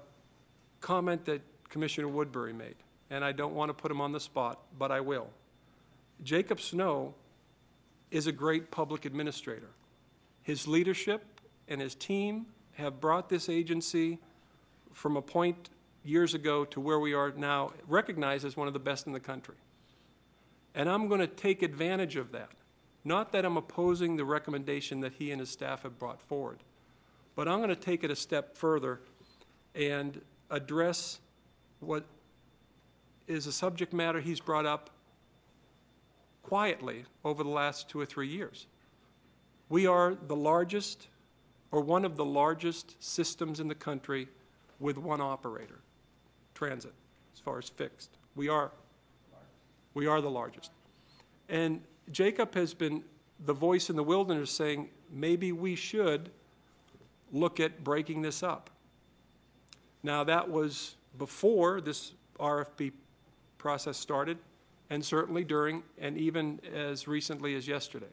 comment that Commissioner Woodbury made, and I don't want to put him on the spot, but I will. Jacob Snow is a great public administrator. His leadership and his team have brought this agency from a point years ago to where we are now, recognized as one of the best in the country. And I'm going to take advantage of that. Not that I'm opposing the recommendation that he and his staff have brought forward, but I'm going to take it a step further and address what is a subject matter he's brought up quietly over the last 2 or 3 years. We are the largest, or one of the largest systems in the country with one operator, transit, as far as fixed. We are the largest. And Jacob has been the voice in the wilderness saying, maybe we should look at breaking this up. Now, that was before this RFP process started, and certainly during, and even as recently as yesterday.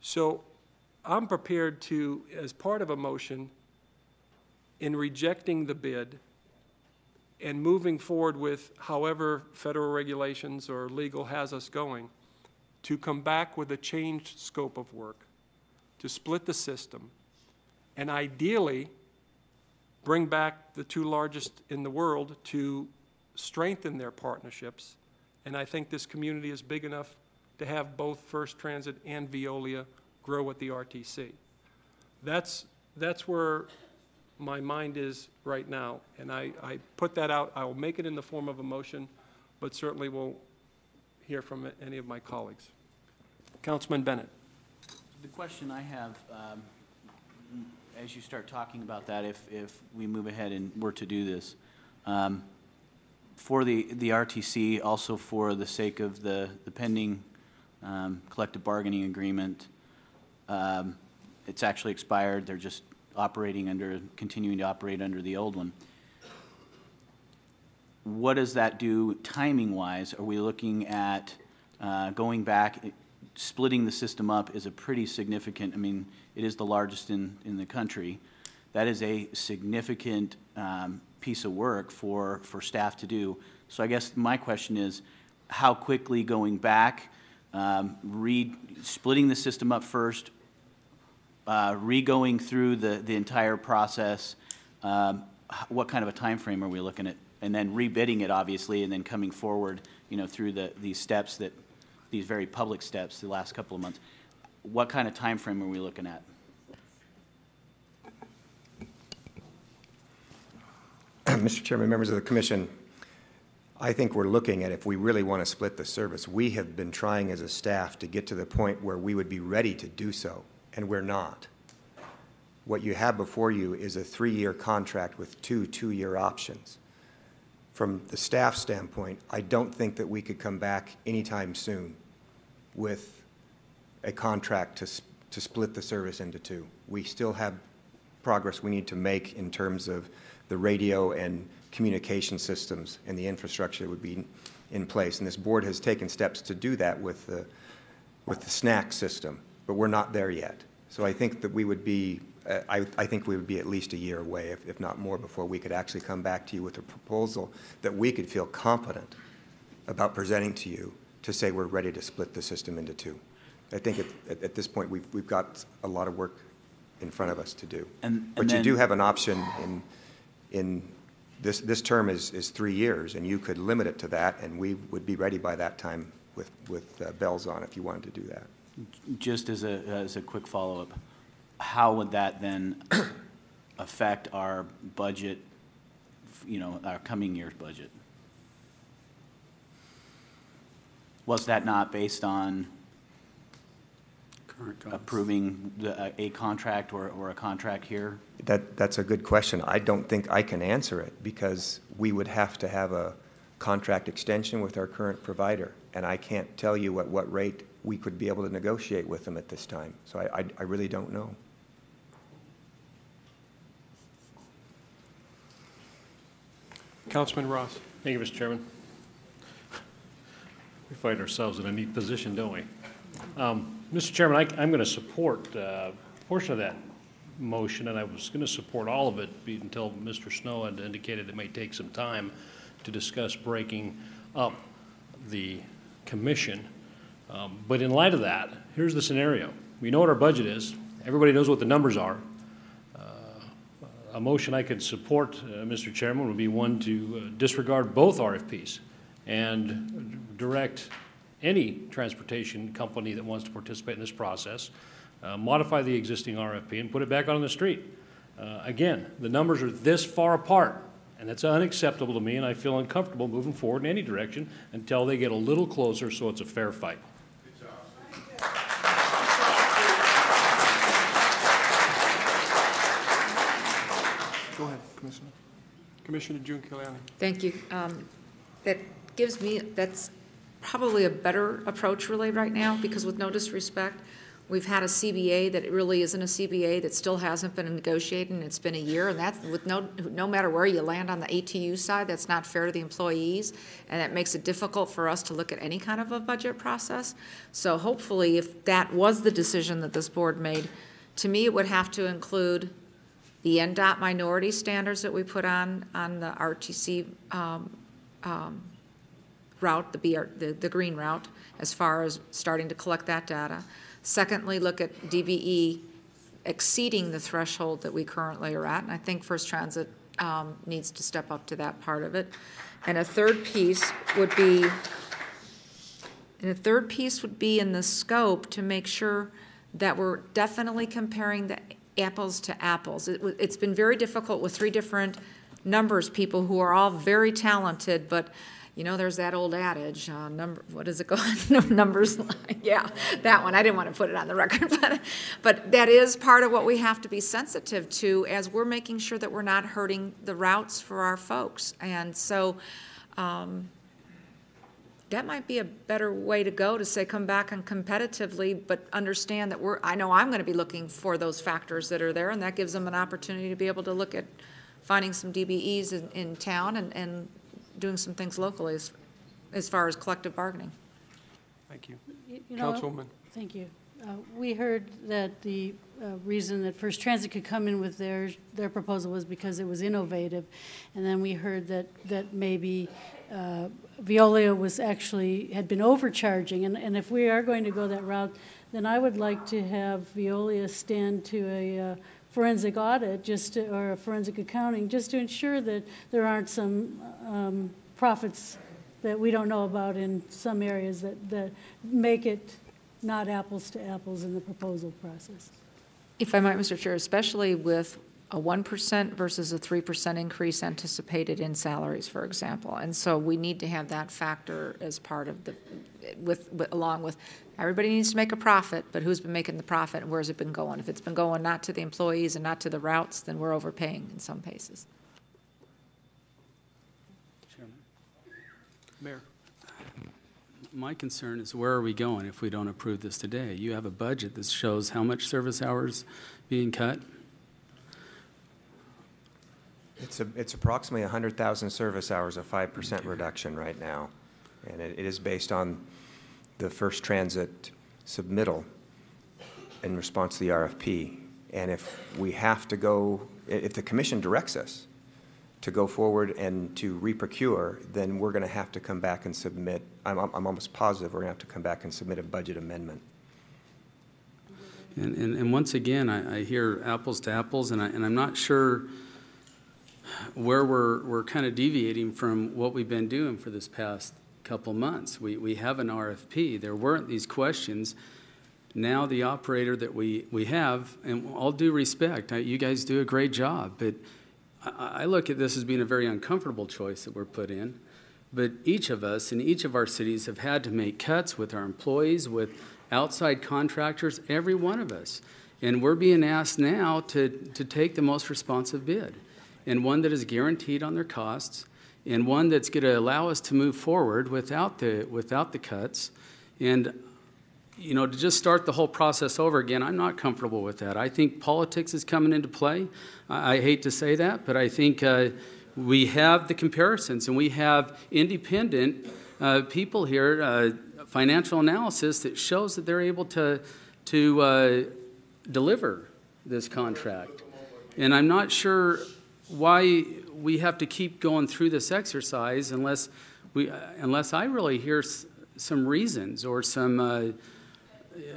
So I'm prepared to, as part of a motion, in rejecting the bid and moving forward with however federal regulations or legal has us going, to come back with a changed scope of work, to split the system, and ideally bring back the 2 largest in the world to strengthen their partnerships. And I think this community is big enough to have both First Transit and Veolia grow with the RTC. That's where my mind is right now, and I put that out. I will make it in the form of a motion, but certainly will hear from any of my colleagues. Councilman Bennett. The question I have, as you start talking about that, if we move ahead and were to do this, for the RTC, also for the sake of the pending collective bargaining agreement, it's actually expired. They're just continuing to operate under the old one. What does that do timing-wise? Are we looking at going back? Splitting the system up is a pretty significant, I mean, it is the largest in the country. That is a significant piece of work for staff to do. So I guess my question is, how quickly going back, splitting the system up first, re-going through the entire process, what kind of a time frame are we looking at? And then rebidding it, obviously, and then coming forward, through these steps these very public steps the last couple of months. What kind of time frame are we looking at? Mr. Chairman, members of the Commission, I think we're looking at, if we really want to split the service, we have been trying as a staff to get to the point where we would be ready to do so, and we're not. What you have before you is a 3-year contract with 2 2-year options. From the staff standpoint, I don't think that we could come back anytime soon with a contract to split the service into 2. We still have progress we need to make in terms of the radio and communication systems and the infrastructure that would be in place. And this board has taken steps to do that with the SNAC system, but we're not there yet. So I think that we would be, I think we would be at least a year away, if not more, before we could actually come back to you with a proposal that we could feel confident about presenting to you to say we're ready to split the system into 2. I think at this point we've got a lot of work in front of us to do. But you do have an option in this term is 3 years, and you could limit it to that, and we would be ready by that time with bells on if you wanted to do that. Just as a quick follow-up, how would that then affect our budget, our coming year's budget? Was that not based on approving a contract or a contract here? That's a good question. I don't think I can answer it, because we would have to have a contract extension with our current provider, and I can't tell you at what rate we could be able to negotiate with them at this time. So I really don't know. Councilman Ross. Thank you, Mr. Chairman. We find ourselves in a neat position, don't we? Mr. Chairman, I'm going to support a portion of that motion, and I was going to support all of it until Mr. Snow had indicated it may take some time to discuss breaking up the commission. But in light of that, here's the scenario. We know what our budget is. Everybody knows what the numbers are. A motion I could support, Mr. Chairman, would be one to disregard both RFPs and direct any transportation company that wants to participate in this process, modify the existing RFP and put it back on the street. Again, the numbers are this far apart, and that's unacceptable to me, and I feel uncomfortable moving forward in any direction until they get a little closer so it's a fair fight. Go ahead, Commissioner. Commissioner June Kiliani. Thank you. That's probably a better approach really right now, because with no disrespect, we've had a CBA that really isn't a CBA, that still hasn't been negotiated, and it's been a year, and that's with no matter where you land on the ATU side, that's not fair to the employees, and that makes it difficult for us to look at any kind of a budget process. So hopefully, if that was the decision that this board made, to me it would have to include the NDOT minority standards that we put on the RTC route, the green route, as far as starting to collect that data. Secondly, look at DBE exceeding the threshold that we currently are at, and I think First Transit needs to step up to that part of it. And a third piece would be, in the scope to make sure that we're definitely comparing the apples to apples. It's been very difficult with 3 different numbers people who are all very talented, but you know, there's that old adage, what is it called? Numbers, yeah, that one. I didn't want to put it on the record, but that is part of what we have to be sensitive to as we're making sure that we're not hurting the routes for our folks. And so that might be a better way to go, to say come back and competitively, but understand that I know I'm going to be looking for those factors that are there, and that gives them an opportunity to be able to look at finding some DBEs in town and doing some things locally as far as collective bargaining. Thank you. Councilwoman. Thank you. We heard that the reason that First Transit could come in with their proposal was because it was innovative, and then we heard that maybe Veolia had been overcharging, and if we are going to go that route, then I would like to have Veolia stand to a forensic audit, or a forensic accounting, just to ensure that there aren't some profits that we don't know about in some areas that make it not apples to apples in the proposal process. If I might, Mr. Chair, especially with a 1% versus a 3% increase anticipated in salaries, for example. And so we need to have that factor as part of along with, everybody needs to make a profit, but who's been making the profit and where's it been going? If it's been going not to the employees and not to the routes, then we're overpaying in some cases. Chairman. Mayor. My concern is, where are we going if we don't approve this today? You have a budget that shows how much service hours being cut. It's approximately 100,000 service hours, a 5% reduction right now. And it is based on the First Transit submittal in response to the RFP. And if we have to go, if the commission directs us to go forward and to reprocure, then we're going to have to come back and submit, I'm almost positive we're going to have to come back and submit a budget amendment. And once again, I hear apples to apples, and I'm not sure where we're kind of deviating from what we've been doing for this past couple months. We have an RFP. There weren't these questions. Now the operator that we have, and all due respect, you guys do a great job, but I look at this as being a very uncomfortable choice that we're put in. But each of us in each of our cities have had to make cuts with our employees, with outside contractors, every one of us. And we're being asked now to take the most responsive bid, and one that is guaranteed on their costs, and one that's going to allow us to move forward without the cuts. And, you know, to just start the whole process over again, I'm not comfortable with that. I think politics is coming into play. I hate to say that, but I think we have the comparisons, and we have independent people here, financial analysis that shows that they're able to deliver this contract. And I'm not sure why we have to keep going through this exercise unless I really hear some reasons or some,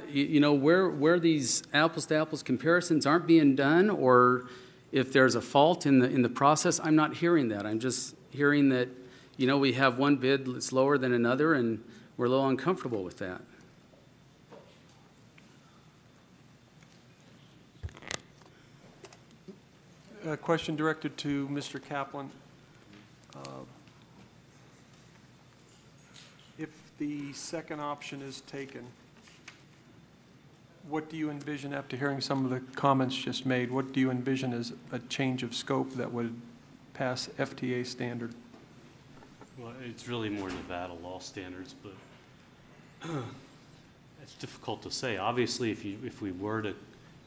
you know, where these apples to apples comparisons aren't being done, or if there's a fault in the process. I'm not hearing that. I'm just hearing that, you know, we have one bid that's lower than another, and we're a little uncomfortable with that. A question directed to Mr. Kaplan. If the second option is taken, what do you envision, after hearing some of the comments just made, what do you envision as a change of scope that would pass FTA standard? Well, it's really more Nevada law standards, but it's difficult to say. Obviously, if we were to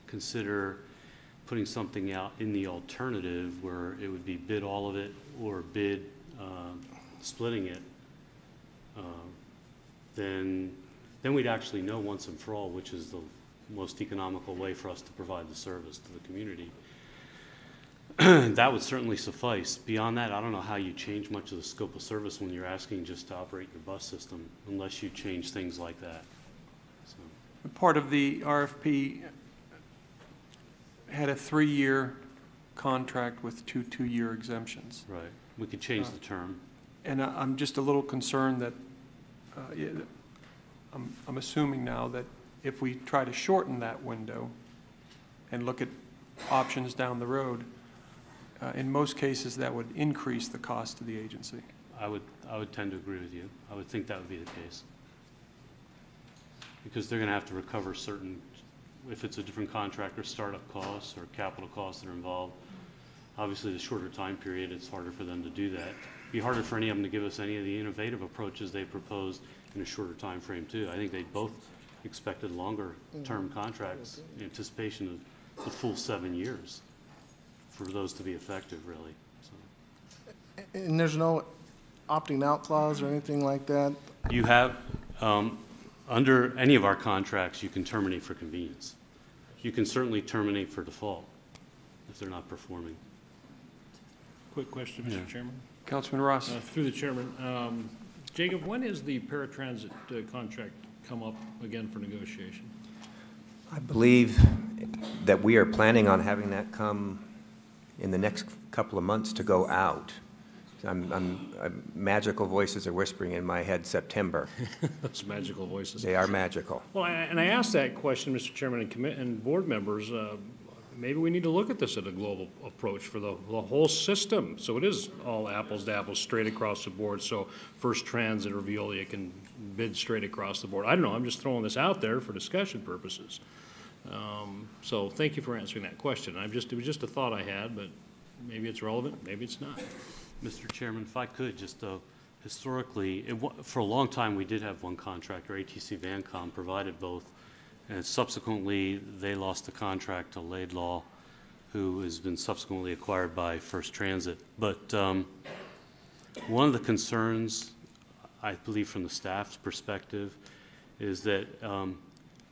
consider putting something out in the alternative where it would be bid all of it or bid splitting it, then we'd actually know once and for all which is the most economical way for us to provide the service to the community. That would certainly suffice. Beyond that, I don't know how you change much of the scope of service when you're asking just to operate your bus system, unless you change things like that. So. Part of the RFP had a 3-year contract with two-year exemptions. Right. We could change the term. And I'm just a little concerned that, I'm assuming now that if we try to shorten that window and look at options down the road, in most cases that would increase the cost to the agency. I would tend to agree with you. I would think that would be the case. Because they're going to have to recover certain, if it's a different contractor, startup costs or capital costs that are involved. Obviously, the shorter time period, it's harder for them to do that. It'd be harder for any of them to give us any of the innovative approaches they proposed in a shorter time frame, too. I think they both expected longer-term contracts in anticipation of the full 7 years for those to be effective, really. So. And there's no opting out clause or anything like that? You have, under any of our contracts, you can terminate for convenience. You can certainly terminate for default if they're not performing. Quick question, Mr. Chairman. Councilman Ross. Through the chairman. Jacob, when is the paratransit contract come up again for negotiation? I believe that we are planning on having that come in the next couple of months to go out. Magical voices are whispering in my head September. Those magical voices. They are magical. Well, and I asked that question, Mr. Chairman, and board members. Maybe we need to look at this at a global approach for the whole system. So it is all apples to apples straight across the board. So First Transit or Veolia can bid straight across the board. I don't know. I'm just throwing this out there for discussion purposes. So thank you for answering that question. It was just a thought I had, but maybe it's relevant, maybe it's not. Mr. Chairman, if I could, just historically, for a long time we did have one contractor, RTC Vancom, provided both. And subsequently, they lost the contract to Laidlaw, who has been subsequently acquired by First Transit. But one of the concerns, I believe from the staff's perspective, is that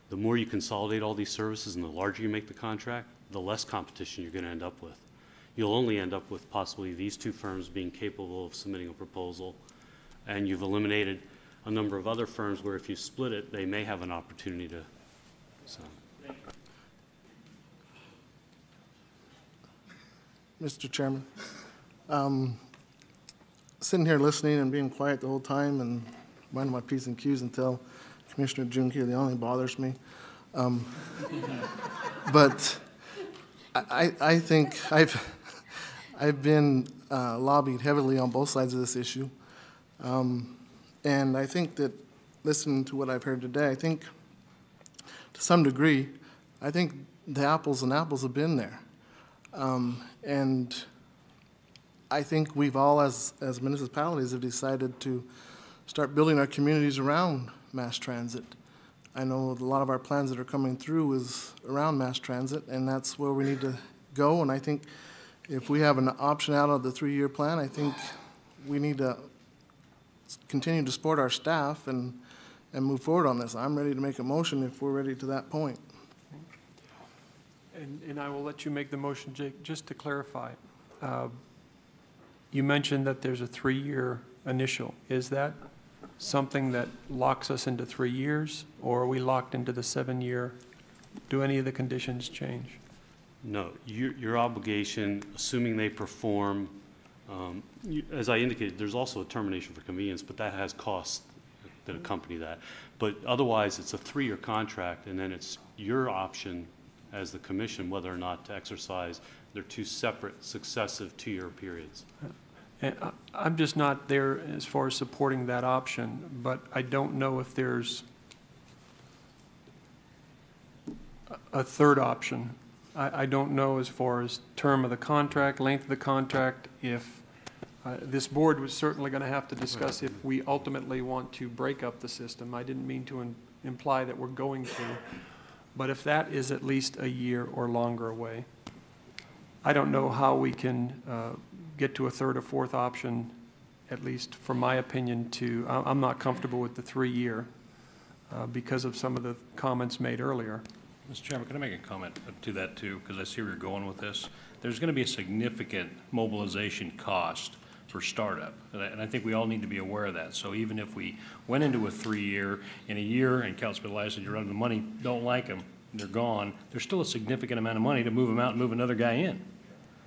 the more you consolidate all these services and the larger you make the contract, the less competition you're going to end up with. You'll only end up with possibly these two firms being capable of submitting a proposal, and you've eliminated a number of other firms where if you split it, they may have an opportunity to. So. Mr. Chairman, sitting here listening and being quiet the whole time and minding my P's and Q's until Commissioner Junke, the only bothers me. But I think I've been lobbied heavily on both sides of this issue. And I think that listening to what I've heard today, I think to some degree, I think the apples and apples have been there. And I think we've all, as municipalities, have decided to start building our communities around mass transit. I know a lot of our plans that are coming through is around mass transit, and that's where we need to go. And I think if we have an option out of the 3-year plan, I think we need to continue to support our staff and move forward on this. I'm ready to make a motion if we're ready to that point. And I will let you make the motion, Jake. Just to clarify, you mentioned that there's a 3-year initial. Is that something that locks us into 3 years, or are we locked into the 7-year? Do any of the conditions change? No, your obligation, assuming they perform, as I indicated, there's also a termination for convenience, but that has costs that accompany that. But otherwise, it's a 3-year contract, and then it's your option as the commission whether or not to exercise They're two separate successive two-year periods. And I'm just not there as far as supporting that option, but I don't know if there's a third option. I don't know as far as term of the contract, length of the contract, if this board was certainly going to have to discuss if we ultimately want to break up the system. I didn't mean to imply that we're going to, but if that is at least a year or longer away, I don't know how we can get to a third or fourth option, at least from my opinion, I'm not comfortable with the 3-year because of some of the comments made earlier. Mr. Chairman, can I make a comment to that too? Because I see where you're going with this. There's going to be a significant mobilization cost for startup, and I think we all need to be aware of that. So even if we went into a 3-year, in a year, and Councilman Elias said you're running the money, don't like them, they're gone, there's still a significant amount of money to move them out and move another guy in.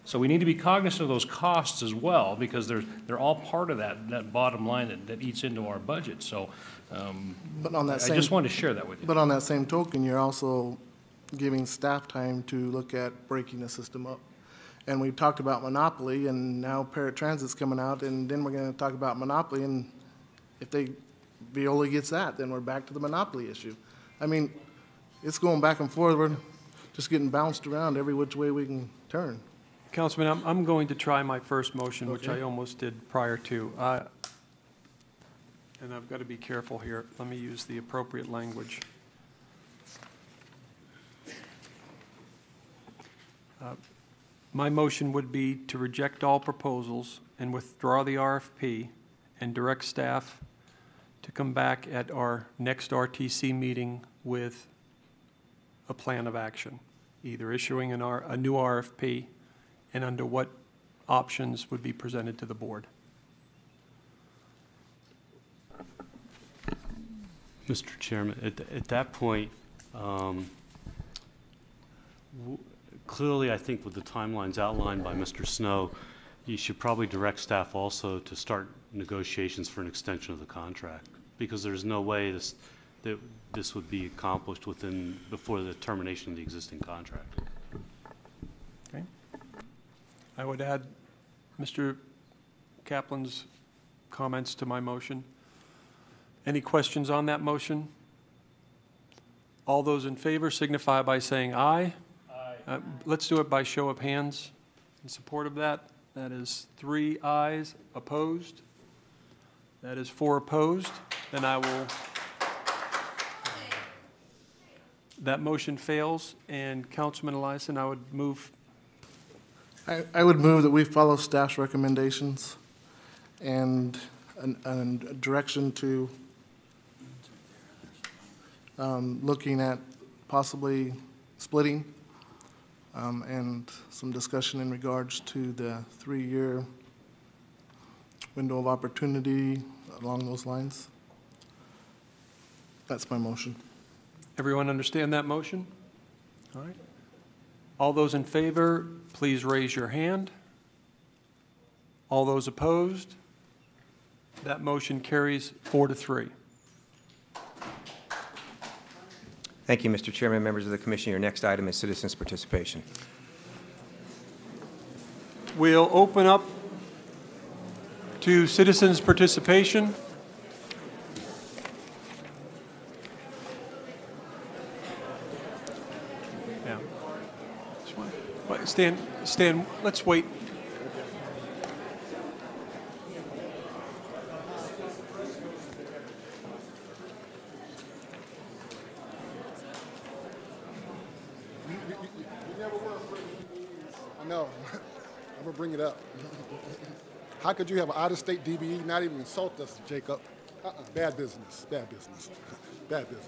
So we need to be cognizant of those costs as well, because they're all part of that bottom line that eats into our budget. So but on that I just wanted to share that with you. But on that same token, you're also giving staff time to look at breaking the system up. And we talked about monopoly, and now Paratransit's coming out, and then we're going to talk about monopoly, and if Veolia gets that, then we're back to the monopoly issue. I mean, it's going back and forth. We're just getting bounced around every which way we can turn. Councilman, I'm going to try my first motion, which I almost did prior to. And I've got to be careful here. Let me use the appropriate language. My motion would be to reject all proposals and withdraw the RFP and direct staff to come back at our next RTC meeting with a plan of action, either issuing a new RFP and under what options would be presented to the board. Mr. Chairman, at that point, clearly I think with the timelines outlined by Mr. Snow, you should probably direct staff also to start negotiations for an extension of the contract, because there's no way that this would be accomplished before the termination of the existing contract. Okay. I would add Mr. Kaplan's comments to my motion. Any questions on that motion? All those in favor signify by saying aye. Aye. Let's do it by show of hands in support of that. That is 3 ayes opposed. That is 4 opposed. Then that motion fails. And Councilman Eliason, I would move. I would move that we follow staff's recommendations and a direction to looking at possibly splitting and some discussion in regards to the 3-year window of opportunity along those lines. That's my motion. Everyone understand that motion? All right. All those in favor, please raise your hand. All those opposed? That motion carries 4-3. Thank you, Mr. Chairman, members of the Commission. Your next item is citizens' participation. We'll open up to citizens' participation. Yeah. Stan, let's wait. No, I'm gonna bring it up. How could you have an out-of-state DBE not even insult us, Jacob? Bad business, bad business, bad business.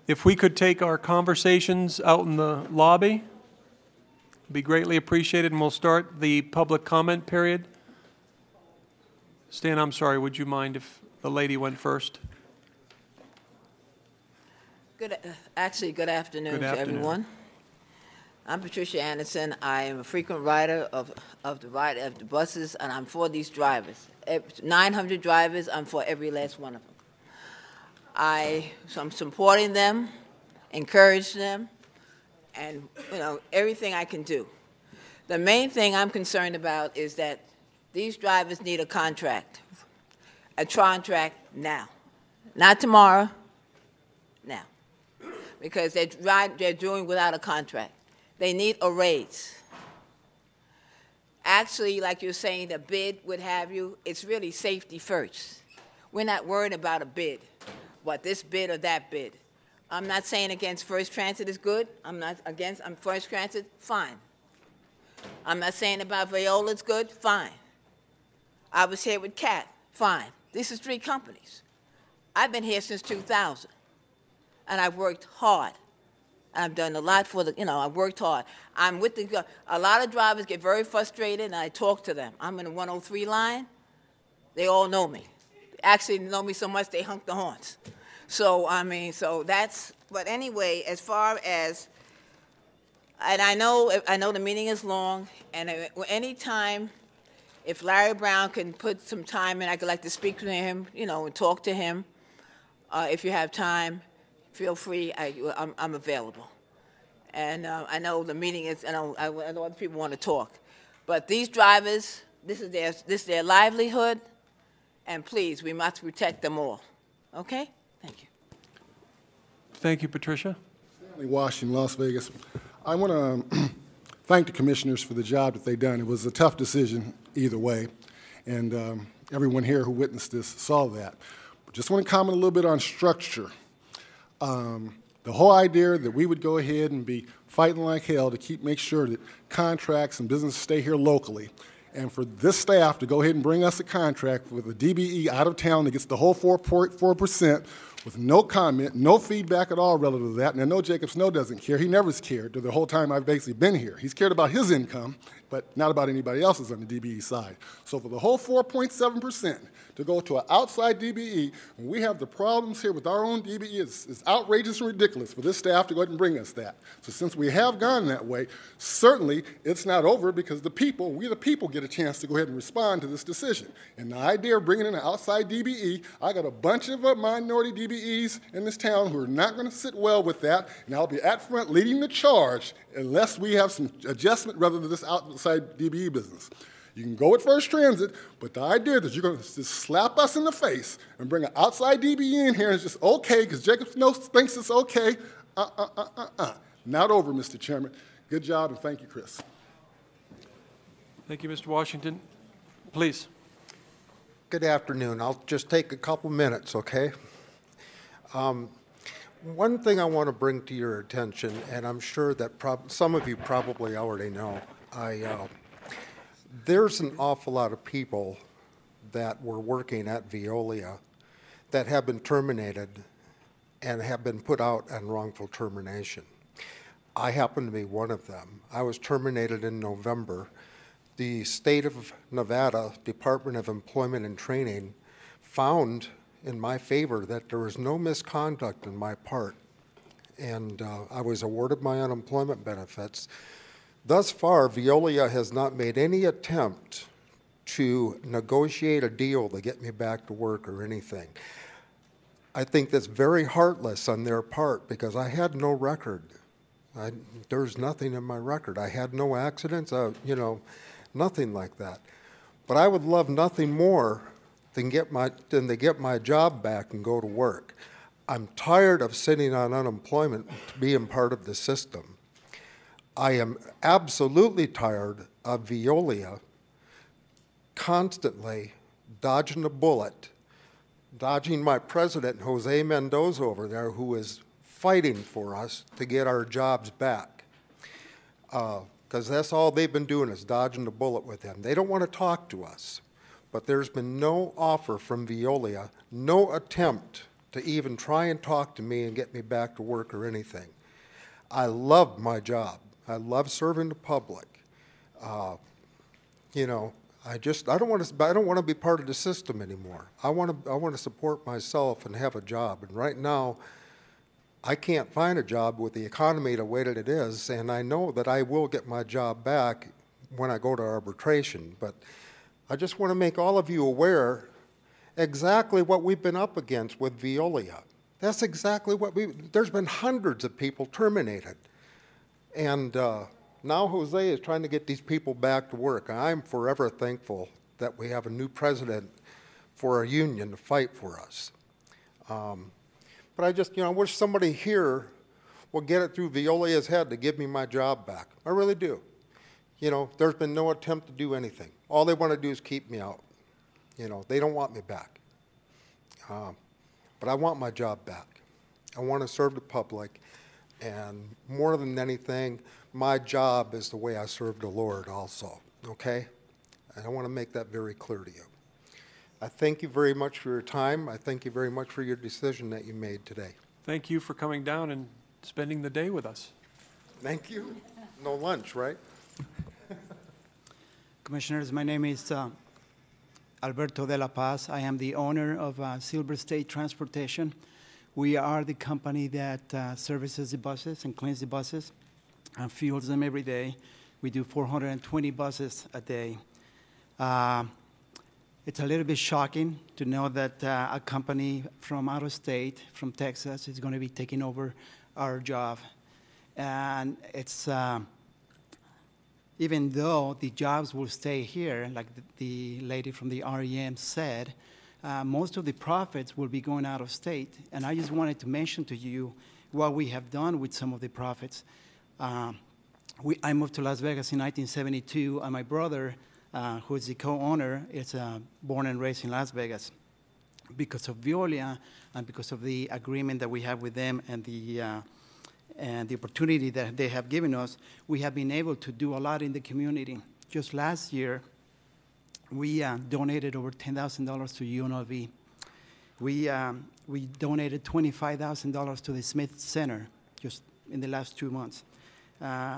If we could take our conversations out in the lobby, it'd be greatly appreciated, and we'll start the public comment period. Stan, I'm sorry, would you mind if the lady went first? Good afternoon to everyone. I'm Patricia Anderson. I am a frequent rider of the buses, and I'm for these drivers. 900 drivers, I'm for every last one of them. So I'm supporting them, encourage them, and everything I can do. The main thing I'm concerned about is that these drivers need a contract now, not tomorrow, now, because they're doing without a contract. They need a raise. Actually, like you're saying, the bid would have you, it's really safety first. We're not worried about a bid, what this bid or that bid. I'm not saying against First Transit is good. I'm First Transit, fine. I'm not saying about Viola's good, fine. I was here with Cat, fine. This is 3 companies. I've been here since 2000, and I've worked hard. I've done a lot for I've worked hard. I'm with a lot of drivers get very frustrated, and I talk to them. I'm in the 103 line. They all know me. Actually, know me so much they honk the horns. So, but anyway, as far as, and I know the meeting is long, and any time, if Larry Brown can put some time in, I'd like to speak to him, and talk to him. If you have time, feel free, I'm available. And I know the meeting is, I know other people want to talk. But these drivers, this is their livelihood, and please, we must protect them all. Okay? Thank you. Thank you, Patricia. Stanley Washington, Las Vegas. I want to thank the commissioners for the job that they've done. It was a tough decision either way, and everyone here who witnessed this saw that. But just want to comment a little bit on structure. The whole idea that we would go ahead and be fighting like hell to make sure that contracts and businesses stay here locally, and for this staff to go ahead and bring us a contract with a DBE out of town that gets the whole 4% with no comment, no feedback at all relative to that. And I know Jacob Snow doesn't care. He never's cared the whole time I've basically been here. He's cared about his income, but not about anybody else's on the DBE side. So for the whole 4.7% to go to an outside DBE, when we have the problems here with our own DBE, it's outrageous and ridiculous for this staff to go ahead and bring us that. So since we have gone that way, certainly it's not over, because we the people get a chance to go ahead and respond to this decision. And the idea of bringing in an outside DBE, I got a bunch of minority DBEs in this town who are not going to sit well with that, and I'll be at front leading the charge unless we have some adjustment rather than this outside DBE business. You can go with First Transit, but the idea that you're going to just slap us in the face and bring an outside DBE in here and it's just okay because Jacob Snow thinks it's okay, Not over, Mr. Chairman. Good job, and thank you, Chris. Thank you, Mr. Washington. Please. Good afternoon. I'll just take a couple minutes, okay? One thing I want to bring to your attention, and I'm sure that some of you probably already know, there's an awful lot of people that were working at Veolia that have been terminated and have been put out on wrongful termination. I happen to be one of them. I was terminated in November. The state of Nevada Department of Employment and Training found in my favor that there was no misconduct on my part, and I was awarded my unemployment benefits. Thus far, Veolia has not made any attempt to negotiate a deal to get me back to work or anything. I think that's very heartless on their part because I had no record. There's nothing in my record. I had no accidents, nothing like that. But I would love nothing more than to get my job back and go to work. I'm tired of sitting on unemployment, being part of the system. I am absolutely tired of Veolia constantly dodging a bullet, dodging my president, Jose Mendoza over there, who is fighting for us to get our jobs back. Because that's all they've been doing is dodging the bullet with them. They don't want to talk to us. But there's been no offer from Veolia, no attempt to even try and talk to me and get me back to work or anything. I love my job. I love serving the public. You know, I don't want to be part of the system anymore. I want to support myself and have a job. And right now, I can't find a job with the economy the way that it is, and I know that I will get my job back when I go to arbitration. But I just want to make all of you aware exactly what we've been up against with Veolia. That's exactly what there's been hundreds of people terminated. And now Jose is trying to get these people back to work. I'm forever thankful that we have a new president for our union to fight for us. But I just, I wish somebody here will get it through Veolia's head to give me my job back. I really do. There's been no attempt to do anything. All they want to do is keep me out. They don't want me back. But I want my job back. I want to serve the public. And more than anything, my job is the way I serve the Lord also, okay? And I want to make that very clear to you. I thank you very much for your time. I thank you very much for your decision that you made today. Thank you for coming down and spending the day with us. Thank you. No lunch, right? Commissioners, my name is Alberto de la Paz. I am the owner of Silver State Transportation. We are the company that services the buses and cleans the buses and fuels them every day. We do 420 buses a day. It's a little bit shocking to know that a company from out of state, from Texas, is going to be taking over our job. And it's, even though the jobs will stay here, like the lady from the REM said, most of the profits will be going out of state. And I just wanted to mention to you what we have done with some of the profits. I moved to Las Vegas in 1972, and my brother, who is the co-owner, is born and raised in Las Vegas. Because of Veolia and because of the agreement that we have with them and the opportunity that they have given us, we have been able to do a lot in the community. Just last year, we donated over $10,000 to UNLV. We donated $25,000 to the Smith Center just in the last 2 months.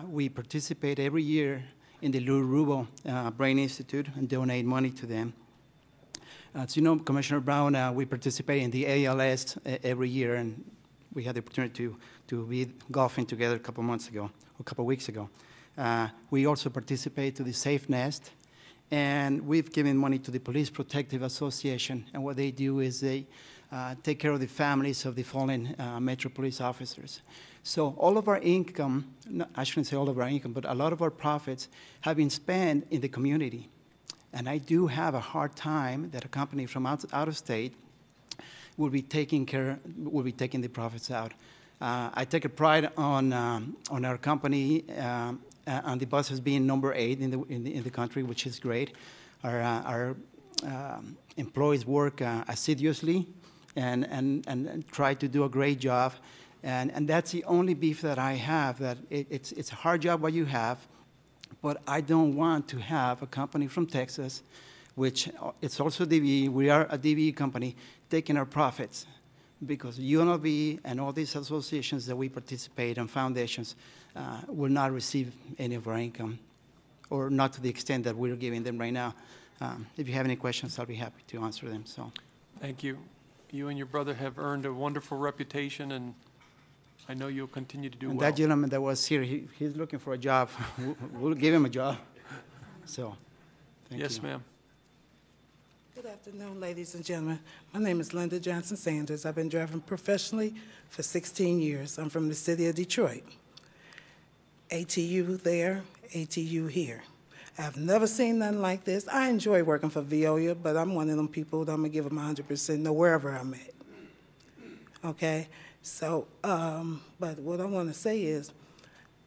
We participate every year in the Lou Rubo Brain Institute and donate money to them. As you know, Commissioner Brown, we participate in the ALS every year, and we had the opportunity to be golfing together a couple weeks ago. We also participate to the Safe Nest, and we've given money to the Police Protective Association, and what they do is they take care of the families of the fallen Metro Police officers. So all of our income, I shouldn't say all of our income, but a lot of our profits have been spent in the community. And I do have a hard time that a company from out of state will be taking the profits out. I take a pride on our company and the buses being number 8 in the country, which is great. Our employees work assiduously and try to do a great job. And that's the only beef that I have, that it's a hard job what you have, but I don't want to have a company from Texas, which it's also DVE, we are a DVE company, taking our profits, because UNLV and all these associations that we participate in, foundations, will not receive any of our income, or not to the extent that we're giving them right now. If you have any questions, I'll be happy to answer them. So, thank you. You and your brother have earned a wonderful reputation, and I know you'll continue to do well. That gentleman that was here, he's looking for a job. We'll give him a job. So, thank you. Yes, ma'am. Good afternoon, ladies and gentlemen. My name is Linda Johnson Sanders. I've been driving professionally for 16 years. I'm from the city of Detroit. ATU there, ATU here. I've never seen nothing like this. I enjoy working for Veolia, but I'm one of them people that I'm going to give them 100% no wherever I'm at. Okay? So, but what I want to say is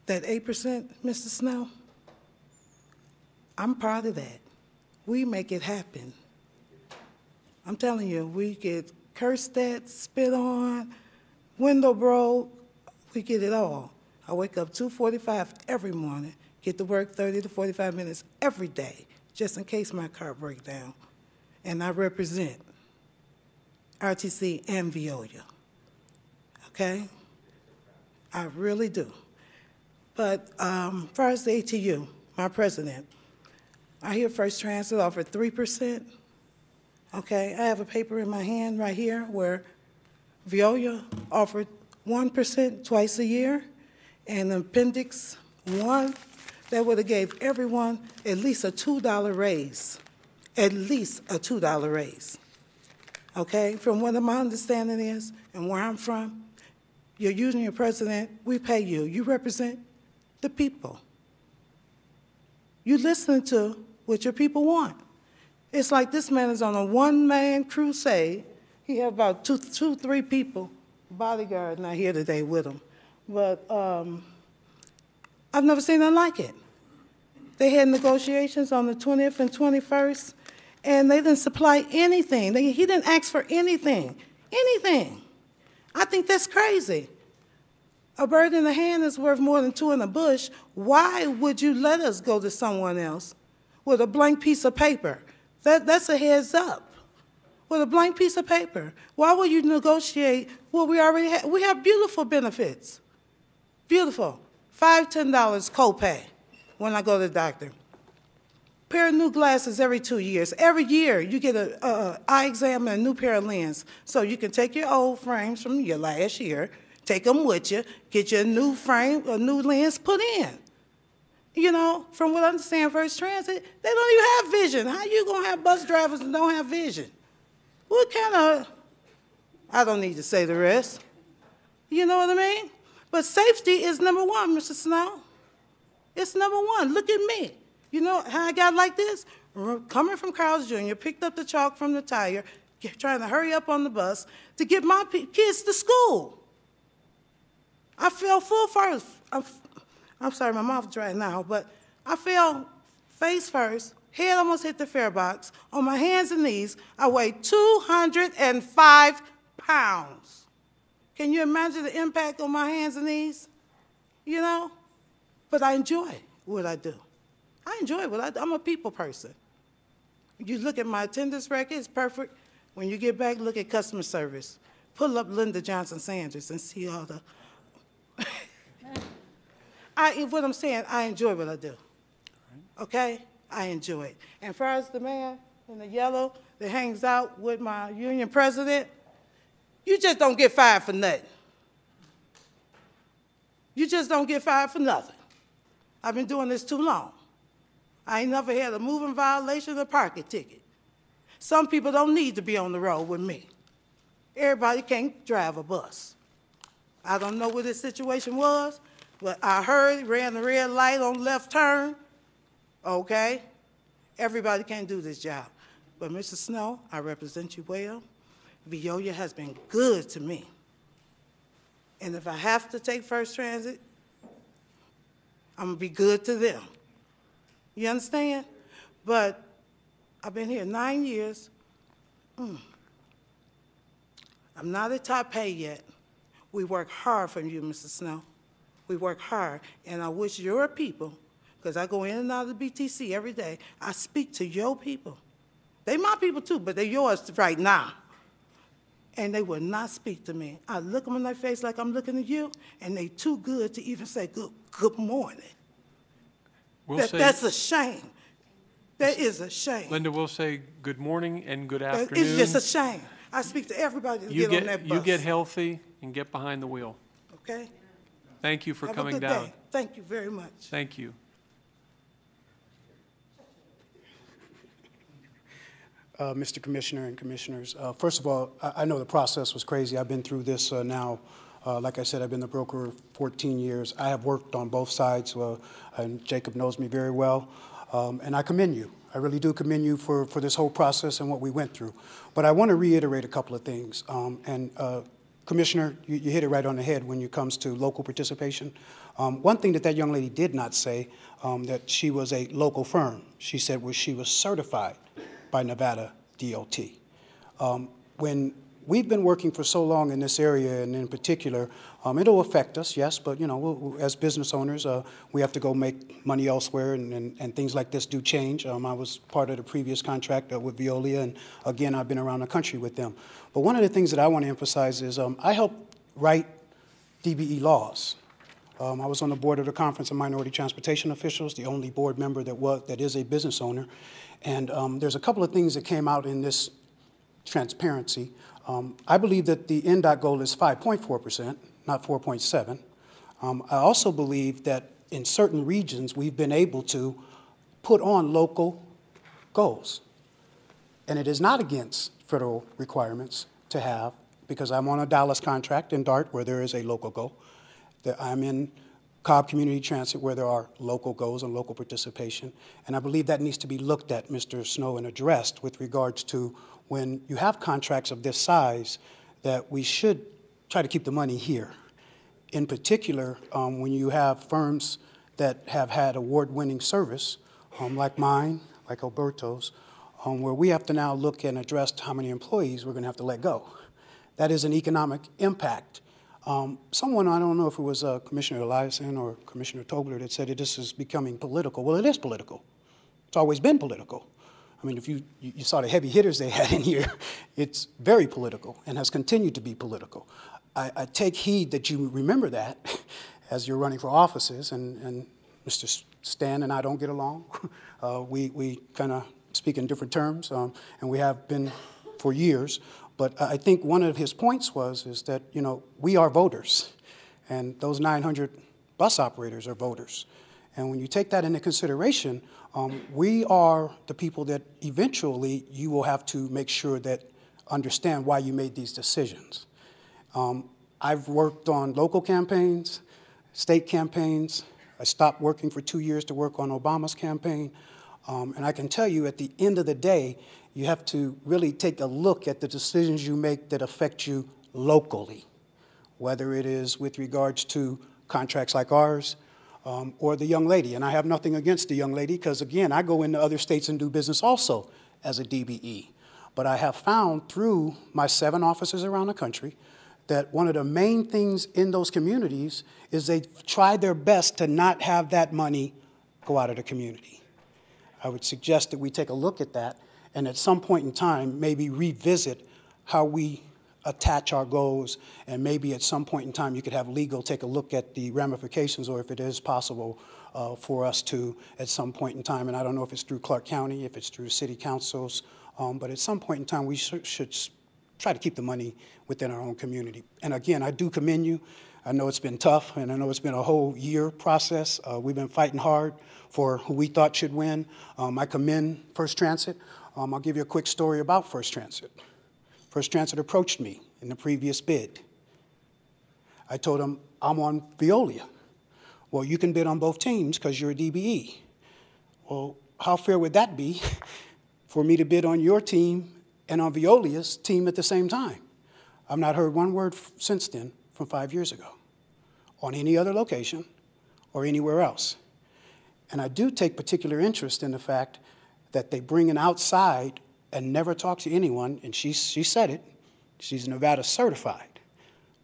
that 8%, Mr. Snow, I'm proud of that. We make it happen. I'm telling you, we get cursed at, spit on, window broke, we get it all. I wake up 2:45 every morning, get to work 30 to 45 minutes every day, just in case my car breaks down. And I represent. RTC and Veolia. Okay? I really do. But as far as the ATU, my president, I hear First Transit offered 3%. Okay, I have a paper in my hand right here where Veolia offered 1% twice a year, and Appendix 1, that would have gave everyone at least a $2 raise, at least a $2 raise. Okay, from what my understanding is and where I'm from, you're using your president, we pay you. You represent the people. You listen to what your people want. It's like this man is on a one-man crusade. He have about two, 3 people, bodyguard not here today with him. But I've never seen nothing like it. They had negotiations on the 20th and 21st, and they didn't supply anything. He didn't ask for anything, anything. I think that's crazy. A bird in the hand is worth more than 2 in the bush. Why would you let us go to someone else with a blank piece of paper? That's a heads up. With a blank piece of paper. Why would you negotiate what we already have? We have beautiful benefits. Beautiful. $5, $10 copay when I go to the doctor. Pair of new glasses every 2 years. Every year you get an eye exam and a new pair of lenses. So you can take your old frames from your last year, take them with you, get you a new frame, a new lens put in. You know, from what I understand, First Transit, they don't even have vision. How you going to have bus drivers that don't have vision? What kind of, I don't need to say the rest. You know what I mean? But safety is number 1, Mr. Snow. It's number 1. Look at me. You know how I got like this? Coming from Carl's Jr., picked up the chalk from the tire, trying to hurry up on the bus to get my kids to school. I fell full first. I'm sorry, my mouth's dry now, but I fell face first, head almost hit the fare box. On my hands and knees, I weighed 205 pounds. Can you imagine the impact on my hands and knees? You know? But I enjoy what I do. I enjoy what I do. I'm a people person. You look at my attendance record, it's perfect. When you get back, look at customer service. Pull up Linda Johnson-Sanders and see all the... what I'm saying, I enjoy what I do. Okay? I enjoy it. And as far as the man in the yellow that hangs out with my union president, you just don't get fired for nothing. You just don't get fired for nothing. I've been doing this too long. I ain't never had a moving violation or parking ticket. Some people don't need to be on the road with me. Everybody can't drive a bus. I don't know what this situation was, but I heard, ran the red light on left turn. Okay? Everybody can't do this job. But Mr. Snow, I represent you well. Veolia has been good to me. And if I have to take First Transit, I'm going to be good to them. You understand? But I've been here 9 years. I'm not at top pay yet. We work hard for you, Mr. Snow. We work hard. And I wish your people, because I go in and out of the BTC every day, I speak to your people. They my people too, but they're yours right now. And they will not speak to me. I look them in their face like I'm looking at you, and they too good to even say good morning. That's a shame. That is a shame. Linda, we'll say good morning and good afternoon. It's just a shame. I speak to everybody to get on that bus. You get healthy and get behind the wheel. Okay? Thank you for Have coming a good down. Day. Thank you very much. Thank you. Mr. Commissioner and Commissioners, first of all, I know the process was crazy. I've been through this now. Like I said, I've been the broker 14 years. I have worked on both sides, and Jacob knows me very well. And I commend you. I really do commend you for this whole process and what we went through. But I want to reiterate a couple of things. Commissioner, you hit it right on the head when it comes to local participation. One thing that young lady did not say, that she was a local firm. She said she was certified by Nevada DOT. When we've been working for so long in this area, and in particular, it'll affect us, yes, but, you know, as business owners, we have to go make money elsewhere, and things like this do change. I was part of the previous contract with Veolia, and again, I've been around the country with them. But one of the things that I want to emphasize is I helped write DBE laws. I was on the board of the Conference of Minority Transportation Officials, the only board member that is a business owner. And there's a couple of things that came out in this transparency. I believe that the NDOT goal is 5.4%, not 4.7. I also believe that in certain regions, we've been able to put on local goals. And it is not against federal requirements to have, because I'm on a Dallas contract in DART where there is a local goal. I'm in Cobb Community Transit where there are local goals and local participation. And I believe that needs to be looked at, Mr. Snow, and addressed with regards to when you have contracts of this size, that we should try to keep the money here. In particular, when you have firms that have had award-winning service, like mine, like Alberto's, where we have to now look and address how many employees we're going to have to let go. That is an economic impact. Someone, I don't know if it was Commissioner Eliason or Commissioner Tobler, that said that this is becoming political. Well, it is political. It's always been political. I mean, if you saw the heavy hitters they had in here, it's very political and has continued to be political. I take heed that you remember that as you're running for offices, and Mr. Stan and I don't get along. We kind of speak in different terms, and we have been for years. But I think one of his points is that, you know, we are voters, and those 900 bus operators are voters. And when you take that into consideration, we are the people that eventually you will have to make sure that understand why you made these decisions. I've worked on local campaigns, state campaigns. I stopped working for 2 years to work on Obama's campaign. And I can tell you at the end of the day, you have to really take a look at the decisions you make that affect you locally, whether it is with regards to contracts like ours or the young lady. And I have nothing against the young lady because, again, I go into other states and do business also as a DBE. But I have found through my 7 offices around the country that one of the main things in those communities is they try their best to not have that money go out of the community. I would suggest that we take a look at that and at some point in time maybe revisit how we attach our goals, and maybe at some point in time you could have legal take a look at the ramifications, or if it is possible for us to at some point in time, and I don't know if it's through Clark County, if it's through city councils, but at some point in time we should try to keep the money within our own community. And again, I do commend you. I know it's been tough, and I know it's been a whole year process. We've been fighting hard for who we thought should win. I commend First Transit. I'll give you a quick story about First Transit. First Transit approached me in the previous bid. I told them, I'm on Veolia. Well, you can bid on both teams because you're a DBE. Well, how fair would that be for me to bid on your team and on Veolia's team at the same time? I've not heard one word since then from 5 years ago on any other location or anywhere else. And I do take particular interest in the fact that they bring an outside and never talk to anyone, and she said it, she's Nevada certified,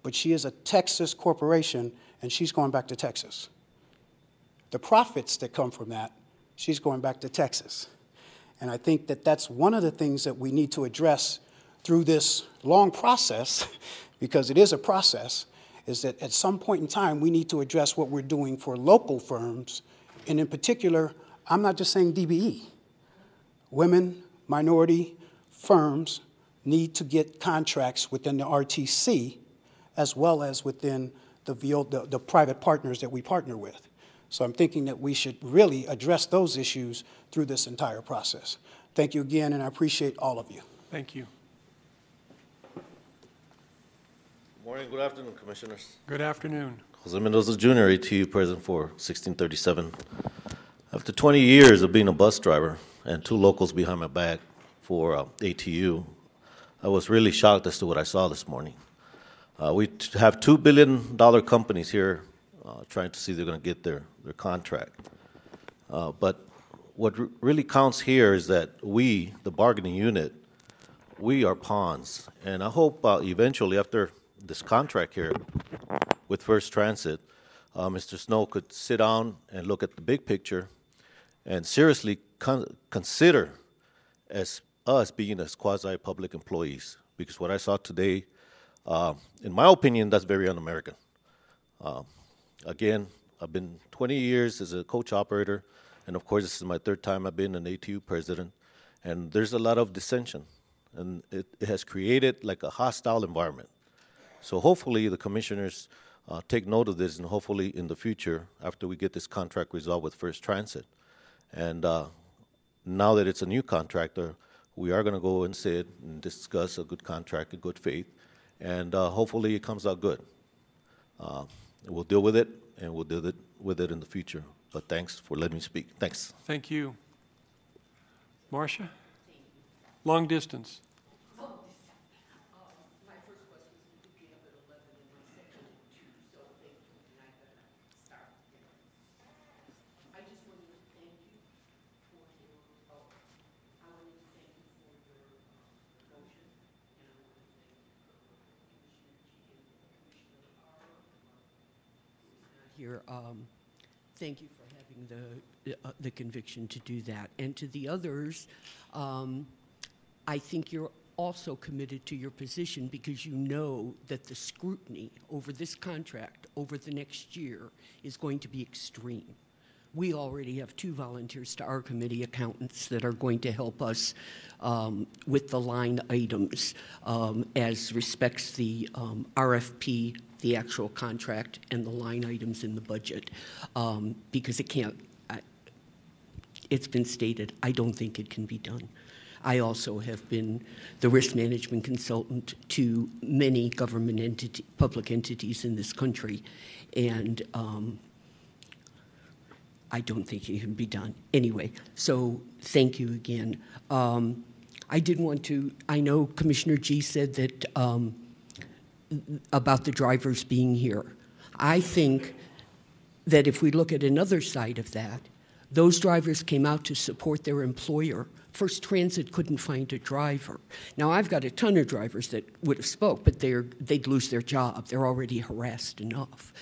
but she is a Texas corporation, and she's going back to Texas. The profits that come from that, she's going back to Texas. And I think that that's one of the things that we need to address through this long process, because it is a process, is that at some point in time we need to address what we're doing for local firms, and in particular, I'm not just saying DBE. Women, minority firms need to get contracts within the RTC as well as within the private partners that we partner with. So I'm thinking that we should really address those issues through this entire process. Thank you again, and I appreciate all of you. Thank you. Good morning, good afternoon, Commissioners. Good afternoon. Jose Mendoza Jr., ATU President for 1637. After 20 years of being a bus driver and 2 locals behind my back for ATU, I was really shocked as to what I saw this morning. We have $2 billion companies here trying to see if they're going to get their contract. But what really counts here is that we, the bargaining unit, we are pawns. And I hope eventually, after this contract here with First Transit, Mr. Snow could sit down and look at the big picture and seriously consider as us being as quasi-public employees. Because what I saw today, in my opinion, that's very un-American. Again, I've been 20 years as a coach operator, and of course this is my third time I've been an ATU president, and there's a lot of dissension, and it has created like a hostile environment. So hopefully the commissioners take note of this, and hopefully in the future, after we get this contract resolved with First Transit, and now that it's a new contractor, we are going to go and sit and discuss a good contract in good faith, and hopefully it comes out good. We'll deal with it, and we'll deal with it in the future. But thanks for letting me speak. Thanks. Thank you. Marcia? Long distance. Here, thank you for having the conviction to do that. And to the others, I think you're also committed to your position because you know that the scrutiny over this contract over the next year is going to be extreme. We already have 2 volunteers to our committee, accountants, that are going to help us with the line items as respects the RFP, the actual contract, and the line items in the budget, because it can't, it's been stated, I don't think it can be done. I also have been the risk management consultant to many government public entities in this country, and I don't think it can be done. Anyway, so thank you again. I did want to, I know Commissioner G said that about the drivers being here. I think that if we look at another side of that, those drivers came out to support their employer. First Transit couldn't find a driver. Now, I've got a ton of drivers that would have spoke, but they'd lose their job. They're already harassed enough.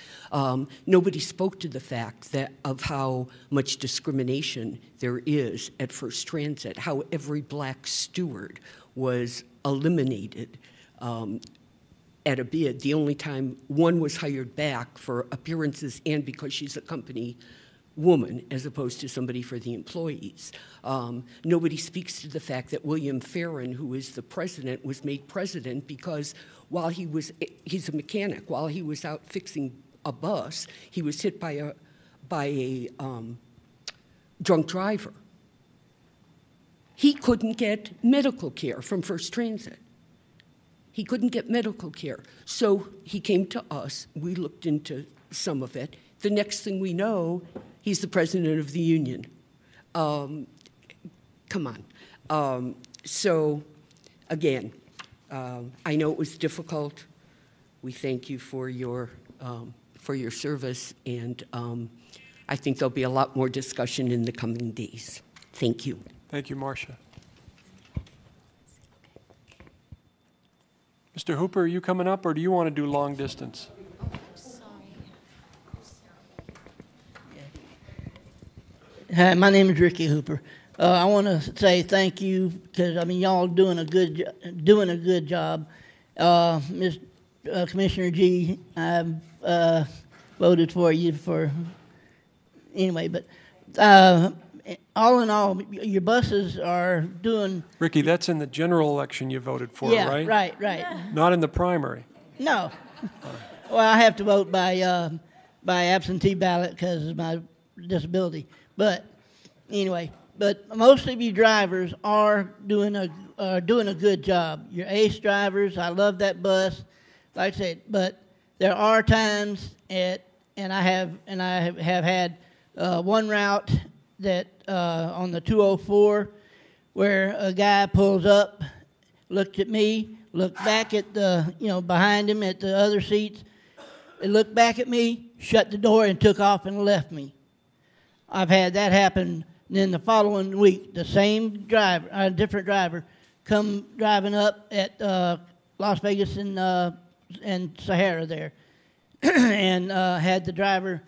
Nobody spoke to the fact that of how much discrimination there is at First Transit, how every black steward was eliminated at a bid. The only time one was hired back for appearances and because she's a company woman as opposed to somebody for the employees. Nobody speaks to the fact that William Farron, who is the president, was made president because while he's a mechanic, while he was out fixing a bus, he was hit by a drunk driver. He couldn't get medical care from First Transit. He couldn't get medical care. So he came to us. We looked into some of it. The next thing we know, he's the president of the union. Come on. So again, I know it was difficult. We thank you for your service, and I think there'll be a lot more discussion in the coming days. Thank you. Thank you, Marcia. Mr. Hooper, are you coming up, or do you want to do long distance? Hi, my name is Ricky Hooper. I want to say thank you because I mean y'all doing a good job. Commissioner G, I voted for you for anyway, but all in all, your buses are doing. Ricky, that's in the general election you voted for, right? Yeah, right. Not in the primary. No. Well, I have to vote by absentee ballot because of my disability. But anyway, most of you drivers are doing a good job. You're ace drivers. I love that bus, like I said. But there are times and I have had one route that on the 204 where a guy pulls up, looked at me, looked back at the behind him at the other seats, and looked back at me, shut the door, and took off and left me. I've had that happen. And then the following week, the same driver, a different driver, come driving up at Las Vegas and Sahara there, and had the driver.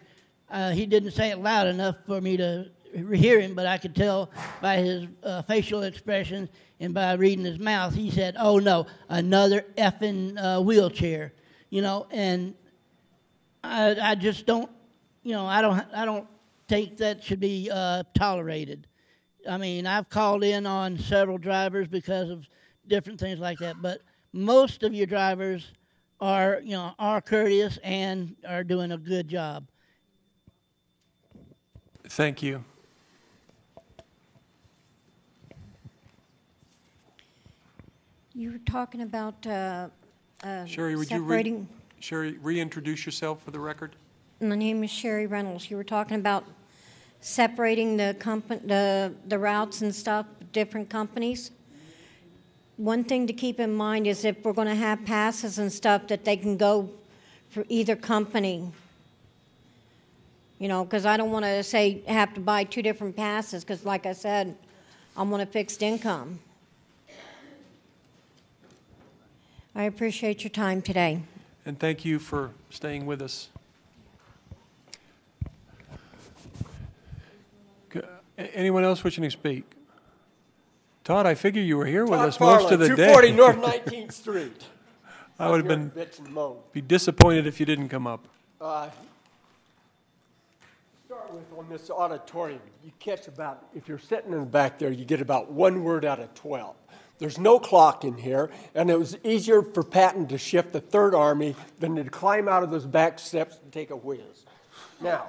He didn't say it loud enough for me to hear him, but I could tell by his facial expressions and by reading his mouth. He said, "Oh no, another effing wheelchair," you know. And I just don't, you know, I don't think that should be tolerated. I mean, I've called in on several drivers because of different things like that, but most of your drivers are, you know, are courteous and are doing a good job. Thank you. You were talking about Sherry, would separating. Sherry, reintroduce yourself for the record? My name is Sherry Reynolds. You were talking about separating the routes and stuff, different companies. One thing to keep in mind is if we're going to have passes and stuff, that they can go for either company. You know, because I don't want to say have to buy two different passes, because like I said, I'm on a fixed income. I appreciate your time today. And thank you for staying with us. Anyone else wishing to speak? Todd, I figure you were here with us most of the day. 240 North 19th Street. I would have be disappointed if you didn't come up. Start with on this auditorium. You catch about, if you're sitting in the back there, you get about 1 word out of 12. There's no clock in here, and it was easier for Patton to shift the Third Army than to climb out of those back steps and take a whiz. Now,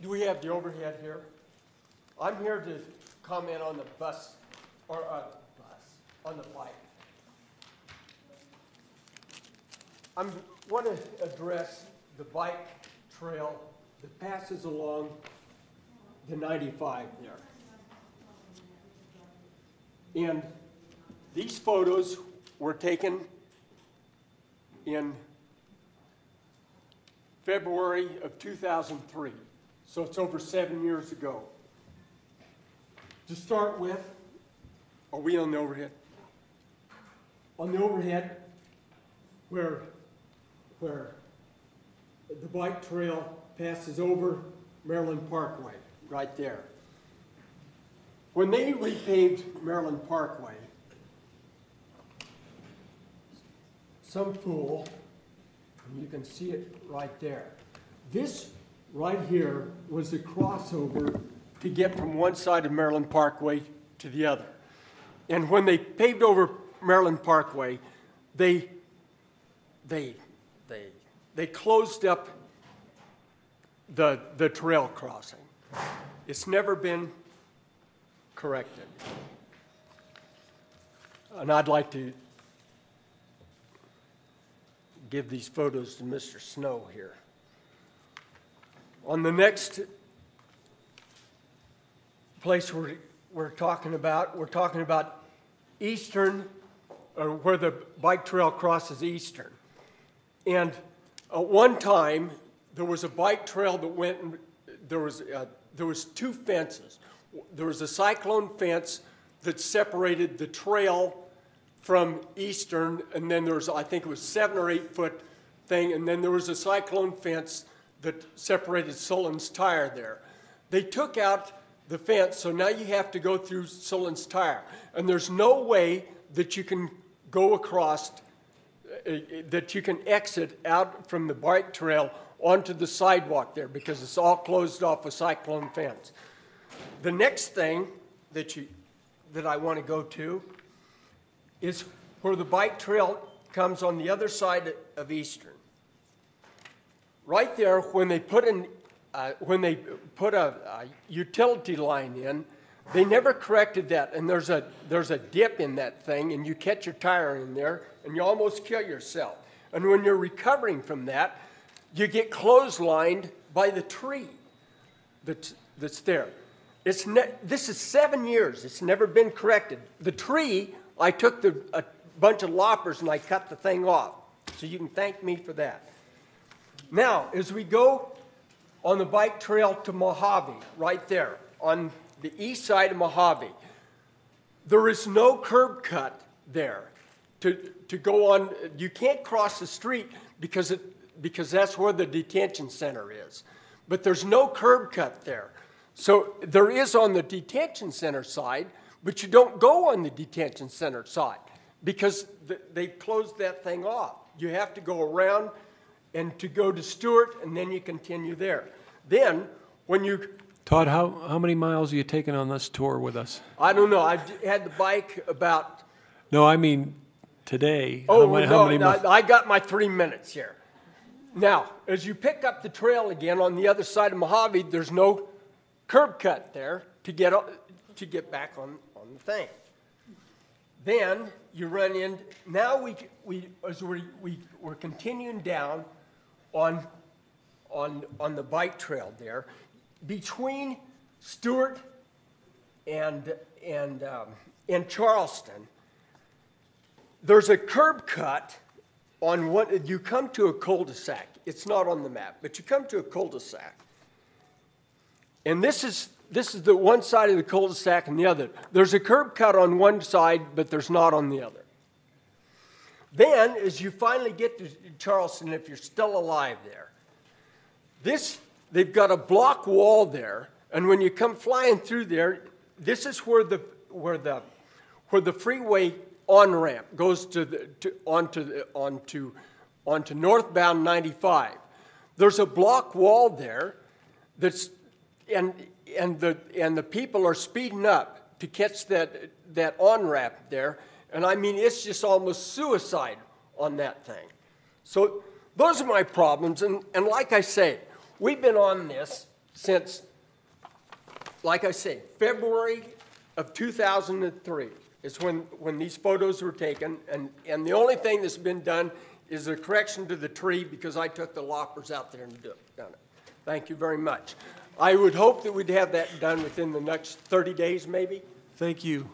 do we have the overhead here? I'm here to comment on the bus, or on the bike. I want to address the bike trail that passes along the 95 there. And these photos were taken in February of 2003, so it's over 7 years ago. To start with, are we on the overhead? On the overhead, where the bike trail passes over Maryland Parkway, right there. When they repaved Maryland Parkway, some fool, and you can see it right there. This right here was the crossover to get from one side of Maryland Parkway to the other. And when they paved over Maryland Parkway, they closed up the trail crossing. It's never been corrected. And I'd like to give these photos to Mr. Snow here. On the next place we're talking about Eastern, or where the bike trail crosses Eastern. And at one time, there was a bike trail that went, and there was two fences. There was a cyclone fence that separated the trail from Eastern, and then there was, I think it was 7 or 8 foot thing, and then there was a cyclone fence that separated Solon's Tire there. They took out the fence, so now you have to go through Solon's Tire, and there's no way that you can go across, that you can exit out from the bike trail onto the sidewalk there, because it's all closed off with cyclone fence. The next thing that I want to go to is where the bike trail comes on the other side of Eastern. Right there, when they put a utility line in, they never corrected that, and there's a dip in that thing, and you catch your tire in there, and you almost kill yourself. And when you're recovering from that, you get clotheslined by the tree that's there. This is 7 years. It's never been corrected. The tree, I took a bunch of loppers and I cut the thing off. So you can thank me for that. Now, as we go on the bike trail to Mojave, right there, on the east side of Mojave, there is no curb cut there to go on. You can't cross the street because that's where the detention center is. But there's no curb cut there. So there is on the detention center side, but you don't go on the detention center side because they closed that thing off. You have to go around and to go to Stewart, and then you continue there. Then, when you... Todd, how many miles are you taking on this tour with us? I don't know. I had the bike about... No, I mean today. Oh, how many I got my 3 minutes here. Now, as you pick up the trail again on the other side of Mojave, there's no curb cut there to get back on the thing. Then you run in. Now we're continuing down on the bike trail there between Stewart and Charleston. There's a curb cut on what you come to a cul-de-sac. It's not on the map, but you come to a cul-de-sac. And this is the one side of the cul-de-sac and the other. There's a curb cut on one side, but there's not on the other. Then, as you finally get to Charleston, if you're still alive there, they've got a block wall there, and when you come flying through there, this is where the freeway on-ramp goes onto northbound 95. There's a block wall there and the people are speeding up to catch that on-ramp there, and I mean it's just almost suicide on that thing. So those are my problems, and like I say, we've been on this since, like I say, February of 2003 is when these photos were taken, and the only thing that's been done is a correction to the tree because I took the loppers out there and done it. Thank you very much. I would hope that we'd have that done within the next 30 days, maybe. Thank you.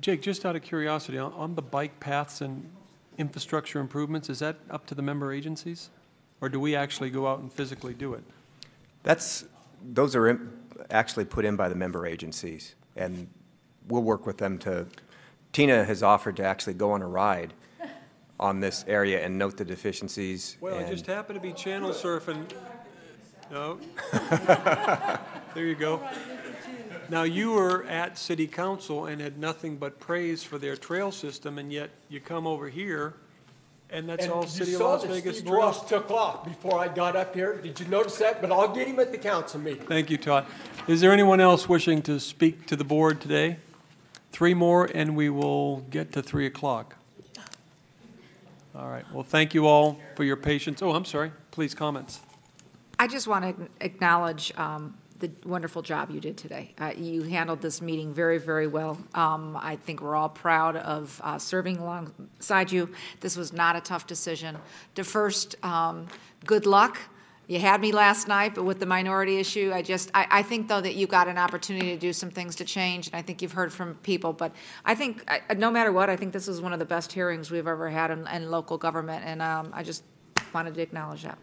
Jake, just out of curiosity, on the bike paths and infrastructure improvements, is that up to the member agencies? Or do we actually go out and physically do it? Those are actually put in by the member agencies, and we'll work with them to... Tina has offered to actually go on a ride on this area and note the deficiencies. Well, I just happened to be channel surfing. No. There you go. Now, you were at City Council and had nothing but praise for their trail system, and yet you come over here, and that's all City of Las Vegas Steve Ross took off before I got up here. Did you notice that? But I'll get him at the council meeting. Thank you, Todd. Is there anyone else wishing to speak to the board today? 3 more, and we will get to 3 o'clock. All right. Well, thank you all for your patience. Oh, I'm sorry. Please, comments. I just want to acknowledge the wonderful job you did today. You handled this meeting very, very well. I think we're all proud of serving alongside you. This was not a tough decision. The first, good luck. You had me last night, but with the minority issue, I think, though, that you got an opportunity to do some things to change, and I think you've heard from people. But I think, no matter what, I think this is one of the best hearings we've ever had in local government, and I just wanted to acknowledge that.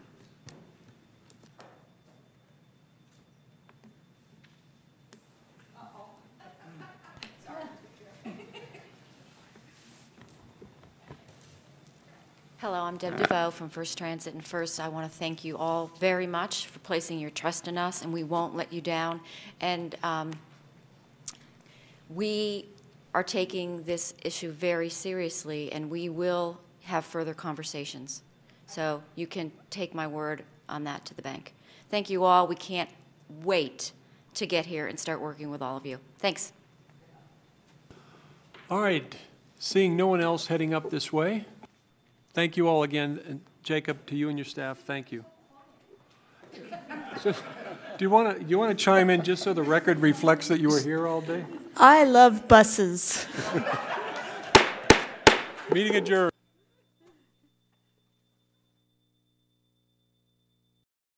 Hello, I'm Deb DeVoe from First Transit, and first I want to thank you all very much for placing your trust in us, and we won't let you down. And we are taking this issue very seriously, and we will have further conversations. So you can take my word on that to the bank. Thank you all. We can't wait to get here and start working with all of you. Thanks. All right. Seeing no one else heading up this way, thank you all again. And Jacob, to you and your staff, thank you. So, do you want to chime in just so the record reflects that you were here all day? I love buses. Meeting adjourned.